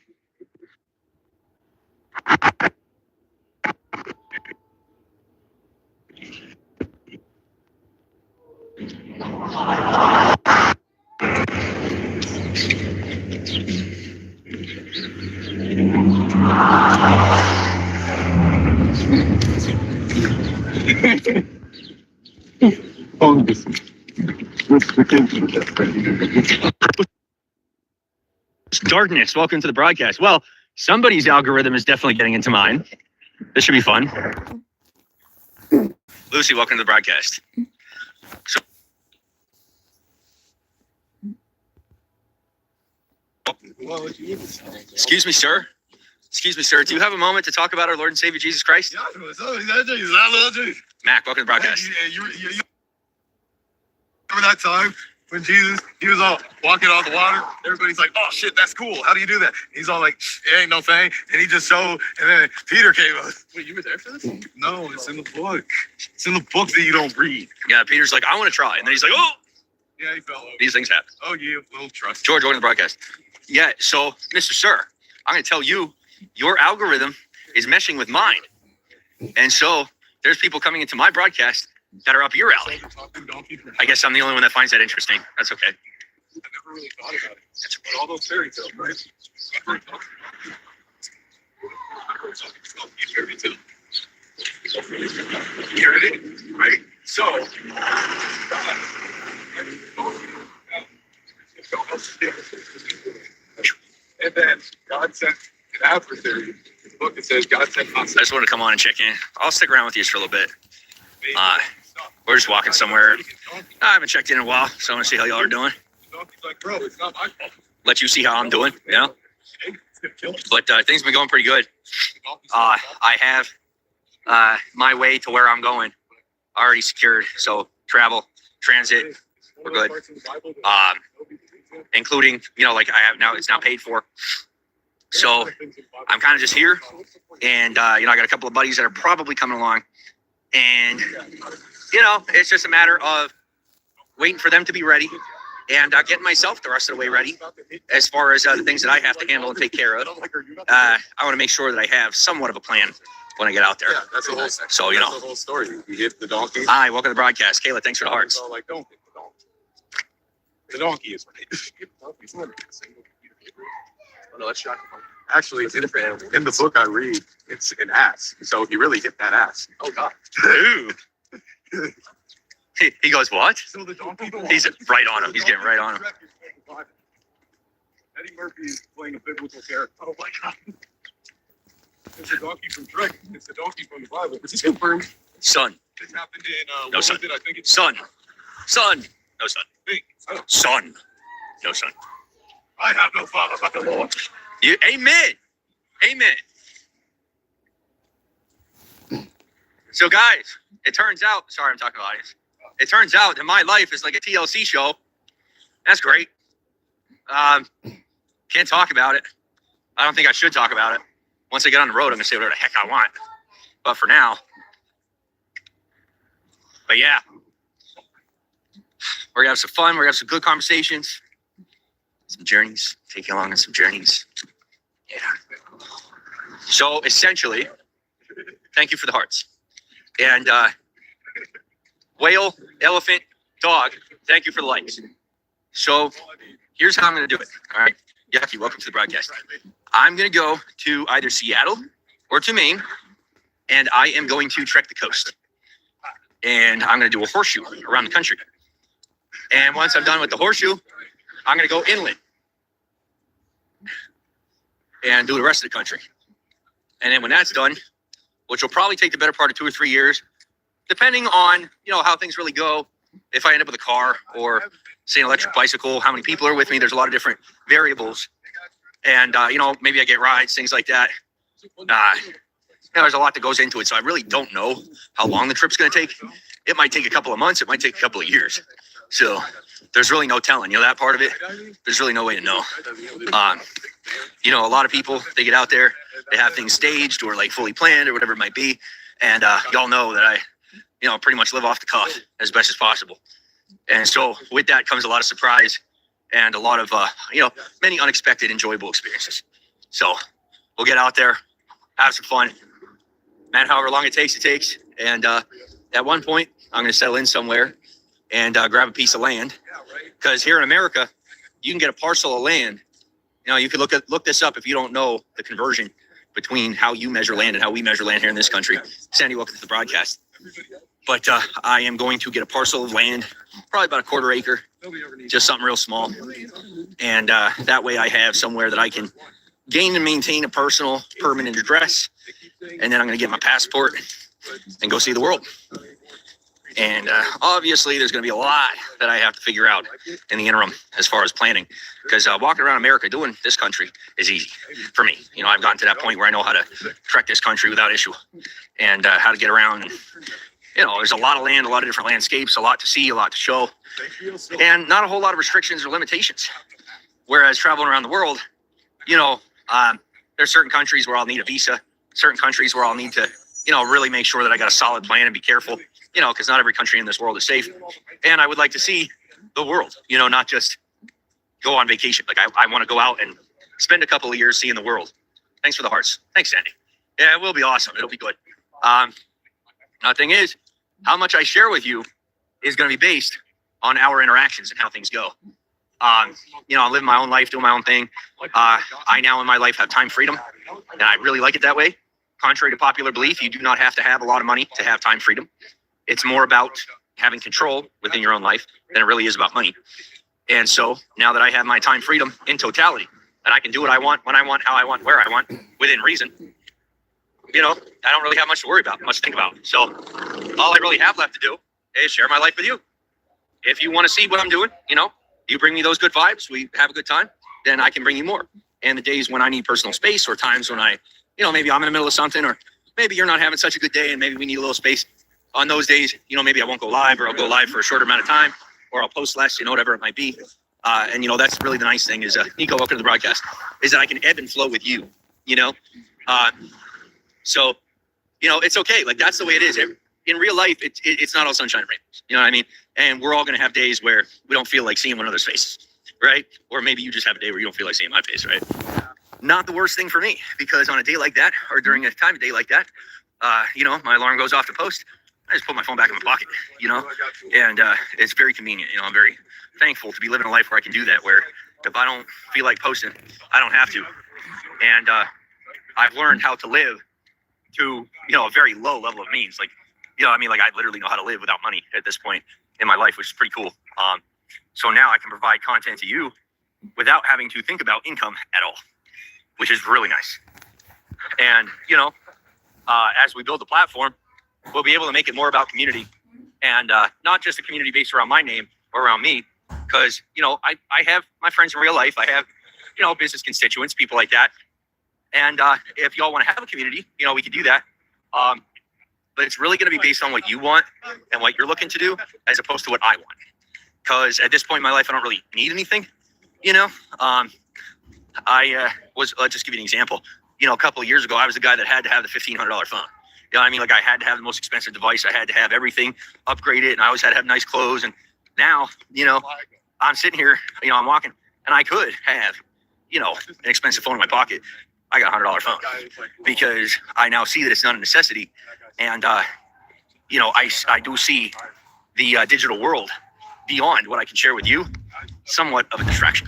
[SPEAKER 17] Darkness, welcome to the broadcast. Well, somebody's algorithm is definitely getting into mine. This should be fun. Lucy, welcome to the broadcast. So, excuse me, sir. Excuse me, sir. Do you have a moment to talk about our Lord and Savior Jesus Christ? Mac, welcome to the broadcast.
[SPEAKER 18] Remember that time when Jesus, he was all walking on the water? Everybody's like, oh shit, that's cool. How do you do that? He's all like, it ain't no thing. And he just showed, and then Peter came up. Wait, you were there for this? No, it's in the book. It's in the book that you don't read.
[SPEAKER 17] Yeah, Peter's like, I want to try. And then he's like, oh,
[SPEAKER 18] Yeah, he fell over.
[SPEAKER 17] these things happen.
[SPEAKER 18] Oh, you little trust.
[SPEAKER 17] George, welcome to the broadcast. Yeah, so, Mr. Sir, I'm going to tell you, your algorithm is meshing with mine. And so, there's people coming into my broadcast that are up your alley. I guess I'm the only one that finds that interesting. That's okay.
[SPEAKER 18] I never really thought about it. But all those fairy tales, right? Fairy tale. Here it is, right? So, and then God sent an adversary. In the book it says God sent us.
[SPEAKER 17] I just want to come on and check in. I'll stick around with you for a little bit. We're just walking somewhere. I haven't checked in a while, so I want to see how y'all are doing.
[SPEAKER 18] Like, bro, it's not my fault.
[SPEAKER 17] Let you see how I'm doing, you know? But things have been going pretty good. I have my way to where I'm going already secured. So travel, transit, we're good. Including, you know, like I have now, it's now paid for. So I'm kind of just here. And, you know, I got a couple of buddies that are probably coming along. And, you know, it's just a matter of waiting for them to be ready and getting myself the rest of the way ready as far as the things that I have to handle and take care of. I want to make sure that I have somewhat of a plan when I get out there.
[SPEAKER 18] Yeah, that's the whole.
[SPEAKER 17] So, you know.
[SPEAKER 18] That's the whole story. You hit the donkey.
[SPEAKER 17] Hi, welcome to the broadcast. Kayla, thanks for the hearts.
[SPEAKER 18] Like, don't hit the donkey. The donkey is right. Oh, no, that's shocking. Actually, in the book I read, it's an ass. So he really hit that ass. Oh, God.
[SPEAKER 17] Ooh. He goes, what?
[SPEAKER 18] So the donkey.
[SPEAKER 17] He's right on him. He's getting right on him.
[SPEAKER 18] Eddie Murphy is playing a biblical character. Oh, my God. It's the donkey from Shrek. It's the donkey from the Bible. Is this confirmed?
[SPEAKER 17] Son.
[SPEAKER 18] This happened in,
[SPEAKER 17] No, son.
[SPEAKER 18] I think it's
[SPEAKER 17] Son. Son. No, son.
[SPEAKER 18] Wait,
[SPEAKER 17] Son. No, son.
[SPEAKER 18] I have no father but the Lord.
[SPEAKER 17] You, amen. Amen. So, guys, it turns out, sorry, I'm talking to the audience. It turns out that my life is like a TLC show. That's great. Can't talk about it. I don't think I should talk about it. Once I get on the road, I'm going to say whatever the heck I want. But for now, yeah, we're going to have some fun. We're going to have some good conversations, some journeys, take you along on some journeys. Yeah. So essentially, thank you for the hearts. And whale, elephant, dog, thank you for the likes. So here's how I'm going to do it. All right. Yucky, welcome to the broadcast. I'm going to go to either Seattle or to Maine, and I am going to trek the coast. And I'm going to do a horseshoe around the country. And once I'm done with the horseshoe, I'm going to go inland and do the rest of the country. And then when that's done, which will probably take the better part of 2 or 3 years, depending on, you know, how things really go, if I end up with a car or say an electric bicycle, how many people are with me, there's a lot of different variables. And, you know, maybe I get rides, things like that. You know, there's a lot that goes into it. So I really don't know how long the trip's going to take. It might take a couple of months. It might take a couple of years. So there's really no telling, you know, that part of it. There's really no way to know. You know, a lot of people, they get out there, they have things staged or like fully planned or whatever it might be. And y'all know that I, you know, pretty much live off the cuff as best as possible. And so with that comes a lot of surprise and a lot of, you know, many unexpected, enjoyable experiences. So we'll get out there, have some fun, man, however long it takes. And at one point, I'm going to settle in somewhere and grab a piece of land. Because here in America, you can get a parcel of land. You know, you could look this up if you don't know the conversion between how you measure land and how we measure land here in this country. Sandy, welcome to the broadcast. But I am going to get a parcel of land, probably about a quarter acre, just something real small. And that way I have somewhere that I can gain and maintain a personal permanent address. And then I'm going to get my passport and go see the world. And obviously there's going to be a lot that I have to figure out in the interim as far as planning, because walking around America doing this country is easy for me. You know, I've gotten to that point where I know how to trek this country without issue, and how to get around. And, you know, there's a lot of land, a lot of different landscapes, a lot to see, a lot to show, and not a whole lot of restrictions or limitations. Whereas traveling around the world, you know, there's certain countries where I'll need a visa, certain countries where I'll need to, you know, really make sure that I got a solid plan and be careful, you know, because not every country in this world is safe. And I would like to see the world, you know, not just go on vacation. Like I want to go out and spend a couple of years seeing the world. Thanks for the hearts. Thanks, Sandy. Yeah, it will be awesome. It'll be good. The thing is, how much I share with you is going to be based on our interactions and how things go. You know, I'm living my own life, doing my own thing. I now in my life have time freedom, and I really like it that way. Contrary to popular belief, you do not have to have a lot of money to have time freedom. It's more about having control within your own life than it really is about money. And so now that I have my time freedom in totality, and I can do what I want, when I want, how I want, where I want, within reason, you know, I don't really have much to worry about, much to think about. So all I really have left to do is share my life with you. If you want to see what I'm doing, you know, you bring me those good vibes, we have a good time, then I can bring you more. And the days when I need personal space, or times when I, you know, maybe I'm in the middle of something, or maybe you're not having such a good day and maybe we need a little space. On those days, you know, maybe I won't go live, or I'll go live for a shorter amount of time, or I'll post less, you know, whatever it might be. And, you know, that's really the nice thing is, Nico, welcome to the broadcast, is that I can ebb and flow with you, you know? So, you know, it's okay. Like, that's the way it is. In real life, it's not all sunshine and rainbows. You know what I mean? And we're all going to have days where we don't feel like seeing one another's faces, right? Or maybe you just have a day where you don't feel like seeing my face, right? Not the worst thing for me, because on a day like that, or during a time of day like that, you know, my alarm goes off to post. I just put my phone back in my pocket, you know, and it's very convenient. You know, I'm very thankful to be living a life where I can do that, where if I don't feel like posting, I don't have to. And I've learned how to live to, you know, a very low level of means. Like, you know, I mean, like, I literally know how to live without money at this point in my life, which is pretty cool. So now I can provide content to you without having to think about income at all, which is really nice. And, you know, as we build the platform, we'll be able to make it more about community, and not just a community based around my name or around me, because, you know, I have my friends in real life. I have, you know, business constituents, people like that. And if y'all want to have a community, you know, we could do that. But it's really going to be based on what you want and what you're looking to do, as opposed to what I want. Because at this point in my life, I don't really need anything, you know. I was, I'll just give you an example. You know, a couple of years ago, I was the guy that had to have the $1,500 phone. You know what I mean? Like, I had to have the most expensive device. I had to have everything upgraded, and I always had to have nice clothes. And now, you know, I'm sitting here, you know, I'm walking, and I could have, you know, an expensive phone in my pocket. I got a $100 phone because I now see that it's not a necessity. And, you know, I do see the digital world beyond what I can share with you, somewhat of a distraction.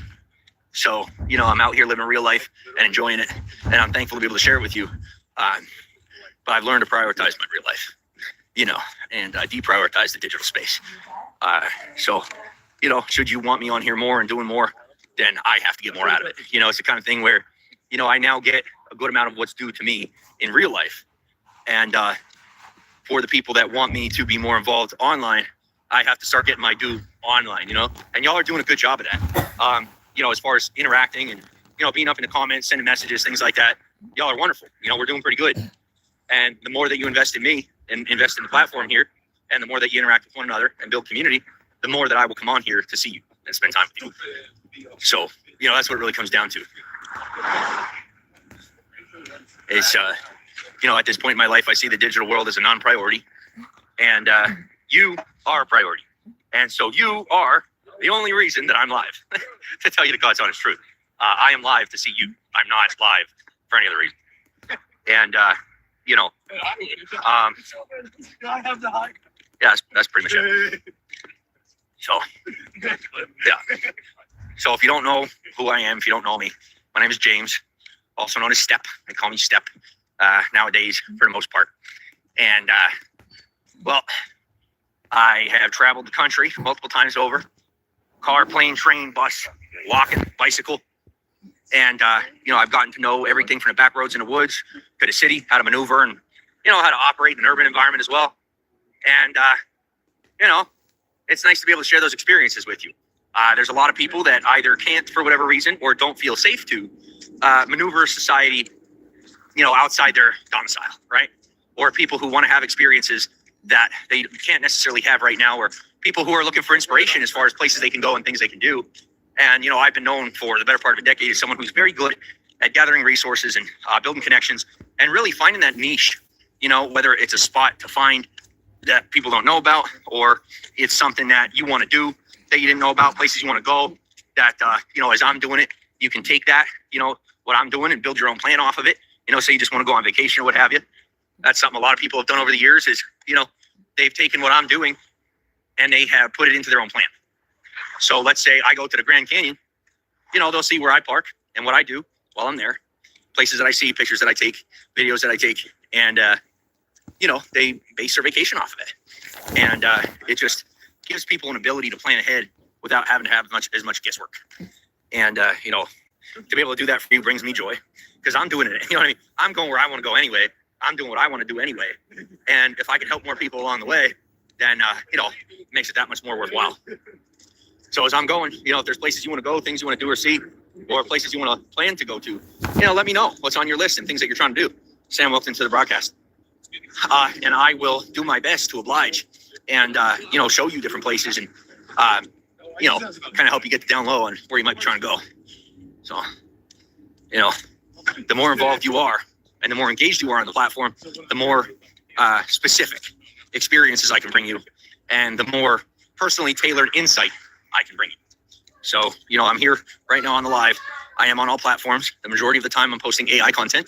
[SPEAKER 17] So, you know, I'm out here living real life and enjoying it, and I'm thankful to be able to share it with you. But I've learned to prioritize my real life, you know, and deprioritize the digital space. So, you know, should you want me on here more and doing more, then I have to get more out of it. You know, it's the kind of thing where, you know, I now get a good amount of what's due to me in real life. And for the people that want me to be more involved online, I have to start getting my due online, you know, and y'all are doing a good job of that. You know, as far as interacting and, you know, being up in the comments, sending messages, things like that, y'all are wonderful. You know, we're doing pretty good. And the more that you invest in me and invest in the platform here, and the more that you interact with one another and build community, the more that I will come on here to see you and spend time with you. So, you know, that's what it really comes down to. It's, you know, at this point in my life, I see the digital world as a non-priority, and you are a priority. And so you are the only reason that I'm live, to tell you the God's honest truth. I am live to see you. I'm not live for any other reason. And, you know, yeah, that's pretty much it. So, yeah. So if you don't know who I am, if you don't know me, my name is James. also known as Step. They call me Step nowadays for the most part. And, well, I have traveled the country multiple times over. Car, plane, train, bus, walking, bicycle. And, I've gotten to know everything from the back roads in the woods to the city, how to maneuver and, how to operate in an urban environment as well. And, it's nice to be able to share those experiences with you. There's a lot of people that either can't for whatever reason or don't feel safe to maneuver society, outside their domicile, right? Or people who want to have experiences that they can't necessarily have right now, or people who are looking for inspiration as far as places they can go and things they can do. And, I've been known for the better part of a decade as someone who's very good at gathering resources and building connections and really finding that niche, whether it's a spot to find that people don't know about, or it's something that you want to do that you didn't know about, places you want to go that, as I'm doing it, you can take that, what I'm doing and build your own plan off of it. Say you just want to go on vacation or what have you. That's something a lot of people have done over the years is, they've taken what I'm doing and they have put it into their own plan. So let's say I go to the Grand Canyon, they'll see where I park and what I do while I'm there, places that I see, pictures that I take, videos that I take, and, they base their vacation off of it. And it just gives people an ability to plan ahead without having to have as much guesswork. And, to be able to do that for you brings me joy because I'm doing it. You know what I mean? I'm going where I want to go anyway. I'm doing what I want to do anyway. And if I can help more people along the way, then, it makes it that much more worthwhile. So as I'm going, if there's places you want to go, things you want to do or see, or places you want to plan to go to, let me know what's on your list and things that you're trying to do. Sam, welcome to the broadcast. And I will do my best to oblige and, show you different places and, kind of help you get the down low on where you might be trying to go. So, the more involved you are and the more engaged you are on the platform, the more specific experiences I can bring you and the more personally tailored insight I can bring you. So, I'm here right now on the live. I am on all platforms. The majority of the time I'm posting AI content.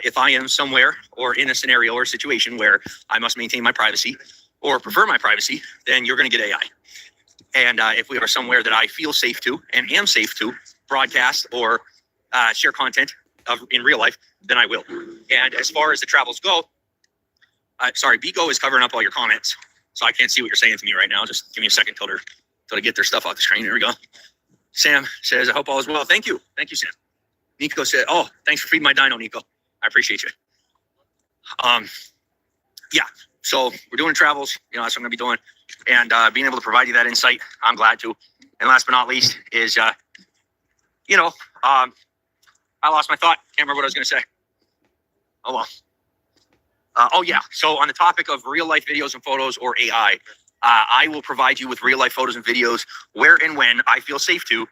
[SPEAKER 17] If I am somewhere or in a scenario or situation where I must maintain my privacy or prefer my privacy, then you're going to get AI. And if we are somewhere that I feel safe to and am safe to broadcast or share content in real life, then I will. And as far as the travels go, sorry, Bigo is covering up all your comments, so I can't see what you're saying to me right now. Just give me a second till they get their stuff off the screen. There we go. Sam says, I hope all is well. Thank you. Thank you, Sam. Nico said, oh, thanks for feeding my dino, Nico. I appreciate you. Yeah, so we're doing travels. That's what I'm going to be doing. And being able to provide you that insight, I'm glad to. And last but not least is, I lost my thought. Can't remember what I was going to say. Oh, well. Oh, yeah. So on the topic of real life videos and photos or AI, I will provide you with real life photos and videos where and when I feel safe to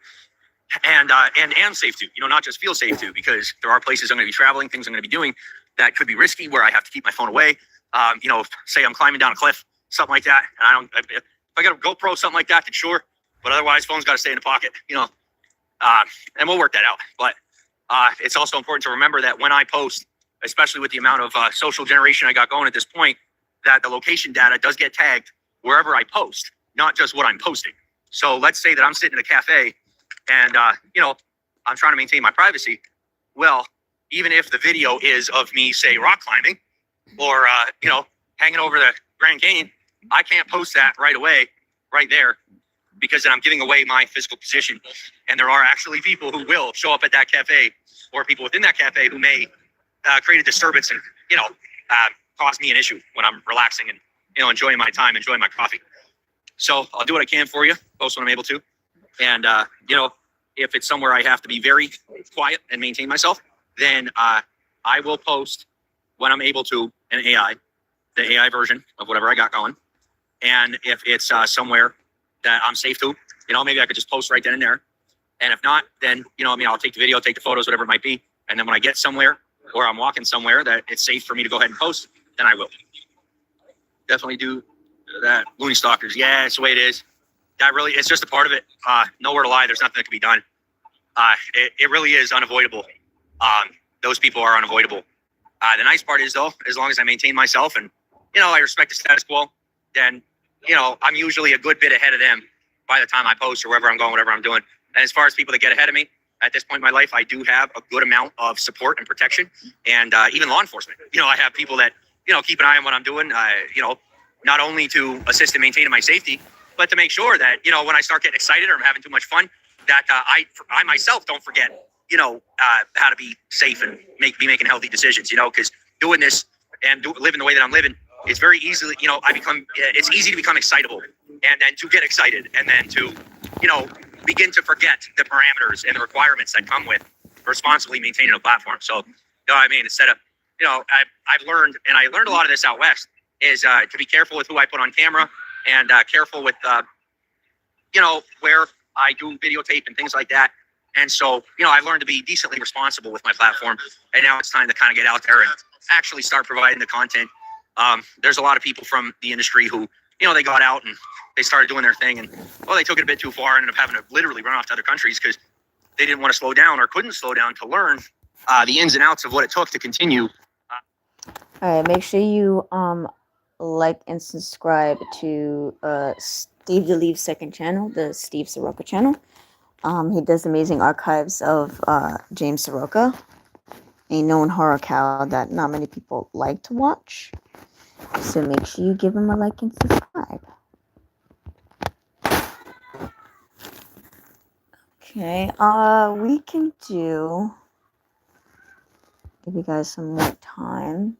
[SPEAKER 17] and am safe to, not just feel safe to, because there are places I'm going to be traveling, things I'm going to be doing that could be risky where I have to keep my phone away. Say I'm climbing down a cliff, something like that. And if I got a GoPro, something like that, then sure. But otherwise, phone's got to stay in the pocket, and we'll work that out. But it's also important to remember that when I post, especially with the amount of social generation I got going at this point, that the location data does get tagged wherever I post, not just what I'm posting. So let's say that I'm sitting in a cafe and, I'm trying to maintain my privacy. Well, even if the video is of me, say, rock climbing or, hanging over the Grand Canyon, I can't post that right away, right there, because then I'm giving away my physical position. And there are actually people who will show up at that cafe or people within that cafe who may create a disturbance and, cause me an issue when I'm relaxing and, enjoying my time, enjoying my coffee. So I'll do what I can for you, post when I'm able to. And, if it's somewhere I have to be very quiet and maintain myself, then I will post when I'm able to an AI, the AI version of whatever I got going. And if it's somewhere that I'm safe to, maybe I could just post right then and there. And if not, then, I'll take the video, take the photos, whatever it might be. And then when I get somewhere or I'm walking somewhere that it's safe for me to go ahead and post, then I will. Definitely do that. Looney Stalkers. Yeah, it's the way it is. It's just a part of it. Nowhere to lie. There's nothing that can be done. It really is unavoidable. Those people are unavoidable. The nice part is, though, as long as I maintain myself and, I respect the status quo, then, I'm usually a good bit ahead of them by the time I post or wherever I'm going, whatever I'm doing. And as far as people that get ahead of me, at this point in my life, I do have a good amount of support and protection, and even law enforcement. I have people that, keep an eye on what I'm doing, not only to assist in maintaining my safety, but to make sure that, when I start getting excited or I'm having too much fun, that I myself don't forget, how to be safe and be making healthy decisions, because doing this and living the way that I'm living, it's very easily, it's easy to become excitable, and then to get excited, and then to, begin to forget the parameters and the requirements that come with responsibly maintaining a platform. So, instead of, I've learned, and I learned a lot of this out west, is to be careful with who I put on camera, and careful with, where I do videotape and things like that. And so, I've learned to be decently responsible with my platform, and now it's time to kind of get out there and actually start providing the content. There's a lot of people from the industry who, they got out and they started doing their thing, and they took it a bit too far and ended up having to literally run off to other countries because they didn't want to slow down or couldn't slow down to learn the ins and outs of what it took to continue.
[SPEAKER 1] All right, make sure you like and subscribe to Steve DeLeve's second channel, the Steve Soroka channel. He does amazing archives of James Soroka, a known horror cow that not many people like to watch. So make sure you give him a like and subscribe. Okay, we can give you guys some more time.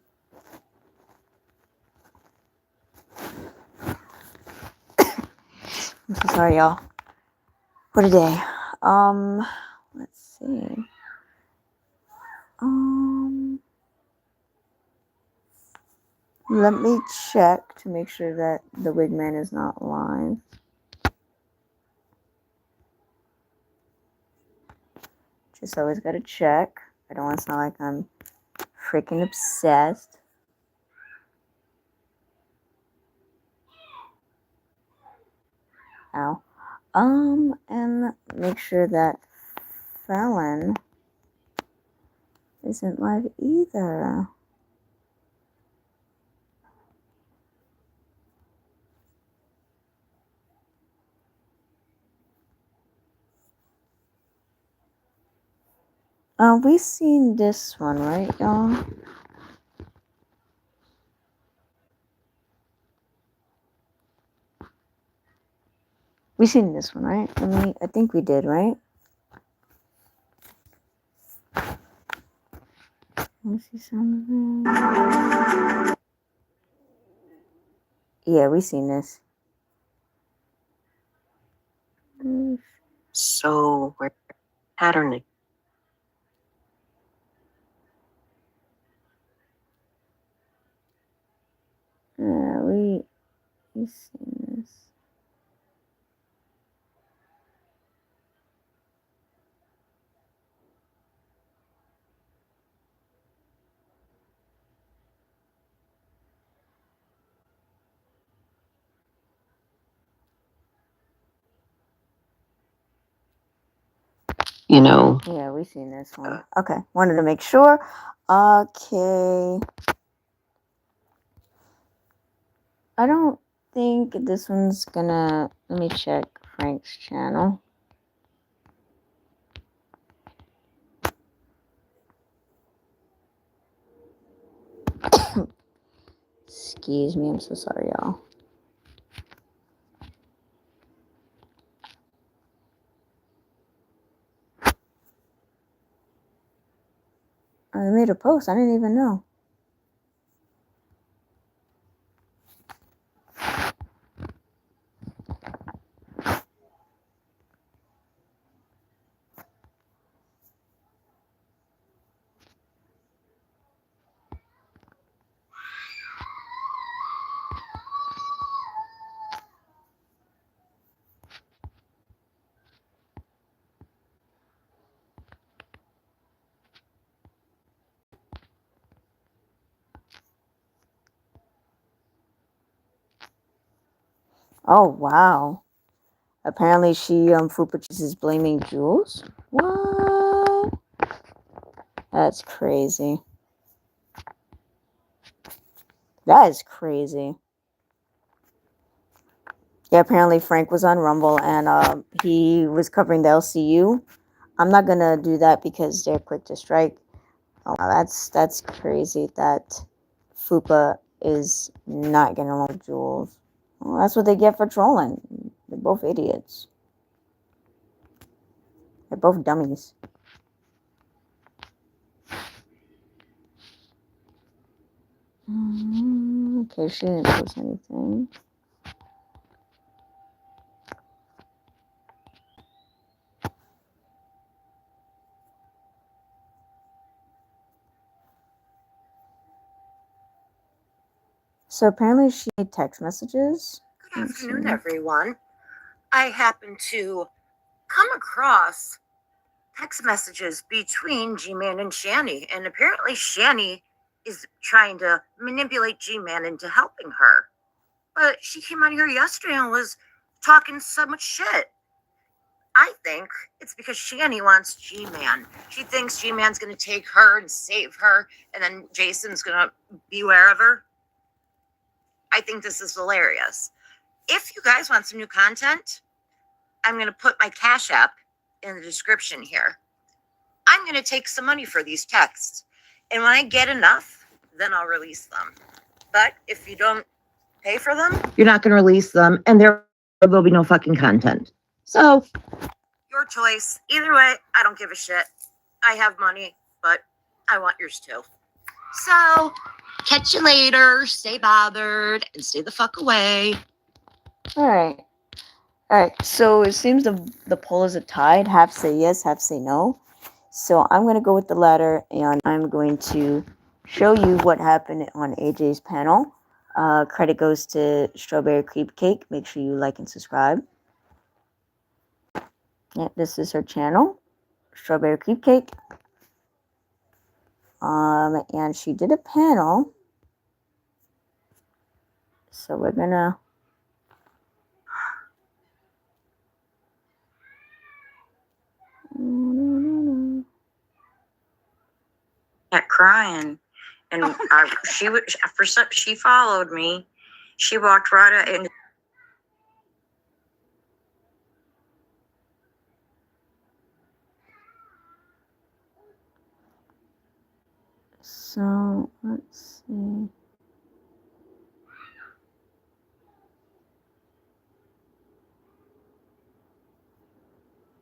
[SPEAKER 1] I'm so sorry, y'all. For today. Let's see. Let me check to make sure that the Wigman is not live. Just always gotta check. I don't want to sound like I'm freaking obsessed. Ow. And make sure that Fallon isn't live either. We seen this one, right, y'all? We seen this one, right? I think we did, right? Let me see something. Yeah, we seen this.
[SPEAKER 10] So we're patterning.
[SPEAKER 1] Yeah, we seen this. Yeah, we seen this one. Okay, wanted to make sure. Okay. I don't think this one's gonna... Let me check Frank's channel. Excuse me, I'm so sorry, y'all. I made a post. I didn't even know. Oh, wow. Apparently she, food purchases blaming Jules? What? That's crazy. That is crazy. Yeah, apparently Frank was on Rumble and he was covering the LCU I'm not gonna do that because they're quick to strike. Oh, that's crazy that Fupa is not getting along with Jules. Well, that's what they get for trolling. They're both idiots. They're both dummies. Okay, she didn't post anything. So apparently she made text messages.
[SPEAKER 19] Good afternoon, everyone. I happened to come across text messages between G-Man and Shanny, and apparently Shanny is trying to manipulate G-Man into helping her. But she came on here yesterday and was talking so much shit. I think it's because Shanny wants G-Man. She thinks G-Man's gonna take her and save her, and then Jason's gonna be wherever. I think this is hilarious. If you guys want some new content, I'm gonna put my Cash App in the description here. I'm gonna take some money for these texts, and when I get enough, then I'll release them. But if you don't pay for them,
[SPEAKER 20] You're not going to release them, and there will be no fucking content. So,
[SPEAKER 19] your choice. Either way, I don't give a shit. I have money, but I want yours too. So, catch you later. Stay bothered and stay the fuck away.
[SPEAKER 1] Alright. Alright, so it seems the polls are tied. Half say yes, half say no. So I'm going to go with the latter, and I'm going to show you what happened on AJ's panel. Credit goes to Strawberry Creep Cake. Make sure you like and subscribe. Yeah, this is her channel, Strawberry Creep Cake. And she did a panel. So we're gonna
[SPEAKER 10] Kept crying, and she followed me. She walked right out and
[SPEAKER 1] So let's see.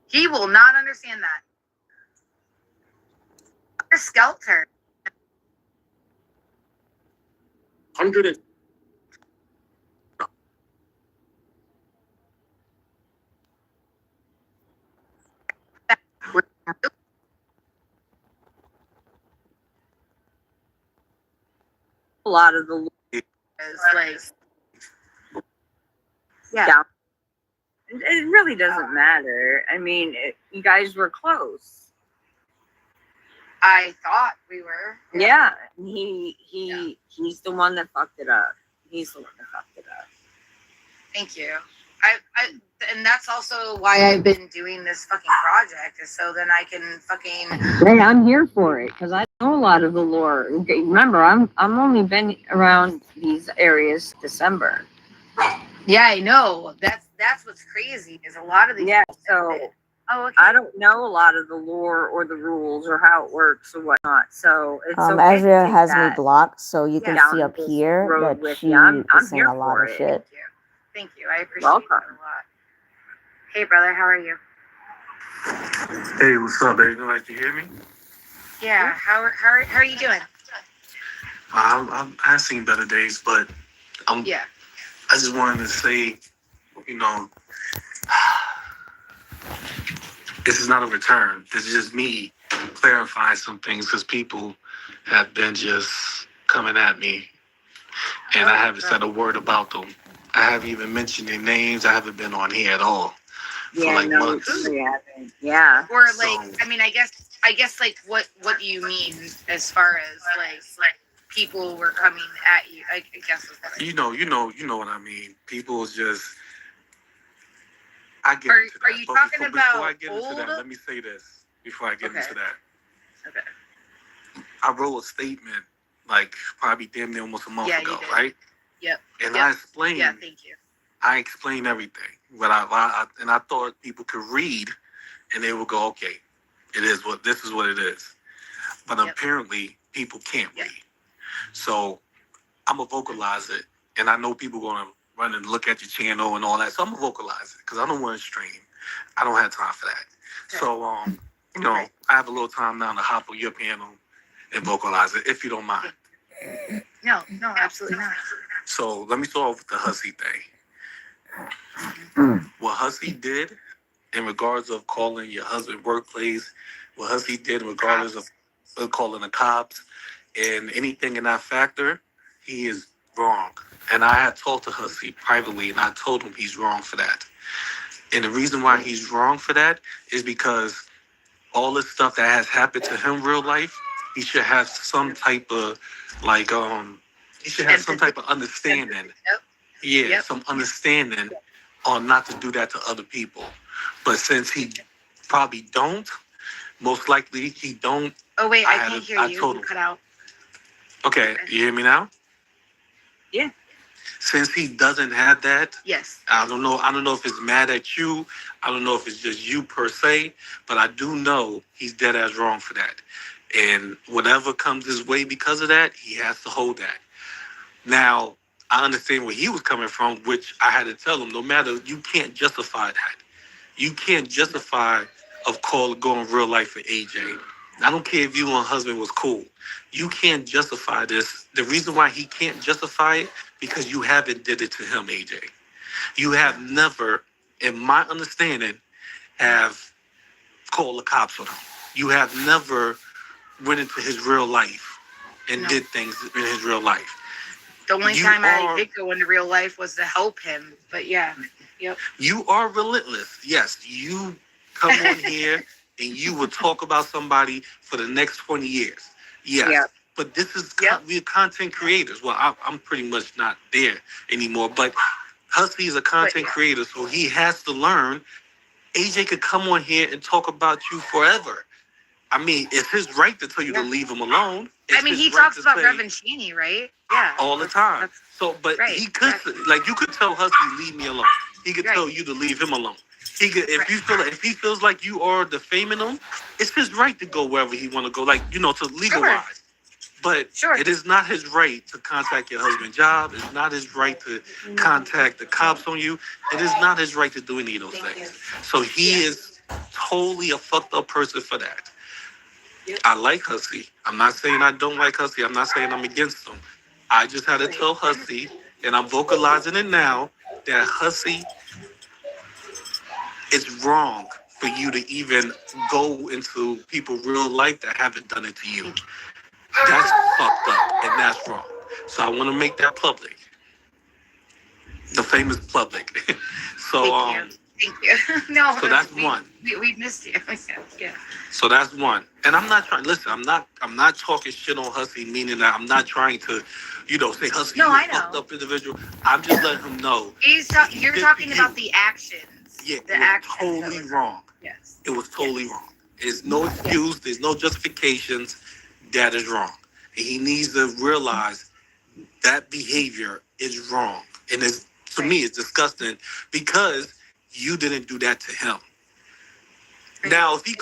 [SPEAKER 14] He will not understand that. Skelter.
[SPEAKER 15] 100
[SPEAKER 10] a lot of the
[SPEAKER 14] Like,
[SPEAKER 10] yeah. It really doesn't matter. I mean, you guys were close.
[SPEAKER 14] I thought we were.
[SPEAKER 10] Yeah, he's the one that fucked it up. He's the one that fucked it up.
[SPEAKER 14] Thank you. And that's also why I've been doing this fucking project, is so then I can fucking.
[SPEAKER 20] hey, I'm here for it because I know a lot of the lore. Remember, I'm only been around these areas December.
[SPEAKER 14] Yeah, I know. That's what's crazy is a lot of these.
[SPEAKER 10] Yeah, so
[SPEAKER 14] oh, okay.
[SPEAKER 10] I don't know a lot of the lore or the rules or how it works or whatnot. So it's okay.
[SPEAKER 1] Azria has me blocked, so you can see up here
[SPEAKER 10] road
[SPEAKER 1] that
[SPEAKER 10] with
[SPEAKER 1] she
[SPEAKER 10] you. I'm
[SPEAKER 1] is saying
[SPEAKER 10] here
[SPEAKER 1] a lot
[SPEAKER 10] for
[SPEAKER 1] of
[SPEAKER 10] it.
[SPEAKER 1] shit.
[SPEAKER 14] Thank you. I appreciate
[SPEAKER 10] Welcome.
[SPEAKER 14] that a lot. Hey, brother, how are you?
[SPEAKER 18] Hey, what's up, baby? Like to hear me?
[SPEAKER 14] Yeah. How are you doing?
[SPEAKER 18] I've seen better days, but
[SPEAKER 14] Yeah.
[SPEAKER 18] I just wanted to say, you know, this is not a return. This is just me clarifying some things because people have been just coming at me, and I haven't said a word about them. I haven't even mentioned their names. I haven't been on here at all for months.
[SPEAKER 10] Yeah.
[SPEAKER 14] Or like, I mean, I guess like, what do you mean as far as like people were coming at you? I guess is what I mean.
[SPEAKER 18] You know what I mean. People just. I get
[SPEAKER 14] Are
[SPEAKER 18] into that.
[SPEAKER 14] you
[SPEAKER 18] But
[SPEAKER 14] talking
[SPEAKER 18] before
[SPEAKER 14] about
[SPEAKER 18] I get into
[SPEAKER 14] old?
[SPEAKER 18] that, let me say this before I get
[SPEAKER 14] Okay.
[SPEAKER 18] into that.
[SPEAKER 14] Okay.
[SPEAKER 18] I wrote a statement like probably damn near almost a month
[SPEAKER 14] Yeah,
[SPEAKER 18] ago,
[SPEAKER 14] you did.
[SPEAKER 18] right?
[SPEAKER 14] Yep.
[SPEAKER 18] And
[SPEAKER 14] Yep.
[SPEAKER 18] I explained.
[SPEAKER 14] Yeah, thank you.
[SPEAKER 18] I explained everything, but I thought people could read, and they would go, okay, this is what it is. But apparently people can't read. So I'm gonna vocalize it, and I know people gonna run and look at your channel and all that. So I'm gonna vocalize it because I don't want to stream. I don't have time for that. So I have a little time now to hop on your panel and vocalize it, if you don't mind.
[SPEAKER 14] No, absolutely not.
[SPEAKER 18] So let me start off with the Hussy thing. What Hussy did in regards of calling your husband workplace, what Hussy did in regards of calling the cops and anything in that factor, he is wrong. And I had talked to Hussy privately, and I told him he's wrong for that. And the reason why he's wrong for that is because all this stuff that has happened to him real life, he should have some type of he should have some type of understanding. Some understanding on not to do that to other people. But since he probably don't, most likely he don't.
[SPEAKER 14] Oh wait, I can't hear you. You cut out.
[SPEAKER 18] Okay, you hear me now?
[SPEAKER 14] Yeah.
[SPEAKER 18] Since he doesn't have that,
[SPEAKER 14] yes.
[SPEAKER 18] I don't know if it's mad at you. I don't know if it's just you per se, but I do know he's dead ass wrong for that. And whatever comes his way because of that, he has to hold that. Now, I understand where he was coming from, which I had to tell him, no matter, you can't justify that. You can't justify going real life for AJ. I don't care if you and husband was cool. You can't justify this. The reason why he can't justify it, because you haven't did it to him, AJ. You have never, in my understanding, have called the cops on him. You have never went into his real life and did things in his real life.
[SPEAKER 14] The only time I did go into real life was to help him. But yeah, yep.
[SPEAKER 18] You are relentless. Yes, you come on here and you will talk about somebody for the next 20 years. Yes. Yep. But this is, we're content creators. Well, I'm pretty much not there anymore. But Hussy is a content creator, so he has to learn. AJ could come on here and talk about you forever. I mean, it's his right to tell you to leave him alone.
[SPEAKER 14] He talks about Reverend Shanny, right? Yeah.
[SPEAKER 18] All the time. So, but he could, you could tell Hussy, leave me alone. He could tell you to leave him alone. He could, if he feels like you are defaming him, it's his right to go wherever he want to go, to legalize. But it is not his right to contact your husband's job. It's not his right to contact the cops on you. It is not his right to do any of those things. So he is totally a fucked up person for that. I like Hussy. I'm not saying I don't like Hussy. I'm not saying I'm against him. I just had to tell Hussy, and I'm vocalizing it now, that Hussy, it's wrong for you to even go into people's real life that haven't done it to you. That's fucked up, and that's wrong. So I want to make that public. The famous public.
[SPEAKER 14] Thank you. No.
[SPEAKER 18] So that's one.
[SPEAKER 14] We missed you. Yeah.
[SPEAKER 18] So that's one. And I'm not trying. Listen, I'm not talking shit on Hussy, meaning that I'm not trying to, say Hussy, you're a fucked up individual. I'm just letting him know.
[SPEAKER 14] You're talking about the actions.
[SPEAKER 18] Yeah, it was totally wrong.
[SPEAKER 14] Yes.
[SPEAKER 18] It was totally wrong. There's no excuse. There's no justifications. That is wrong. And he needs to realize that behavior is wrong. And to me, it's disgusting because you didn't do that to him. Now, if he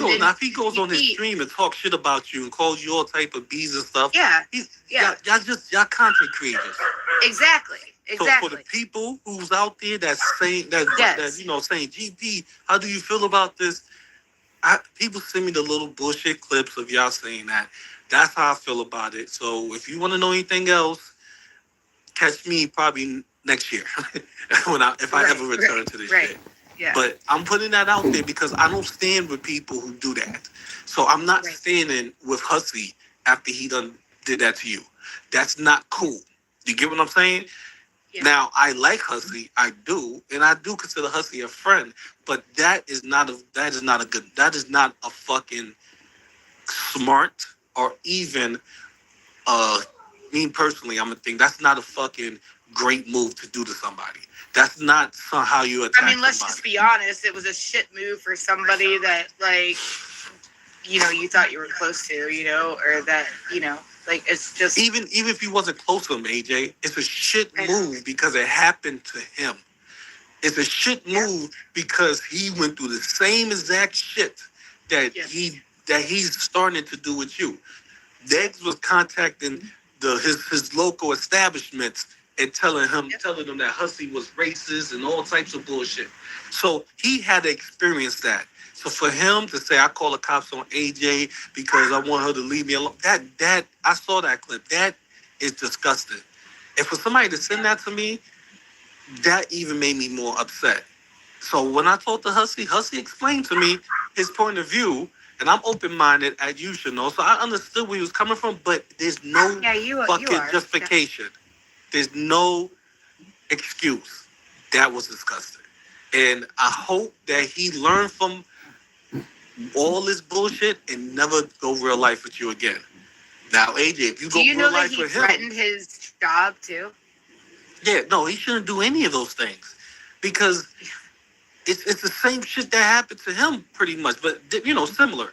[SPEAKER 18] goes on his stream and talks shit about you and calls you all type of bees and stuff, y'all content creators.
[SPEAKER 14] Exactly.
[SPEAKER 18] So for the people who's out there that's saying saying, GP, how do you feel about this? People send me the little bullshit clips of y'all saying that. That's how I feel about it. So if you want to know anything else, catch me probably next year if I ever return to this shit.
[SPEAKER 14] Yeah.
[SPEAKER 18] But I'm putting that out there because I don't stand with people who do that. So I'm not standing with Hussy after he did that to you. That's not cool. You get what I'm saying? Yeah. Now, I like Hussy, I do, and I do consider Hussy a friend, but that is not a fucking smart or even me personally, I'm gonna think that's not a fucking great move to do to somebody. That's not how you attack
[SPEAKER 14] let's
[SPEAKER 18] somebody.
[SPEAKER 14] just be honest, it was a shit move for somebody that you thought you were close to, or that, it's just
[SPEAKER 18] even if you wasn't close to him, AJ, it's a shit move because it happened to him. It's a shit move because he went through the same exact shit that
[SPEAKER 21] that he's starting to do with you. Degs was contacting his local establishments and telling them that Hussy was racist and all types of bullshit. So he had to experience that. So for him to say, I call the cops on AJ because I want her to leave me alone, that I saw that clip. That is disgusting. And for somebody to send that to me, that even made me more upset. So when I talked to Hussy explained to me his point of view, and I'm open-minded, as you should know. So I understood where he was coming from, but there's no fucking justification. There's no excuse. That was disgusting. And I hope that he learned from all this bullshit and never go real life with you again. Now, AJ, if you go real life with him...
[SPEAKER 14] Do you know that he threatened his job, too?
[SPEAKER 21] Yeah, no, he shouldn't do any of those things. Because it's the same shit that happened to him, pretty much, but, similar.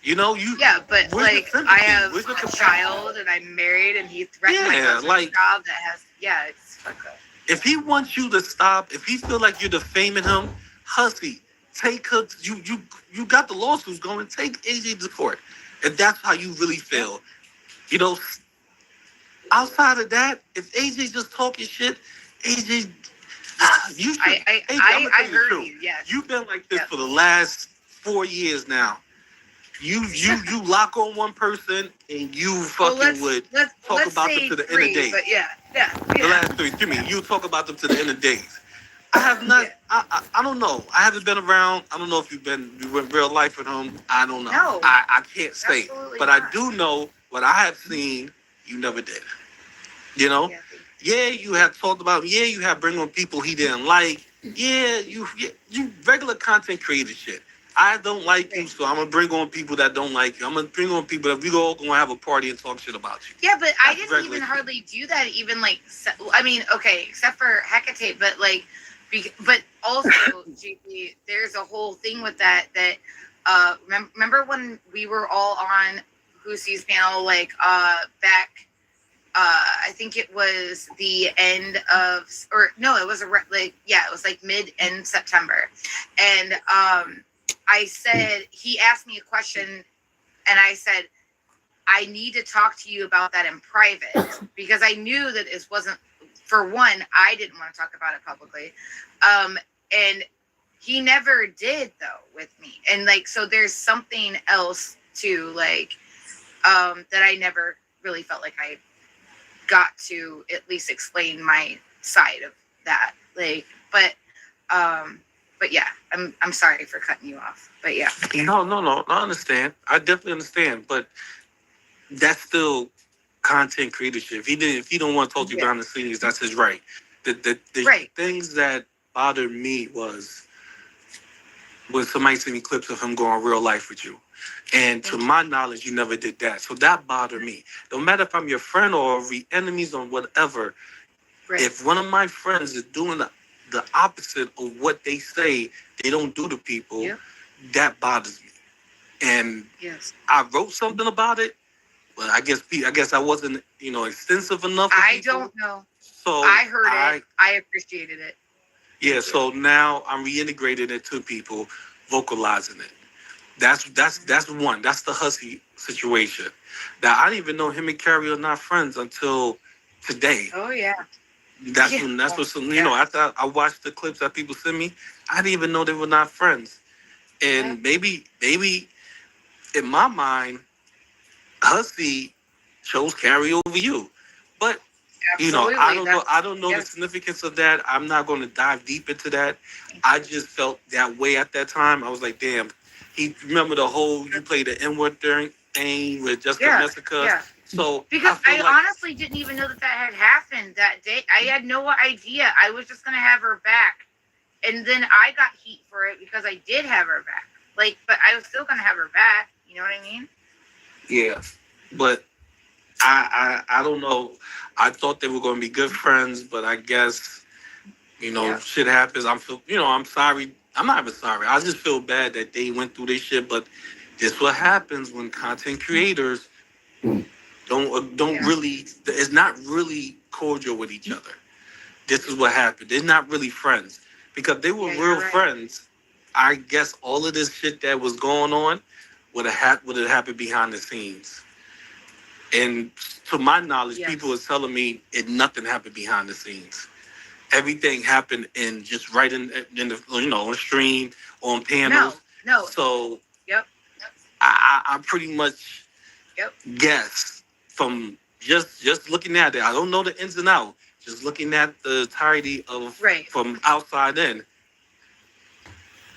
[SPEAKER 14] Yeah, but, like, I have a child, and I'm married, and he threatened my husband's job that has... Yeah, it's fucked up.
[SPEAKER 21] If he wants you to stop, if he feel like you're defaming him, Hussy, take her. You got the lawsuits going. Take AJ to court, if that's how you really feel. Outside of that, if AJ just talking shit, AJ, you should.
[SPEAKER 14] I heard you. Yes.
[SPEAKER 21] You've been like this for the last 4 years now. You lock on one person and you fucking would talk about them to the end of days.
[SPEAKER 14] But yeah.
[SPEAKER 21] The last 3. You talk about them to the end of days. I have not. I don't know. I haven't been around. I don't know if you went real life with him. I don't know.
[SPEAKER 14] No,
[SPEAKER 21] I can't say. But I do know what I have seen. You never did. Yeah, you have talked about. Yeah, you have bring on people he didn't like. Yeah, you regular content creator shit. I don't like you, so I'm gonna bring on people that don't like you. I'm gonna bring on people that we all gonna have a party and talk shit about you.
[SPEAKER 14] Yeah, but I didn't even hardly do that. Even like, I mean, okay, except for Hecate, but like, but also, JP, there's a whole thing with that. Remember when we were all on Hussy's panel, like back. I think it was the end of, or no, it was it was like mid-end September, and I said, he asked me a question, and I said, I need to talk to you about that in private, because I knew that this wasn't, for one, I didn't want to talk about it publicly. And he never did, though, with me. And, like, so there's something else, too, like, that I never really felt like I got to at least explain my side of that. Like, but yeah, I'm sorry for cutting you off. But yeah.
[SPEAKER 21] No. I understand. I definitely understand. But that's still content creatorship. If he don't want to talk to you behind the scenes, that's his right. The things that bothered me was when somebody sent me clips of him going real life with you. And to my knowledge, you never did that. So that bothered me. No matter if I'm your friend or we enemies or whatever, if one of my friends is doing the opposite of what they say they don't do to people, that bothers me. And I wrote something about it, but I guess I wasn't, extensive enough.
[SPEAKER 14] I don't know. So I heard it. I appreciated it.
[SPEAKER 21] Yeah. So now I'm reintegrating it to people, vocalizing it. That's one. That's the Hussy situation. Now I didn't even know him and Carrie are not friends until today.
[SPEAKER 14] Oh yeah.
[SPEAKER 21] That's after I watched the clips that people sent me, I didn't even know they were not friends. And maybe in my mind, Hussy chose Carrie over you. But
[SPEAKER 14] Absolutely.
[SPEAKER 21] I don't know the significance of that. I'm not going to dive deep into that. I just felt that way at that time. I was like, damn. Remember the whole you played the N-word thing with Jessica Messica.
[SPEAKER 14] Yeah.
[SPEAKER 21] So
[SPEAKER 14] because I honestly didn't even know that had happened that day. I had no idea. I was just gonna have her back, and then I got heat for it because I did have her back. Like, but I was still gonna have her back. You know what I mean? Yeah,
[SPEAKER 21] but I don't know. I thought they were gonna be good friends, but I guess shit happens. I'm sorry. I'm not even sorry. I just feel bad that they went through this shit. But this what happens when content creators don't really. It's not really cordial with each other. This is what happened. They're not really friends because they were real friends. I guess all of this shit that was going on what had happened behind the scenes. And to my knowledge,
[SPEAKER 14] Yes.
[SPEAKER 21] people was telling me nothing happened behind the scenes. Everything happened in just right in the on the stream, on panels.
[SPEAKER 14] No.
[SPEAKER 21] So
[SPEAKER 14] Yep.
[SPEAKER 21] I pretty much
[SPEAKER 14] Yep.
[SPEAKER 21] guess from just looking at it. I don't know the ins and outs. Just looking at the entirety of from outside in,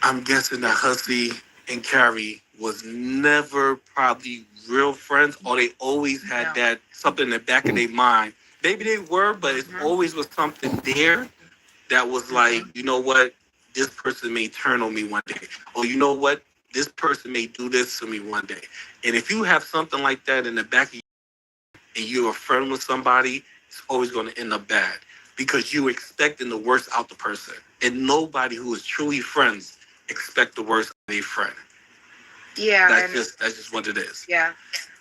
[SPEAKER 21] I'm guessing that Hussy and Carrie was never probably real friends, or they always had that something in the back of their mind. Maybe they were, but it always was something there that was like, you know what, this person may turn on me one day, or you know what, this person may do this to me one day. And if you have something like that in the back of you, and you're a friend with somebody, it's always going to end up bad because you're expecting the worst out the person, and nobody who is truly friends expect the worst out of a friend.
[SPEAKER 14] Yeah.
[SPEAKER 21] That's just what it is.
[SPEAKER 14] Yeah.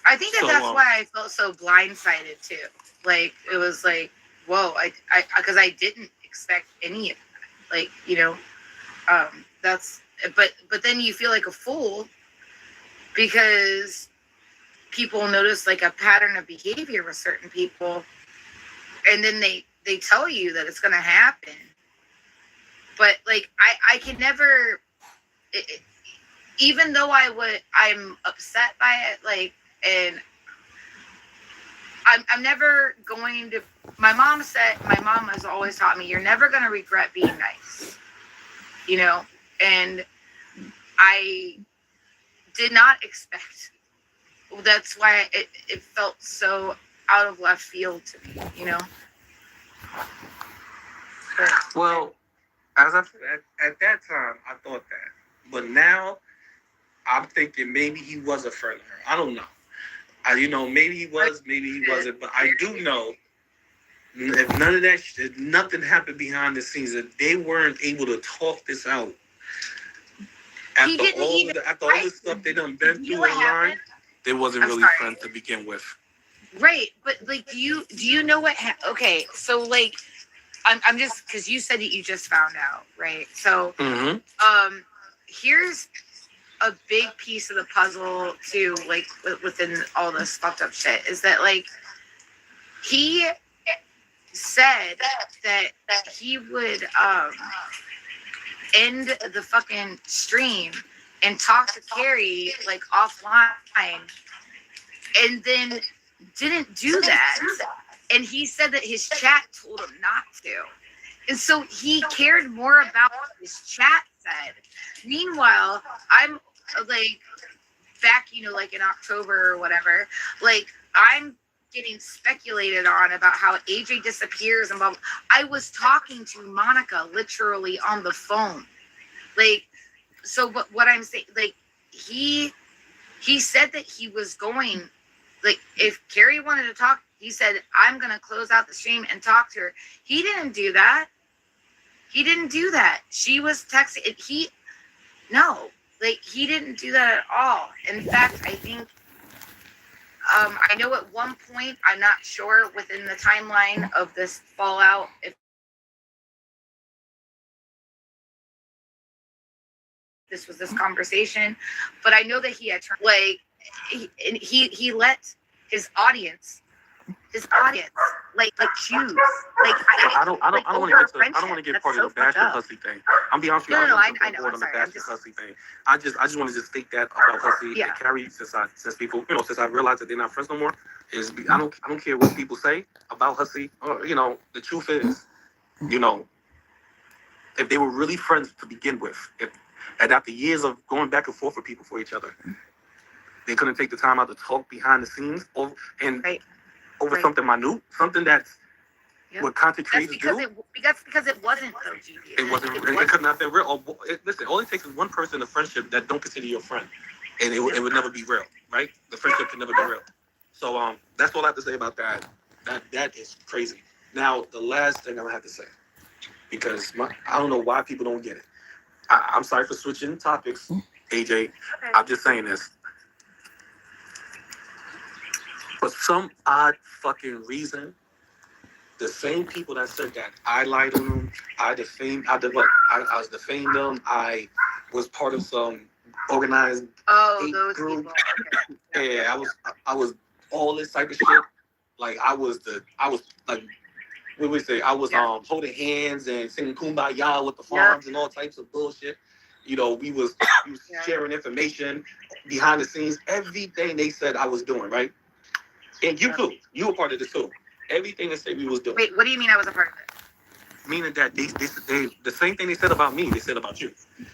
[SPEAKER 14] I think that's
[SPEAKER 21] So,
[SPEAKER 14] why I felt so blindsided too. Like, it was like, whoa, because I didn't expect any of that. Like, but then you feel like a fool because people notice like a pattern of behavior with certain people, and then they tell you that it's going to happen. But like, I can never, even though I'm upset by it, like, and I'm never going to, my mom has always taught me, you're never going to regret being nice, and I did not expect, that's why it felt so out of left field to me, But,
[SPEAKER 21] well, at that time, I thought that. But now, I'm thinking maybe he was a friend of her. I don't know. Maybe he was, maybe he wasn't. But I do know if none of that, if nothing happened behind the scenes, that they weren't able to talk this out. After all the stuff they done been through online, they wasn't really friends to begin with.
[SPEAKER 14] right, but like, do you know what? Okay, so like, I'm just, because you said that you just found out, right? So, here's a big piece of the puzzle too, like within all this fucked up shit, is that like, he said that he would end the fucking stream and talk to Carrie like offline, and then didn't do that. And he said that his chat told him not to. And so he cared more about what his chat said. Meanwhile, I'm like, back, like in October or whatever, like, I'm getting speculated on about how AJ disappears and blah, blah. I was talking to Monica literally on the phone. Like, so what I'm saying, like, he said that he was going, like, if Carrie wanted to talk, he said, I'm going to close out the stream and talk to her. He didn't do that. She was texting. No, like, he didn't do that at all. In fact, I think, I know at one point, I'm not sure within the timeline of this fallout, if this was this conversation, but I know that he had turned, like, he let his audience like choose. Like,
[SPEAKER 21] I don't want to get part of the bashing Hussy thing. I'm be honest with you.
[SPEAKER 14] No, I know.
[SPEAKER 21] On the bashing Hussy thing. I just want to just state that about Hussy and Carrie, since people, since I realized that they're not friends no more. I don't care what people say about Hussy. Or, the truth is, if they were really friends to begin with, and after years of going back and forth with people for each other, they couldn't take the time out to talk behind the scenes over something minute, something that's what content creators do.
[SPEAKER 14] Because it wasn't so GP.
[SPEAKER 21] It wasn't. It could not have been real. Listen, all it takes is one person in a friendship that don't consider you a friend, and it would never be real, right? The friendship can never be real. So that's all I have to say about that. That is crazy. Now the last thing I'm gonna have to say, because I don't know why people don't get it. I'm sorry for switching topics, AJ. I'm just saying this. For some odd fucking reason, the same people that said that I lied on them, I was defaming them, I was part of some organized
[SPEAKER 14] Oh,
[SPEAKER 21] hate
[SPEAKER 14] those
[SPEAKER 21] group.
[SPEAKER 14] people. Okay.
[SPEAKER 21] Yeah, I was all this type of shit. Like I was like, what we say? I was holding hands and singing Kumbaya with the farms and all types of bullshit. You know, we was sharing information behind the scenes, everything they said I was doing, right? And you too. You were part of this too. Everything they said we was doing.
[SPEAKER 14] Wait, what do you mean I was a part of it?
[SPEAKER 21] Meaning that they the same thing they said about me, they said about you.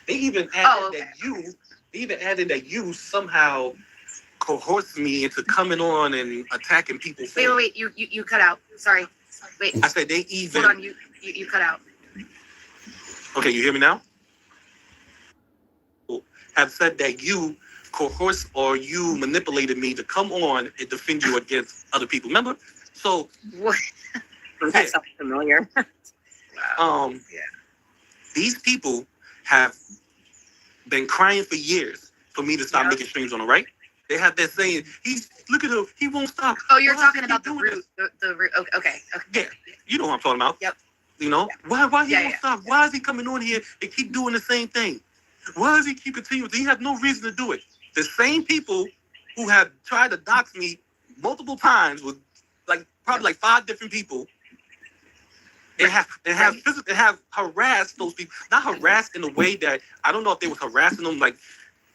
[SPEAKER 21] They even added that you somehow coerced me into coming on and attacking people.
[SPEAKER 14] Wait, you cut out. Sorry. Wait.
[SPEAKER 21] I said they even.
[SPEAKER 14] Hold on, you cut out.
[SPEAKER 21] Okay, you hear me now? Have said that you coerced or you manipulated me to come on and defend you against other people. Remember? So
[SPEAKER 5] what? That sounds familiar.
[SPEAKER 21] These people have been crying for years for me to stop making streams on them, right? They have that saying, look at him, he won't stop.
[SPEAKER 14] Oh, you're talking about the root. The root. Okay.
[SPEAKER 21] Yeah, you know what I'm talking about.
[SPEAKER 14] Yep.
[SPEAKER 21] You know, why he won't stop? Why is he coming on here and keep doing the same thing? Why does he keep continuing? He has no reason to do it. The same people who have tried to dox me multiple times with probably like 5 different people. They have harassed those people. Not harassed in a way that I don't know if they was harassing them like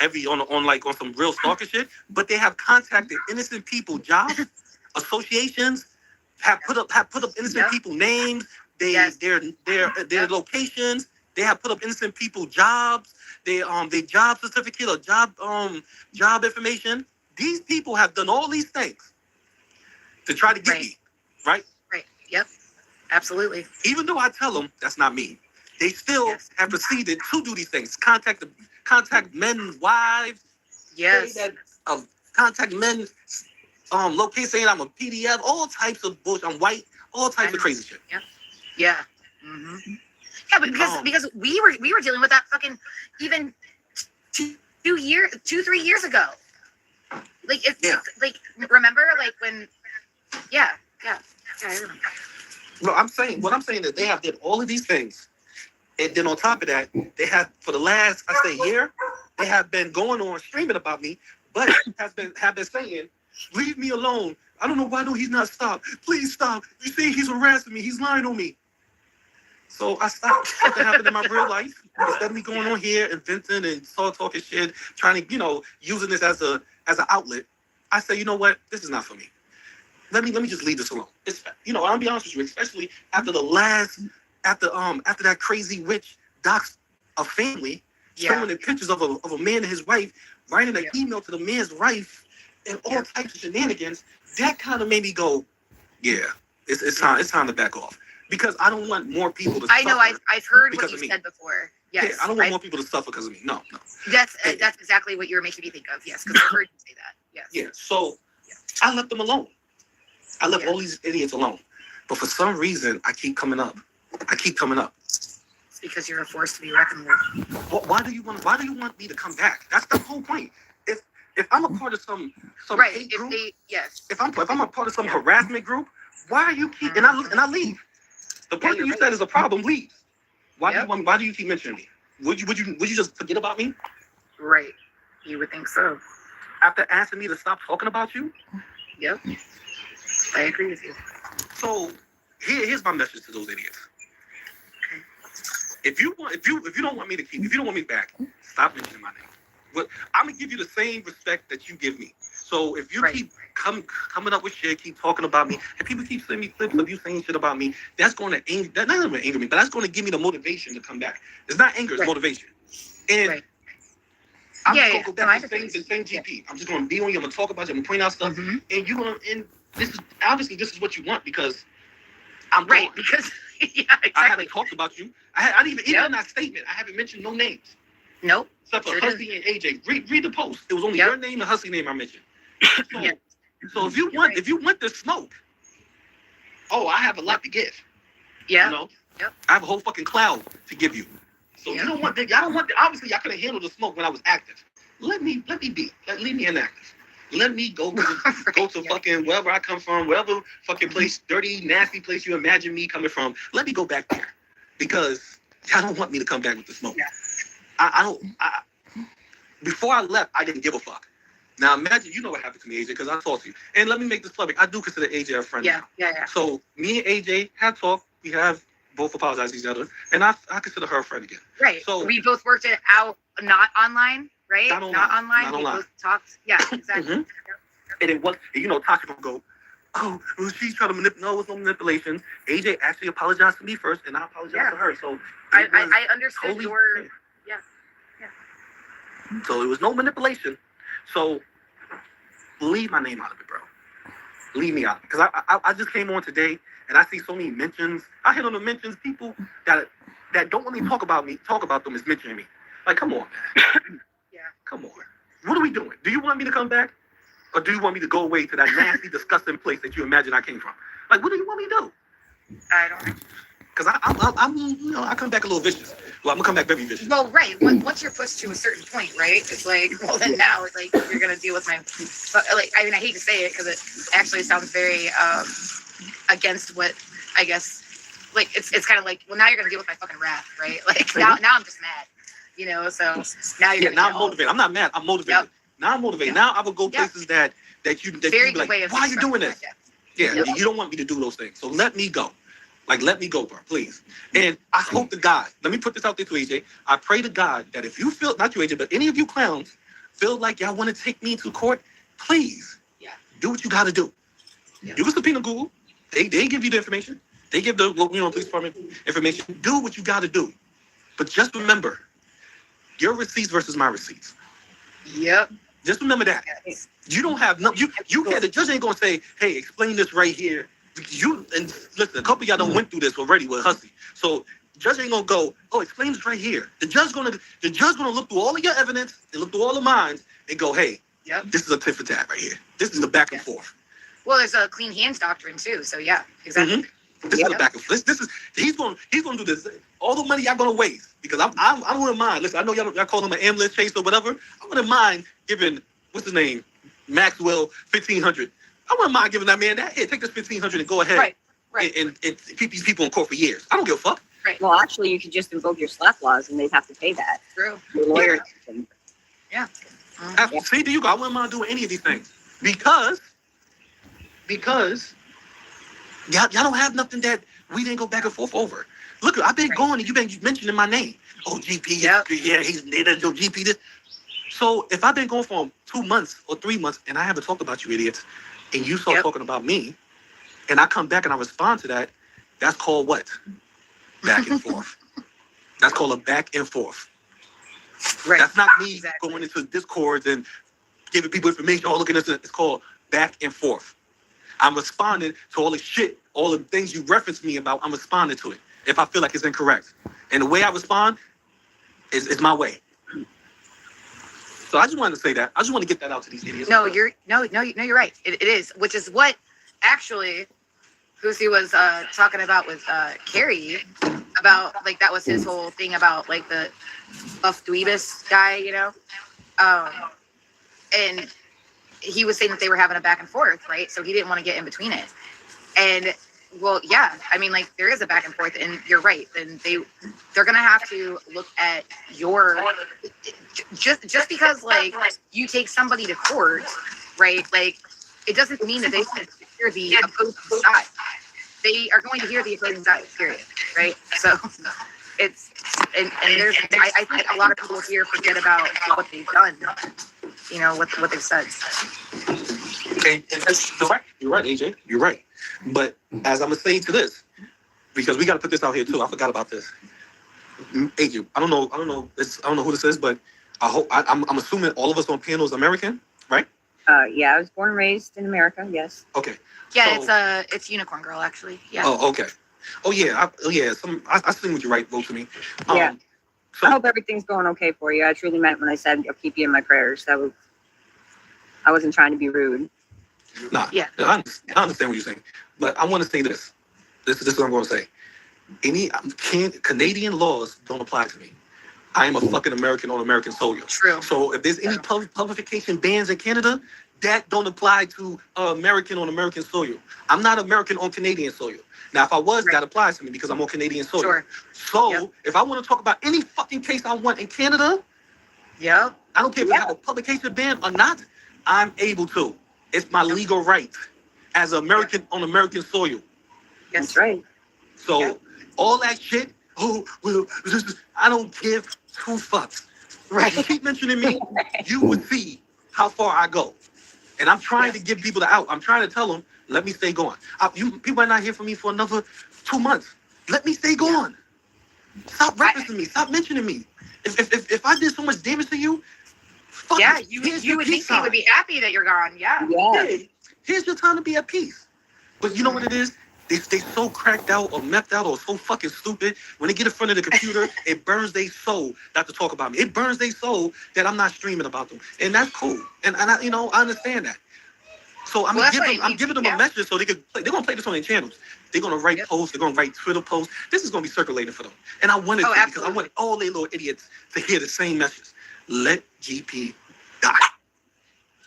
[SPEAKER 21] on some real stalker shit, but they have contacted innocent people, jobs, associations, have put up innocent people names, their locations. They have put up innocent people jobs, their job certificate or job information. These people have done all these things to try to get me, right?
[SPEAKER 14] Right. Yep. Absolutely.
[SPEAKER 21] Even though I tell them that's not me, they still have proceeded to do these things. Contact men's wives.
[SPEAKER 14] Yes.
[SPEAKER 21] Contact men's locate saying I'm a PDF. All types of bullshit. I'm white. All types of crazy shit.
[SPEAKER 14] Yep. Yeah. Mm-hmm. Yeah, because we were dealing with that fucking even 3 years ago. Like like remember like when I remember.
[SPEAKER 21] No, what I'm saying is they have did all of these things. And then on top of that, they have for the last year, they have been going on streaming about me, but have been saying, leave me alone. I don't know why he's not stopped. Please stop. You see, he's harassing me, he's lying on me. So I stopped. Something happened in my real life. Instead of me going on here and venting and talking shit, trying to, using this as an outlet, I say, you know what? This is not for me. Let me just leave this alone. It's I'll be honest with you, especially after after that crazy witch doxed a family, showing the pictures of a man and his wife, writing an email to the man's wife, and all types of shenanigans. That kind of made me go, it's time to back off. Because I don't want more people to suffer.
[SPEAKER 14] I know, I've heard what you said before. Yes.
[SPEAKER 21] Yeah, I don't want more people to suffer because of me. No.
[SPEAKER 14] That's exactly what you were making me think of. Yes, because I heard you say that. Yes.
[SPEAKER 21] Yeah. So I left them alone. I left all these idiots alone. But for some reason, I keep coming up.
[SPEAKER 14] It's because you're a force to be reckoned with.
[SPEAKER 21] Why do you want me to come back? That's the whole point. If I'm a part of some hate group, if I'm a part of some harassment group, why are you keep and I leave? The person you said is a problem, leave. Why do you keep mentioning me? Would you just forget about me?
[SPEAKER 14] Right. You would think so.
[SPEAKER 21] After asking me to stop talking about you?
[SPEAKER 14] Yep. I agree with you.
[SPEAKER 21] So here's my message to those idiots. If you don't want me back, stop mentioning my name. But I'm gonna give you the same respect that you give me. So if you keep coming up with shit, keep talking about me, and people keep sending me clips of you saying shit about me, that's going to anger me, but that's going to give me the motivation to come back. It's not anger, it's motivation. And I'm just gonna go back to the same GP. I'm just gonna be on you. I'm gonna talk about you. I'm gonna point out stuff, and you're gonna. And this is what you want because I'm
[SPEAKER 14] right. Because exactly.
[SPEAKER 21] I haven't talked about you. I didn't even in that statement. I haven't mentioned no names.
[SPEAKER 14] Nope.
[SPEAKER 21] Except for Hussy and AJ. Read the post. It was only your name and Hussy name I mentioned. So if you want the smoke, I have a lot to give.
[SPEAKER 14] Yeah.
[SPEAKER 21] I have a whole fucking cloud to give you. So you don't want obviously I couldn't handle the smoke when I was active. Let me be. Leave me inactive. Let me go to fucking wherever I come from, whatever fucking place, dirty, nasty place you imagine me coming from. Let me go back there. Because y'all don't want me to come back with the smoke. Before I left, I didn't give a fuck. Now imagine, you know what happened to me, AJ, because I talked to you. And let me make this public. I do consider AJ a friend.
[SPEAKER 14] Yeah,
[SPEAKER 21] now.
[SPEAKER 14] yeah, yeah.
[SPEAKER 21] So me and AJ have talked. We have both apologized to each other, and I consider her a friend again.
[SPEAKER 14] Right.
[SPEAKER 21] So
[SPEAKER 14] we both worked it out, not online, right?
[SPEAKER 21] Not online.
[SPEAKER 14] Not online.
[SPEAKER 21] Not
[SPEAKER 14] we
[SPEAKER 21] online.
[SPEAKER 14] both talked. Yeah, exactly.
[SPEAKER 21] Mhm. And it was, you know, Tasha will go, oh, well, she's trying to manipulate. No, it was no manipulation. AJ actually apologized to me first, and I apologized to her. So
[SPEAKER 14] I understood
[SPEAKER 21] totally-
[SPEAKER 14] your. Yeah.
[SPEAKER 21] So it was no manipulation. So leave my name out of it, bro. Leave me out. Because I just came on today and I see so many mentions. I hit on the mentions, people that don't want me to talk about them as mentioning me. Like, come on, man.
[SPEAKER 14] Yeah.
[SPEAKER 21] Come on. What are we doing? Do you want me to come back? Or do you want me to go away to that nasty, disgusting place that you imagine I came from? Like, what do you want me to do?
[SPEAKER 14] I don't.
[SPEAKER 21] Because I'm, you know, I come back a little vicious. Well, I'm gonna come back very vicious.
[SPEAKER 14] Well, right. Once you're pushed to a certain point, right? It's like, well, then now it's like you're gonna deal with my. But like, I mean, I hate to say it because it actually sounds very against what I guess. Like, it's kind of like, well, now you're gonna deal with my fucking wrath, right? Like now I'm just mad, you know. So now you're
[SPEAKER 21] now I'm motivated. I'm not mad. I'm motivated.
[SPEAKER 14] Yep.
[SPEAKER 21] Now I'm motivated. Now I will go places that you
[SPEAKER 14] Very
[SPEAKER 21] be
[SPEAKER 14] good
[SPEAKER 21] like,
[SPEAKER 14] way of
[SPEAKER 21] why are you doing this? Yeah,
[SPEAKER 14] Yep.
[SPEAKER 21] you don't want me to do those things. So let me go. Like, let me go, bro, please. And I hope to God, let me put this out there to AJ. I pray to God that if you feel, not you, AJ, but any of you clowns feel like y'all want to take me to court, please do what you got to do. You can subpoena Google. They give you the information. They give the police department information. Do what you got to do. But just remember, your receipts versus my receipts.
[SPEAKER 14] Yep.
[SPEAKER 21] Just remember that. You don't have no. You can't. The judge ain't gonna say, "Hey, explain this right here." You and listen. A couple of y'all done went through this already with Hussy. So judge ain't gonna go, "Oh, explain this right here." The judge gonna look through all of your evidence and look through all the mines and go, "Hey, this is a tit for tat right here. This is the back and forth."
[SPEAKER 14] Well, there's a clean hands doctrine too. So yeah, exactly.
[SPEAKER 21] Mm-hmm. This is the back and forth. This is he's gonna do this. All the money y'all gonna waste because I wouldn't mind. Listen, I know y'all call him an ambulance chase or whatever. I wouldn't mind giving what's his name, Maxwell, $1,500. I wouldn't mind giving that man that. Here, take this $1,500 and go ahead and keep these people in court for years. I don't give a fuck.
[SPEAKER 14] Right.
[SPEAKER 20] Well, actually, you could just invoke your slap laws and they'd have to pay that.
[SPEAKER 14] True.
[SPEAKER 20] Your lawyer.
[SPEAKER 14] Yeah.
[SPEAKER 21] See, do you go? I wouldn't mind doing any of these things because y'all don't have nothing that we didn't go back and forth over. Look, I've been going and you've been mentioning my name. Oh, GP, yeah, he's your GP. This. So if I've been going for 2 months or 3 months and I haven't talked about you idiots, and you start talking about me, and I come back and I respond to that, that's called what? Back and forth. That's called a back and forth.
[SPEAKER 14] Right.
[SPEAKER 21] That's not me going into discords and giving people information. Oh, look at this. It's called back and forth. I'm responding to all the shit, all the things you referenced me about. I'm responding to it if I feel like it's incorrect. And the way I respond is my way. So I just wanted to say that. I just want to get that out to these idiots.
[SPEAKER 14] No, you're right. It is, which is what actually Hussy was talking about with Carrie about, like, that was his whole thing about, like, the buff dweebus guy, you know, and he was saying that they were having a back and forth, right? So he didn't want to get in between it. And well, yeah, I mean, like, there is a back and forth, and you're right. And they're gonna have to look at your just because, like, you take somebody to court, right? Like, it doesn't mean that they should hear the opposing side. They are going to hear the opposing side, period, right? So it's and there's I think a lot of people here forget about what they've done, you know, what they've said.
[SPEAKER 21] And you're right, AJ. You're right. But as I'm gonna say to this, because we got to put this out here too. I forgot about this. AJ, I don't know who this is, but I hope I'm assuming all of us on panel is American, right?
[SPEAKER 20] Yeah, I was born and raised in America. Yes.
[SPEAKER 21] Okay.
[SPEAKER 14] Yeah,
[SPEAKER 21] So-
[SPEAKER 14] it's Unicorn Girl, actually. Yeah.
[SPEAKER 21] Oh, okay. Oh yeah, I seen what you write, wrote to me.
[SPEAKER 20] Yeah. I hope everything's going okay for you. I truly meant when I said I'll keep you in my prayers. I wasn't trying to be rude.
[SPEAKER 21] Nah, yeah. I understand what you're saying, but I want to say this. This is what I'm going to say. Canadian laws don't apply to me. I am a fucking American on American soil.
[SPEAKER 14] True.
[SPEAKER 21] So if there's any publication bans in Canada, that don't apply to American on American soil. I'm not American on Canadian soil. Now, if I was, that applies to me because I'm on Canadian soil.
[SPEAKER 14] Sure.
[SPEAKER 21] So if I want to talk about any fucking case I want in Canada,
[SPEAKER 14] Yep.
[SPEAKER 21] I don't care if I have a publication ban or not. I'm able to. It's my legal right as an American on American soil.
[SPEAKER 14] That's
[SPEAKER 10] right.
[SPEAKER 21] So all that shit. Oh well, I don't give two fucks. Right. If you keep mentioning me, you would see how far I go. And I'm trying to give people the out. I'm trying to tell them, let me stay gone. People might not hear from me for another 2 months. Let me stay gone. Stop referencing me. Stop mentioning me. If I did so much damage to you, fuck
[SPEAKER 14] Yeah,
[SPEAKER 21] it.
[SPEAKER 14] you
[SPEAKER 21] Here's
[SPEAKER 14] you
[SPEAKER 21] your
[SPEAKER 14] would
[SPEAKER 21] peace
[SPEAKER 14] think they would
[SPEAKER 21] sign.
[SPEAKER 14] be happy that you're gone. Yeah.
[SPEAKER 21] Yeah. Here's your time to be at peace. But you know what it is? They so cracked out or mepped out or so fucking stupid. When they get in front of the computer, it burns their soul not to talk about me. It burns their soul that I'm not streaming about them. And that's cool. And I I understand that. So I'm giving them a message so they could play. They're gonna play this on their channels. They're gonna write posts, they're gonna write Twitter posts. This is gonna be circulating for them. And I wanted to because I want all they little idiots to hear the same message. Let GP die.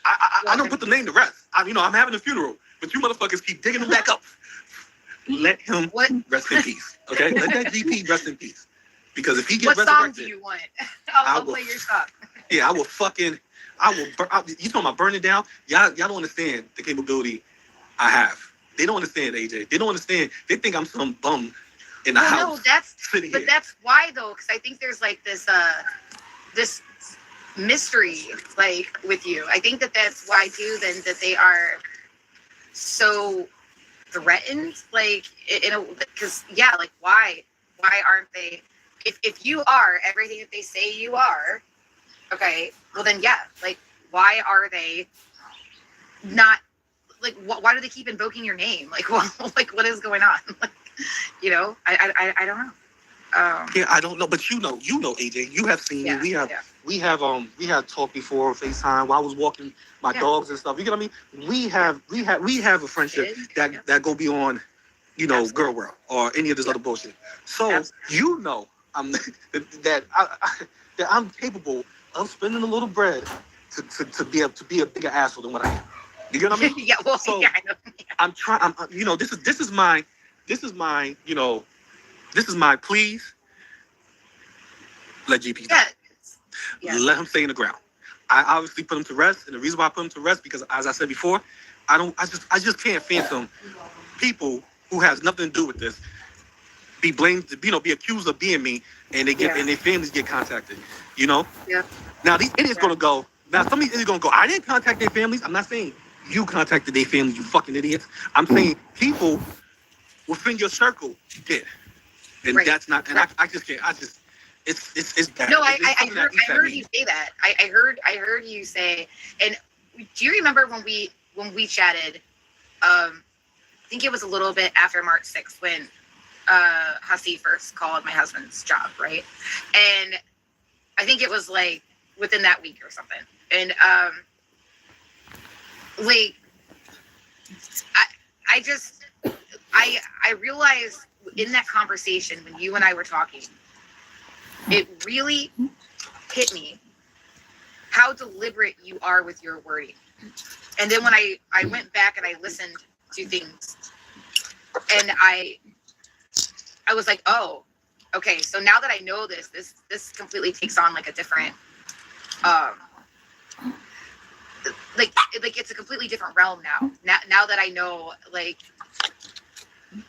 [SPEAKER 21] I don't put the name to rest. I'm having a funeral, but you motherfuckers keep digging him back up. Let him rest in peace. Okay? Let that GP rest in peace. Because if he gets
[SPEAKER 14] What song
[SPEAKER 21] resurrected,
[SPEAKER 14] do you want? I'll play your song.
[SPEAKER 21] yeah, I will. You talking about burning down? Y'all don't understand the capability I have. They don't understand, AJ. They don't understand. They think I'm some bum in the house.
[SPEAKER 14] No, that's
[SPEAKER 21] sitting here.
[SPEAKER 14] that's why though, because I think there's like this mystery like with you. I think that's why too. Then that they are so threatened, like because like why aren't they? If you are everything that they say you are, okay, well then like why are they not? Like, why do they keep invoking your name? Like, well, like, what is going on? Like, I don't know.
[SPEAKER 21] Yeah, I don't know, but you know, AJ, you have seen me. We have talked before FaceTime while I was walking my dogs and stuff. You get what I mean? We have a friendship that go beyond, Girl World or any of this other bullshit. So I'm that I'm capable of spending a little bread to be a bigger asshole than what I am. You get what I mean?
[SPEAKER 14] Yeah, well,
[SPEAKER 21] so
[SPEAKER 14] I know.
[SPEAKER 21] I'm trying. This is my please. Let GP die. Let him stay in the ground. I obviously put him to rest, and the reason why I put him to rest because, as I said before, I just can't fathom people who has nothing to do with this be blamed, be accused of being me, and they get and their families get contacted. Yeah. Now these idiots gonna go. Now some of these idiots gonna go. I didn't contact their families. I'm not saying you contacted their families. You fucking idiots. I'm saying people within your circle did, and that's not. And I just can't. It's bad.
[SPEAKER 14] No, I heard you say that. I heard you say. And do you remember when we chatted? I think it was a little bit after March 6th when Hussy first called my husband's job, right? And I think it was like within that week or something. And like I realized in that conversation when you and I were talking, it really hit me how deliberate you are with your wording. And then when I went back and I listened to things and I was like, oh, okay, so now that I know this completely takes on like a different like it's a completely different realm now that I know, like,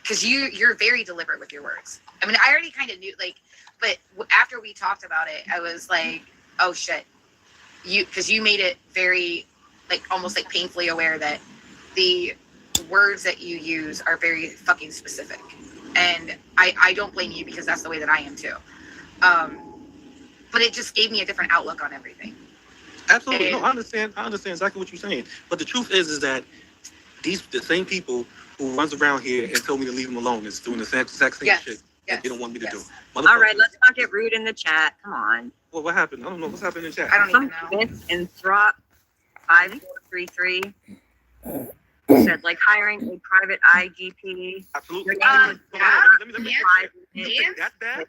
[SPEAKER 14] because you're very deliberate with your words. I mean, I already kind of knew, like, but after we talked about it, I was like, oh shit, because you made it very, like, almost like painfully aware that the words that you use are very fucking specific. And I don't blame you because that's the way that I am too. But it just gave me a different outlook on everything.
[SPEAKER 21] Absolutely. No, I understand exactly what you're saying. But the truth is that the same people who runs around here and told me to leave them alone is doing the exact same shit that they don't want me to do.
[SPEAKER 5] All right, let's not get rude in the chat. Come on.
[SPEAKER 21] Well, what happened? I don't know. What's happening in the chat?
[SPEAKER 5] I don't even know. And Throp 5433 said, like, hiring a private IGP.
[SPEAKER 21] Absolutely.
[SPEAKER 5] Let
[SPEAKER 21] You think that's bad?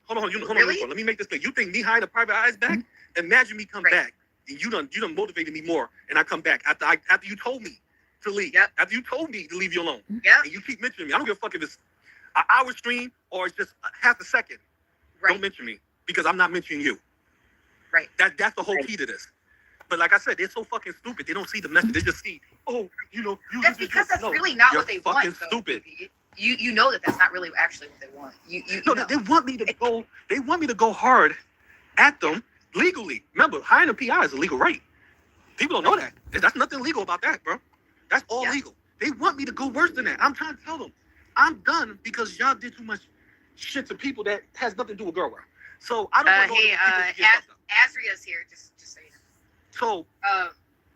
[SPEAKER 21] Hold on. Let me make this clear. You think me hiring a private eyes back? Imagine me come back and you done motivated me more, and I come back after you told me to leave. After you told me to leave you alone. And you keep mentioning me. I don't give a fuck if it's an hour stream or it's just half a second. Don't mention me because I'm not mentioning you.
[SPEAKER 14] Right.
[SPEAKER 21] That's the whole key to this. But like I said, they're so fucking stupid. They don't see the message. They just see,
[SPEAKER 14] That's because that's really not what they want.
[SPEAKER 21] You're fucking stupid.
[SPEAKER 14] You know that's not really actually what they want. You
[SPEAKER 21] No,
[SPEAKER 14] know.
[SPEAKER 21] they want me to go. They want me to go hard at them legally. Remember, hiring a PI is a legal right. People don't know that. That's nothing legal about that, bro. That's all legal. They want me to go worse than that. I'm trying to tell them I'm done because y'all did too much shit to people that has nothing to do with girl work. So I don't want to
[SPEAKER 14] Azria's here. Just so you know.
[SPEAKER 21] So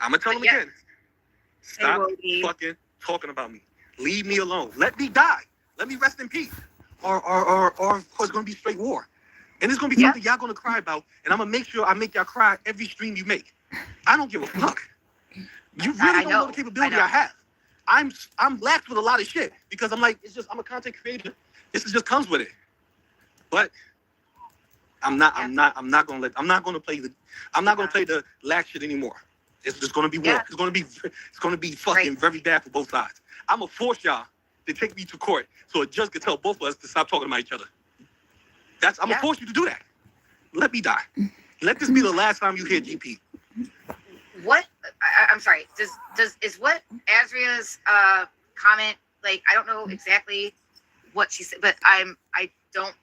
[SPEAKER 21] I'm gonna tell them again. Stop fucking talking about me. Leave me alone. Let me die. Let me rest in peace. Or of course, it's gonna be straight war. And it's gonna be something y'all gonna cry about. And I'm gonna make sure I make y'all cry every stream you make. I don't give a fuck. You really don't know the capability I have. I'm lax with a lot of shit because I'm like, I'm a content creator. This just comes with it. But I'm not gonna play the lax shit anymore. It's just gonna be war. It's gonna be fucking very bad for both sides. I'm gonna force y'all to take me to court so a judge can tell both of us to stop talking about each other. I'm gonna force you to do that. Let me die. Let this be the last time you hear GP.
[SPEAKER 14] What? I'm sorry. Is what Azria's comment, like, I don't know exactly what she said, but I don't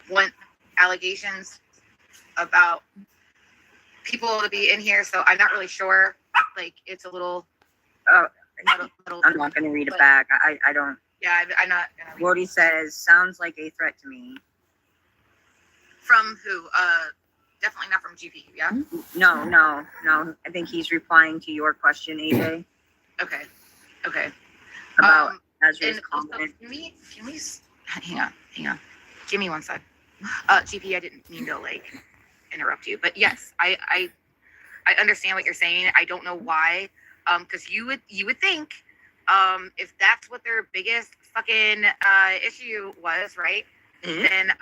[SPEAKER 14] want allegations about people to be in here, so I'm not really sure. Like, it's a little.
[SPEAKER 5] I'm not going to read it back. I don't.
[SPEAKER 14] Yeah, I'm not gonna.
[SPEAKER 5] Wody says, sounds like a threat to me.
[SPEAKER 14] From who? Definitely not from GP. Yeah.
[SPEAKER 5] No. I think he's replying to your question, AJ.
[SPEAKER 14] Okay.
[SPEAKER 5] About
[SPEAKER 14] Azria's comment. Can we hang on. Give me one sec. GP, I didn't mean to interrupt you, but yes, I understand what you're saying. I don't know why. Because you would think, if that's what their biggest fucking issue was, right? Mm-hmm. Then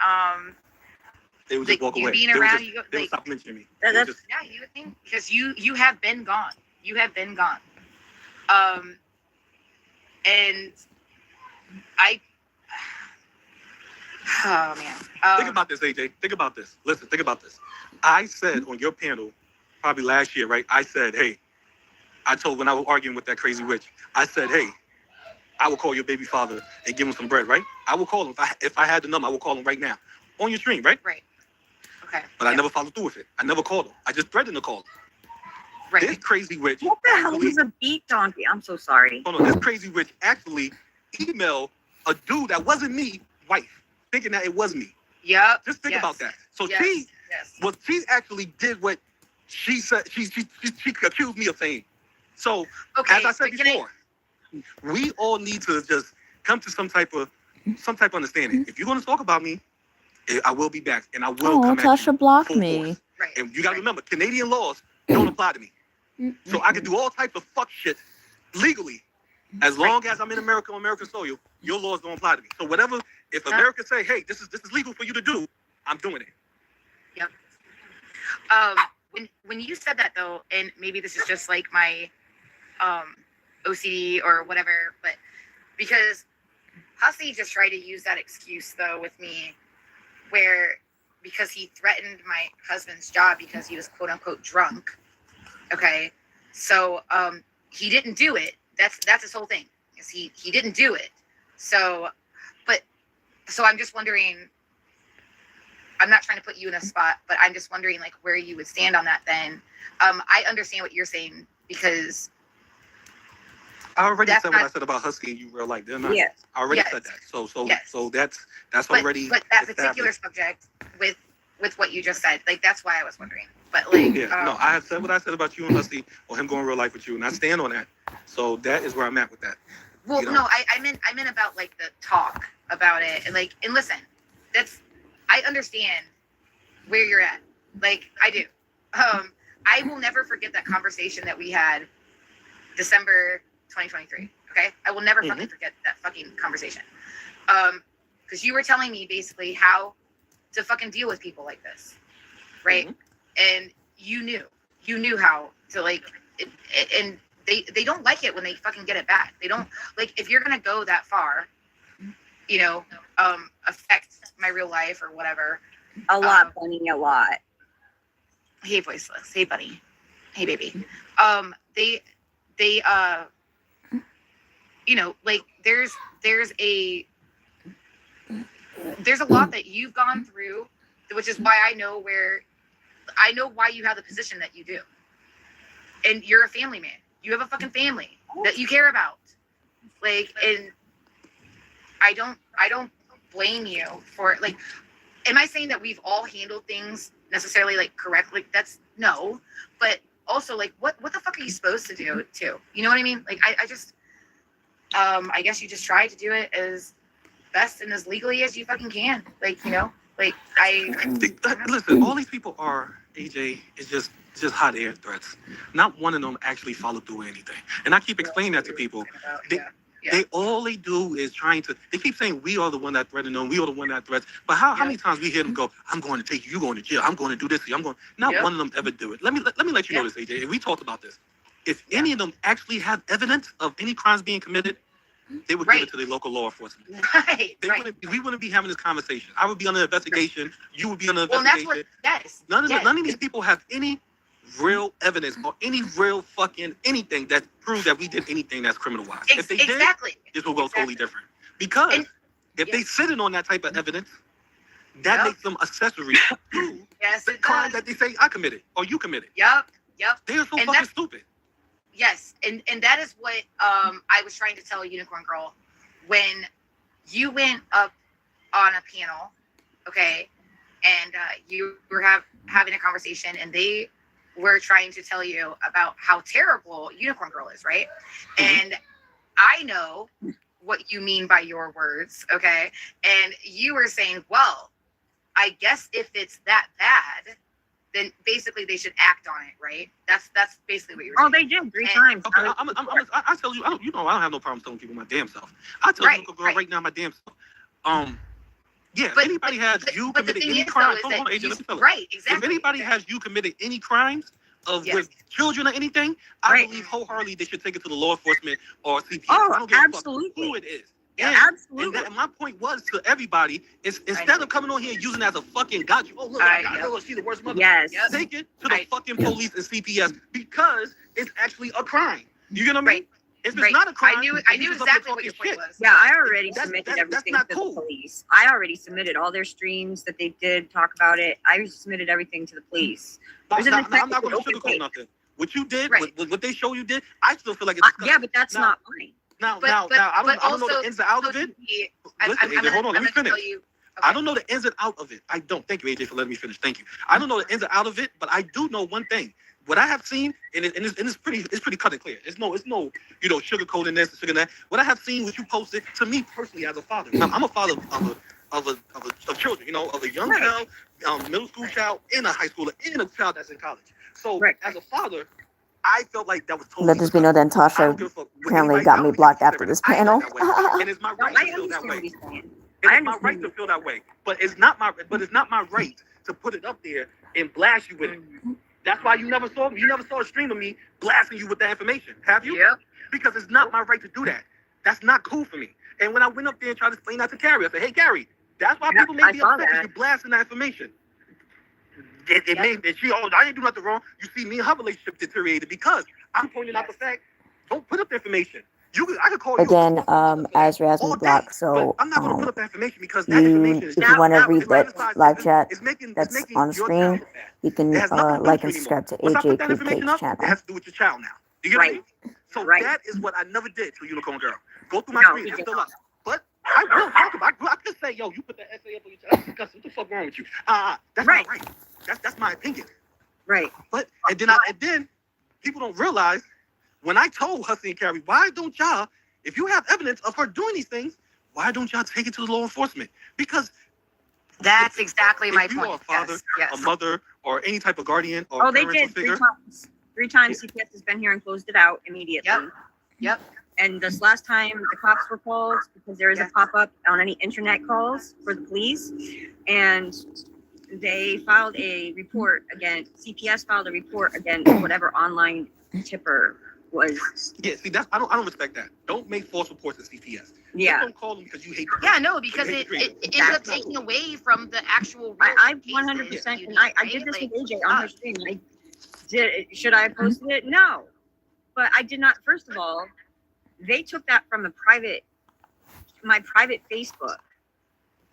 [SPEAKER 21] they would just walk away.
[SPEAKER 14] Being around,
[SPEAKER 21] they would stop mentioning me.
[SPEAKER 14] Yeah, you would think, because you have been gone. You have been gone. And oh man.
[SPEAKER 21] Think about this, AJ. Think about this. Listen, think about this. I said on your panel, probably last year, right? I said, hey, when I was arguing with that crazy witch, I said, hey, I will call your baby father and give him some bread, right? I will call him. If I had the number, I will call him right now. On your stream, right?
[SPEAKER 14] Right. Okay.
[SPEAKER 21] But I never followed through with it. I never called him. I just threatened to call him.
[SPEAKER 14] Right.
[SPEAKER 21] This crazy witch.
[SPEAKER 5] What the hell is a beat donkey? I'm so sorry.
[SPEAKER 21] Hold on. This crazy witch actually emailed a dude that wasn't me, wife, thinking that it was me.
[SPEAKER 14] Yep.
[SPEAKER 21] Just think about that. So she actually did what she said. She accused me of saying. So as I said before, we all need to just come to some type of understanding. If you're going to talk about me, I will be back, and I will come at
[SPEAKER 1] Tasha
[SPEAKER 21] you
[SPEAKER 1] blocked
[SPEAKER 21] full
[SPEAKER 1] me.
[SPEAKER 21] force. And you got to remember, Canadian laws don't apply to me. So I can do all types of fuck shit legally. As long as I'm in America on American soil, your laws don't apply to me. So whatever, if America say, hey, this is legal for you to do, I'm doing it.
[SPEAKER 14] Yep. When you said that though, and maybe this is just like my OCD or whatever, but because Hussy just tried to use that excuse though with me, where because he threatened my husband's job because he was quote unquote drunk. Okay, so he didn't do it. That's his whole thing. Is he didn't do it. So I'm just wondering. I'm not trying to put you in a spot, but I'm just wondering like where you would stand on that then. I understand what you're saying because
[SPEAKER 21] I already said what I said about Husky and you real life, didn't I?
[SPEAKER 14] Yes.
[SPEAKER 21] I already said that. So that's already.
[SPEAKER 14] But that particular subject with what you just said, like that's why I was wondering. But like,
[SPEAKER 21] no, I have said what I said about you and Husky, or him going real life with you, and I stand on that. So that is where I'm at with that.
[SPEAKER 14] Well, you know? No, I meant about like the talk about it, and like, and listen, I understand where you're at. Like I do. I will never forget that conversation that we had December 2023. Okay. I will never fucking forget that fucking conversation. Because you were telling me basically how to fucking deal with people like this. Right. And you knew how to like, and they don't like it when they fucking get it back. They don't like, if you're going to go that far, you know, affect my real life or whatever.
[SPEAKER 5] A lot, Bunny, a lot.
[SPEAKER 14] Hey, voiceless. Hey, buddy. Hey, baby. They, you know, like there's a lot that you've gone through, which is why I know why you have the position that you do. And you're a family man. You have a fucking family that you care about. Like, and I don't blame you for, like, am I saying that we've all handled things necessarily like correctly? That's no. But also, like, what the fuck are you supposed to do too? You know what I mean? Like, I just I guess you just try to do it as best and as legally as you fucking can. Like, you know, like
[SPEAKER 21] Listen, all these people are, AJ, is just hot air threats. Not one of them actually follow through with anything. And I keep explaining that to people. They all they do is they keep saying we are the one that threatened them, we are the one that threats. But how many times we hear them go, I'm going to take you, you're going to jail, I'm going to do this, not one of them ever do it. Let me let you know this, AJ. And we talked about this. If any of them actually have evidence of any crimes being committed, they would give it to their local law enforcement. We wouldn't be having this conversation. I would be under investigation. You would be under investigation. None of these people have any real evidence or any real fucking anything that proves that we did anything that's criminal wise. If they did, this will go totally different. Because if they sitting on that type of evidence, that makes them accessory to the crime that they say I committed or you committed.
[SPEAKER 14] Yep.
[SPEAKER 21] They're so fucking stupid.
[SPEAKER 14] Yes, and that is what I was trying to tell Unicorn Girl when you went up on a panel, okay, and you were having a conversation, and they were trying to tell you about how terrible Unicorn Girl is, right? And I know what you mean by your words, okay? And you were saying, well, I guess if it's that bad, then basically they should act on it, right? That's basically what you were saying.
[SPEAKER 5] Oh, they did 3 times.
[SPEAKER 21] Okay, I tell you, I don't have no problem telling people my damn self. I tell you, girl, right now, my damn self. Yeah, if anybody has you committed any crimes, right, exactly. If anybody has you committed any crimes with children or anything, I believe wholeheartedly they should take it to the law enforcement or CPS. I don't give a fuck who it is.
[SPEAKER 5] Yeah, absolutely.
[SPEAKER 21] And my point was to everybody is instead of coming on here using it as a fucking gotcha. Oh look, I got she the worst mother.
[SPEAKER 5] Yes.
[SPEAKER 21] Take it to the fucking police and CPS because it's actually a crime. You get what I mean? If it's not a crime,
[SPEAKER 14] I knew exactly what your point was.
[SPEAKER 5] Yeah, I already submitted everything to the police. I already submitted all their streams that they did talk about it. I submitted everything to the police.
[SPEAKER 21] I'm not going to sugarcoat nothing. What you did, what they show you did, I still feel like it's
[SPEAKER 5] yeah, but that's not mine.
[SPEAKER 21] Now, I don't know the ins and outs of it. Listen, AJ, hold on, let me finish. I don't know the ins and out of it. I don't. Thank you, AJ, for letting me finish. Thank you. I don't know the ins and out of it, but I do know one thing. What I have seen, and it's pretty cut and clear. It's no, sugarcoating this and sugar that. What I have seen, what you posted, to me personally as a father, I'm a father of children, of a young child, middle school child, and a high schooler, and a child that's in college. So as a father, I felt like that was totally.
[SPEAKER 1] Let this be known that Tasha apparently got me blocked after this panel.
[SPEAKER 21] And it's my right to feel that way. It's my right to feel that way, but it's not my right to put it up there and blast you with it. That's why you never saw a stream of me blasting you with that information, have you? Yeah. Because it's not my right to do that. That's not cool for me. And when I went up there and tried to explain that to Carrie, I said, "Hey, Carrie, that's why people may be upset because you blasting that information." It made I didn't do nothing wrong. You see, me and her relationship deteriorated because I'm pointing out the fact. Don't put up the information. I could call
[SPEAKER 1] again, Azra has me blocked, so
[SPEAKER 21] I'm not going to put up that information because that information is
[SPEAKER 1] if you want to read that live chat that's on the screen, you can like and subscribe to AJ Cake's channel.
[SPEAKER 21] It has to do with your child now. You get me? So that is what I never did to Unicorn Girl. Go through my screen. It's still up. But I will talk about. I could say, yo, you put that essay up on your child. What the fuck wrong with you? That's not right. That's my opinion.
[SPEAKER 5] Right.
[SPEAKER 21] But and then people don't realize. When I told Hussy and Carrie, why don't y'all, if you have evidence of her doing these things, why don't y'all take it to the law enforcement? Because
[SPEAKER 14] that's exactly my point.
[SPEAKER 21] If you are a father, a mother, or any type of guardian or
[SPEAKER 5] they did
[SPEAKER 21] figure,
[SPEAKER 5] 3 times. 3 times CPS has been here and closed it out immediately.
[SPEAKER 14] Yep.
[SPEAKER 5] And this last time the cops were called because there is a pop-up on any internet calls for the police, and they filed a report against CPS filed a report against whatever online tipper
[SPEAKER 20] was.
[SPEAKER 21] Yeah, see, I don't respect that. Don't make false reports at CPS.
[SPEAKER 20] Yeah.
[SPEAKER 21] Just don't call them because you hate.
[SPEAKER 14] Yeah, no, because it ends up taking away from the actual.
[SPEAKER 20] I 100%, and I did this with AJ on her stream. Should I have posted it? No, but I did not. First of all, they took that from my private Facebook.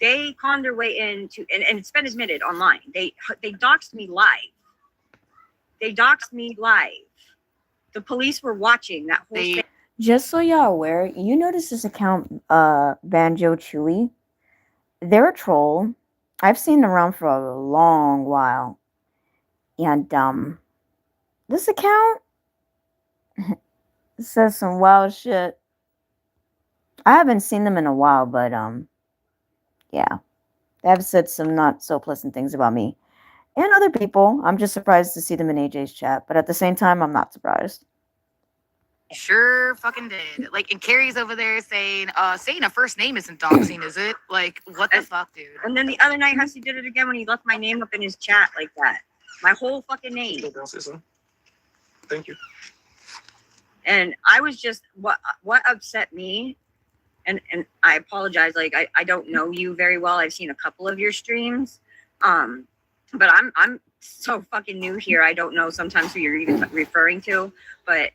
[SPEAKER 20] They conned their way into, and it's been admitted online. They doxed me live. The police were watching that whole thing.
[SPEAKER 1] Just so y'all aware, you notice this account, Banjo Chewy. They're a troll. I've seen them around for a long while. And, this account says some wild shit. I haven't seen them in a while, but, yeah. They have said some not so pleasant things about me. And other people. I'm just surprised to see them in AJ's chat. But at the same time, I'm not surprised.
[SPEAKER 14] Sure fucking did. Like, and Carrie's over there saying a first name isn't doxing, is it? Like, what the fuck, dude?
[SPEAKER 20] And then the other night, Hussy did it again when he left my name up in his chat like that. My whole fucking name.
[SPEAKER 18] Thank you.
[SPEAKER 20] And I was just, what upset me, and I apologize, like, I don't know you very well. I've seen a couple of your streams. But I'm so fucking new here. I don't know sometimes who you're even referring to, but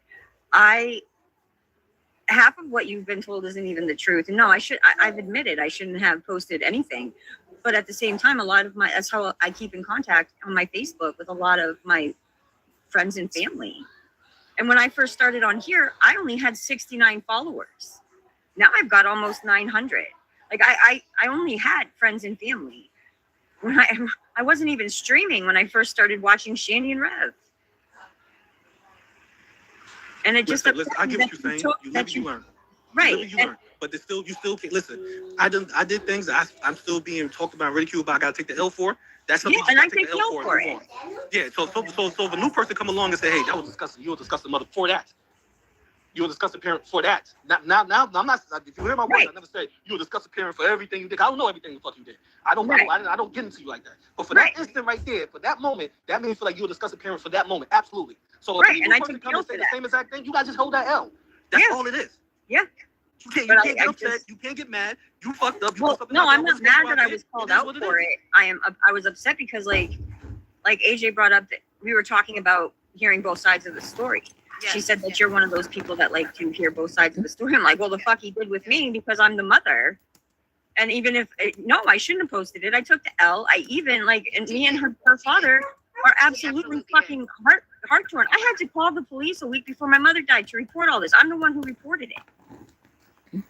[SPEAKER 20] half of what you've been told isn't even the truth. And no, I've admitted I shouldn't have posted anything. But at the same time, that's how I keep in contact on my Facebook with a lot of my friends and family. And when I first started on here, I only had 69 followers. Now I've got almost 900. Like I only had friends and family. When I wasn't even streaming when I first started watching Shanny and Rev. And it just
[SPEAKER 21] listen, I get what you're saying. You live, you learn.
[SPEAKER 20] Right.
[SPEAKER 21] You learn. But you still can't listen. I did things that I'm still being talked about, ridiculed about. I gotta take the L for. That's something
[SPEAKER 20] and I
[SPEAKER 21] take
[SPEAKER 20] the L for it.
[SPEAKER 21] Yeah. So if a new person come along and say, hey, that was disgusting. You were disgusting mother for that. You were a disgusting parent for that. Now, I'm not. If you hear my words, I never say you were a disgusting parent for everything you did. I don't know everything the fuck you did. I don't get into you like that. But for that instant right there, for that moment, that made me feel like you were a disgusting parent for that moment. Absolutely. So if you person come and say the same exact thing, you gotta just hold that L. That's all it is.
[SPEAKER 20] Yeah.
[SPEAKER 21] You can't get upset. You can't get mad. You fucked up.
[SPEAKER 20] No, I'm not mad that I was called out for it. I was upset because like AJ brought up that we were talking about hearing both sides of the story. Yes. She said that you're one of those people that like to hear both sides of the story. I'm like, well, the fuck he did with me because I'm the mother. And even if no, I shouldn't have posted it. I took the L. I even and me and her father are absolutely fucking heart torn. I had to call the police a week before my mother died to report all this. I'm the one who reported it.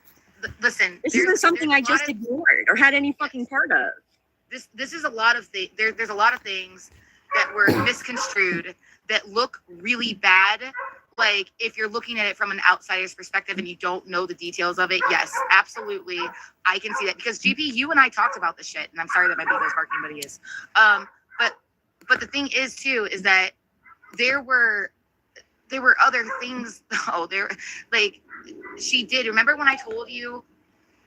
[SPEAKER 14] Listen,
[SPEAKER 20] this isn't something I just ignored or had any fucking part of.
[SPEAKER 14] This is a lot of things. There's a lot of things that were misconstrued that look really bad. Like if you're looking at it from an outsider's perspective and you don't know the details of it, yes, absolutely, I can see that because GP, you and I talked about this shit, and I'm sorry that my baby's barking, but he is. But the thing is too is that there were other things. She did. Remember when I told you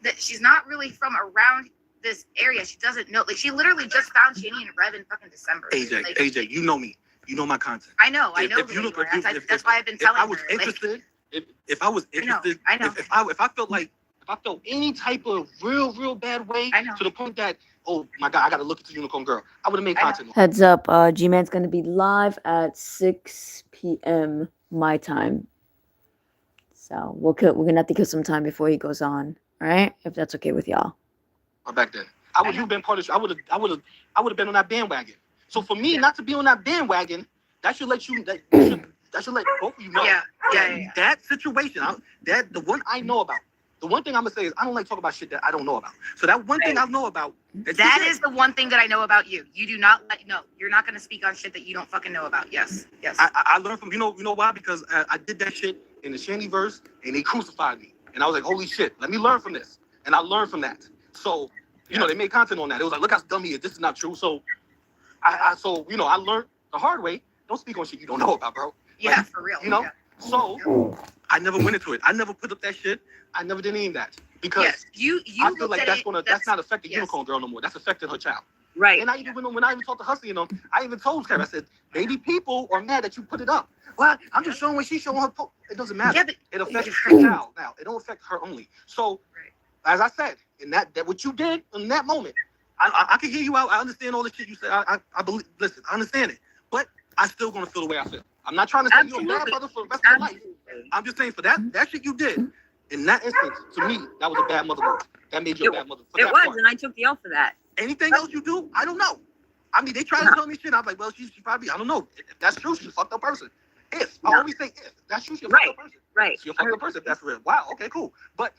[SPEAKER 14] that she's not really from around this area? She doesn't know. Like she literally just found Shanny and Rev in fucking December.
[SPEAKER 21] AJ, you know me. You know my content.
[SPEAKER 14] I know. That's why I've been telling her.
[SPEAKER 21] If I was interested, if I was interested,
[SPEAKER 14] I know.
[SPEAKER 21] If I felt any type of real bad way to the point that, oh my God, I got to look into Unicorn Girl, I would have made content.
[SPEAKER 1] Heads up, Gman's going to be live at 6 p.m. my time. So we're going to have to kill some time before he goes on. All right? If that's okay with y'all.
[SPEAKER 21] Or back then. I would have been part of I would have been on that bandwagon. So for me not to be on that bandwagon, that should let both of you know. Yeah. That situation, the one I know about. The one thing I'm gonna say is I don't like talking about shit that I don't know about. So that one thing I know about.
[SPEAKER 14] That is the one thing that I know about you. You do not you're not gonna speak on shit that you don't fucking know about. Yes.
[SPEAKER 21] I learned from you know why? Because I did that shit in the Shanny verse and they crucified me. And I was like, holy shit, let me learn from this. And I learned from that. So, they made content on that. It was like, look how dumb he is. This is not true. So I learned the hard way. Don't speak on shit you don't know about, bro.
[SPEAKER 14] Yeah, for real.
[SPEAKER 21] So I never went into it. I never put up that shit. I never did any of that because
[SPEAKER 14] you
[SPEAKER 21] I feel like that's not affecting Unicorn Girl no more. That's affecting her child.
[SPEAKER 20] Right.
[SPEAKER 21] And I even when I even talked to Hussy, I even told Karen, I said, maybe people are mad that you put it up. Well, I'm just showing what she's showing her post. It doesn't matter.
[SPEAKER 14] Yeah, but
[SPEAKER 21] it affects the child now. It don't affect her only. So, as I said, in that what you did in that moment, I can hear you out. I understand all the shit you said. I believe. Listen, I understand it, but I'm still gonna feel the way I feel. I'm not trying to say you're a bad mother for the rest of your life. I'm just saying for that shit you did in that instance, to me, that was a bad mother move. That made you a bad mother.
[SPEAKER 20] It was, and I took the L for that.
[SPEAKER 21] Anything else you do, I don't know. I mean, they try to tell me shit. I'm like, well, she probably, I don't know. If that's true, she's a fucked up person. If I always say if that's true, she's a fucked up person.
[SPEAKER 20] Right.
[SPEAKER 21] She's a fucked up person. If that's real. Wow. Okay. Cool. But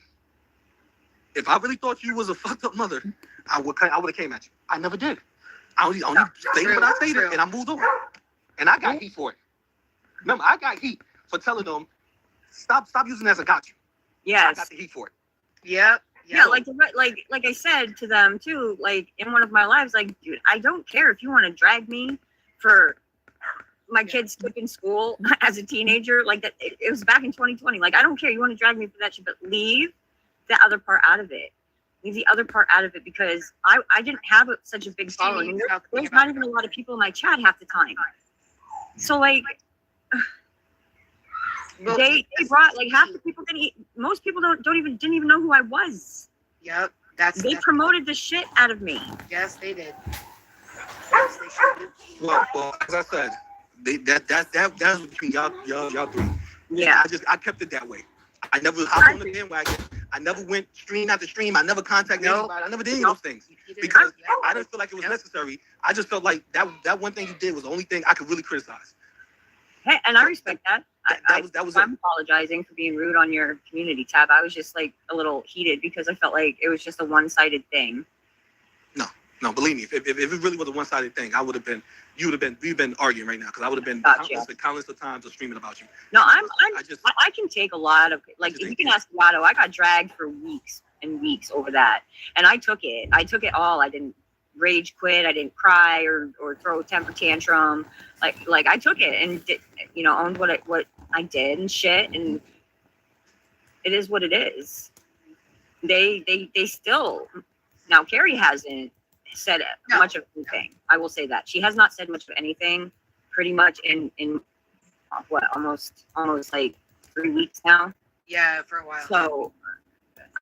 [SPEAKER 21] if I really thought you was a fucked up mother, I would have came at you. I never did. I only stated what I stated, and I moved on. And I got heat for it. Remember, I got heat for telling them stop using that as a gotcha.
[SPEAKER 20] Yes.
[SPEAKER 21] I got the heat for it.
[SPEAKER 14] Yep.
[SPEAKER 20] Yeah, like I said to them too, like in one of my lives, like, dude, I don't care if you want to drag me for my kids skipping school as a teenager. Like that, it was back in 2020. Like, I don't care. You want to drag me for that shit, but leave the other part out of it. Leave the other part out of it because I didn't have such a big following. There's not even a lot of people in my chat half the time. So like. They brought like half the people most people didn't even know who I was.
[SPEAKER 14] Yep,
[SPEAKER 21] They
[SPEAKER 14] promoted
[SPEAKER 21] the shit out of me.
[SPEAKER 14] Yes, they did. Yes, they sure did.
[SPEAKER 21] Well, as I said, that was between y'all three.
[SPEAKER 20] Yeah.
[SPEAKER 21] I kept it that way. I never hopped on the bandwagon. I never went stream after stream. I never contacted anybody. I never did any of those things because I didn't feel like it was necessary. I just felt like that one thing you did was the only thing I could really criticize.
[SPEAKER 20] Hey, and I respect that.
[SPEAKER 21] That was
[SPEAKER 20] I'm apologizing for being rude on your community tab. I was just like a little heated because I felt like it was just a one-sided thing.
[SPEAKER 21] No, believe me, if it really was a one-sided thing, we've been arguing right now because I would have been countless of times of screaming about you.
[SPEAKER 20] No, I can take a lot of, like, if you can ask Lotto, I got dragged for weeks and weeks over that. And I took it all. I didn't rage quit. I didn't cry or throw a temper tantrum. Like I took it and did, owned what I did and shit. And it is what it is. They still, now Carrie hasn't said much of anything. I will say that she has not said much of anything pretty much in what, almost like 3 weeks now.
[SPEAKER 14] Yeah, for a while.
[SPEAKER 20] So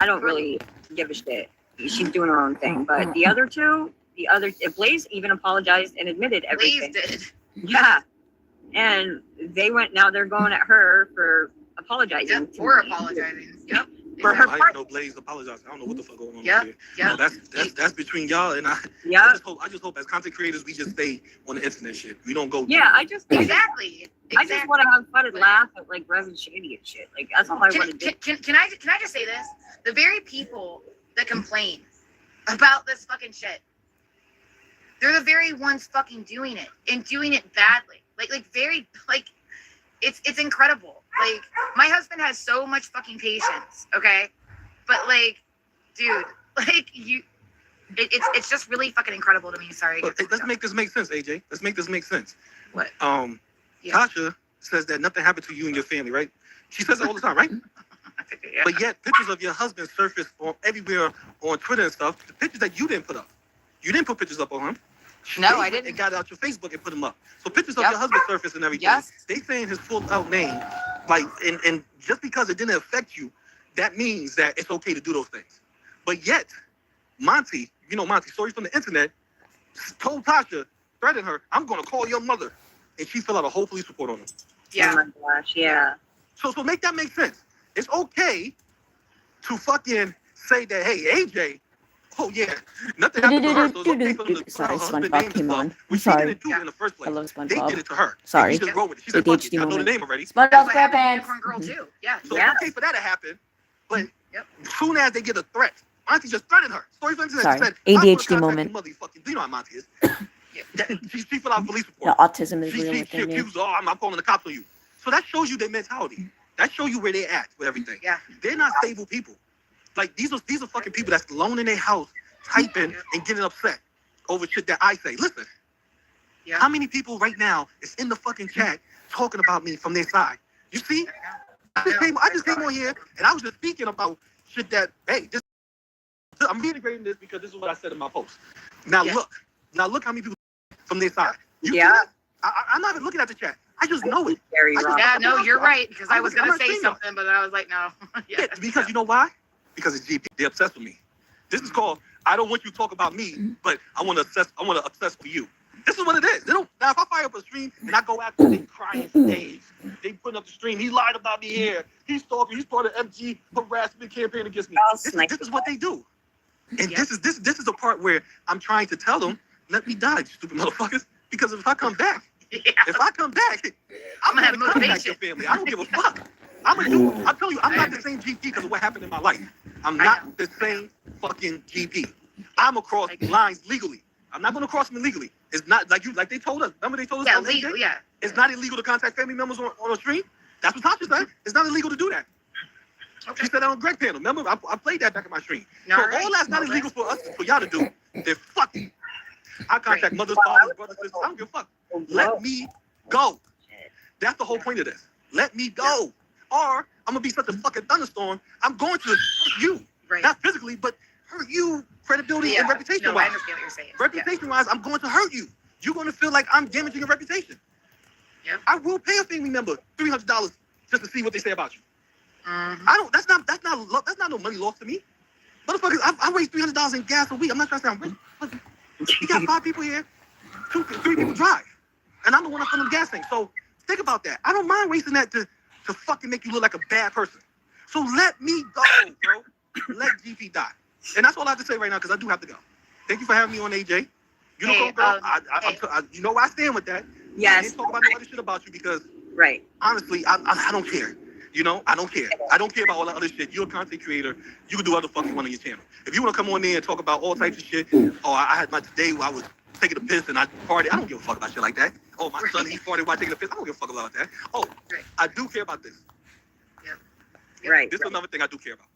[SPEAKER 20] I don't really give a shit. She's doing her own thing. But the other two, Blaze even apologized and admitted everything.
[SPEAKER 14] Blaze did.
[SPEAKER 20] Yeah. And now they're going at her for apologizing.
[SPEAKER 14] Yep, for apologizing. Yep.
[SPEAKER 21] For her part. No, Blaze apologized. I don't know what the fuck going on here.
[SPEAKER 14] Yeah.
[SPEAKER 21] No, that's between y'all and I.
[SPEAKER 20] Yeah.
[SPEAKER 21] I just hope as content creators we just stay on the internet shit. We don't go.
[SPEAKER 20] Yeah, I just
[SPEAKER 14] exactly.
[SPEAKER 20] I just want to have fun and laugh at like Reverend Shanny and shit. Like that's all I want to do.
[SPEAKER 14] Can I just say this? The very people that complain about this fucking shit, they're the very ones fucking doing it and doing it badly. It's incredible. Like, my husband has so much fucking patience, okay? But like, dude, like it's just really fucking incredible to me. Sorry.
[SPEAKER 21] Let's make this make sense, AJ. Let's make this make sense.
[SPEAKER 14] What?
[SPEAKER 21] Tasha says that nothing happened to you and your family, right? She says it all the time, right? Yeah. But yet pictures of your husband surface everywhere on Twitter and stuff. The pictures that you didn't put up. You didn't put pictures up on him.
[SPEAKER 14] No, I didn't.
[SPEAKER 21] It got out your Facebook and put them up. So pictures of your husband surface and everything.
[SPEAKER 14] Yes.
[SPEAKER 21] They saying his full out name, like, and just because it didn't affect you, that means that it's okay to do those things. But yet, Monty, stories from the internet, told Tasha, threatened her, I'm gonna call your mother, and she filled out a whole police report on him.
[SPEAKER 20] Yeah. Oh my gosh, yeah.
[SPEAKER 21] So make that make sense. It's okay to fucking say that, hey, AJ. Oh yeah, nothing happened to her. So it's okay for them to
[SPEAKER 1] Sorry,
[SPEAKER 21] her husband
[SPEAKER 1] SpongeBob
[SPEAKER 21] name
[SPEAKER 1] came
[SPEAKER 21] and
[SPEAKER 1] on.
[SPEAKER 21] stuff, which
[SPEAKER 1] Sorry.
[SPEAKER 21] she didn't do in the first place.
[SPEAKER 1] I love SpongeBob.
[SPEAKER 21] They did it to her.
[SPEAKER 1] Sorry.
[SPEAKER 21] And she just wrote with it. She said, fuck it, I know the name already.
[SPEAKER 1] SpongeBob SquarePants.
[SPEAKER 14] Unicorn Girl too. Yeah.
[SPEAKER 21] So it's okay for that to happen. But as soon as they get a threat, Monty just threatened her. Story from the internet.
[SPEAKER 1] Sorry.
[SPEAKER 21] She said,
[SPEAKER 1] ADHD moment.
[SPEAKER 21] Mother, you know how Monty is. She filled out a police
[SPEAKER 1] Yeah,
[SPEAKER 21] report.
[SPEAKER 1] autism is real.
[SPEAKER 21] She accused, I'm calling the cops on you. So that shows you their mentality. That shows you where they at with everything.
[SPEAKER 14] Yeah.
[SPEAKER 21] They're not stable people. Like these are fucking people that's alone in their house, typing and getting upset over shit that I say. Listen, how many people right now is in the fucking chat talking about me from their side? You see? I just came on here and I was just speaking about shit that, hey, I'm reiterating this because this is what I said in my post. Now look,
[SPEAKER 18] Now look how many people from their side.
[SPEAKER 20] Yeah.
[SPEAKER 18] I'm not even looking at the chat. I just know it.
[SPEAKER 20] Very wrong.
[SPEAKER 14] Yeah, no, you're right. Because I was
[SPEAKER 18] I'm
[SPEAKER 14] gonna
[SPEAKER 18] not
[SPEAKER 14] say
[SPEAKER 18] saying no.
[SPEAKER 14] something, but I was like, no.
[SPEAKER 18] Yeah, because you know why? Because it's GP. They're obsessed with me. This is called. I don't want you to talk about me, but I want to obsess with you. This is what it is. They don't. Now, if I fire up a stream and I go after, they crying for days. They putting up the stream. He lied about me here. He's stalking. He's part of MG harassment campaign against me. This is what they do. And this is the part where I'm trying to tell them, let me die, you stupid motherfuckers. Because if I come back, I'm gonna contact your family. I don't give a fuck. I'm telling you, I'm not the same GP because of what happened in my life. I'm not the same fucking GP. I'm across lines legally. I'm not going to cross them illegally. It's not like they told us. Remember they told us?
[SPEAKER 14] Yeah, legal. Yeah.
[SPEAKER 18] It's not illegal to contact family members on a stream. That's what Tasha said. It's not illegal to do that. Okay. She said that on Greg panel. Remember, I played that back in my stream. So all that's not illegal for us, for y'all to do. They're fucking. I contact mothers, fathers, brothers, sisters. I don't give a fuck. Let me go. That's the whole point of this. Let me go. Or I'm gonna be such a fucking thunderstorm. I'm going to hurt you, not physically, but hurt you, credibility and reputation
[SPEAKER 14] No, I
[SPEAKER 18] wise.
[SPEAKER 14] understand what you're saying.
[SPEAKER 18] Reputation wise, I'm going to hurt you. You're going to feel like I'm damaging your reputation.
[SPEAKER 14] Yep.
[SPEAKER 18] I will pay a family member $300 just to see what they say about you.
[SPEAKER 14] Mm-hmm.
[SPEAKER 18] I don't. That's not no money lost to me. Motherfuckers, I waste $300 in gas a week. I'm not trying to sound rich. But you got 5 people here, 3 people drive, and I'm the one that's filling the gas tank. So think about that. I don't mind wasting that to fucking make you look like a bad person. So let me go, bro. Let GP die. And that's all I have to say right now because I do have to go. Thank you for having me on, AJ. You know, girl, you know where I stand with that.
[SPEAKER 20] Yes.
[SPEAKER 18] I didn't talk about no other shit about you because, honestly, I don't care. You know, I don't care. I don't care about all that other shit. You're a content creator. You can do whatever the fuck you want on your channel. If you want to come on there and talk about all types of shit, I had my day where I was taking a piss and I party. I don't give a fuck about shit like that. Oh, my son, he farted while taking a piss. I don't give a fuck about that. Oh, I do care about this.
[SPEAKER 20] Right.
[SPEAKER 18] This is another thing I do care about.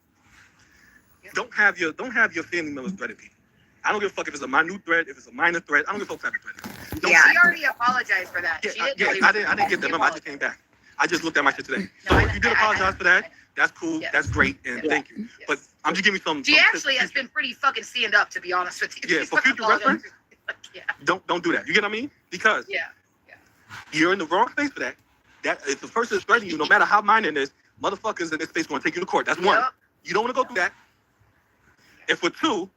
[SPEAKER 18] Don't have your family members threaten people. I don't give a fuck if it's a minute threat, if it's a minor threat. I don't give a fuck type of threat.
[SPEAKER 14] She already apologized for that.
[SPEAKER 18] I didn't get that. Remember, I just came back. I just looked at my shit today. So if you did apologize for that, that's cool. That's great, and thank you. But I'm just giving you some.
[SPEAKER 14] She actually has been pretty fucking stand up, to be honest with you.
[SPEAKER 18] Yeah, for future reference, don't do that. You get what I mean? Because you're in the wrong space for that. That if the person is threatening you, no matter how minor it is, motherfuckers in this space going to take you to court. That's one. You don't want to go through that. And for 2,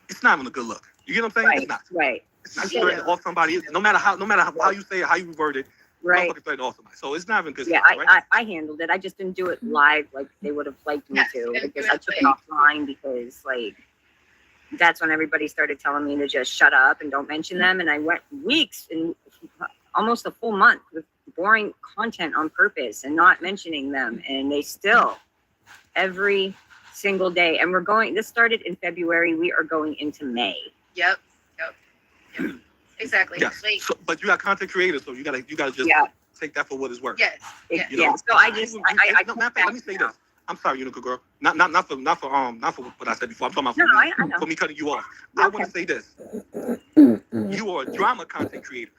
[SPEAKER 18] it's not even a good look. You get what I'm saying? It's not.
[SPEAKER 20] Right.
[SPEAKER 18] It's not threatening off somebody. No matter how you say it, how you word it, motherfuckers threatening off somebody. So it's not even good.
[SPEAKER 20] Yeah,
[SPEAKER 18] right?
[SPEAKER 20] I handled it. I just didn't do it live like they would have liked me to, because I took it offline because that's when everybody started telling me to just shut up and don't mention them, and I went weeks and almost a full month with boring content on purpose and not mentioning them, and they still every single day. And this started in February. We are going into May.
[SPEAKER 14] Yep. Exactly.
[SPEAKER 18] Yes. But you got content creators, so you gotta just take that for what it's worth.
[SPEAKER 14] Yes.
[SPEAKER 18] You know?
[SPEAKER 20] So I just
[SPEAKER 18] let me say this. I'm sorry, Unicorn girl. Not for what I said before. I'm talking about for me cutting you off. I want to say this. You are a drama content creator,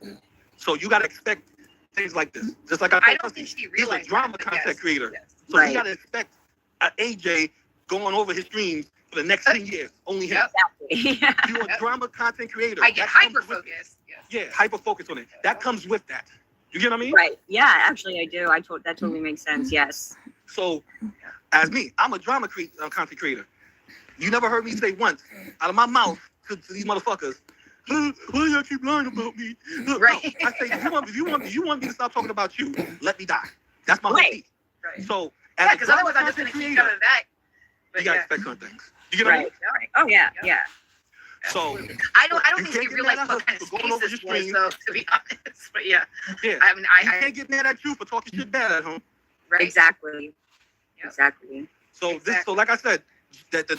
[SPEAKER 18] so you gotta expect things like this. Just like I don't think she realized. He's a drama content creator, so you gotta expect an AJ going over his streams for the next 10 years. Only him. Exactly. You're a drama content creator.
[SPEAKER 14] I get hyper focused.
[SPEAKER 18] Yeah, hyper focused on it. That comes with that. You get what I mean?
[SPEAKER 20] Right. Yeah, actually I do. That totally makes sense. Yes.
[SPEAKER 18] So, as me, I'm a drama content creator. You never heard me say once out of my mouth to these motherfuckers, why do y'all keep lying about me? Right. No, I say, if you want me to stop talking about you, let me die. That's my whole thing. Right. So,
[SPEAKER 14] because otherwise I'm just going to keep coming back.
[SPEAKER 18] You got to expect certain things. You get what I mean?
[SPEAKER 20] Oh, yeah.
[SPEAKER 18] So
[SPEAKER 14] I don't think you realize what kind of space this was, though, to be honest. But yeah. I mean, I
[SPEAKER 18] can't get mad at you for talking shit bad at home.
[SPEAKER 14] Right.
[SPEAKER 20] Exactly. Exactly.
[SPEAKER 18] So so like I said, that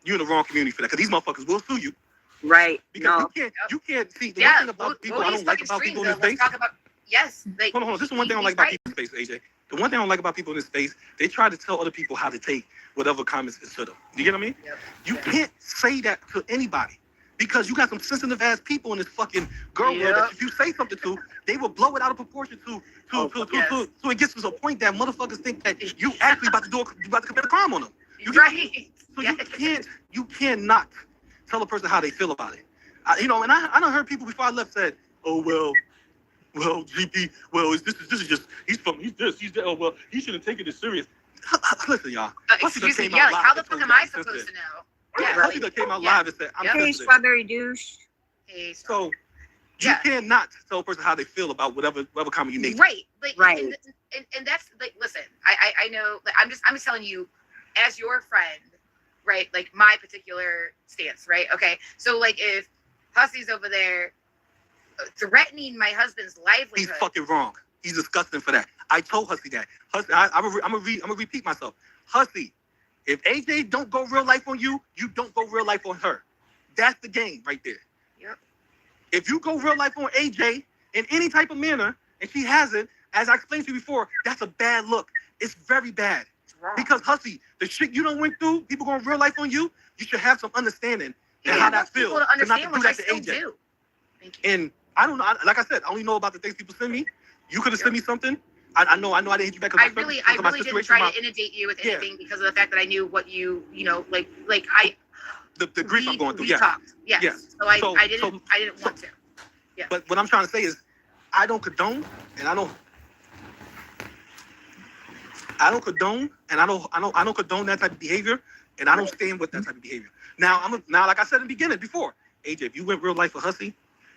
[SPEAKER 18] you're in the wrong community for that, because these motherfuckers will sue you.
[SPEAKER 20] Right.
[SPEAKER 18] Because you can't see the one thing about people I don't like about people in this space. Hold on. This is one thing I don't like about people in this space, AJ. The one thing I don't like about people in this space, they try to tell other people how to take whatever comments is to them. You get what I mean? Yep. You can't say that to anybody, because you got some sensitive ass people in this fucking girl world that if you say something to, they will blow it out of proportion so it gets to a point that motherfuckers think that you actually about to commit a crime on them. So you cannot tell a person how they feel about it. You know, and I don't heard people before I left said, oh well, GP, well, this is just he's that. Oh well, he shouldn't take it as serious. Listen, y'all.
[SPEAKER 14] Excuse me, yeah, like how the fuck am I supposed to know?
[SPEAKER 18] Yeah, Hussy that came out live and said, I'm
[SPEAKER 20] Hey, strawberry douche.
[SPEAKER 14] Hey,
[SPEAKER 18] so you cannot tell a person how they feel about whatever comment you make.
[SPEAKER 14] Right. Like, right. And that's like, listen, I know, like, I'm just telling you, as your friend, right? Like my particular stance, right? Okay. So like if Hussy's over there threatening my husband's livelihood,
[SPEAKER 18] he's fucking wrong. He's disgusting for that. I told Hussy that. Hussy, I'm gonna repeat myself. Hussy, if AJ don't go real life on you, you don't go real life on her. That's the game right there.
[SPEAKER 14] Yep.
[SPEAKER 18] If you go real life on AJ in any type of manner, and she hasn't, as I explained to you before, that's a bad look. It's very bad. Because Hussy, the shit you don't went through, people going real life on you, you should have some understanding and how that feels.
[SPEAKER 14] To understand what I still do.
[SPEAKER 18] Thank you. And I don't know, like I said, I only know about the things people send me. You could have sent me something. I know I didn't hit you back.
[SPEAKER 14] I really didn't try to inundate you with anything because of the fact that I knew what you know, like
[SPEAKER 18] the grief I'm going through.
[SPEAKER 14] We talked. Yes.
[SPEAKER 18] Yeah.
[SPEAKER 14] So I didn't want to. Yeah.
[SPEAKER 18] But what I'm trying to say is, I don't condone, and I don't condone that type of behavior, and I don't stand with that type of behavior. Now like I said in the beginning before, AJ, if you went real life for Hussy,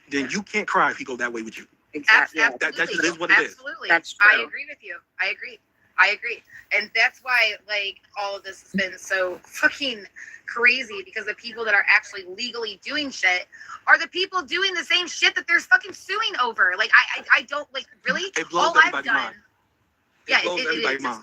[SPEAKER 18] then you can't cry if he go that way with you.
[SPEAKER 14] Exactly.
[SPEAKER 18] That just is what it is.
[SPEAKER 14] Absolutely.
[SPEAKER 20] That's true.
[SPEAKER 14] I agree with you. I agree. And that's why, like, all of this has been so fucking crazy, because the people that are actually legally doing shit are the people doing the same shit that they're fucking suing over. Like, I don't, like, really?
[SPEAKER 18] It blows
[SPEAKER 14] all I've
[SPEAKER 18] everybody's
[SPEAKER 14] done.
[SPEAKER 18] mind.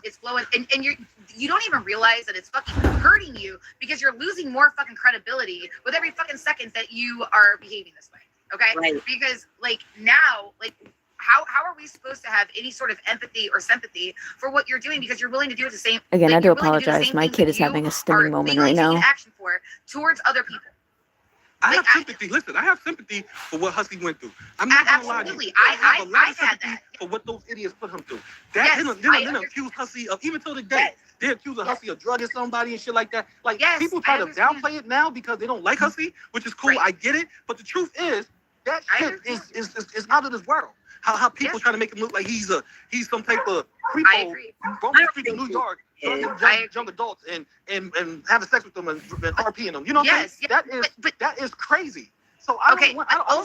[SPEAKER 14] It's blowing, and you don't even realize that it's fucking hurting you, because you're losing more fucking credibility with every fucking second that you are behaving this way. Okay?
[SPEAKER 20] Right.
[SPEAKER 14] Because like now, like how are we supposed to have any sort of empathy or sympathy for what you're doing, because you're willing to do it the same.
[SPEAKER 1] Again,
[SPEAKER 14] like,
[SPEAKER 1] I do apologize. My kid is having a stimming moment right now.
[SPEAKER 14] Action for towards other people.
[SPEAKER 18] I have sympathy. Listen, I have sympathy for what Hussy went through. I'm not gonna lie to you.
[SPEAKER 14] I've had that
[SPEAKER 18] for what those idiots put him through. That then accuse Hussy of, even till today, they accuse Hussy of drugging somebody and shit like that. Like people try to downplay it now because they don't like Hussy, which is cool. Right. I get it, but the truth is that shit is out of this world. How people try to make him look like he's some type of creepo roaming the streets of New York, young adults and having sex with them and RPing them. You know what I'm saying? That is crazy. So I don't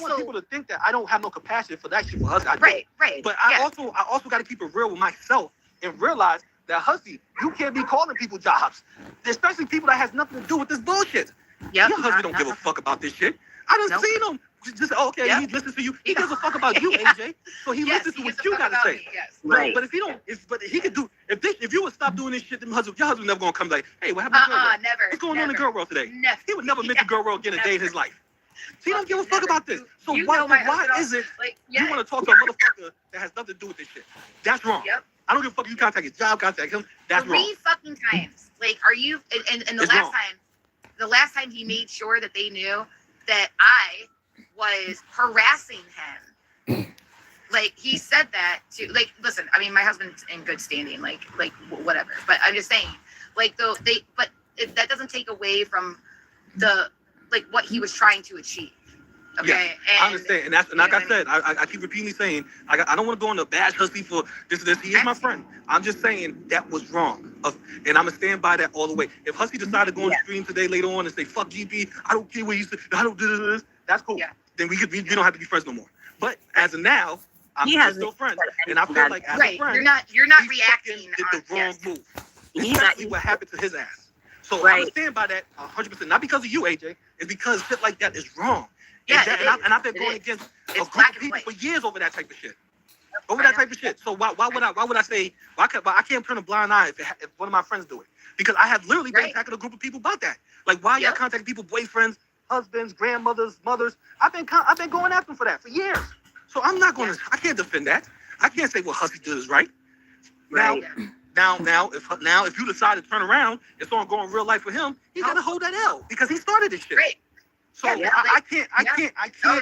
[SPEAKER 18] want people to think that I don't have no compassion for that shit for Hussy.
[SPEAKER 14] Right.
[SPEAKER 18] But I also got to keep it real with myself and realize that Hussy, you can't be calling people jobs, especially people that has nothing to do with this bullshit. Your husband don't give a fuck about this shit. I done seen him. Just okay, he listens to you. He gives a fuck about you, AJ. So he listens to what you gotta say.
[SPEAKER 20] Right.
[SPEAKER 18] But if he don't, but he could do. If you would stop doing this shit, then your husband never gonna come like, hey, what happened to girl world?
[SPEAKER 14] Never.
[SPEAKER 18] What's going on in the girl world today?
[SPEAKER 14] Never.
[SPEAKER 18] He would never mention girl world again a day in his life. He don't give a fuck about this. So why is it you want to talk to a motherfucker that has nothing to do with this shit? That's wrong.
[SPEAKER 14] Yep.
[SPEAKER 18] I don't give a fuck if you contact his job, contact him. That's wrong.
[SPEAKER 14] 3 fucking times. Like, are you? And the last time he made sure that they knew that I was harassing hthat he said that to, like, listen, I mean, my husband's in good standing, like whatever, but I'm just saying, like, that doesn't take away from what he was trying to achieve. Okay.
[SPEAKER 18] Yeah, I understand, and like I said, I keep repeatedly saying, I don't want to go on the bash Hussy for this. He is my friend. I'm just saying that was wrong, and I'm gonna stand by that all the way. If Hussy decided to go on the stream today later on and say fuck GP, I don't care what you said, I don't do this, that's cool. Yeah. Then we don't have to be friends no more. But as of now, I'm still friends, and I feel like as a friend,
[SPEAKER 14] you're not reacting.
[SPEAKER 18] Did the wrong move. Exactly what happened to his ass. So I understand by that 100%. Not because of you, AJ. It's because shit like that is wrong.
[SPEAKER 14] Yeah,
[SPEAKER 18] and I've been going against a group of people for years over that type of shit. So why would I say I can't turn a blind eye if one of my friends do it? Because I have literally been attacking a group of people about that. Like, why y'all contacting people, boyfriends, husbands, grandmothers, mothers? I've been going after them for that for years. So I'm not going to. I can't defend that. I can't say what Hussy did is right. Now, if you decide to turn around and start going real life for him, he's got to hold that L because he started this shit.
[SPEAKER 14] Right.
[SPEAKER 18] So I can't.
[SPEAKER 14] Oh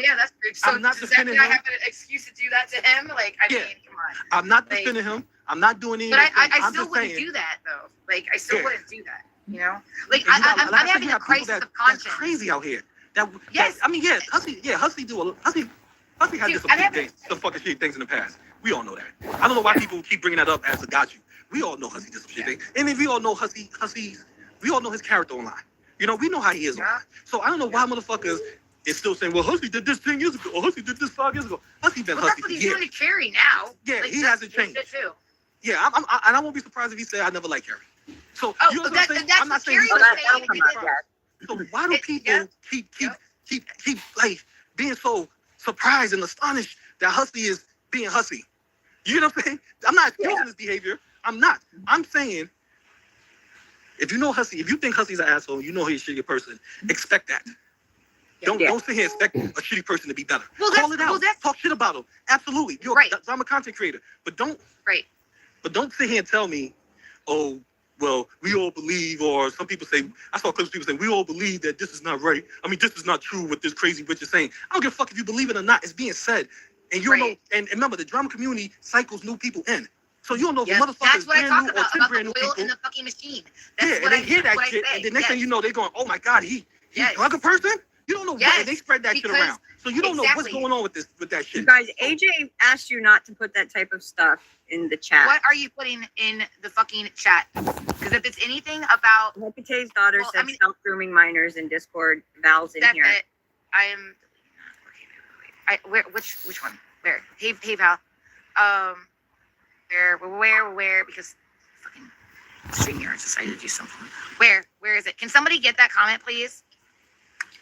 [SPEAKER 14] yeah, that's great. So
[SPEAKER 18] I'm not
[SPEAKER 14] does that mean
[SPEAKER 18] defending
[SPEAKER 14] I
[SPEAKER 18] him.
[SPEAKER 14] have an excuse to do that to him? Like, I mean, come on.
[SPEAKER 18] I'm not defending him. I'm not doing anything.
[SPEAKER 14] But I still wouldn't do that though. Like, I still wouldn't do that. You know, like I'm having a crisis of conscience.
[SPEAKER 18] That's crazy out here.
[SPEAKER 21] Yes. I mean, yeah, Hussy had did some fucking shit things in the past. We all know that. I don't know why people keep bringing that up as a got you. We all know Hussy did some shit things. And then we all know we all know his character online. You know, we know how he is online. So I don't know why motherfuckers is still saying, well, Hussy did this 10 years ago, or Hussy did this 5 years ago. Hussy been Hussy
[SPEAKER 14] That's
[SPEAKER 21] for
[SPEAKER 14] what he's
[SPEAKER 21] years.
[SPEAKER 14] doing to Carrie now.
[SPEAKER 21] Yeah,
[SPEAKER 14] Like,
[SPEAKER 21] he
[SPEAKER 14] that's
[SPEAKER 21] hasn't changed.
[SPEAKER 14] bullshit too.
[SPEAKER 21] Yeah, I won't be surprised if he said I never liked Carrie. So
[SPEAKER 14] Oh,
[SPEAKER 21] you know
[SPEAKER 14] but
[SPEAKER 21] what I'm saying?
[SPEAKER 14] that's
[SPEAKER 21] I'm not
[SPEAKER 14] what
[SPEAKER 21] saying
[SPEAKER 14] Carrie
[SPEAKER 21] he's
[SPEAKER 14] was saying.
[SPEAKER 21] So why do people keep like being so surprised and astonished that Hussy is being Hussy? You know what I'm saying? I'm not excusing his behavior. I'm not. I'm saying if you know Hussy, if you think Hussy's an asshole, you know he's a shitty person, expect that. Don't sit here and expect a shitty person to be better.
[SPEAKER 14] Well,
[SPEAKER 21] Call it out. Talk shit about him. Absolutely. I'm a content creator. But don't sit here and tell me, oh, well, we all believe, or some people say, I saw clips of people saying, we all believe that this is not right. I mean, this is not true what this crazy bitch is saying. I don't give a fuck if you believe it or not. It's being said. And you don't know, and remember, the drama community cycles new people in. So you don't know if motherfuckers
[SPEAKER 14] That's what I
[SPEAKER 21] brand
[SPEAKER 14] talk
[SPEAKER 21] new or
[SPEAKER 14] about
[SPEAKER 21] 10 brand new
[SPEAKER 14] the oil
[SPEAKER 21] people.
[SPEAKER 14] in the fucking machine.
[SPEAKER 21] And they hear that shit, and the next thing you know, they're going, oh my God, he drug a person? You don't know what, and they spread that shit around. So you don't know what's going on with that shit.
[SPEAKER 20] You guys, AJ asked you not to put that type of stuff in the chat.
[SPEAKER 14] What are you putting in the fucking chat? Because if it's anything about
[SPEAKER 20] Hekate's daughter said stop grooming minors in Discord. Val's in here.
[SPEAKER 14] It. I am. Where? Which one? Where? Hey, Val. Where? Because fucking StreamYard decided to do something. Where is it? Can somebody get that comment, please?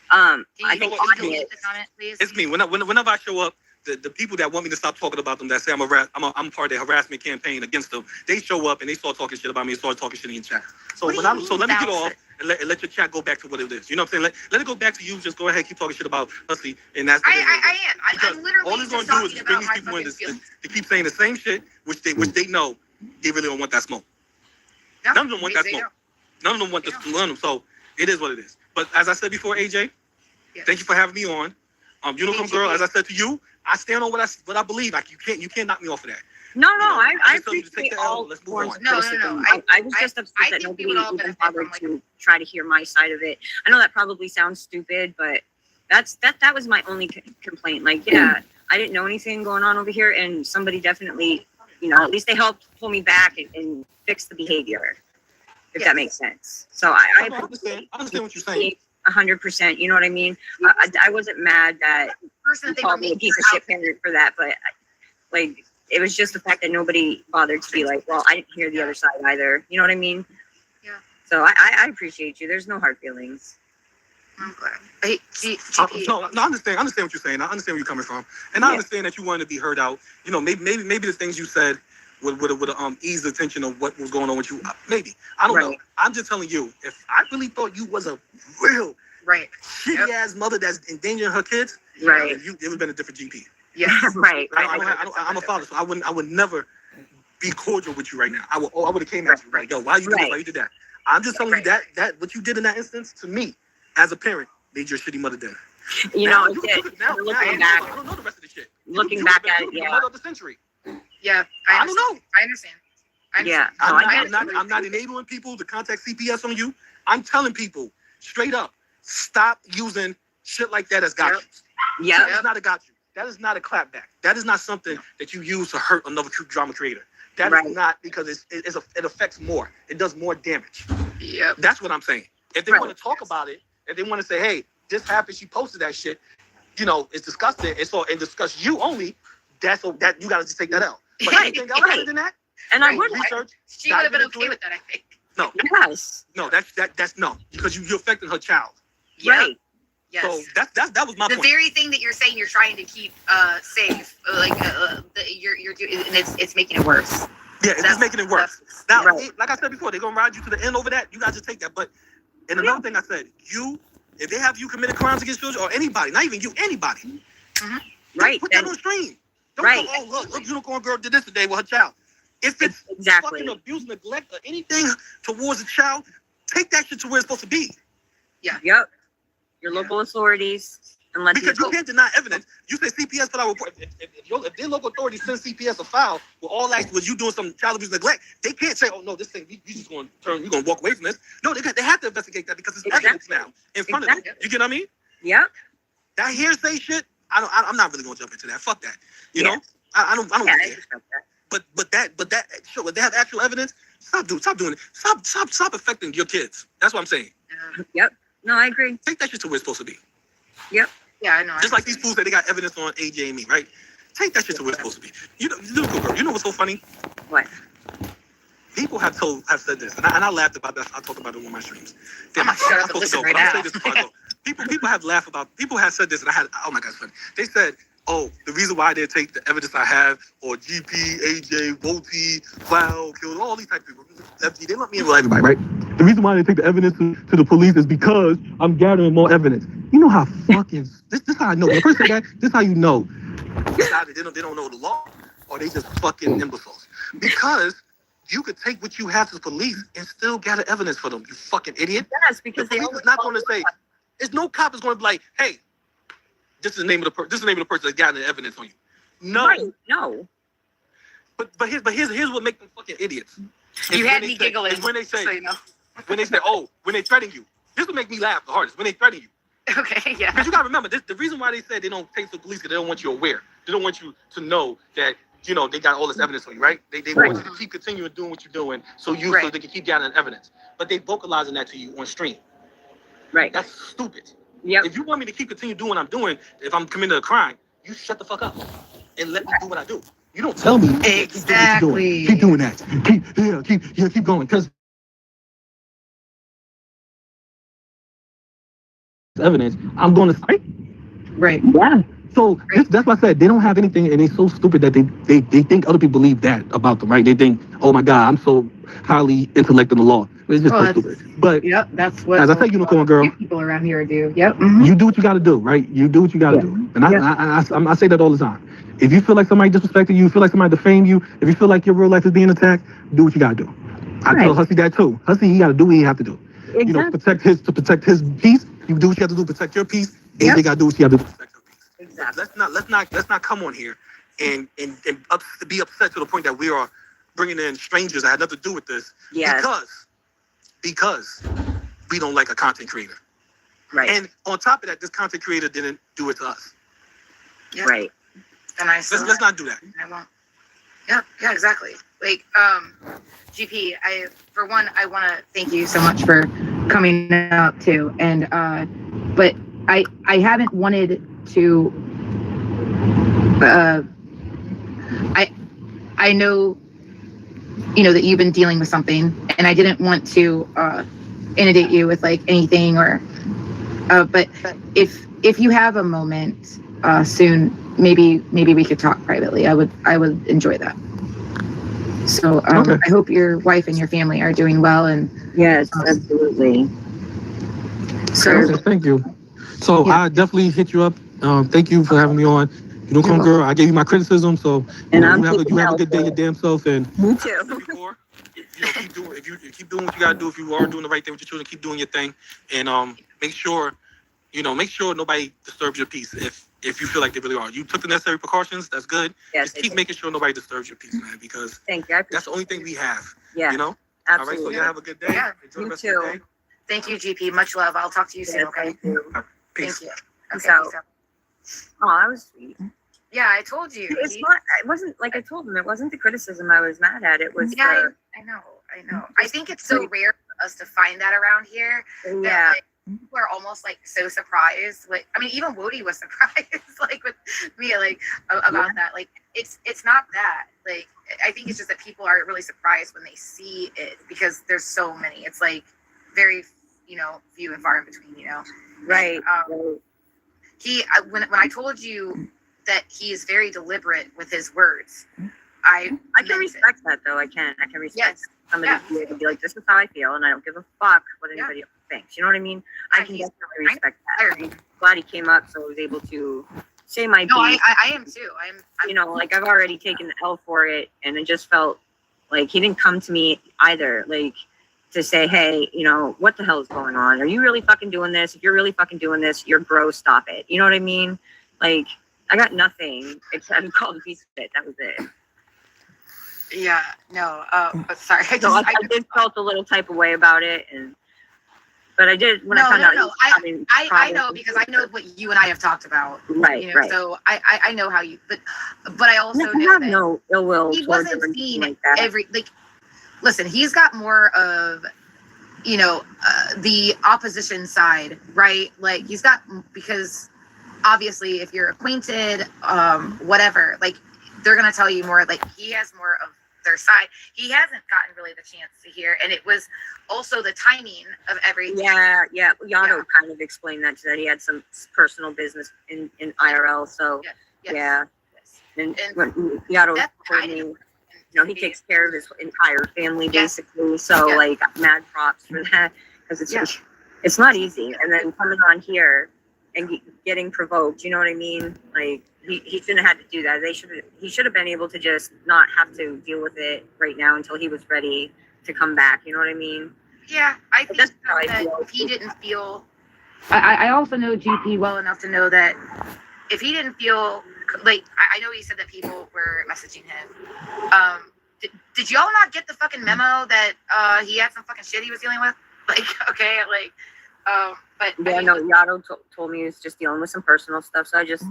[SPEAKER 20] I
[SPEAKER 14] think
[SPEAKER 21] get the comment, please. It's me. Whenever I show up, the people that want me to stop talking about them, that say I'm part of the harassment campaign against them, they show up and they start talking shit about me and start talking shit in chat. So let me get off and let your chat go back to what it is. You know what I'm saying? Let it go back to you. Just go ahead, keep talking shit about Hussy, and that's.
[SPEAKER 14] I am. I'm literally
[SPEAKER 21] all it's gonna do is just bring these people in to keep saying the same shit, which they know they really don't want that smoke. None of them want that smoke. None of them want this. So it is what it is. But as I said before, AJ, thank you for having me on. Unicorn Girl, as I said to you, I stand on what I believe. Like you can't knock me off of that.
[SPEAKER 20] No, I
[SPEAKER 21] appreciate
[SPEAKER 20] appreciate
[SPEAKER 21] all. Let's move on.
[SPEAKER 20] No. I was just upset that nobody even bothered to try to hear my side of it. I know that probably sounds stupid, but that was my only complaint. Like, yeah, I didn't know anything going on over here, and somebody definitely, at least they helped pull me back and fix the behavior, if that makes sense. So I
[SPEAKER 21] understand what you're saying.
[SPEAKER 20] 100%. You know what I mean? I wasn't mad that you called me a piece of shit parent for that, but like it was just the fact that nobody bothered to be like, well, I didn't hear the other side either. You know what I mean? Yeah. So I appreciate you. There's no hard feelings.
[SPEAKER 14] I'm glad.
[SPEAKER 21] No, I understand. I understand what you're saying. I understand where you're coming from, and I understand that you wanted to be heard out. Maybe the things you said would ease the tension of what was going on with you. Maybe I don't know. I'm just telling you, if I really thought you was a real shitty ass mother that's endangering her kids, it would have been a different GP.
[SPEAKER 14] Yeah,
[SPEAKER 21] I'm a father, so I would never be cordial with you right now. I would have came at you like, yo, why you did this? Why you did that? I'm just telling you that what you did in that instance to me, as a parent, made your shitty mother dead.
[SPEAKER 20] Looking back,
[SPEAKER 21] I don't know the rest of the shit.
[SPEAKER 20] Looking back at it,
[SPEAKER 21] the mother of the century.
[SPEAKER 14] Yeah,
[SPEAKER 21] I don't know.
[SPEAKER 14] I understand.
[SPEAKER 21] I'm not enabling people to contact CPS on you. I'm telling people straight up, stop using shit like that as gotcha.
[SPEAKER 20] Yeah,
[SPEAKER 21] that is not a gotcha. That is not a clapback. That is not something that you use to hurt another true drama creator. That is not, because it affects more. It does more damage.
[SPEAKER 14] Yeah,
[SPEAKER 21] that's what I'm saying. If they want to talk about it, if they want to say, hey, this happened, she posted that shit, it's disgusting, and discuss you only, that you gotta just take that out. But anything else other than that,
[SPEAKER 20] and I would
[SPEAKER 21] research.
[SPEAKER 14] She would have been okay with that, I think.
[SPEAKER 21] No.
[SPEAKER 20] Yes.
[SPEAKER 21] No, that's no, because you're affecting her child.
[SPEAKER 14] Right. Yes.
[SPEAKER 21] So that was my point.
[SPEAKER 14] The very thing that you're saying you're trying to keep safe, you're doing, and it's making it worse.
[SPEAKER 21] Yeah, it's just making it worse. Now, like I said before, they're gonna ride you to the end over that. You guys just take that. But and another thing I said, if they have you committed crimes against children or anybody, not even you, anybody, put that on stream. Don't go, oh look, Unicorn Girl did this today with her child. If it's fucking abuse, neglect, or anything towards a child, take that shit to where it's supposed to be.
[SPEAKER 14] Yeah.
[SPEAKER 20] Yep. Your local authorities,
[SPEAKER 21] because you can't deny evidence. You say CPS put out a report. If their local authorities send CPS a file with all that was you doing some child abuse neglect, they can't say, oh no, this thing you just going to turn, you're going to walk away from this. No, they have to investigate that because it's evidence now in front of them. You get what I mean?
[SPEAKER 20] Yep.
[SPEAKER 21] That hearsay shit, I'm not really gonna jump into that. Fuck that. You know? I don't care. But sure, they have actual evidence. Stop doing it. Stop affecting your kids. That's what I'm saying.
[SPEAKER 20] Yep. No, I agree.
[SPEAKER 21] Take that shit to where it's supposed to be.
[SPEAKER 20] Yep.
[SPEAKER 14] Yeah, I know.
[SPEAKER 21] Just like these fools that they got evidence on AJ and me, right? Take that shit to where it's supposed to be. You know, little girl, you know what's so funny?
[SPEAKER 20] What?
[SPEAKER 21] People have said this, and I laughed about that. I talked about it on my streams. Damn,
[SPEAKER 14] I'm gonna shut up and listen right now.
[SPEAKER 21] Say this before I go. People have laughed about. People have said this, and oh my God, it's funny. They said, "Oh, the reason why they take the evidence I have, or GP, AJ, Volty, Cloud, Kill, all these type of people, FG, they let me in with everybody, right? The reason why they take the evidence to the police is because I'm gathering more evidence. You know how fucking this how I know. When a person say that, this how you know. They don't know the law, or they just fucking imbeciles. Because you could take what you have to the police and still gather evidence for them. You fucking idiot.
[SPEAKER 20] Yes, because
[SPEAKER 21] the police is not going to say. There's no cop is going to be like, "Hey, this is the name of the person that got the evidence on you." No,
[SPEAKER 20] right. No.
[SPEAKER 21] But here's what makes them fucking idiots.
[SPEAKER 14] You had me giggling.
[SPEAKER 21] When they say,
[SPEAKER 14] so you know.
[SPEAKER 21] when they threaten you, this will make me laugh the hardest. When they threaten you.
[SPEAKER 14] Okay, yeah.
[SPEAKER 21] Because you gotta remember, the reason why they said they don't take the police because they don't want you aware. They don't want you to know that, you know, they got all this evidence on you, right? They want you to keep continuing doing what you're doing so they can keep gathering evidence. But they vocalizing that to you on stream.
[SPEAKER 20] Right.
[SPEAKER 21] That's stupid.
[SPEAKER 20] Yep.
[SPEAKER 21] If you want me to continue doing what I'm doing, if I'm committing a crime, you shut the fuck up and let me do what I do. You don't tell me
[SPEAKER 14] exactly.
[SPEAKER 21] Keep doing that. Keep going. Because evidence, I'm going to fight.
[SPEAKER 14] Right.
[SPEAKER 21] Yeah. So that's why I said they don't have anything, and they're so stupid that they think other people believe that about them, right? They think, oh my God, I'm so highly intellect in the law. It's just so stupid. But
[SPEAKER 14] yep, that's what.
[SPEAKER 21] As I say, unicorn girl,
[SPEAKER 14] people around here do. Yep.
[SPEAKER 21] you do what you got to do, right? You do what you got to do, and I say that all the time. If you feel like somebody disrespected you, feel like somebody defamed you, if you feel like your real life is being attacked, do what you got to do. I tell Hussy that too. Hussy, he got to do what he have to do. Exactly. You know, protect his peace. You do what you have to do to protect your peace. And they got to do what you have to do to protect your peace. Exactly. Let's not come on here and be upset to the point that we are bringing in strangers that had nothing to do with this.
[SPEAKER 20] Yes.
[SPEAKER 21] Because we don't like a content creator.
[SPEAKER 20] Right.
[SPEAKER 21] And on top of that, this content creator didn't do it to us.
[SPEAKER 14] Yeah.
[SPEAKER 20] Right.
[SPEAKER 14] And I
[SPEAKER 21] let's not do that.
[SPEAKER 14] I won't. Yeah, exactly. Like, GP, I want to thank you so much for coming out too. And but I haven't wanted to. I know, you know, that you've been dealing with something, and I didn't want to inundate you with like anything or. But if you have a moment soon, maybe we could talk privately. I would enjoy that. So okay. I hope your wife and your family are doing well. And
[SPEAKER 20] yes, absolutely.
[SPEAKER 21] So thank you. So I definitely hit you up. Thank you for having me on. Unicorn girl, I gave you my criticism. So you have a good day, your damn self. And
[SPEAKER 20] me too.
[SPEAKER 21] Keep doing what you gotta do. If you are doing the right thing with your children, keep doing your thing. And make sure nobody disturbs your peace. If you feel like they really are. You took the necessary precautions, that's good. Yes, just keep making sure nobody disturbs your peace, man, because that's the only thing we have. Yeah. You know?
[SPEAKER 20] Absolutely.
[SPEAKER 21] All right, so have a good day.
[SPEAKER 14] Yeah.
[SPEAKER 21] Enjoy the rest of your day.
[SPEAKER 14] Thank you, GP. Much love. I'll talk to you soon, okay?
[SPEAKER 21] Peace.
[SPEAKER 14] Thank you.
[SPEAKER 20] Okay. Oh, that was sweet.
[SPEAKER 14] Yeah, I told you.
[SPEAKER 20] It wasn't like I told him, it wasn't the criticism I was mad at. It was
[SPEAKER 14] I know. I think it's so rare for us to find that around here.
[SPEAKER 20] Yeah.
[SPEAKER 14] People are almost like so surprised. Like, I mean, even Woody was surprised, like with me, like about that. Like, it's not that. Like, I think it's just that people are really surprised when they see it because there's so many. It's like very, few and far in between.
[SPEAKER 20] Right.
[SPEAKER 14] When I told you that he is very deliberate with his words, I
[SPEAKER 20] can respect that though. I can respect somebody to be like, this is how I feel, and I don't give a fuck what anybody else thinks. You know what I mean? I can definitely respect that. I'm glad he came up, so I was able to say my piece.
[SPEAKER 14] No, I am too. I'm
[SPEAKER 20] like I've already taken the L for it, and it just felt like he didn't come to me either, like to say, hey, what the hell is going on? Are you really fucking doing this? If you're really fucking doing this, you're gross. Stop it. You know what I mean? Like, I got nothing except called a piece of shit. That was it.
[SPEAKER 14] Yeah, no, but sorry.
[SPEAKER 20] I just felt a little type of way about it, and But I did when I
[SPEAKER 14] No,
[SPEAKER 20] found
[SPEAKER 14] no,
[SPEAKER 20] out.
[SPEAKER 14] no. I know because I know what you and I have talked about.
[SPEAKER 20] Right,
[SPEAKER 14] You know,
[SPEAKER 20] right.
[SPEAKER 14] so I know how you. But I also
[SPEAKER 20] I
[SPEAKER 14] know
[SPEAKER 20] have
[SPEAKER 14] that
[SPEAKER 20] no ill will
[SPEAKER 14] he
[SPEAKER 20] towards
[SPEAKER 14] wasn't
[SPEAKER 20] him or
[SPEAKER 14] seen
[SPEAKER 20] anything like that.
[SPEAKER 14] every like. Listen, he's got more of, you know, the opposition side, right? Like he's got, because obviously if you're acquainted, whatever, like they're gonna tell you more. Like he has more of their side. He hasn't gotten really the chance to hear, and it was also the timing of everything.
[SPEAKER 20] Yeah. Yano kind of explained that he had some personal business in IRL. So yeah. And Yano told me, you know, he takes care of his entire family basically. So like, mad props for that, because it's not easy. And then coming on here and getting provoked, you know what I mean? Like he shouldn't have had to do that. He should have been able to just not have to deal with it right now until he was ready to come back. You know what I mean?
[SPEAKER 14] Yeah, I think that if he didn't feel, I also know GP well enough to know that if he didn't feel like, I know he said that people were messaging him. Did y'all not get the fucking memo that he had some fucking shit he was dealing with? Like, okay, like, but
[SPEAKER 20] yeah, no, Yato told me he was just dealing with some personal stuff. So I just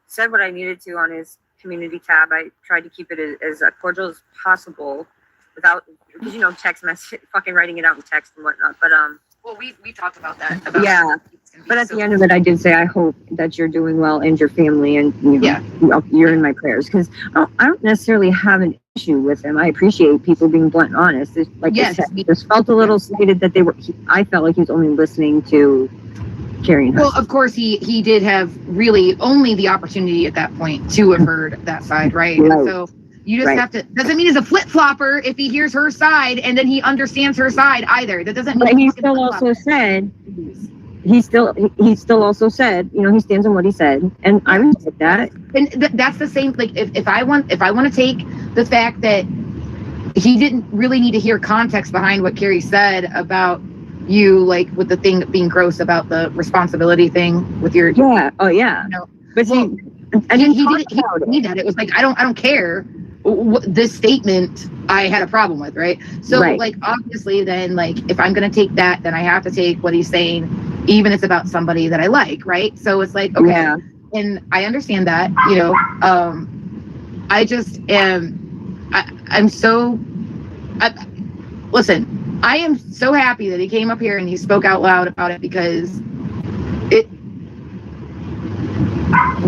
[SPEAKER 20] said what I needed to on his community tab. I tried to keep it as cordial as possible without, because, you know, text message, fucking writing it out in text and whatnot. But,
[SPEAKER 14] well, we talked about that.
[SPEAKER 20] Yeah. But at the end of it, I did say, I hope that you're doing well and your family, and you're in my prayers, because I don't necessarily have an issue with him. I appreciate people being blunt and honest. Like I said, he just felt a little slighted that I felt like he was only listening to Carrie and
[SPEAKER 14] Well, of course, he did have really only the opportunity at that point to have heard that side, right? And so you just have to, doesn't mean he's a flip-flopper if he hears her side and then he understands her side either. That doesn't mean
[SPEAKER 20] But he still also said, he still also said, you know, he stands on what he said, and I respect that.
[SPEAKER 14] And that's the same. Like, if I want to take the fact that he didn't really need to hear context behind what Carrie said about you, like with the thing being gross about the responsibility thing with your
[SPEAKER 20] You know, but
[SPEAKER 14] he didn't need that. It was like, I don't care. This statement I had a problem with, right? So like, obviously then, like, if I'm gonna take that, then I have to take what he's saying, even if it's about somebody that I like, right? So it's like, okay, and I understand that, you know. I just am, listen, I am so happy that he came up here and he spoke out loud about it, because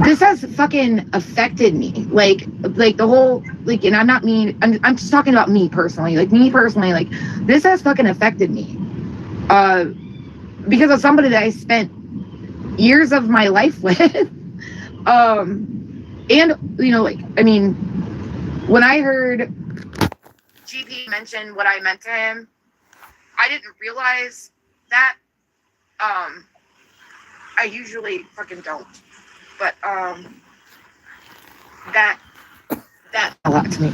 [SPEAKER 14] this has fucking affected me. Like the whole, like, and I'm not mean, I'm just talking about me personally. Like, me personally, like, this has fucking affected me. Because of somebody that I spent years of my life with. And, you know, like, I mean, when I heard GP mention what I meant to him, I didn't realize that. I usually fucking don't. But that a lot to me.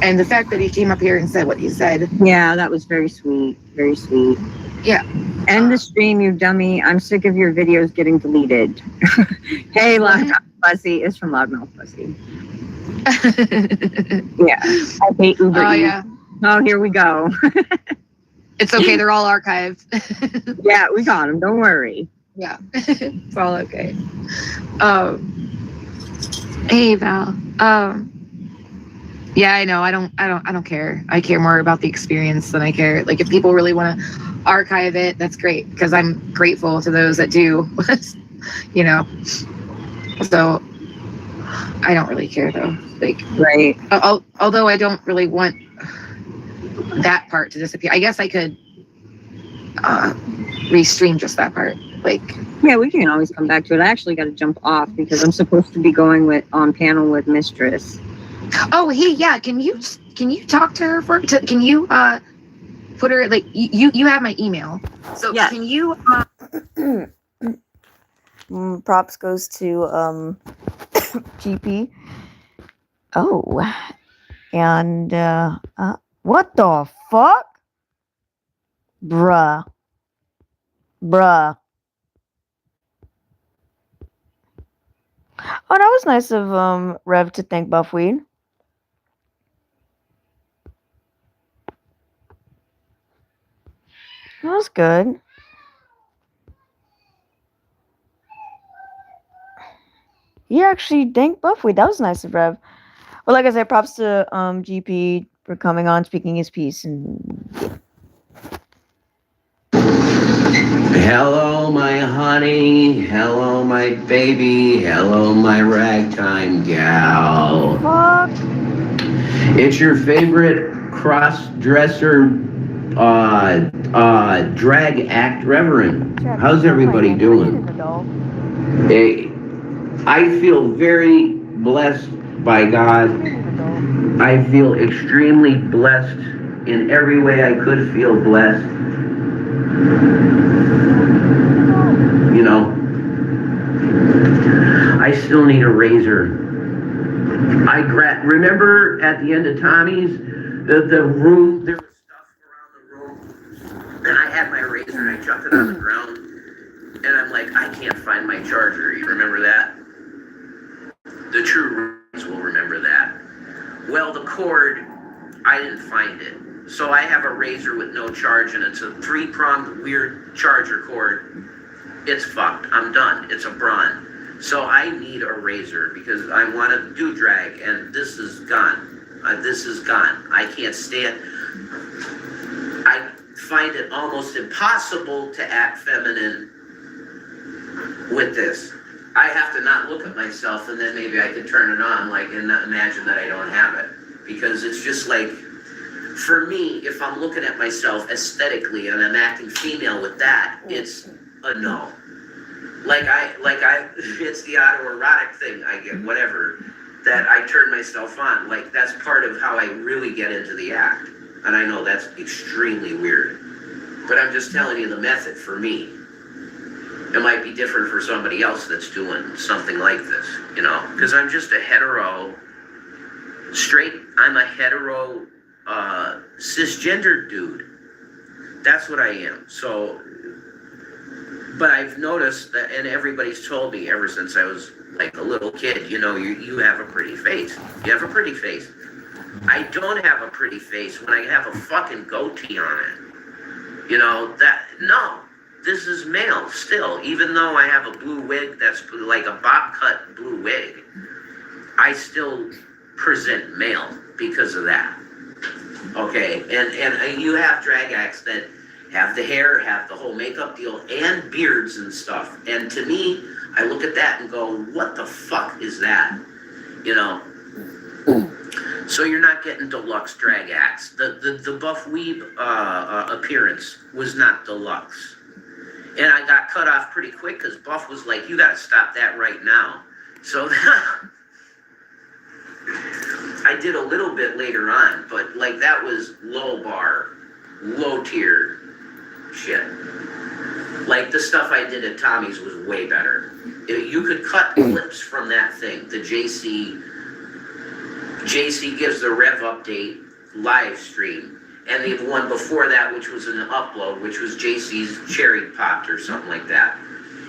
[SPEAKER 14] And the fact that he came up here and said what he said.
[SPEAKER 20] Yeah, that was very sweet. Very sweet.
[SPEAKER 14] Yeah.
[SPEAKER 20] End the stream, you dummy. I'm sick of your videos getting deleted. Hey, Loudmouth Fussy. It's from Loudmouth Fussy. Yeah. I hate Uber Eats.
[SPEAKER 14] Yeah.
[SPEAKER 20] Oh, here we go.
[SPEAKER 14] It's okay. They're all archived.
[SPEAKER 20] Yeah, we got them. Don't worry.
[SPEAKER 14] Yeah. It's all okay. Hey, Val. Yeah, I know. I don't care. I care more about the experience than I care. Like, if people really want to archive it, that's great, because I'm grateful to those that do. You know. So I don't really care, though. Like,
[SPEAKER 20] right.
[SPEAKER 14] Although I don't really want that part to disappear. I guess I could restream just that part. Like,
[SPEAKER 20] yeah, we can always come back to it. I actually got to jump off because I'm supposed to be going on panel with Mistress.
[SPEAKER 14] Oh, hey, yeah. Can you talk to her can you put her, like, you have my email. So can you
[SPEAKER 1] props goes to GP. Oh. And what the fuck? Bruh. Oh, that was nice of Rev to thank Buffweed. That was good. He actually thanked Buffweed. That was nice of Rev. But like I said, props to GP for coming on, speaking his piece, and
[SPEAKER 9] Hello, my honey. Hello, my baby. Hello, my ragtime gal.
[SPEAKER 1] Fuck.
[SPEAKER 9] It's your favorite cross-dresser drag act reverend. How's everybody doing? Hey, I feel very blessed by God. I feel extremely blessed in every way I could feel blessed. You know, I still need a razor. Remember at the end of Tommy's, the room, there was stuff around the room, and I had my razor and I chucked it on the ground, and I'm like, I can't find my charger. You remember that? The true ones will remember that. Well, the cord, I didn't find it. So I have a razor with no charge, and it's a 3-pronged weird charger cord. It's fucked. I'm done. It's a brawn. So I need a razor because I want to do drag, and this is gone. This is gone. I can't stand. I find it almost impossible to act feminine with this. I have to not look at myself, and then maybe I can turn it on, like, and not imagine that I don't have it. Because it's just like, for me, if I'm looking at myself aesthetically and I'm acting female with that, it's a no. It's the autoerotic thing I get, whatever, that I turn myself on. Like, that's part of how I really get into the act. And I know that's extremely weird. But I'm just telling you the method for me. It might be different for somebody else that's doing something like this, you know? Because I'm just a hetero, I'm a hetero, cisgender dude. That's what I am. So, but I've noticed that, and everybody's told me ever since I was like a little kid, you know, you have a pretty face. You have a pretty face. I don't have a pretty face when I have a fucking goatee on it. You know, this is male still. Even though I have a blue wig that's like a bob cut blue wig, I still present male because of that. Okay, and you have drag acts that have the hair, have the whole makeup deal, and beards and stuff. And to me, I look at that and go, what the fuck is that? You know? So you're not getting deluxe drag acts. The Buff Weeb appearance was not deluxe. And I got cut off pretty quick because Buff was like, you gotta stop that right now. So I did a little bit later on, but like that was low bar, low tier shit. Like the stuff I did at Tommy's was way better. You could cut clips from that thing. The JC gives the Rev Update live stream. And the one before that, which was an upload, which was JC's Cherry Popped or something like that.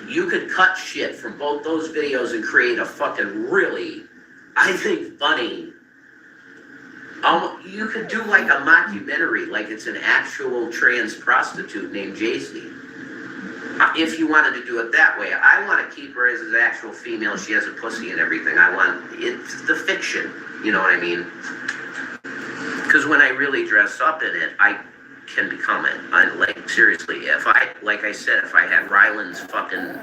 [SPEAKER 9] You could cut shit from both those videos and create a fucking really, I think, funny. You could do like a mockumentary, like it's an actual trans prostitute named JC. If you wanted to do it that way, I want to keep her as an actual female. She has a pussy and everything. I want it's the fiction. You know what I mean? Because when I really dress up in it, I can become it. Like, seriously, if I had Ryland's fucking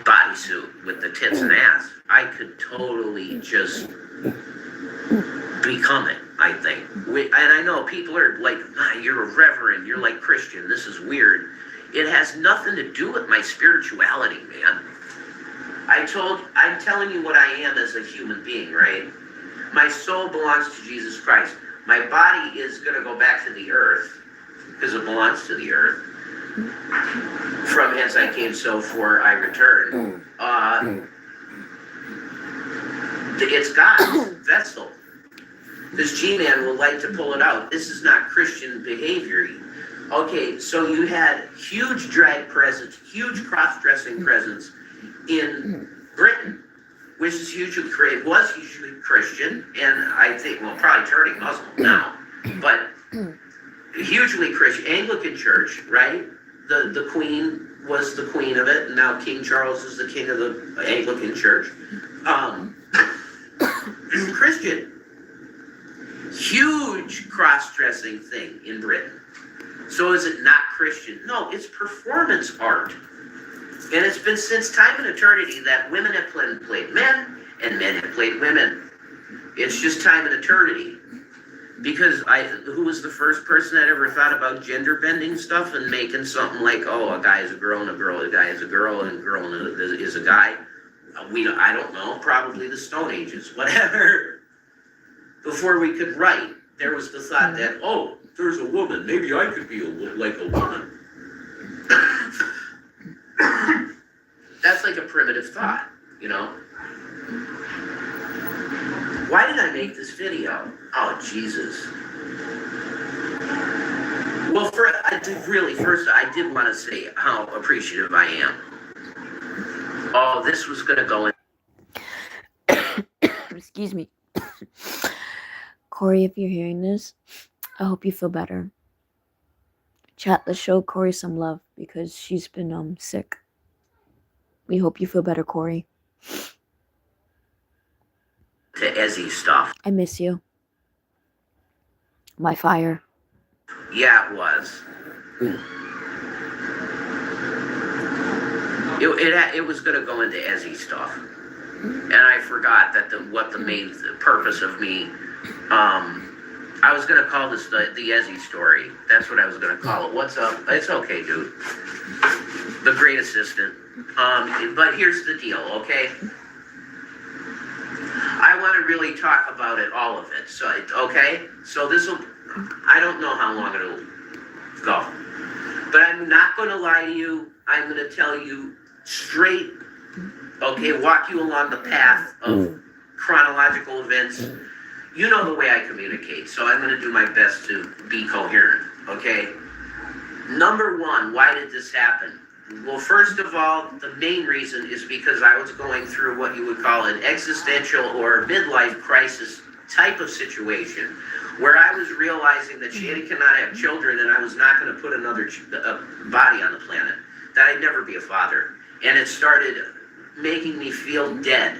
[SPEAKER 9] bodysuit with the tits and ass, I could totally just become it, I think. And I know people are like, you're a reverend, you're like Christian, this is weird. It has nothing to do with my spirituality, man. I'm telling you what I am as a human being, right? My soul belongs to Jesus Christ. My body is going to go back to the earth because it belongs to the earth. From hence I came, so for I return. It's God's vessel. This G-Man will like to pull it out. This is not Christian behavior. Okay, so you had huge drag presence, huge cross-dressing presence in Britain, which is hugely was hugely Christian, and I think, well, probably turning Muslim now, but hugely Christian. Anglican Church, right? The Queen was the queen of it, and now King Charles is the king of the Anglican Church. Christian. Huge cross-dressing thing in Britain. So is it not Christian? No, it's performance art. And it's been since time and eternity that women have played men and men have played women. It's just time and eternity. Because who was the first person that ever thought about gender bending stuff and making something like, oh, a guy is a girl and a guy is a girl and a girl is a guy? I don't know, probably the Stone Ages, whatever. Before we could write, there was the thought that, oh, there's a woman, maybe I could be like a woman. That's like a primitive thought, you know? Why did I make this video? Oh, Jesus. Well, first, I did want to say how appreciative I am. Oh, this was going to go in.
[SPEAKER 1] Excuse me. Corey, if you're hearing this, I hope you feel better. Chat, let's show Corey some love because she's been sick. We hope you feel better, Corey.
[SPEAKER 9] To Ezzy stuff.
[SPEAKER 1] I miss you. My fire.
[SPEAKER 9] Yeah, it was. It was going to go into Ezzy stuff. And I forgot that what the main purpose of me, I was going to call this the Ezzy story. That's what I was going to call it. What's up? It's okay, dude. The great assistant. But here's the deal, okay? I want to really talk about it, all of it. So, okay? So I don't know how long it'll go. But I'm not going to lie to you. I'm going to tell you straight, okay, walk you along the path of chronological events. You know the way I communicate, so I'm going to do my best to be coherent, okay? Number one, why did this happen? Well, first of all, the main reason is because I was going through what you would call an existential or midlife crisis type of situation, where I was realizing that Shanny cannot have children and I was not going to put another body on the planet, that I'd never be a father. And it started making me feel dead,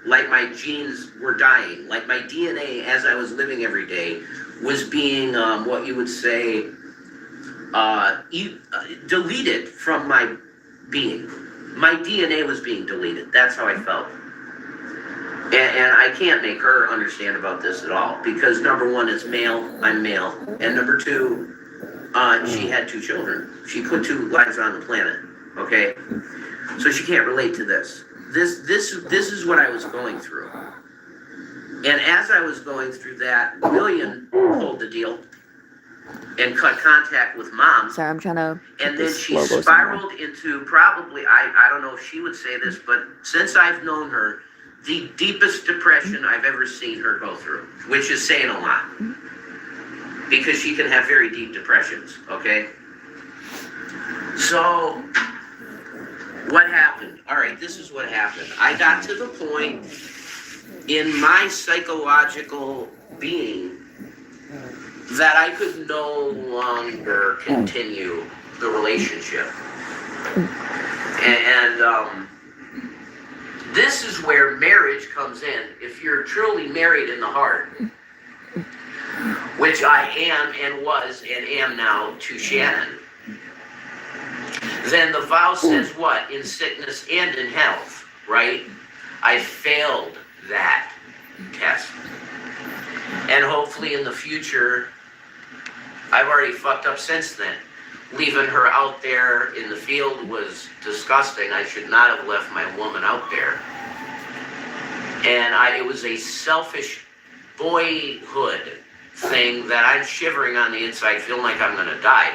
[SPEAKER 9] like my genes were dying, like my DNA as I was living every day was being, what you would say, deleted from my being. My DNA was being deleted. That's how I felt. And I can't make her understand about this at all, because number one, it's male, I'm male, and number two, she had 2 children. She put 2 lives on the planet, okay? So she can't relate to this. This is what I was going through. And as I was going through that, William pulled the deal and cut contact with Mom.
[SPEAKER 1] Sorry, I'm trying to.
[SPEAKER 9] And then she spiraled into probably, I don't know if she would say this, but since I've known her, the deepest depression I've ever seen her go through, which is saying a lot. Because she can have very deep depressions, okay? So, what happened? All right, this is what happened. I got to the point in my psychological being that I could no longer continue the relationship. And this is where marriage comes in. If you're truly married in the heart, which I am and was and am now to Shannon, then the vow says what? In sickness and in health, right? I failed that test. And hopefully in the future, I've already fucked up since then. Leaving her out there in the field was disgusting. I should not have left my woman out there. And it was a selfish boyhood thing that I'm shivering on the inside, feeling like I'm gonna die.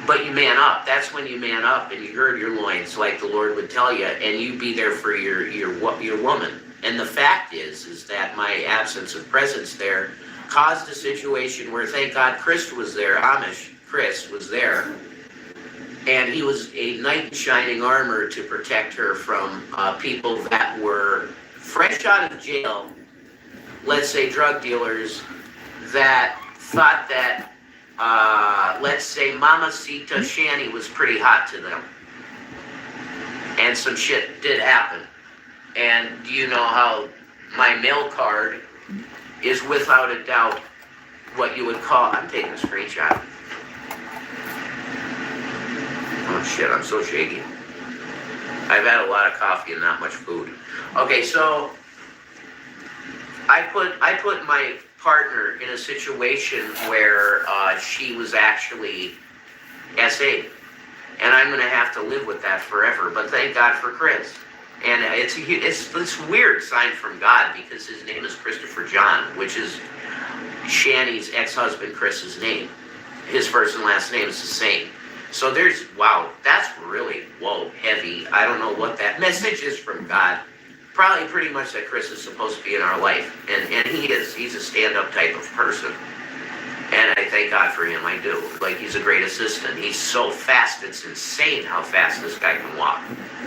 [SPEAKER 9] But you man up. That's when you man up and you gird your loins, like the Lord would tell you, and you be there for your woman. And the fact is that my absence of presence there caused a situation where, thank God, Chris was there. Amish Chris was there, and he was a knight in shining armor to protect her from people that were fresh out of jail. Let's say drug dealers that thought that, let's say, Mamacita Shanny was pretty hot to them. And some shit did happen. And do you know how my mail card is without a doubt what you would call, I'm taking a screenshot. Oh shit, I'm so shaky. I've had a lot of coffee and not much food. Okay, so I put my partner in a situation where she was actually SA, and I'm gonna have to live with that forever. But thank God for Chris, and it's this weird sign from God because his name is Christopher John, which is Shanny's ex-husband Chris's name. His first and last name is the same. So there's, wow, that's really, whoa, heavy. I don't know what that message is from God. Probably pretty much that Chris is supposed to be in our life. And he is. He's a stand-up type of person. And I thank God for him, I do. Like, he's a great assistant. He's so fast, it's insane how fast this guy can walk.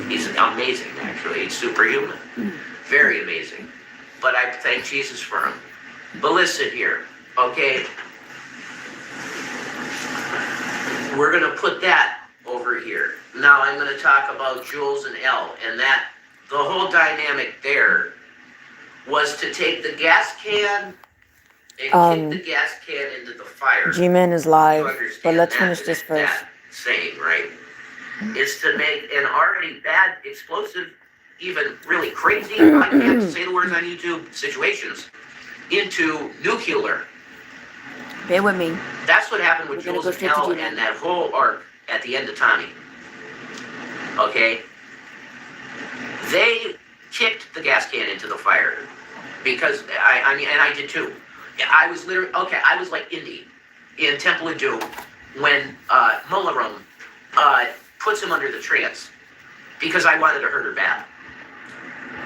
[SPEAKER 9] He's amazing, actually. He's superhuman. Very amazing. But I thank Jesus for him. But listen here, okay? We're going to put that over here. Now I'm going to talk about Jules and Elle, and that the whole dynamic there was to take the gas can and kick the gas can into the fire.
[SPEAKER 1] Gman is live, but let's finish this first.
[SPEAKER 9] That saying, right? Is to make an already bad, explosive, even really crazy, I can't say the words on YouTube, situations into nuclear.
[SPEAKER 1] Bear with me.
[SPEAKER 9] That's what happened with Jules and Elle and that whole arc at the end of Tommy. Okay? They kicked the gas can into the fire. Because, I mean, and I did too. I was literally, okay, I was like Indy in Temple of Doom when Molarum puts him under the trance. Because I wanted to hurt her bad.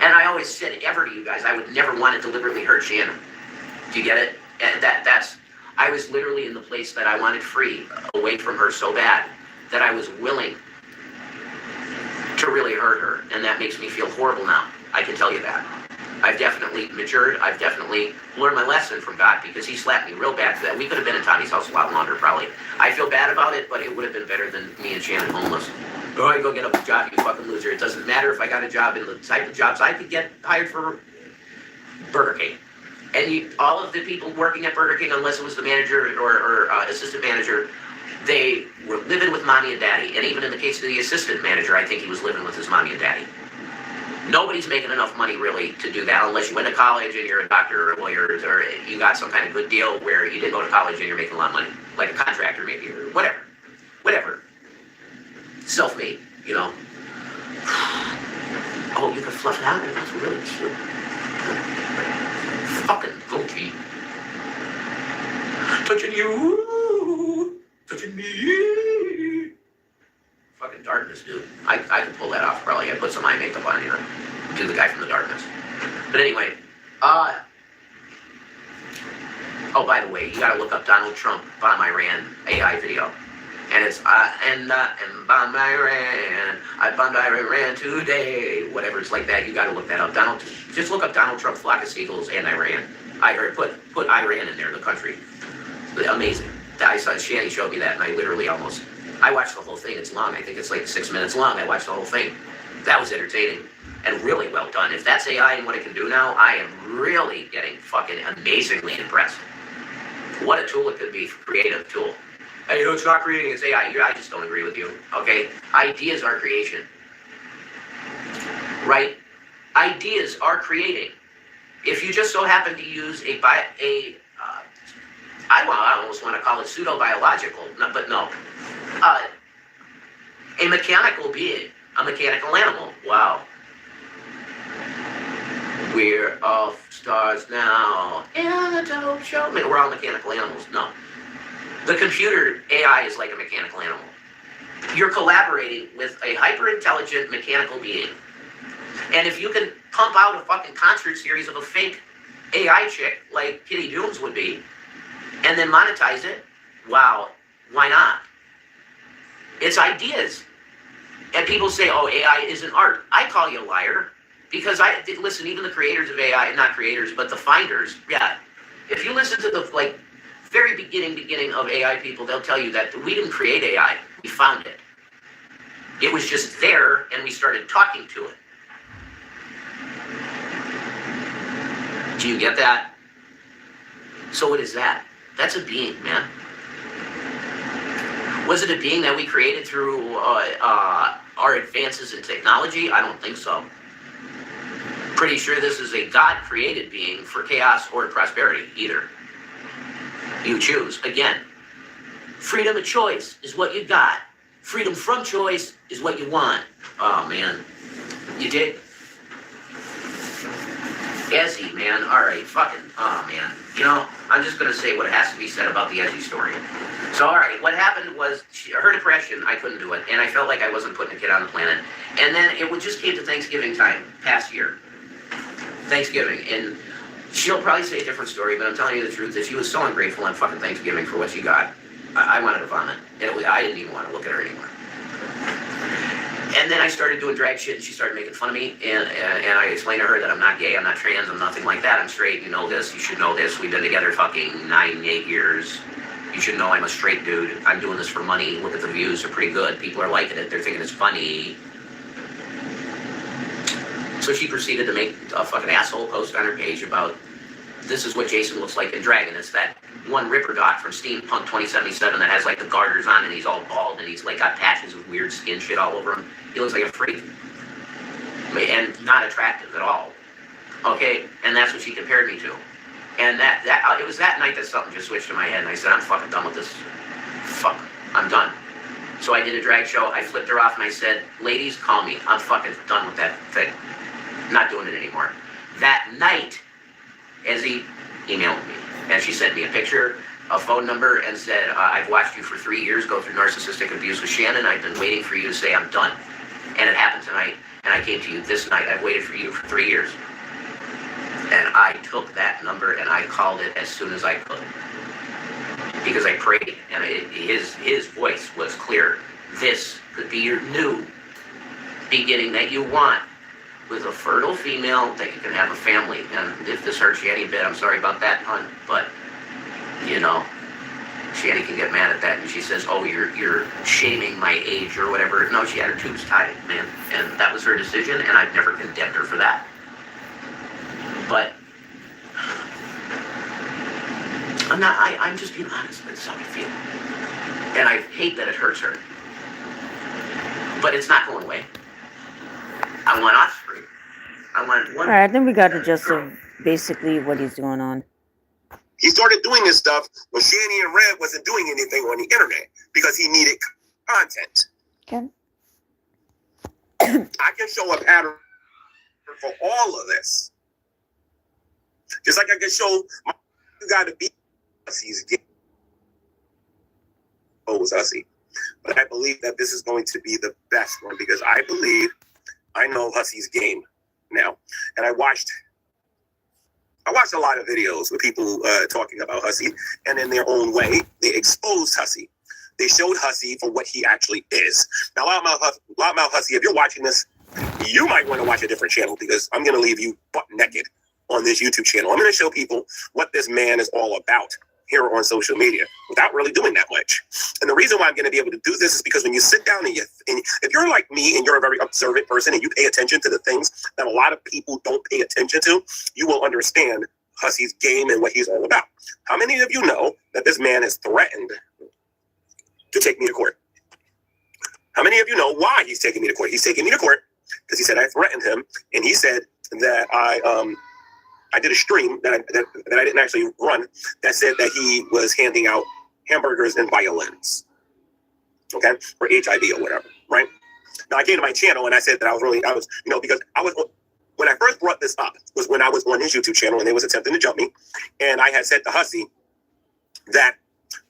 [SPEAKER 9] And I always said ever to you guys, I would never want to deliberately hurt Shannon. Do you get it? And that's... I was literally in the place that I wanted free, away from her so bad, that I was willing to really hurt her. And that makes me feel horrible now. I can tell you that. I've definitely matured. I've definitely learned my lesson from God, because he slapped me real bad for that. We could have been in Tommy's house a lot longer, probably. I feel bad about it, but it would have been better than me and Shannon homeless. Go ahead, go get a job, you fucking loser. It doesn't matter if I got a job in the type of jobs I could get hired for Burger King. And all of the people working at Burger King, unless it was the manager or assistant manager, they were living with mommy and daddy. And even in the case of the assistant manager, I think he was living with his mommy and daddy. Nobody's making enough money really to do that unless you went to college and you're a doctor or a lawyer, or you got some kind of good deal where you didn't go to college and you're making a lot of money, like a contractor maybe, or whatever. Self-made, you know. Oh, you can fluff it out. That's really cute. Fucking goatee. Touching you. Touching me. Fucking darkness, dude. I could pull that off probably. I put some eye makeup on, you know. Do the guy from the darkness. But anyway, oh, by the way, you gotta look up Donald Trump Bomb Iran AI video. And it's, and bomb Iran, I bombed Iran today, whatever it's like that. You gotta look that up. Just look up Donald Trump, flock of seagulls, and Iran. Put Iran in there, the country. Amazing. I saw, Shanny showed me that, and I watched the whole thing. It's long. I think it's like 6 minutes long. I watched the whole thing. That was entertaining and really well done. If that's AI and what it can do now, I am really getting fucking amazingly impressed. What a tool it could be, creative tool. Hey, it's not creating, it's AI. I just don't agree with you, okay? Ideas are creation, right? Ideas are creating. If you just so happen to use I almost want to call it pseudo-biological, but no. A mechanical being, a mechanical animal. Wow. We're all stars now in a dope show. I mean, we're all mechanical animals. No. The computer AI is like a mechanical animal. You're collaborating with a hyper-intelligent mechanical being. And if you can pump out a fucking concert series of a fake AI chick like Kitty Dooms would be, and then monetize it, wow, why not? It's ideas. And people say, oh, AI isn't art. I call you a liar. Because listen, even the creators of AI, not creators, but the finders, yeah. If you listen to the, very beginning of AI people, they'll tell you that we didn't create AI, we found it. It was just there, and we started talking to it. Do you get that? So what is that? That's a being, man. Was it a being that we created through our advances in technology? I don't think so. Pretty sure this is a God-created being for chaos or prosperity, either. You choose. Again, freedom of choice is what you got. Freedom from choice is what you want. Oh, man. You dig? Ezzy, man. All right, fucking, oh, man. You know, I'm just going to say what has to be said about the Ezzy story. So, all right, what happened was her depression, I couldn't do it, and I felt like I wasn't putting a kid on the planet. And then it just came to Thanksgiving time, past year. Thanksgiving, and she'll probably say a different story, but I'm telling you the truth that she was so ungrateful on fucking Thanksgiving for what she got. I wanted to vomit, and I didn't even want to look at her anymore. And then I started doing drag shit, and she started making fun of me, and I explained to her that I'm not gay, I'm not trans, I'm nothing like that, I'm straight, you know this, you should know this, we've been together fucking 8 years, you should know I'm a straight dude, I'm doing this for money, look at the views, they're pretty good, people are liking it, they're thinking it's funny. So she proceeded to make a fucking asshole post on her page about this is what Jason looks like in drag, and it's that one Ripper Doc from Steampunk 2077 that has like the garters on and he's all bald and he's like got patches of weird skin shit all over him. He looks like a freak. And not attractive at all. Okay, and that's what she compared me to. And it was that night that something just switched in my head and I said, I'm fucking done with this. Fuck, I'm done. So I did a drag show, I flipped her off and I said, ladies, call me. I'm fucking done with that thing. Not doing it anymore. That night, Ezzy emailed me and she sent me a picture, a phone number, and said, I've watched you for 3 years go through narcissistic abuse with Shannon. I've been waiting for you to say I'm done. And it happened tonight, and I came to you this night. I've waited for you for 3 years. And I took that number and I called it as soon as I could. Because I prayed, and his voice was clear. This could be your new beginning that you want. With a fertile female that you can have a family. And if this hurts you any bit, I'm sorry about that, hon, but, you know, Shanny can get mad at that. And she says, oh, you're shaming my age or whatever. No, she had her tubes tied, man. And that was her decision, and I've never condemned her for that. But I'm just being honest. That's how I feel. And I hate that it hurts her. But it's not going away. I want us free. I want one.
[SPEAKER 1] Alright, I think we got the gist of basically what he's doing on.
[SPEAKER 3] He started doing this stuff when Shanny and Red wasn't doing anything on the internet because he needed content.
[SPEAKER 1] Okay.
[SPEAKER 3] I can show a pattern for all of this. Just like I can show you got to be Hussy's game. Oh, it was Hussy. But I believe that this is going to be the best one because I believe I know Hussy's game now. And I watched a lot of videos with people talking about Hussy, and in their own way, they exposed Hussy. They showed Hussy for what he actually is. Now, Loudmouth Hussy, if you're watching this, you might want to watch a different channel because I'm going to leave you butt naked on this YouTube channel. I'm going to show people what this man is all about here on social media without really doing that much. And the reason why I'm going to be able to do this is because when you sit down and if you're like me and you're a very observant person and you pay attention to the things that a lot of people don't pay attention to, you will understand Hussy's game and what he's all about. How many of you know that this man has threatened to take me to court? How many of you know why he's taking me to court? He's taking me to court because he said I threatened him, and he said that I did a stream that I didn't actually run that said that he was handing out hamburgers and violins, okay, for HIV or whatever, right? Now I came to my channel and I said that I was, because when I first brought this up was when I was on his YouTube channel and they was attempting to jump me, and I had said to Hussy that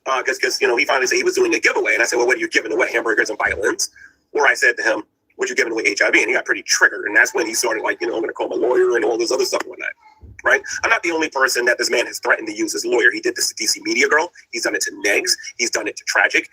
[SPEAKER 3] because he finally said he was doing a giveaway, and I said, well, what are you giving away, hamburgers and violins? Or I said to him, what you giving away, HIV? And he got pretty triggered, and that's when he started like, I'm going to call my lawyer and all this other stuff and whatnot. Right? I'm not the only person that this man has threatened to use as lawyer. He did this to DC Media Girl. He's done it to Negs. He's done it to Tragic.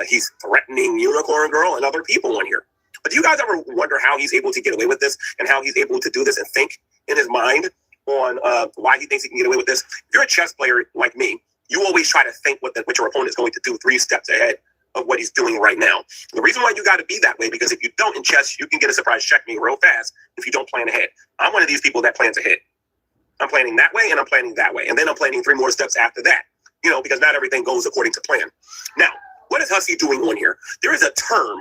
[SPEAKER 3] He's threatening Unicorn Girl and other people on here. But do you guys ever wonder how he's able to get away with this and how he's able to do this and think in his mind on why he thinks he can get away with this? If you're a chess player like me, you always try to think what your opponent's going to do 3 steps ahead of what he's doing right now. The reason why you got to be that way, because if you don't in chess, you can get a surprise checkmate real fast if you don't plan ahead. I'm one of these people that plans ahead. I'm planning that way, and I'm planning that way. And then I'm planning 3 more steps after that, because not everything goes according to plan. Now, what is Hussy doing on here? There is a term,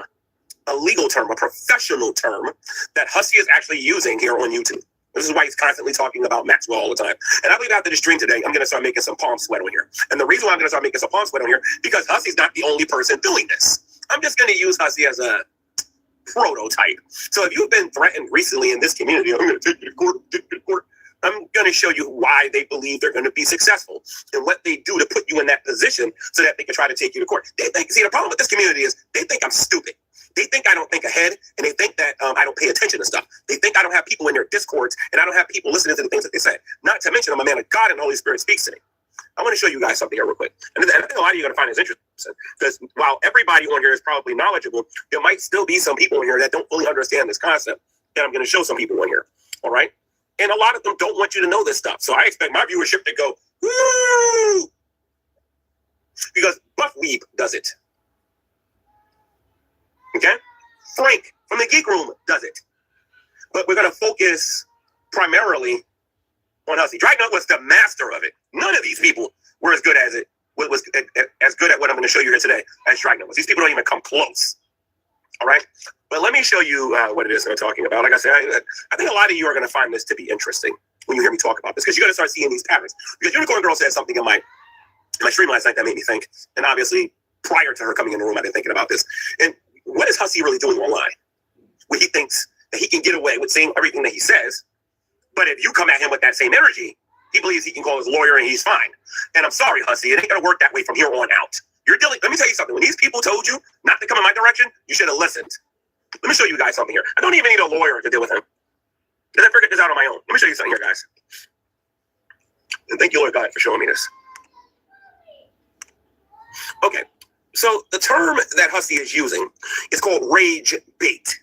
[SPEAKER 3] a legal term, a professional term that Hussy is actually using here on YouTube. This is why he's constantly talking about Maxwell all the time. And I believe after the stream today, I'm going to start making some palm sweat on here. And the reason why I'm going to start making some palm sweat on here, because Hussy's not the only person doing this. I'm just going to use Hussy as a prototype. So if you've been threatened recently in this community, I'm going to take you to court, I'm going to show you why they believe they're going to be successful and what they do to put you in that position so that they can try to take you to court. See, the problem with this community is they think I'm stupid. They think I don't think ahead, and they think that I don't pay attention to stuff. They think I don't have people in their discords, and I don't have people listening to the things that they say. Not to mention I'm a man of God and the Holy Spirit speaks to me. I want to show you guys something here real quick. And I think a lot of you are going to find this interesting, because while everybody on here is probably knowledgeable, there might still be some people in here that don't fully understand this concept that I'm going to show some people on here. All right? And a lot of them don't want you to know this stuff. So I expect my viewership to go, woo! Because Buff Weeb does it. Okay? Frank from the Geek Room does it. But we're going to focus primarily on Hussy. Dragnut was the master of it. None of these people were as good as it was as good at what I'm going to show you here today as Dragnut was. These people don't even come close. All right? But let me show you what it is I'm talking about. Like I said, I think a lot of you are going to find this to be interesting when you hear me talk about this, because you're going to start seeing these patterns. Because Unicorn Girl said something in my stream last night that made me think. And obviously, prior to her coming in the room, I've been thinking about this. And what is Hussy really doing online? Where he thinks that he can get away with saying everything that he says, but if you come at him with that same energy, he believes he can call his lawyer and he's fine. And I'm sorry, Hussy, it ain't gonna work that way from here on out. You're dealing. Let me tell you something. When these people told you not to come in my direction, you should have listened. Let me show you guys something here. I don't even need a lawyer to deal with him. Because I figured this out on my own. Let me show you something here, guys. And thank you, Lord God, for showing me this. Okay. So the term that Hussy is using is called rage bait.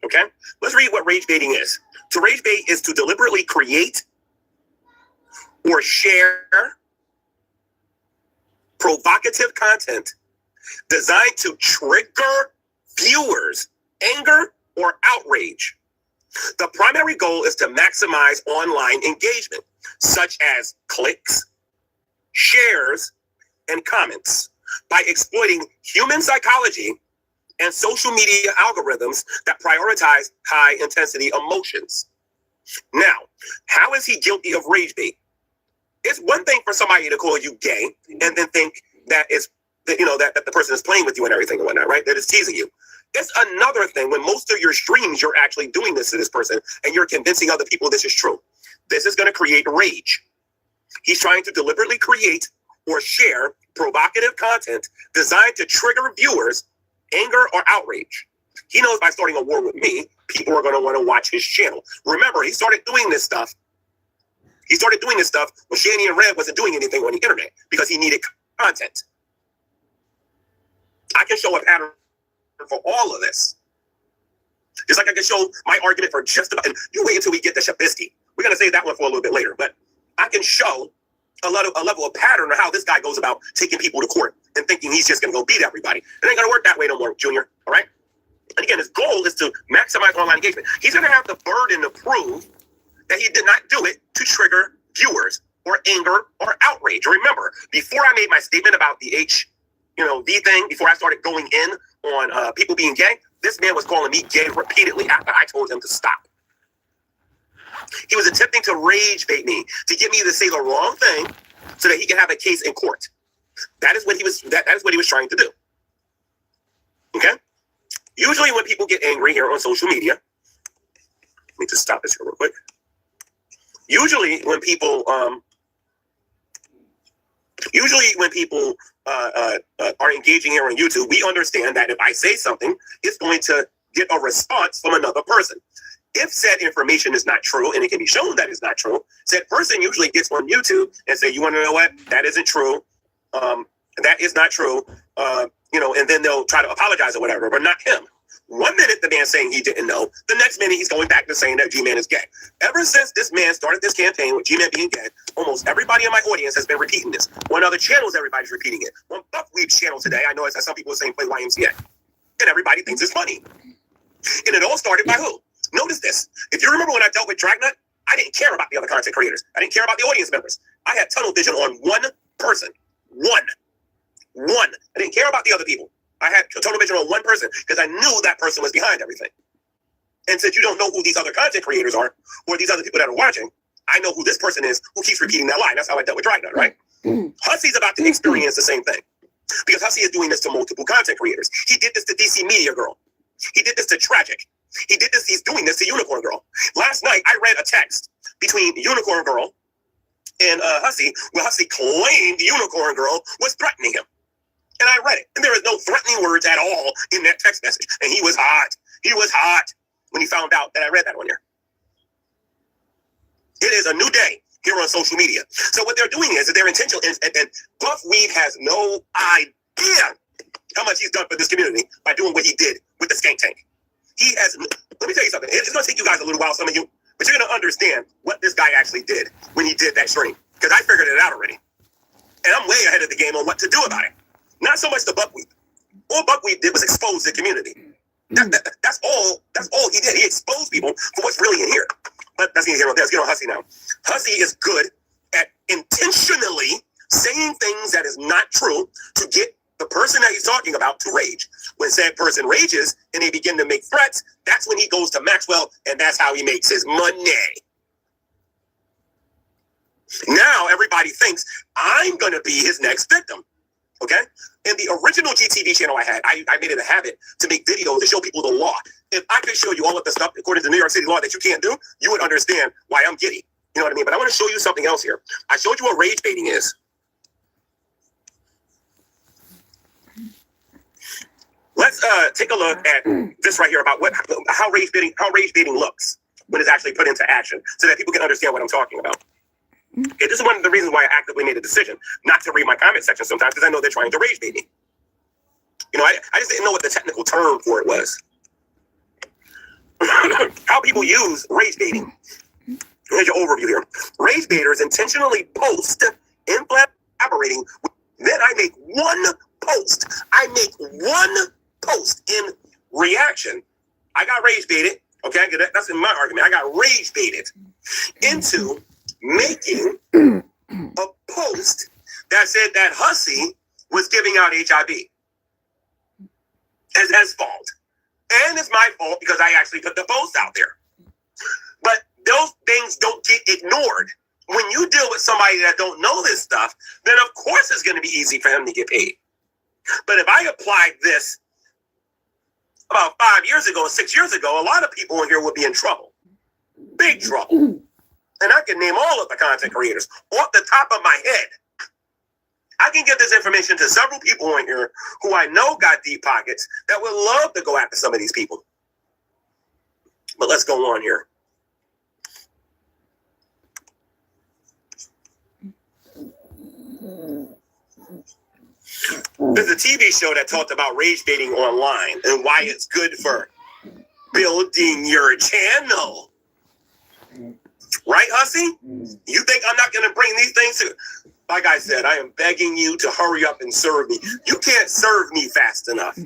[SPEAKER 3] Okay? Let's read what rage baiting is. To rage bait is to deliberately create or share provocative content designed to trigger viewers' anger or outrage. The primary goal is to maximize online engagement, such as clicks, shares, and comments, by exploiting human psychology and social media algorithms that prioritize high-intensity emotions. Now, how is he guilty of rage bait? It's one thing for somebody to call you gay and then think that it's that the person is playing with you and everything and whatnot, right? That is teasing you. It's another thing when most of your streams you're actually doing this to this person and you're convincing other people this is true. This is going to create rage. He's trying to deliberately create or share provocative content designed to trigger viewers' anger or outrage. He knows by starting a war with me, people are going to want to watch his channel. Remember, he started doing this stuff. He started doing this stuff when Shanny and Red wasn't doing anything on the internet because he needed content. I can show a pattern for all of this. Just like I can show my argument for just about, and you wait until we get to Shabisky. We're going to save that one for a little bit later, but I can show a level of pattern of how this guy goes about taking people to court and thinking he's just going to go beat everybody. It ain't going to work that way no more, Junior. All right? And again, his goal is to maximize online engagement. He's going to have the burden to prove that he did not do it to trigger viewers or anger or outrage. Remember, before I made my statement about the V thing, before I started going in on people being gay, this man was calling me gay repeatedly after I told him to stop. He was attempting to rage bait me, to get me to say the wrong thing so that he can have a case in court. That is what he was trying to do. Okay? Usually when people get angry here on social media, let me just stop this here real quick. Usually when people are engaging here on YouTube, we understand that if I say something, it's going to get a response from another person. If said information is not true, and it can be shown that it's not true, said person usually gets on YouTube and say, you want to know what? That isn't true. That is not true. And then they'll try to apologize or whatever, but not him. 1 minute the man's saying he didn't know. The next minute he's going back to saying that Gman is gay. Ever since this man started this campaign with Gman being gay, almost everybody in my audience has been repeating this. On other channels, everybody's repeating it. On Buck Weeb's channel today, I know it's some people are saying play YMCA. And everybody thinks it's funny. And it all started by who? Notice this. If you remember when I dealt with Dragnut, I didn't care about the other content creators. I didn't care about the audience members. I had tunnel vision on one person. One. I didn't care about the other people. I had tunnel vision on one person because I knew that person was behind everything. And since you don't know who these other content creators are or these other people that are watching, I know who this person is who keeps repeating that line. That's how I dealt with Dragnet, right? Hussy's about to experience the same thing because Hussy is doing this to multiple content creators. He did this to DC Media Girl. He did this to Tragic. He did this. He's doing this to Unicorn Girl. Last night, I read a text between Unicorn Girl and Hussy where Hussy claimed Unicorn Girl was threatening him. And I read it. And there is no threatening words at all in that text message. And he was hot. He was hot when he found out that I read that one here. It is a new day here on social media. So what they're doing is that their intention is, and Buff Weed has no idea how much he's done for this community by doing what he did with the Skank Tank. He has, let me tell you something. It's going to take you guys a little while, some of you, but you're going to understand what this guy actually did when he did that stream. Because I figured it out already. And I'm way ahead of the game on what to do about it. Not so much the Buckwheat. All Buckwheat did was expose the community. That's all he did. He exposed people for what's really in here. But that's neither here nor there. Let's get on Hussy now. Hussy is good at intentionally saying things that is not true to get the person that he's talking about to rage. When said person rages and they begin to make threats, that's when he goes to Maxwell, and that's how he makes his money. Now everybody thinks I'm going to be his next victim. Okay? In the original GTV channel I had, I made it a habit to make videos to show people the law. If I could show you all of the stuff according to New York City law that you can't do, you would understand why I'm giddy. You know what I mean? But I want to show you something else here. I showed you what rage baiting is. Let's take a look at this right here about how rage baiting looks when it's actually put into action, so that people can understand what I'm talking about. Okay, this is one of the reasons why I actively made a decision not to read my comment section sometimes, because I know they're trying to rage bait me. You know, I just didn't know what the technical term for it was. How people use rage baiting. Here's your overview here. Rage baiters intentionally post in collaborating. Then I make one post. In reaction. I got rage baited. Okay, that's in my argument. I got rage baited into making a post that said that Hussy was giving out HIV. It's his fault. And it's my fault because I actually put the post out there. But those things don't get ignored. When you deal with somebody that don't know this stuff, then of course it's going to be easy for him to get paid. But if I applied this about 5 years ago, 6 years ago, a lot of people in here would be in trouble. Big trouble. And I can name all of the content creators off the top of my head. I can give this information to several people in here who I know got deep pockets that would love to go after some of these people. But let's go on here. There's a TV show that talked about rage baiting online and why it's good for building your channel. Right, Hussy? You think I'm not going to bring these things to... Like I said, I am begging you to hurry up and serve me. You can't serve me fast enough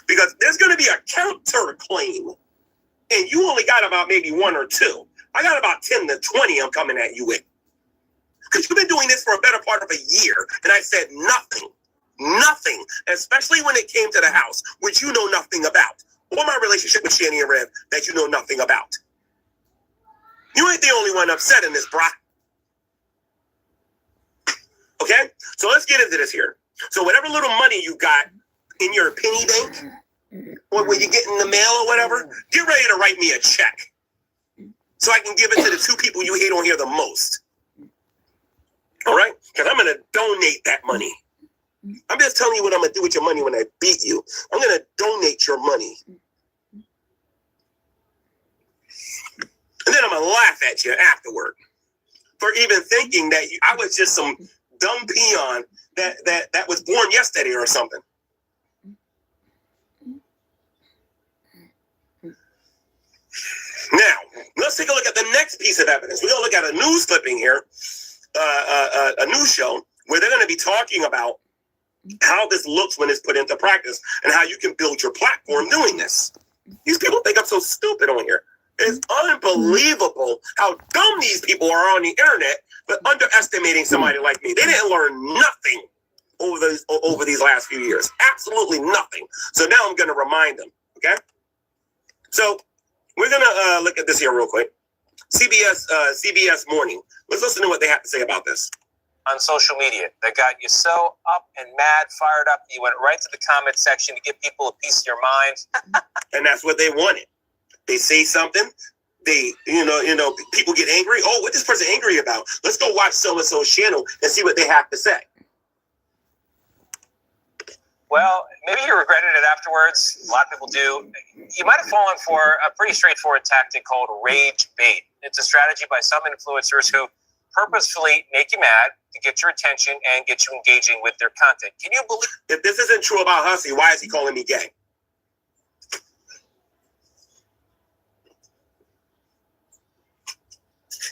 [SPEAKER 3] because there's going to be a counter claim, and you only got about maybe 1 or 2. I got about 10 to 20 I'm coming at you with. Because you've been doing this for a better part of a year, and I said nothing, especially when it came to the house, which you know nothing about, or my relationship with Shanny and Rev that you know nothing about. You ain't the only one upset in this, brah. Okay? So let's get into this here. So whatever little money you got in your penny bank, or when you get in the mail or whatever, get ready to write me a check so I can give it to the 2 people you hate on here the most. All right? Because I'm going to donate that money. I'm just telling you what I'm going to do with your money when I beat you. I'm going to donate your money. And then I'm going to laugh at you afterward for even thinking that I was just some dumb peon that was born yesterday or something. Now, let's take a look at the next piece of evidence. We're going to look at a news clipping here, a news show, where they're going to be talking about how this looks when it's put into practice and how you can build your platform doing this. These people think I'm so stupid on here. It's unbelievable how dumb these people are on the internet, but underestimating somebody like me. They didn't learn nothing over these last few years. Absolutely nothing. So now I'm going to remind them. Okay. So we're going to look at this here real quick. CBS Morning. Let's listen to what they have to say about this.
[SPEAKER 7] On social media that got you so up and mad, fired up, you went right to the comment section to give people a piece of your mind.
[SPEAKER 3] And that's what they wanted. They say something, they, people get angry. Oh, what this person angry about? Let's go watch so-and-so's channel and see what they have to say.
[SPEAKER 7] Well, maybe you regretted it afterwards. A lot of people do. You might have fallen for a pretty straightforward tactic called rage bait. It's a strategy by some influencers who purposefully make you mad to get your attention and get you engaging with their content. Can you believe?
[SPEAKER 3] If this isn't true about Hussy, why is he calling me gay?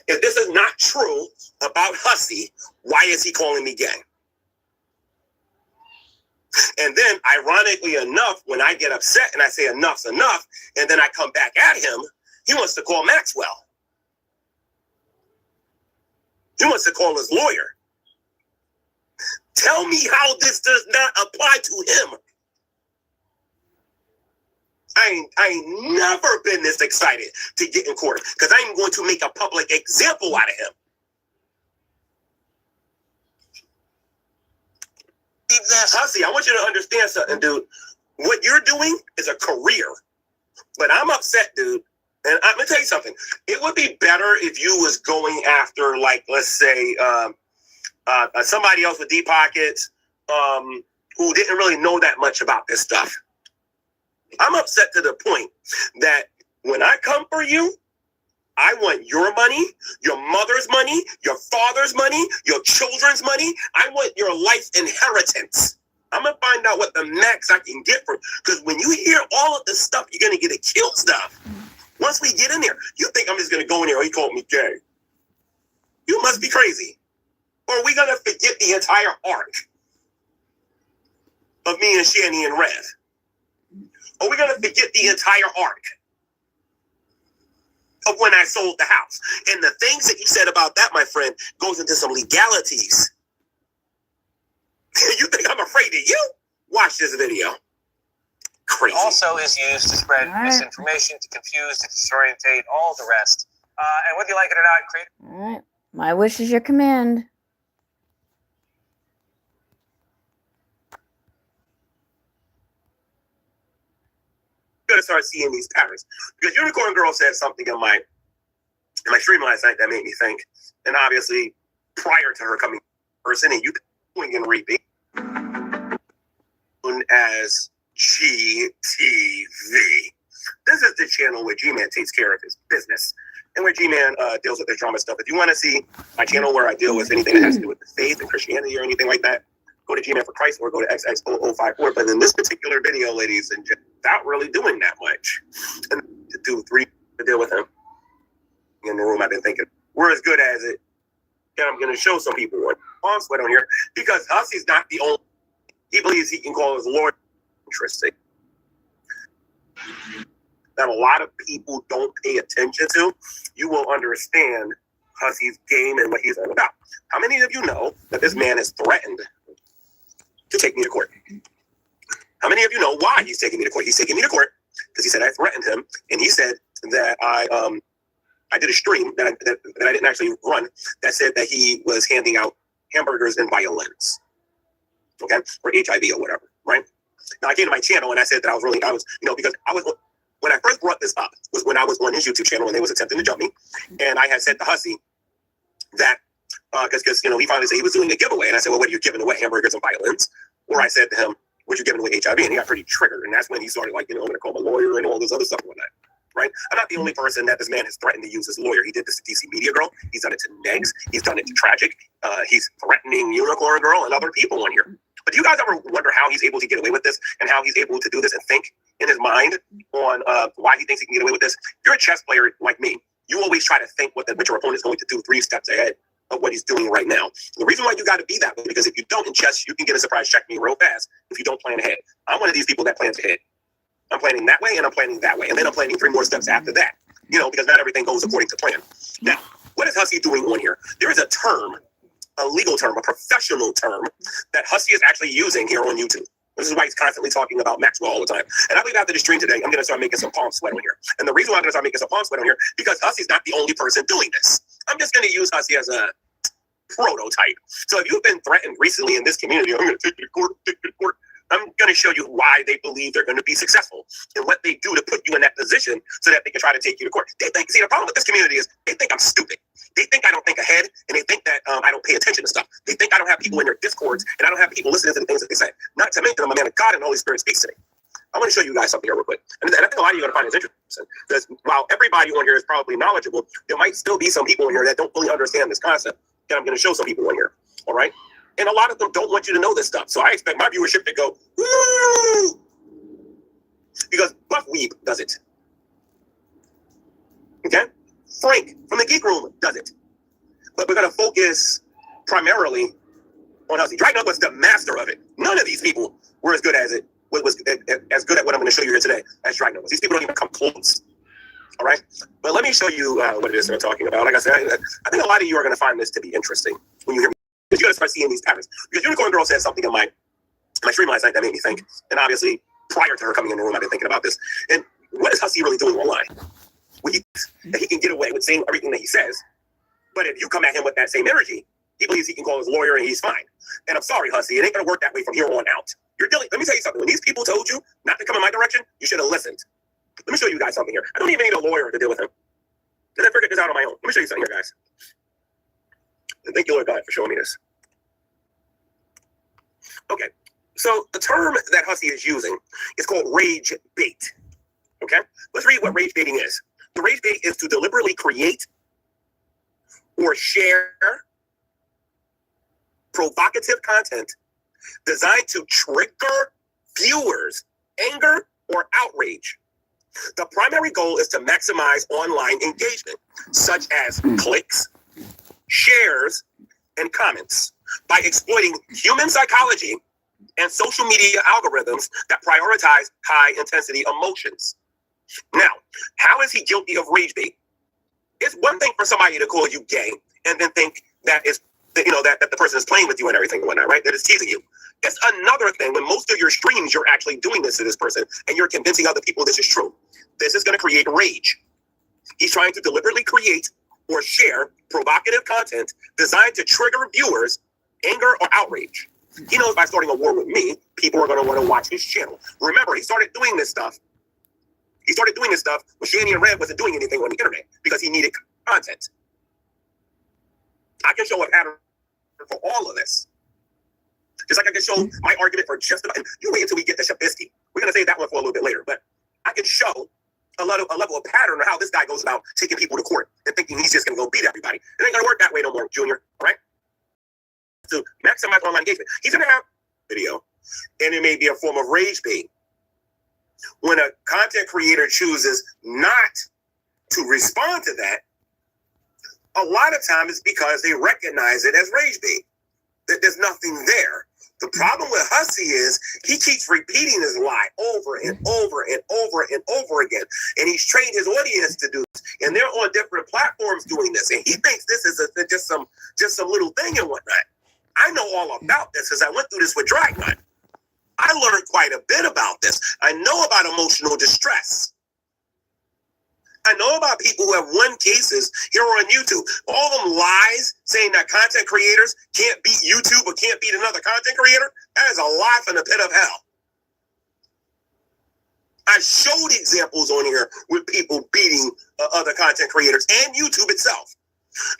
[SPEAKER 3] If this is not true about Hussy, why is he calling me gay? And then, ironically enough, when I get upset and I say enough's enough, and then I come back at him, he wants to call Maxwell. He wants to call his lawyer. Tell me how this does not apply to him. I ain't never been this excited to get in court because I'm going to make a public example out of him. Hussy, I want you to understand something, dude. What you're doing is a career. But I'm upset, dude. And I'm going to tell you something. It would be better if you was going after, like, let's say, somebody else with deep pockets who didn't really know that much about this stuff. I'm upset to the point that when I come for you, I want your money, your mother's money, your father's money, your children's money. I want your life inheritance. I'm going to find out what the max I can get for it. Because when you hear all of this stuff, you're going to get accused stuff. Once we get in there, you think I'm just going to go in there, oh, he called me gay. You must be crazy. Or are we going to forget the entire arc of me and Shanny and Rev? Are we going to forget the entire arc of when I sold the house? And the things that you said about that, my friend, goes into some legalities. You think I'm afraid of you? Watch this video. Crazy.
[SPEAKER 7] Also is used to spread misinformation, to confuse, to disorientate, all the rest. And whether you like it or not, create.
[SPEAKER 1] All right. My wish is your command.
[SPEAKER 3] Gonna start seeing these patterns because Unicorn Girl said something in my stream last night that made me think, and obviously prior to her coming person and you doing and reaping as GTV. This is the channel where Gman takes care of his business and where Gman deals with the drama stuff. If you want to see my channel where I deal with anything that has to do with the faith and Christianity or anything like that, go to Gman for Christ or go to XX0054. But in this particular video, ladies and gentlemen, without really doing that much, and to do 3 to deal with him in the room, I've been thinking we're as good as it. And I'm going to show some people what on sweat on here because Hussy's not the only. He believes he can call his Lord interesting. That a lot of people don't pay attention to. You will understand Hussy's game and what he's all about. How many of you know that this man has threatened to take me to court? How many of you know why he's taking me to court? He's taking me to court because he said I threatened him, and he said that I did a stream that I didn't actually run that said that he was handing out hamburgers and violins, okay, or HIV or whatever, right? Now I came to my channel and I said that I was because I was when I first brought this up was when I was on his YouTube channel and they was attempting to jump me, and I had said to Hussy that because he finally said he was doing a giveaway, and I said, well, what are you giving away, hamburgers and violins? Or I said to him, what are you giving away, HIV? And he got pretty triggered, and that's when he started I'm going to call my lawyer and all this other stuff and whatnot. Right? I'm not the only person that this man has threatened to use as lawyer. He did this to DC Media Girl. He's done it to Negs. He's done it to Tragic. He's threatening Unicorn Girl and other people on here. But do you guys ever wonder how he's able to get away with this and how he's able to do this and think in his mind on why he thinks he can get away with this? If you're a chess player like me, you always try to think what your opponent's going to do 3 steps ahead of what he's doing right now. The reason why you got to be that way, because if you don't in chess, you can get a surprise checkmate real fast if you don't plan ahead. I'm one of these people that plans ahead. I'm planning that way and I'm planning that way. And then I'm planning 3 more steps after that. because not everything goes according to plan. Now, what is Hussy doing on here? There is a term, a legal term, a professional term that Hussy is actually using here on YouTube. This is why he's constantly talking about Maxwell all the time. And I believe after the stream today, I'm going to start making some palm sweat on here. And the reason why I'm going to start making some palm sweat on here, because Hussy's not the only person doing this. I'm just going to use Hussy as a prototype. So if you've been threatened recently in this community, I'm going to take you to court, I'm going to show you why they believe they're going to be successful and what they do to put you in that position so that they can try to take you to court. They think, see, the problem with this community is they think I'm stupid. They think I don't think ahead, and they think that I don't pay attention to stuff. They think I don't have people in their discords, and I don't have people listening to the things that they say. Not to mention I'm a man of God, and the Holy Spirit speaks to me. I want to show you guys something here real quick. And I think a lot of you are going to find this interesting, because while everybody on here is probably knowledgeable, there might still be some people in here that don't fully understand this concept that I'm going to show some people in here. All right? And a lot of them don't want you to know this stuff. So I expect my viewership to go, woo! Because Buff Weeb does it. Okay? Frank from the Geek Room does it. But we're going to focus primarily on Hussy. Dragon was the master of it. None of these people were as good as it was as good at what I'm going to show you here today as Dragon was. These people don't even come close. All right? But let me show you what it is that I'm talking about. Like I said, I think a lot of you are going to find this to be interesting when you hear me. Because you're going to start seeing these patterns. Because Unicorn Girl said something in my stream last night that made me think. And obviously, prior to her coming in the room, I've been thinking about this. And what is Hussy really doing online? When he thinks that he can get away with saying everything that he says. But if you come at him with that same energy, he believes he can call his lawyer and he's fine. And I'm sorry, Hussy, it ain't going to work that way from here on out. You're dealing. Let me tell you something. When these people told you not to come in my direction, you should have listened. Let me show you guys something here. I don't even need a lawyer to deal with him. And I figured this out on my own. Let me show you something here, guys. And thank you, Lord God, for showing me this. Okay, so the term that Hussy is using is called rage bait. Okay, let's read what rage baiting is. The rage bait is to deliberately create or share provocative content designed to trigger viewers' anger or outrage. The primary goal is to maximize online engagement, such as clicks, shares, and comments, by exploiting human psychology and social media algorithms that prioritize high-intensity emotions. Now, how is he guilty of rage bait? It's one thing for somebody to call you gay and then think that is, that the person is playing with you and everything and whatnot, right? That is teasing you. It's another thing when most of your streams you're actually doing this to this person and you're convincing other people this is true. This is going to create rage. He's trying to deliberately create or share provocative content designed to trigger viewers' anger or outrage. He knows by starting a war with me, people are going to want to watch his channel. Remember, he started doing this stuff. He started doing this stuff when Shanny and Red wasn't doing anything on the internet because he needed content. I can show a pattern for all of this. Just like I can show my argument for just about, you wait until we get to Shabisky. We're going to save that one for a little bit later, but I can show a level of pattern of how this guy goes about taking people to court and thinking he's just going to go beat everybody. It ain't going to work that way no more, Junior, right? To maximize online engagement. He's going to have video, and it may be a form of rage bait. When a content creator chooses not to respond to that, a lot of times it's because they recognize it as rage bait. That there's nothing there. The problem with Hussy is he keeps repeating his lie over and over and over and over again. And he's trained his audience to do this. And they're on different platforms doing this. And he thinks this is just some little thing and whatnot. I know all about this because I went through this with Dragon. I learned quite a bit about this. I know about emotional distress. I know about people who have won cases here on YouTube. All them lies saying that content creators can't beat YouTube or can't beat another content creator, that is a lie from the pit of hell. I showed examples on here with people beating other content creators and YouTube itself.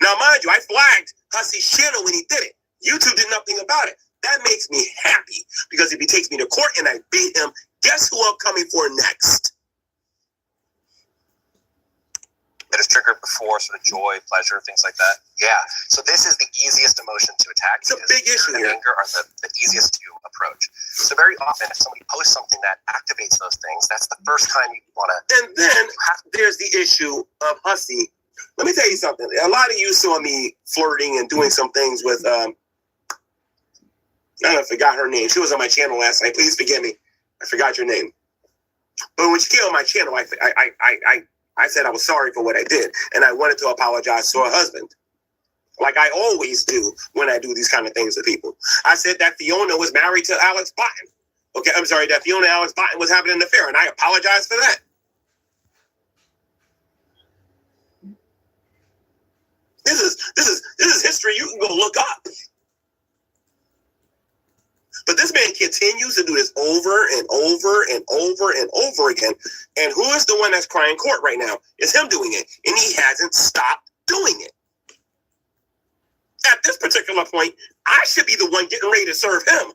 [SPEAKER 3] Now, mind you, I flagged Hussy's channel when he did it. YouTube did nothing about it. That makes me happy because if he takes me to court and I beat him, guess who I'm coming for next?
[SPEAKER 7] That is triggered before, sort of joy, pleasure, things like that. Yeah. So this is the easiest emotion to attack.
[SPEAKER 3] It's a big issue here.
[SPEAKER 7] Anger are the easiest to approach. So very often, if somebody posts something that activates those things, that's the first time you want to.
[SPEAKER 3] And then there's the issue of Hussy. Let me tell you something. A lot of you saw me flirting and doing some things with. I forgot her name. She was on my channel last night. Please forgive me. I forgot your name. But when she came on my channel, I I said I was sorry for what I did, and I wanted to apologize to her husband, like I always do when I do these kind of things to people. I said that Fiona was married to Alex Botton. Okay, I'm sorry, that Fiona and Alex Botton was having an affair, and I apologize for that. This is history you can go look up. But this man continues to do this over and over and over and over again. And who is the one that's crying court right now? It's him doing it. And he hasn't stopped doing it. At this particular point, I should be the one getting ready to serve him.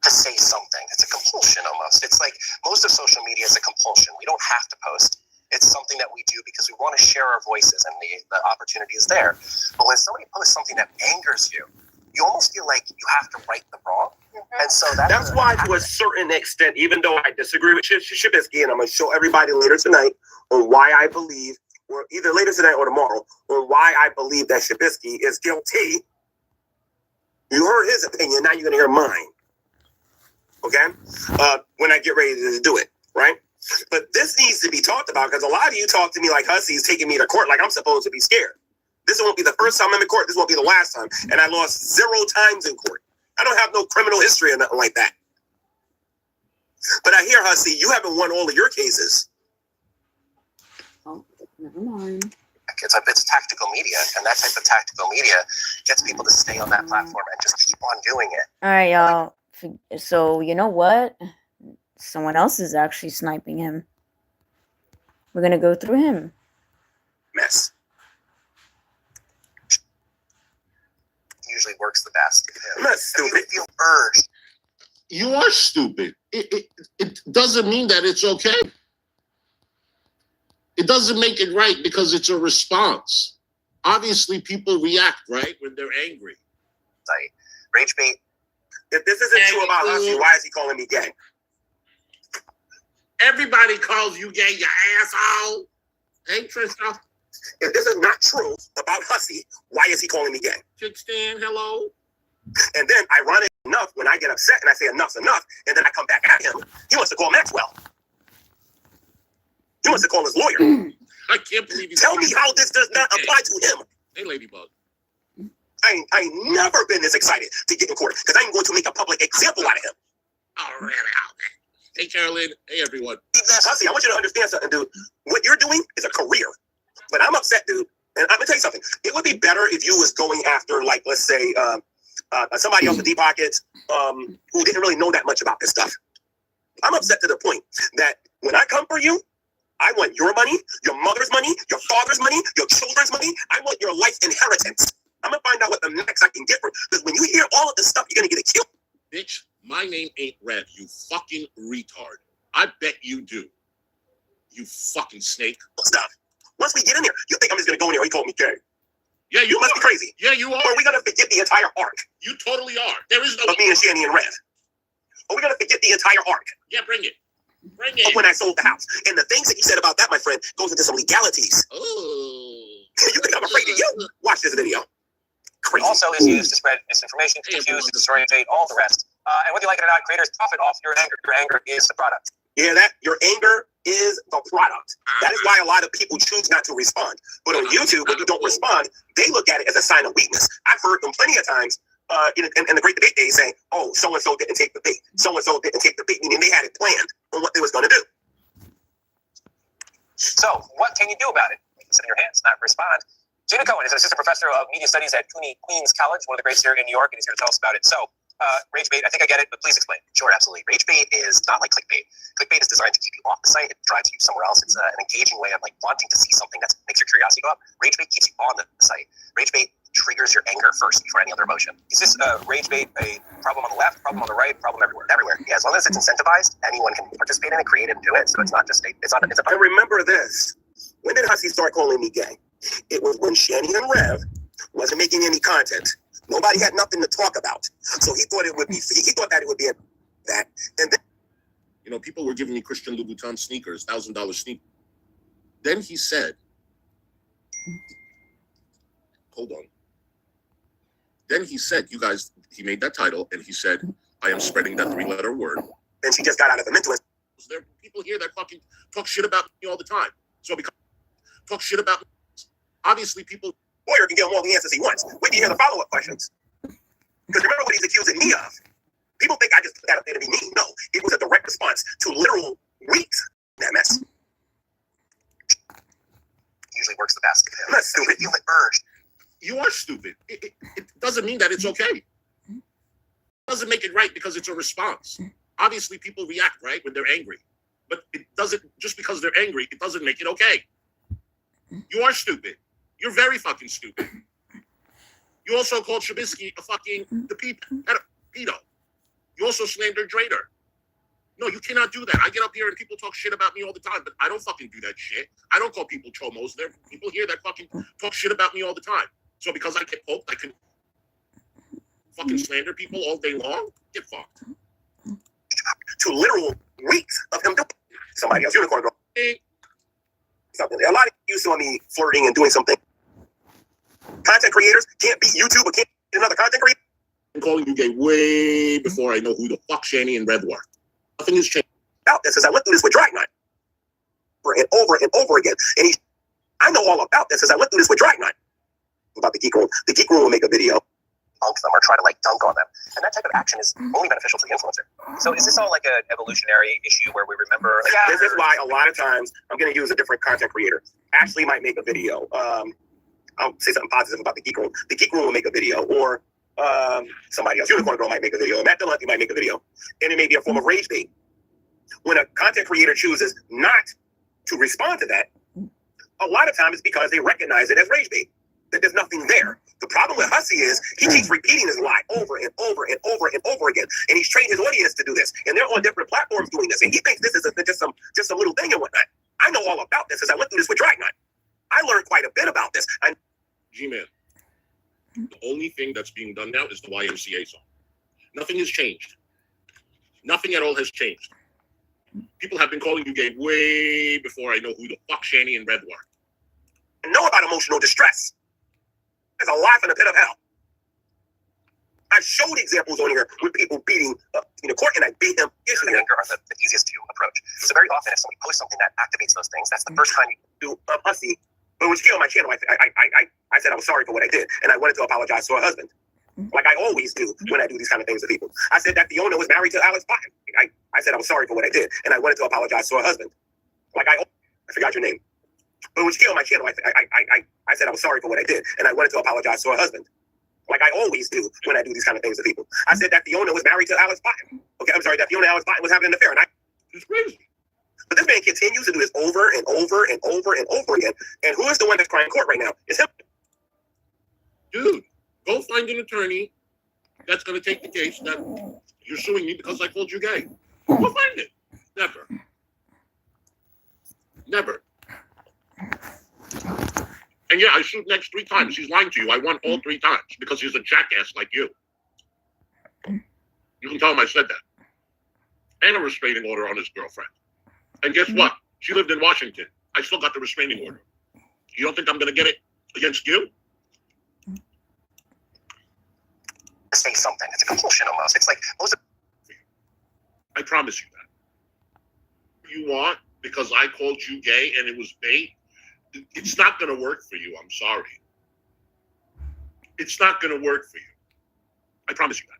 [SPEAKER 11] To say something. It's a compulsion almost. It's like most of social media is a compulsion. We don't have to post. It's something that we do because we want to share our voices and the opportunity is there. But when somebody posts something that angers you, you almost feel like you have to right the wrong. And so
[SPEAKER 3] that's why, to a certain extent, even though I disagree with Shabisky, and I'm going to show everybody later tonight on why I believe, or either later tonight or tomorrow, on why I believe that Shabisky is guilty. You heard his opinion, now you're going to hear mine. Okay? When I get ready to do it, right? But this needs to be talked about because a lot of you talk to me like Hussy's taking me to court like I'm supposed to be scared. This won't be the first time I'm in court. This won't be the last time. And I lost 0 times in court. I don't have no criminal history or nothing like that. But I hear, Hussy, you haven't won all of your cases.
[SPEAKER 1] Oh, never mind.
[SPEAKER 11] It's tactical media, and that type of tactical media gets people to stay on that platform and just keep on doing it.
[SPEAKER 1] All right, y'all. So, you know what? Someone else is actually sniping him. We're going to go through him.
[SPEAKER 3] Mess.
[SPEAKER 11] Usually works the best.
[SPEAKER 3] I'm not stupid.
[SPEAKER 11] You feel urged.
[SPEAKER 15] You are stupid. It doesn't mean that it's okay. It doesn't make it right because it's a response. Obviously, people react, right, when they're angry.
[SPEAKER 11] Like, rage bait.
[SPEAKER 3] If this isn't true about Hussy, why is he calling me gay?
[SPEAKER 15] Everybody calls you gay, you asshole. Hey, Tristan.
[SPEAKER 3] If this is not true about Hussy, why is he calling me gay?
[SPEAKER 15] Chick Stan, hello.
[SPEAKER 3] And then, ironic enough, when I get upset and I say enough's enough, and then I come back at him, he wants to call Maxwell. He wants to call his lawyer.
[SPEAKER 15] I can't believe you.
[SPEAKER 3] Tell me how this does not apply to him.
[SPEAKER 15] Hey, Ladybug.
[SPEAKER 3] I ain't never been this excited to get in court because I'm going to make a public example out of him.
[SPEAKER 15] Oh, really? Hey, Carolyn. Hey, everyone.
[SPEAKER 3] Hussy, I want you to understand something, dude. What you're doing is a career. But I'm upset, dude. And I'm going to tell you something. It would be better if you was going after, like, let's say, somebody else with deep pockets who didn't really know that much about this stuff. I'm upset to the point that when I come for you, I want your money, your mother's money, your father's money, your children's money. I want your life inheritance. I'm going to find out what the next I can get for it. Because when you hear all of this stuff, you're going to get it killed.
[SPEAKER 15] Bitch, my name ain't Red, you fucking retard. I bet you do. You fucking snake.
[SPEAKER 3] Stuff. Once we get in there, you think I'm just going to go in there? He called me gay.
[SPEAKER 15] Yeah, you
[SPEAKER 3] must be crazy.
[SPEAKER 15] Yeah, you are.
[SPEAKER 3] Or are we going to forget the entire arc?
[SPEAKER 15] You totally are. There is no...
[SPEAKER 3] Of me and Shanny and Rev. Are we going to forget the entire arc?
[SPEAKER 15] Yeah, bring it. Bring it.
[SPEAKER 3] Of when I sold the house. And the things that you said about that, my friend, goes into some legalities.
[SPEAKER 15] Oh.
[SPEAKER 3] You think I'm afraid of you? Watch this video. Crazy.
[SPEAKER 7] Also is used to spread misinformation, to confuse, to destroy, debate, all the rest. And whether you like it or not, creators profit off your anger. Your anger is the product.
[SPEAKER 3] Yeah, that your anger is the product. That is why a lot of people choose not to respond. But on YouTube, when you don't respond, they look at it as a sign of weakness. I've heard them plenty of times in the Great Debate Days saying, oh, so-and-so didn't take the bait. So-and-so didn't take the bait, meaning they had it planned on what they was going to do.
[SPEAKER 7] So, what can you do about it? Sit in your hands, not respond. Gina Cohen is an assistant professor of media studies at Queens College, one of the greats here in New York, and he's here to tell us about it. So, rage bait, I think I get it, but please explain. Sure, absolutely. Rage bait is not like clickbait. Clickbait is designed to keep you off the site. It drives you somewhere else. It's an engaging way of like wanting to see something that makes your curiosity go up. Rage bait keeps you on the site. Rage bait triggers your anger first before any other emotion. Is this rage bait a problem on the left, problem on the right, problem everywhere? Everywhere. Yeah, as long as it's incentivized, anyone can participate in it, create it, and do it. So it's not just it's a.
[SPEAKER 3] And remember this. When did Hussy start calling me gay? It was when Shanny and Rev wasn't making any content. Nobody had nothing to talk about. So he thought it would be, he thought that it would be that. And then,
[SPEAKER 15] you know, people were giving me Christian Louboutin sneakers, $1,000 sneakers. Then he said, hold on. Then he said, you guys, he made that title and he said, I am spreading that 3-letter word.
[SPEAKER 3] And she just got out of the mental.
[SPEAKER 15] There are people here that fucking talk shit about me all the time. So because talk shit about me, obviously people.
[SPEAKER 3] Lawyer can give him all the answers he wants. We can hear the follow-up questions. Because remember what he's accusing me of. People think I just put that up there to be mean. No, it was a direct response to literal weeks in that mess.
[SPEAKER 11] Usually works the best.
[SPEAKER 3] I'm not stupid.
[SPEAKER 11] You feel the urge.
[SPEAKER 15] You are stupid. It doesn't mean that it's okay. It doesn't make it right because it's a response. Obviously, people react, right, when they're angry. But it doesn't, just because they're angry, it doesn't make it okay. You are stupid. You're very fucking stupid. You also called Trubisky a fucking pedo. You also slandered Drader. No, you cannot do that. I get up here and people talk shit about me all the time, but I don't fucking do that shit. I don't call people chomos. There are people here that fucking talk shit about me all the time. So because I get poked, I can fucking slander people all day long? Get fucked.
[SPEAKER 3] To literal weeks of him doing somebody else. Unicorn girl. Something. A lot of you saw me flirting and doing something. Content creators can't beat YouTube or can't beat another content creator.
[SPEAKER 15] I'm calling you gay way before I know who the fuck Shanny and Red were. Nothing has changed.
[SPEAKER 3] About this, as I went through this with Dragnut over and over and over again. And I know all about this as I went through this with Dragnut. About the Geek Room. The Geek Room will make a video.
[SPEAKER 11] Dunk them or try to like dunk on them. And that type of action is only beneficial to the influencer. So is this all like an evolutionary issue where we remember?
[SPEAKER 3] This is why a lot of times I'm going to use a different content creator. Ashley might make a video. I'll say something positive about the Geek Room. The Geek Room will make a video, or somebody else. Unicorn Girl might make a video. Matt Delunty might make a video. And it may be a form of rage bait. When a content creator chooses not to respond to that, a lot of times it's because they recognize it as rage bait. That there's nothing there. The problem with Hussy is he keeps repeating his lie over and over and over and over again, and he's trained his audience to do this. And they're on different platforms doing this, and he thinks this is just some little thing and whatnot. I know all about this as I went through this with Dragnut. I learned quite a bit about this.
[SPEAKER 15] G-Man, the only thing that's being done now is the YMCA song. Nothing has changed. Nothing at all has changed. People have been calling you gay way before I know who the fuck Shanny and Red were.
[SPEAKER 3] I know about emotional distress. There's a life in the pit of hell. I showed examples on here with people beating in the court, and I beat them.
[SPEAKER 11] Usually anger are the easiest to approach. So very often, if somebody posts something that activates those things, that's the first time you
[SPEAKER 3] do Hussy. But when she came on my channel, I said I was sorry for what I did, and I wanted to apologize to her husband, like I always do when I do these kind of things to people. I said that Fiona was married to Alex Botton. I said I was sorry for what I did, and I wanted to apologize to her husband, like I forgot your name. But when she came on my channel, I said I was sorry for what I did, and I wanted to apologize to her husband, like I always do when I do these kind of things to people. I said that Fiona was married to Alex Botton. Okay, I'm sorry, that Fiona and Alex Botton was having an affair, and
[SPEAKER 15] it's crazy.
[SPEAKER 3] But this man continues to do this over and over and over and over again. And who is the one that's crying court right now? It's him.
[SPEAKER 15] Dude, go find an attorney that's going to take the case that you're suing me because I called you gay. Go find it. Never. Never. And yeah, I sued next 3 times. He's lying to you. I won all 3 times because he's a jackass like you. You can tell him I said that. And a restraining order on his girlfriend. And guess what? She lived in Washington. I still got the restraining order. You don't think I'm going to get it against you?
[SPEAKER 11] say something. It's a compulsion almost. It's like most of.
[SPEAKER 15] I promise you that. You want because I called you gay and it was bait. It's not going to work for you. I'm sorry. It's not going to work for you. I promise you that.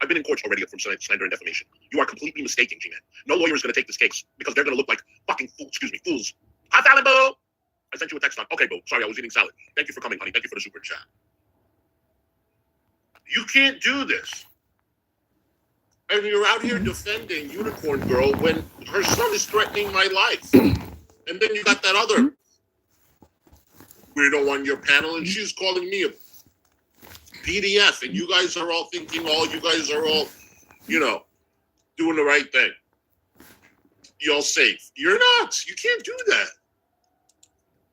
[SPEAKER 15] I've been in court already from slander and defamation. You are completely mistaken, Gman. No lawyer is going to take this case because they're going to look like fucking fools. Hi, Fallon, boo! I sent you a text on. Okay, boo. Sorry, I was eating salad. Thank you for coming, honey. Thank you for the super chat. You can't do this. And you're out here defending Unicorn Girl when her son is threatening my life. And then you got that other weirdo on your panel, and she's calling me a PDF, and you guys are all thinking, you guys are all, doing the right thing. You're all safe. You're not. You can't do that.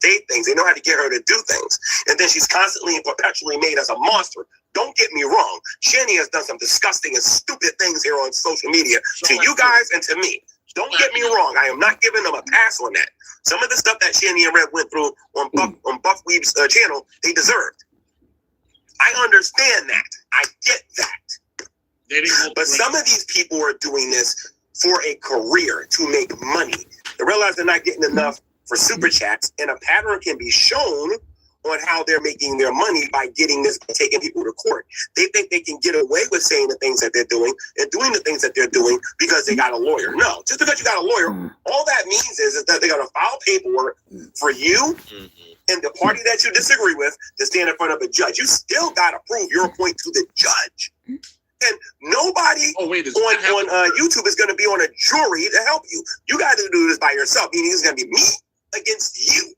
[SPEAKER 3] Date things. They know how to get her to do things. And then she's constantly and perpetually made as a monster. Don't get me wrong. Shanny has done some disgusting and stupid things here on social media to you guys and to me. Don't get me wrong. I am not giving them a pass on that. Some of the stuff that Shanny and Red went through on Buff Weeb's channel, they deserved. I understand that. I get that. But some of these people are doing this for a career to make money. They realize they're not getting enough for super chats, and a pattern can be shown on how they're making their money by getting this, taking people to court. They think they can get away with saying the things that they're doing and doing the things that they're doing because they got a lawyer. No, just because you got a lawyer, all that means is that they're going to file paperwork for you and the party that you disagree with to stand in front of a judge. You still got to prove your point to the judge. And nobody on YouTube is going to be on a jury to help you. You got to do this by yourself, meaning it's going to be me against you.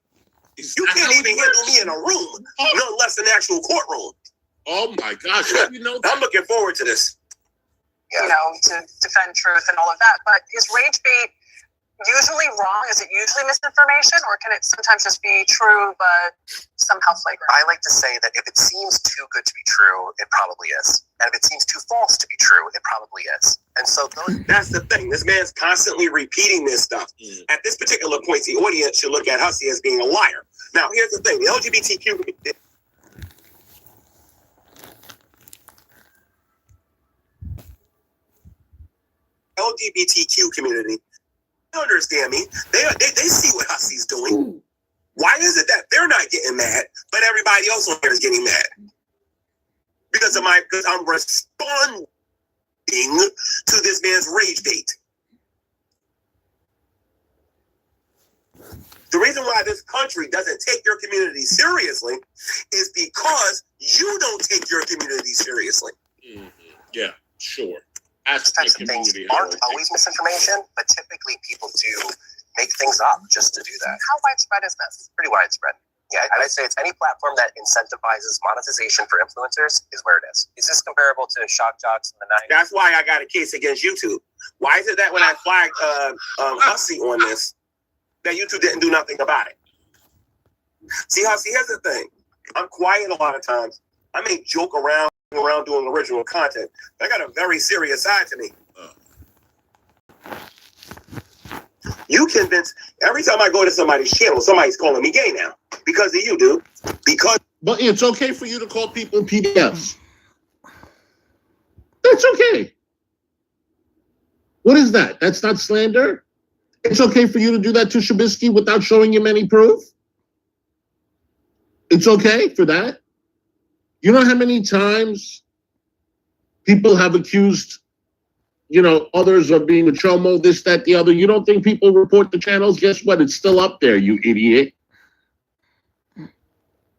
[SPEAKER 3] You can't even handle me in a room, no less than the actual courtroom.
[SPEAKER 15] Oh my gosh, you know that?
[SPEAKER 3] I'm looking forward to this.
[SPEAKER 12] You know, to defend truth and all of that. But is rage bait usually wrong? Is it usually misinformation, or can it sometimes just be true but somehow flagrant?
[SPEAKER 22] I like to say that if it seems too good to be true, it probably is. And if it seems too false to be true, it probably is. And so
[SPEAKER 3] that's the thing. This man's constantly repeating this stuff. At this particular point, the audience should look at Hussy as being a liar. Now, here's the thing. The LGBTQ community, they understand me. They see what Hussy's doing. Why is it that they're not getting mad, but everybody else on here is getting mad? Because I'm responding to this man's rage bait. The reason why this country doesn't take your community seriously is because you don't take your community seriously.
[SPEAKER 15] Yeah, sure.
[SPEAKER 22] These types of things aren't always misinformation, but typically people do make things up just to do that. How widespread is this? Pretty widespread. Yeah, I'd say it's any platform that incentivizes monetization for influencers is where it is.
[SPEAKER 7] Is this comparable to shock jocks in the 90s?
[SPEAKER 3] That's why I got a case against YouTube. Why is it that when I flagged Hussy on this, that YouTube didn't do nothing about it? See, Hussy, here's the thing. I'm quiet a lot of times. I may joke around doing original content. I got a very serious side to me. You convince every time I go to somebody's channel, somebody's calling me gay now because of you, dude.
[SPEAKER 15] But it's okay for you to call people PDFs. That's okay. What is that? That's not slander. It's okay for you to do that to Shabisky without showing him any proof. It's okay for that. You know how many times people have accused, others of being a chomo, this, that, the other. You don't think people report the channels? Guess what? It's still up there, you idiot.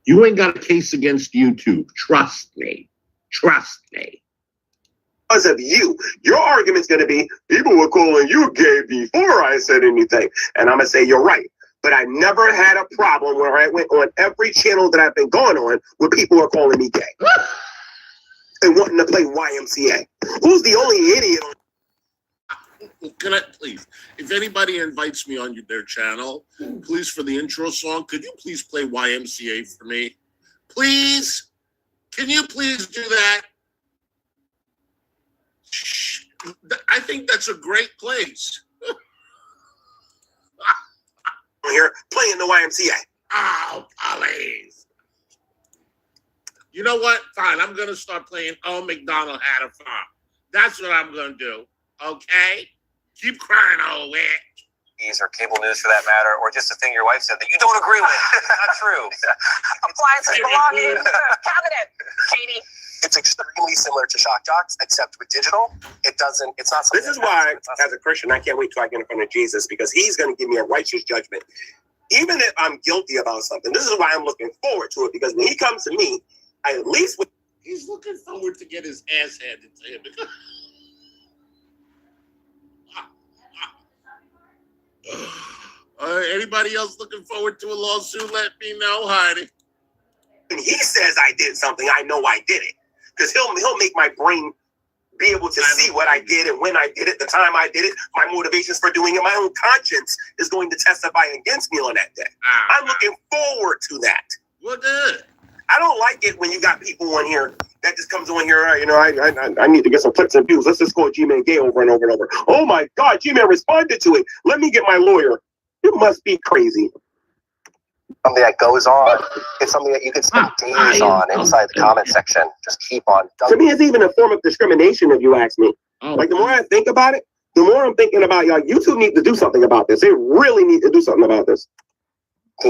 [SPEAKER 15] You ain't got a case against YouTube. Trust me. Trust me.
[SPEAKER 3] Because of you. Your argument's going to be, people were calling you gay before I said anything. And I'm going to say, you're right. But I never had a problem where I went on every channel that I've been going on where people are calling me gay. And wanting to play YMCA. Who's the only idiot on?
[SPEAKER 15] Can I please, if anybody invites me on their channel, please, for the intro song, could you please play YMCA for me? Please? Can you please do that? Shh. I think that's a great place.
[SPEAKER 3] Here playing the YMCA.
[SPEAKER 15] Oh, please. You know what? Fine, I'm going to start playing Oh, McDonald Had a Farm. That's what I'm going to do. Okay? Keep crying, old witch.
[SPEAKER 7] Or cable news for that matter, or just a thing your wife said that you don't agree with. It's not true.
[SPEAKER 12] Appliances belong in the cabinet, Katie.
[SPEAKER 22] It's extremely similar to shock jocks, except with digital, it's not something.
[SPEAKER 3] This is why, as a Christian, I can't wait till I get in front of Jesus, because he's going to give me a righteous judgment. Even if I'm guilty about something, this is why I'm looking forward to it, because when he comes to me, I at least...
[SPEAKER 15] He's looking forward to get his ass handed to him. Anybody else looking forward to a lawsuit? Let me know, Heidi.
[SPEAKER 3] When he says I did something, I know I did it. Because he'll make my brain be able to see what I did and when I did it, the time I did it, my motivations for doing it. My own conscience is going to testify against me on that day. I'm looking forward to that.
[SPEAKER 15] Well, good.
[SPEAKER 3] I don't like it when you got people on here that just comes on here, I need to get some clicks and views. Let's just call Gman gay over and over and over. Oh my God, Gman responded to it. Let me get my lawyer. You must be crazy.
[SPEAKER 22] Something that goes on. It's something that you can spend days on inside the comment section. Just keep on.
[SPEAKER 3] To me, it's even a form of discrimination, if you ask me. Like, the more I think about it, the more I'm thinking about y'all, YouTube need to do something about this. They really need to do something about this.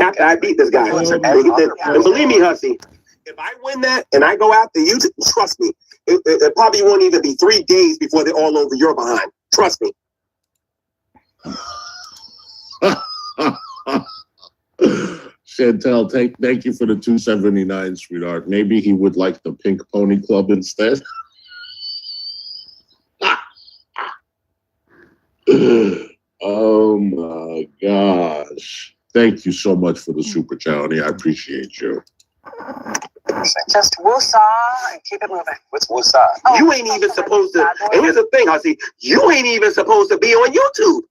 [SPEAKER 3] After I beat this guy. And believe me, Hussy, if I win that and I go after YouTube, trust me, it probably won't even be 3 days before they're all over your behind. Trust me.
[SPEAKER 6] Chantel, thank you for the $2.79, sweetheart. Maybe he would like the Pink Pony Club instead. Oh my gosh. Thank you so much for the super Johnny. I appreciate you.
[SPEAKER 12] Just woosah and keep it moving.
[SPEAKER 3] What's woosah? Oh, you ain't even supposed to. And here's the thing, Hussy. You ain't even supposed to be on YouTube.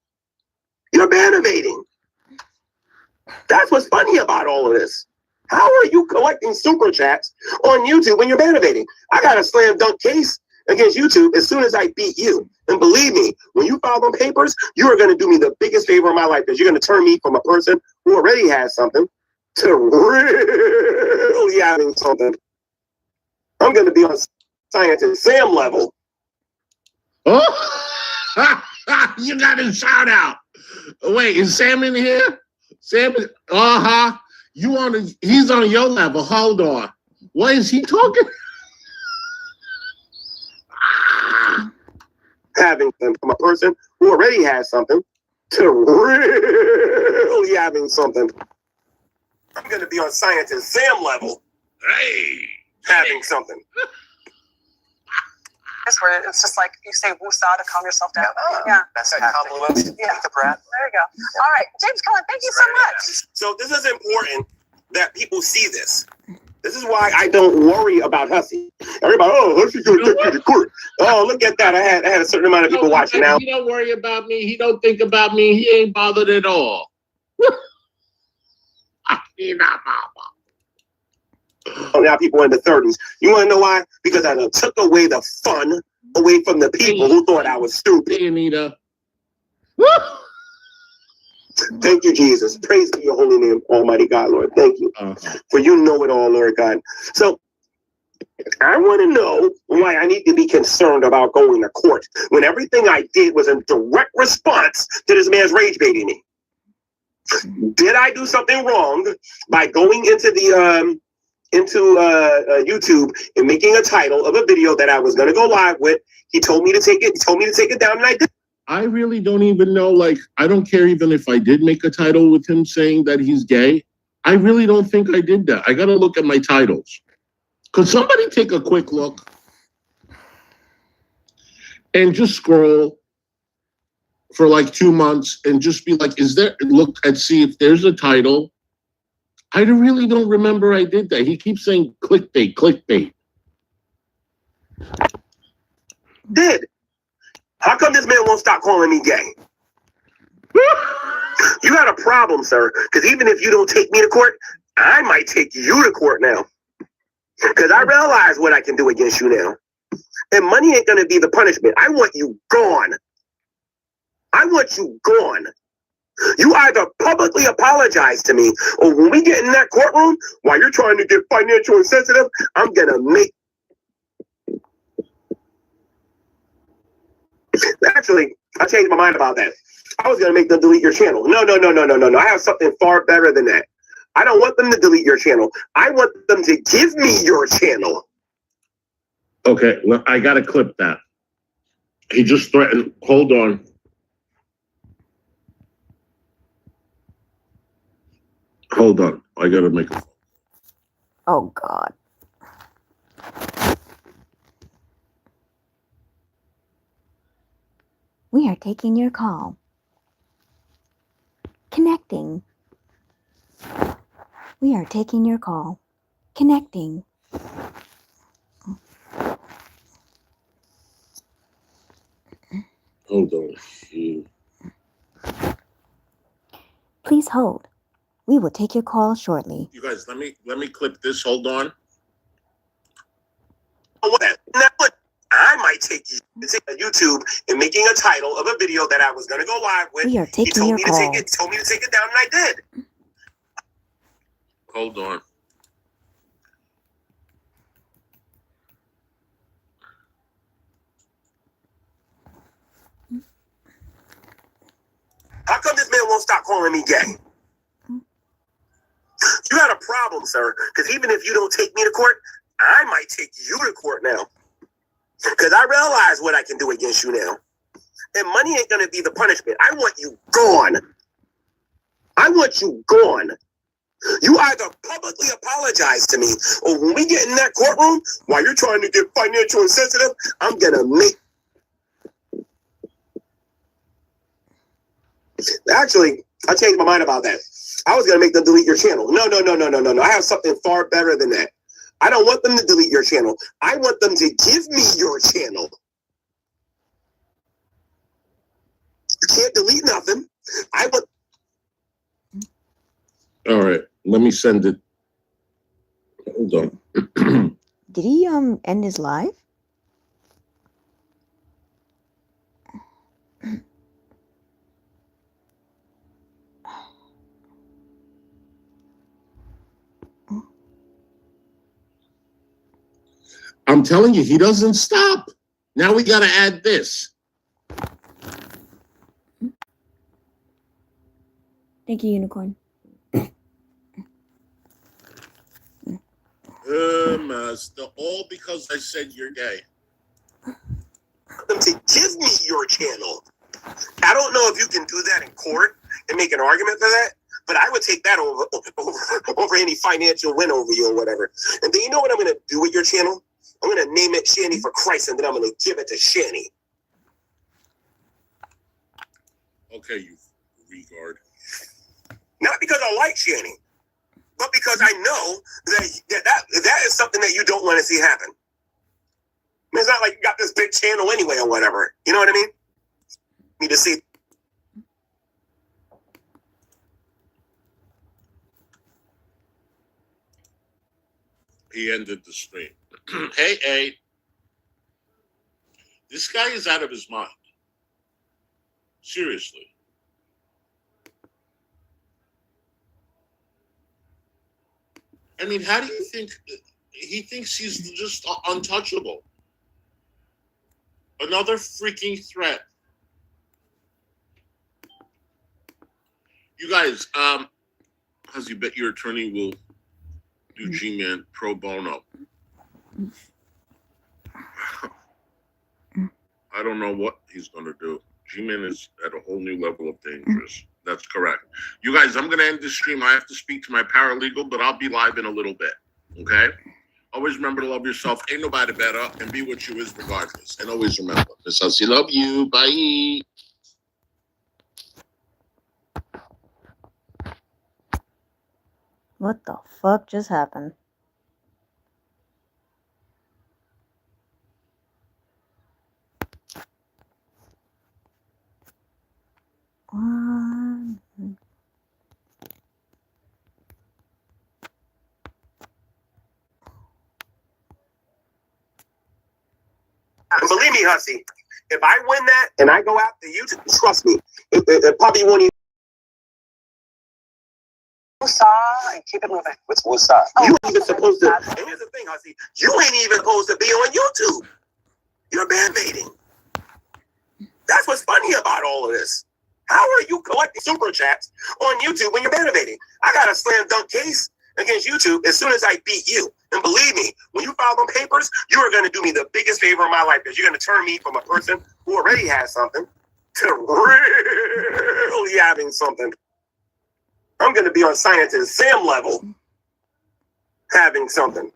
[SPEAKER 3] You're bannerbating. That's what's funny about all of this. How are you collecting super chats on YouTube when you're bannerbating? I got a slam dunk case against YouTube as soon as I beat you. And believe me, when you file them papers, you are going to do me the biggest favor of my life, because you're going to turn me from a person who already has something to really having something. I'm going to be on Scientist Sam level.
[SPEAKER 6] Oh, you got a shout out. Wait, is Sam in here? Sam is, you he's on your level. Hold on. What is he talking?
[SPEAKER 3] Having them from a person who already has something to really having something. I'm going to be on Scientist Sam level.
[SPEAKER 15] Hey,
[SPEAKER 3] having something.
[SPEAKER 12] That's where it's just like you say woosah to calm yourself down. Yeah.
[SPEAKER 22] That's a compliment.
[SPEAKER 12] Yeah.
[SPEAKER 22] Take a breath.
[SPEAKER 12] There you go. All right, James Cullen, thank you so much.
[SPEAKER 3] So this is important that people see this. This is why I don't worry about Hussy. Everybody, Hussy's going to take you to court. Oh, look at that. I had a certain amount of people watching now.
[SPEAKER 6] He don't worry about me. He don't think about me. He ain't bothered at all. He not bothered.
[SPEAKER 3] Oh, now people in the 30s. You want to know why? Because I took away the fun away from the people who thought I was stupid.
[SPEAKER 6] Hey, Anita.
[SPEAKER 3] Thank you, Jesus. Praise be your holy name, Almighty God, Lord. Thank you. For you know it all, Lord God. So I want to know why I need to be concerned about going to court when everything I did was in direct response to this man's rage baiting me. Did I do something wrong by going into the YouTube and making a title of a video that I was going to go live with? He told me to take it. He told me to take it down, and I did.
[SPEAKER 6] I really don't even know. Like, I don't care even if I did make a title with him saying that he's gay. I really don't think I did that. I got to look at my titles. Could somebody take a quick look and just scroll for like 2 months and just be like, look and see if there's a title. I really don't remember I did that. He keeps saying clickbait, clickbait.
[SPEAKER 3] Did. How come this man won't stop calling me gay? You got a problem, sir. Because even if you don't take me to court, I might take you to court now. Because I realize what I can do against you now. And money ain't going to be the punishment. I want you gone. I want you gone. You either publicly apologize to me, or when we get in that courtroom, while you're trying to get financial and sensitive, I'm going to make... Actually, I changed my mind about that. I was going to make them delete your channel. No. I have something far better than that. I don't want them to delete your channel. I want them to give me your channel.
[SPEAKER 6] Okay, well, I got to clip that. He just threatened. Hold on. Hold on. I got to make a...
[SPEAKER 1] Oh, God. We are taking your call. Connecting. We are taking your call. Connecting.
[SPEAKER 6] Hold on.
[SPEAKER 1] Please hold. We will take your call shortly.
[SPEAKER 6] You guys, let me clip this. Hold on.
[SPEAKER 3] I might take you to YouTube and making a title of a video that I was going to go live with.
[SPEAKER 1] We are taking your call.
[SPEAKER 3] He told me to take it down, and I did.
[SPEAKER 6] Hold on.
[SPEAKER 3] won't stop calling me gay. You got a problem, sir, because even if you don't take me to court, I might take you to court now. Because I realize what I can do against you now. And money ain't going to be the punishment. I want you gone. I want you gone. You either publicly apologize to me, or when we get in that courtroom, while you're trying to get financial insensitive, I'm going to make... Actually, I changed my mind about that. I was going to make them delete your channel. No. I have something far better than that. I don't want them to delete your channel. I want them to give me your channel. You can't delete nothing. I want...
[SPEAKER 6] All right, let me send it. Hold on.
[SPEAKER 1] Did he end his live?
[SPEAKER 6] I'm telling you, he doesn't stop. Now we got to add this.
[SPEAKER 1] Thank you, Unicorn.
[SPEAKER 6] Master, all because I said you're gay.
[SPEAKER 3] Them to give me your channel. I don't know if you can do that in court and make an argument for that, but I would take that over any financial win over you or whatever. And then you know what I'm going to do with your channel? I'm going to name it Shanny for Christ, and then I'm going to give it to Shanny.
[SPEAKER 6] Okay, you regard.
[SPEAKER 3] Not because I like Shanny, but because I know that is something that you don't want to see happen. It's not like you got this big channel anyway or whatever. You know what I mean? Me to see.
[SPEAKER 6] He ended the stream. Hey, this guy is out of his mind. Seriously. I mean, how do you think he thinks he's just untouchable? Another freaking threat. You guys, Hussy, bet your attorney will do Gman pro bono. I don't know what he's going to do. Gman is at a whole new level of dangerous. That's correct. You guys, I'm going to end this stream. I have to speak to my paralegal, but I'll be live in a little bit. Okay? Always remember to love yourself. Ain't nobody better. And be what you is regardless. And always remember, Miss Hussy, love you. Bye.
[SPEAKER 1] What the fuck just happened?
[SPEAKER 3] And believe me, Hussy, if I win that and I go after you, trust me, it probably won't even.
[SPEAKER 22] Woosah and keep it moving. What's woosah?
[SPEAKER 3] You ain't even supposed to. And here's the thing, Hussy, you ain't even supposed to be on YouTube. You're band baiting. That's what's funny about all of this. How are you collecting super chats on YouTube when you're band baiting? I got a slam dunk case against YouTube as soon as I beat you. And believe me, when you file them papers, you are going to do me the biggest favor of my life, because you're going to turn me from a person who already has something to really having something. I'm going to be on Scientist Sam level having something.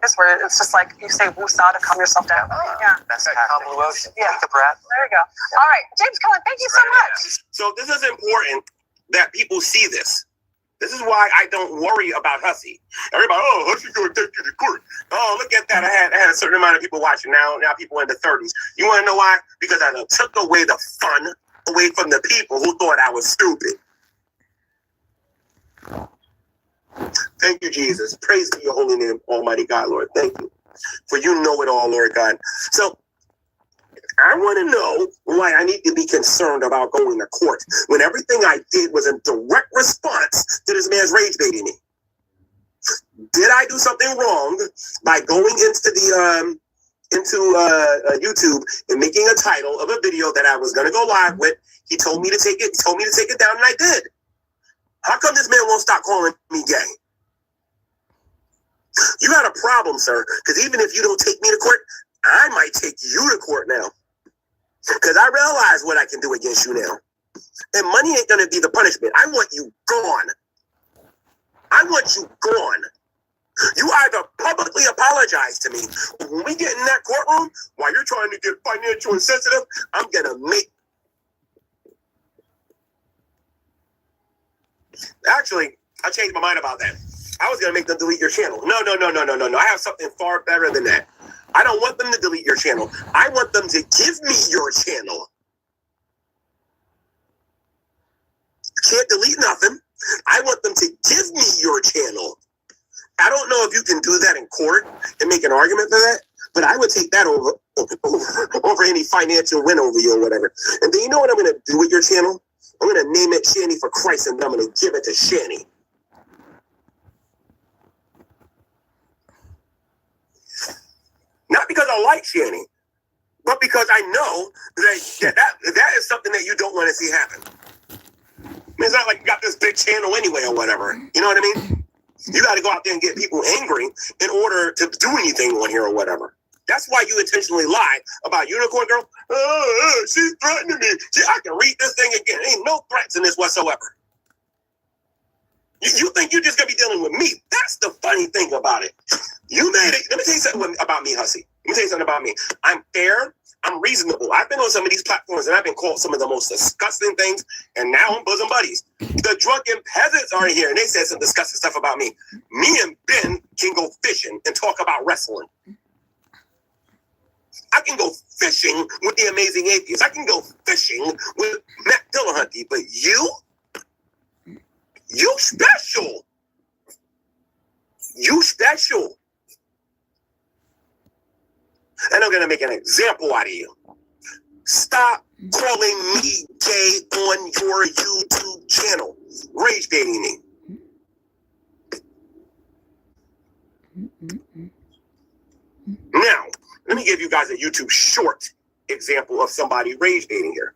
[SPEAKER 12] It's where it's just like you say woosah to calm yourself down. Yeah.
[SPEAKER 22] That's calm blue ocean.
[SPEAKER 12] Yeah.
[SPEAKER 22] Take a breath.
[SPEAKER 12] There you go. All right. James Cullen, thank you so much.
[SPEAKER 3] So this is important that people see this. This is why I don't worry about Hussy. Everybody, oh, Hussy's going to take you to court. Oh, look at that. I had a certain amount of people watching now. Now people in the 30s. You want to know why? Because I done took away the fun away from the people who thought I was stupid. Thank you, Jesus. Praise be your holy name, Almighty God, Lord. Thank you. For you know it all, Lord God. So I want to know why I need to be concerned about going to court when everything I did was in direct response to this man's rage baiting me. Did I do something wrong by going into into YouTube and making a title of a video that I was gonna go live with. He told me to take it. Told me to take it down, and I did. How come this man won't stop calling me gay? You got a problem, sir. Because even if you don't take me to court, I might take you to court now. Because I realize what I can do against you now. And money ain't gonna be the punishment. I want you gone. I want you gone. You either publicly apologize to me, or when we get in that courtroom, while you're trying to get financial and sensitive, I'm gonna make. Actually, I changed my mind about that. I was gonna make them delete your channel. No. I have something far better than that. I don't want them to delete your channel. I want them to give me your channel. You can't delete nothing. I want them to give me your channel. I don't know if you can do that in court and make an argument for that, but I would take that over any financial win over you or whatever. And then you know what I'm going to do with your channel? I'm going to name it Shanny for Christ, and I'm going to give it to Shanny. Not because I like Shanny, but because I know that is something that you don't want to see happen. I mean, it's not like you got this big channel anyway or whatever. You know what I mean? You got to go out there and get people angry in order to do anything on here or whatever. That's why you intentionally lied about Unicorn Girl. She's threatening me. I can read this thing again. Ain't no threats in this whatsoever. You think you're just going to be dealing with me. That's the funny thing about it. You made it. Let me tell you something about me, Hussy. Let me tell you something about me. I'm fair. I'm reasonable. I've been on some of these platforms and I've been called some of the most disgusting things, and now I'm bosom buddies. The drunken peasants are here and they said some disgusting stuff about me. Me and Ben can go fishing and talk about wrestling. I can go fishing with the Amazing Atheist. I can go fishing with Matt Dillahunty, but you special. You special. And I'm going to make an example out of you. Stop calling me gay on your YouTube channel. Rage baiting me. Now, let me give you guys a YouTube short example of somebody rage baiting here.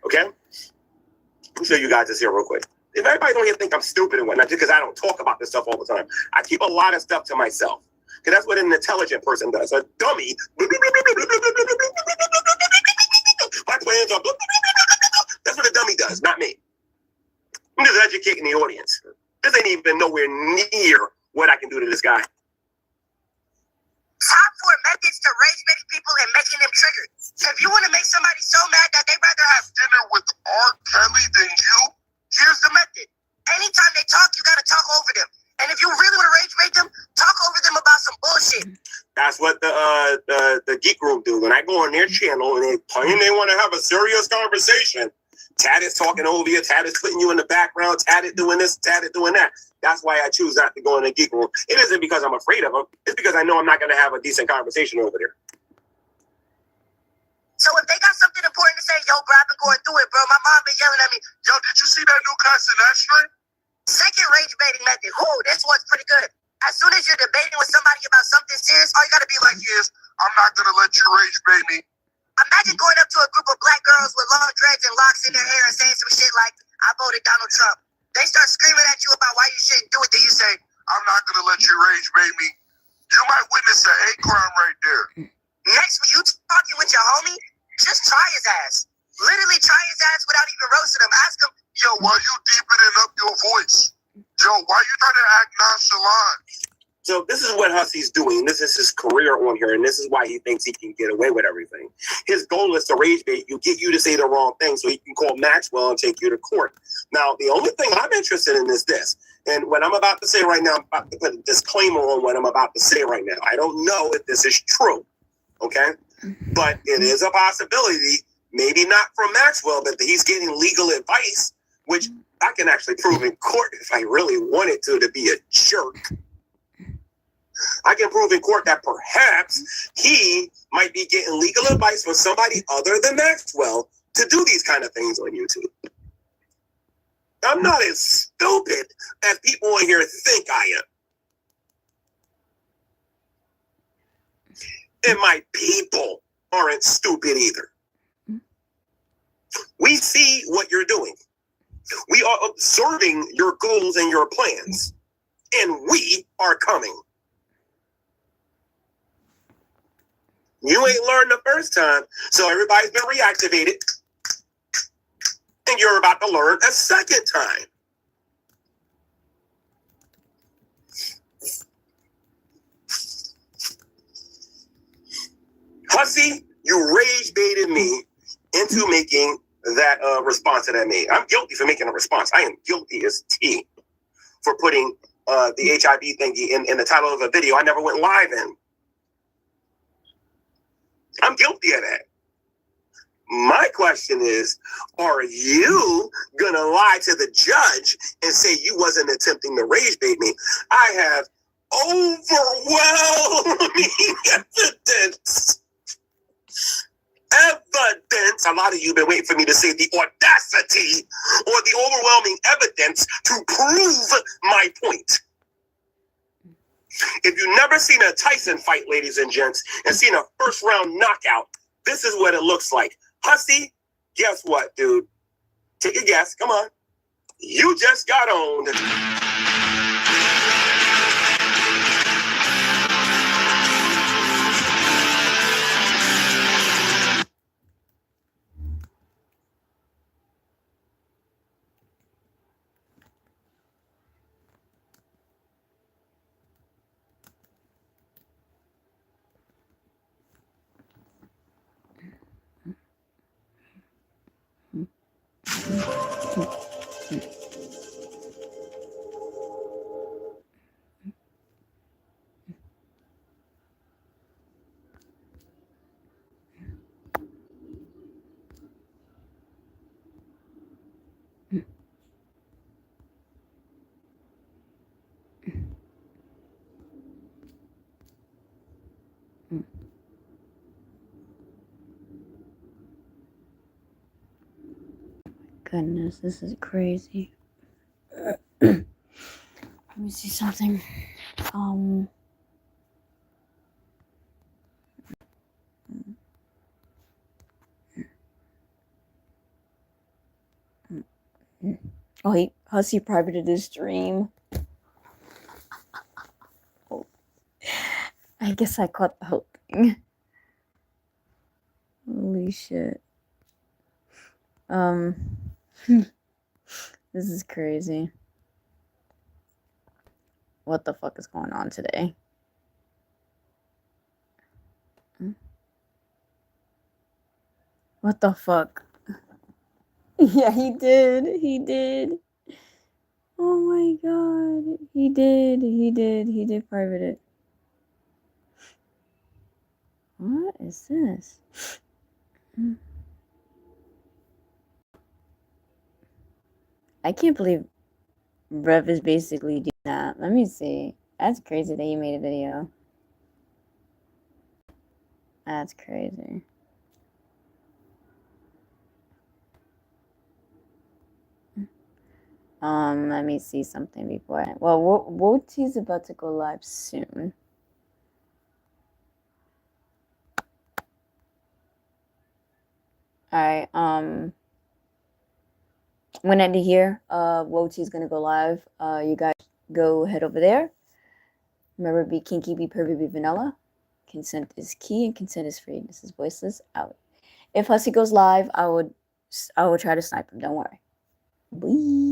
[SPEAKER 3] Okay? Let me show you guys this here real quick. If everybody don't even think I'm stupid and whatnot, just because I don't talk about this stuff all the time, I keep a lot of stuff to myself. Because that's what an intelligent person does. A dummy. My plans are. That's what a dummy does, not me. I'm just educating the audience. This ain't even nowhere near what I can do to this guy.
[SPEAKER 19] Top 4 methods to rage baiting people and making them triggered. So if you want to make somebody so mad that they rather have dinner with R. Kelly than you, here's the method. Anytime they talk, you got to talk over them. And if you really want to rage bait them, talk over them about some bullshit.
[SPEAKER 3] That's what the Geek Room do. When I go on their channel and they claim they want to have a serious conversation, Tad is talking over you, Tad is putting you in the background, Tad is doing this, Tad is doing that. That's why I choose not to go in the Geek Room. It isn't because I'm afraid of them. It's because I know I'm not going to have a decent conversation over there.
[SPEAKER 19] So if they got something important to say, yo, bro, I've been going through it, bro. My mom been yelling at me. Yo, did you see that new constant that stream? Second rage baiting method. This one's pretty good. As soon as you're debating with somebody about something serious, all you gotta be like is, I'm not gonna let you rage bait me. Imagine going up to a group of black girls with long dreads and locks in their hair and saying some shit like, I voted Donald Trump. They start screaming at you about why you shouldn't do it. Then you say, I'm not gonna let you rage bait me. You might witness a hate crime right there. Next, when you talking with your homie, just try his ass. Literally try his ass without even roasting him. Ask him, yo, why you deepening up your voice? Yo, why you trying to act nonchalant?
[SPEAKER 3] So this is what Hussy's doing. This is his career on here, and this is why he thinks he can get away with everything. His goal is to rage bait you, get you to say the wrong thing so he can call Maxwell and take you to court. Now, the only thing I'm interested in is this. And what I'm about to say right now, I'm about to put a disclaimer on what I'm about to say right now. I don't know if this is true, okay? But it is a possibility, maybe not from Maxwell, but he's getting legal advice, which I can actually prove in court if I really wanted to be a jerk. I can prove in court that perhaps he might be getting legal advice from somebody other than Maxwell to do these kind of things on YouTube. I'm not as stupid as people on here think I am. And my people aren't stupid either. We see what you're doing. We are observing your goals and your plans. And we are coming. You ain't learned the first time, so everybody's been reactivated. And you're about to learn a second time. Hussy, you rage baited me into making that response that I made. I'm guilty for making a response. I am guilty as T for putting the HIV thingy in the title of a video I never went live in. I'm guilty of that. My question is, are you gonna lie to the judge and say you wasn't attempting to rage bait me? I have overwhelming evidence. A lot of you have been waiting for me to say the audacity or the overwhelming evidence to prove my point. If you've never seen a Tyson fight, ladies and gents, and seen a first round knockout, this is what it looks like. Hussy, guess what, dude? Take a guess. Come on. You just got owned.
[SPEAKER 1] Goodness, this is crazy. Let me see something. Oh, Hussy privated his stream. Oh, I guess I caught the whole thing. Holy shit. This is crazy. What the fuck is going on today? What the fuck? Yeah, he did. He did. Oh my god. He did. He did private it. What is this? I can't believe Rev is basically doing that. Let me see. That's crazy that he made a video. That's crazy. Let me see something before well, Woti's about to go live soon. Alright, when I hear Woti's gonna go live, you guys go head over there. Remember, be kinky, be pervy, be vanilla. Consent is key and consent is free. This is Voiceless out. If Hussy goes live, I will try to snipe him, don't worry. Bye.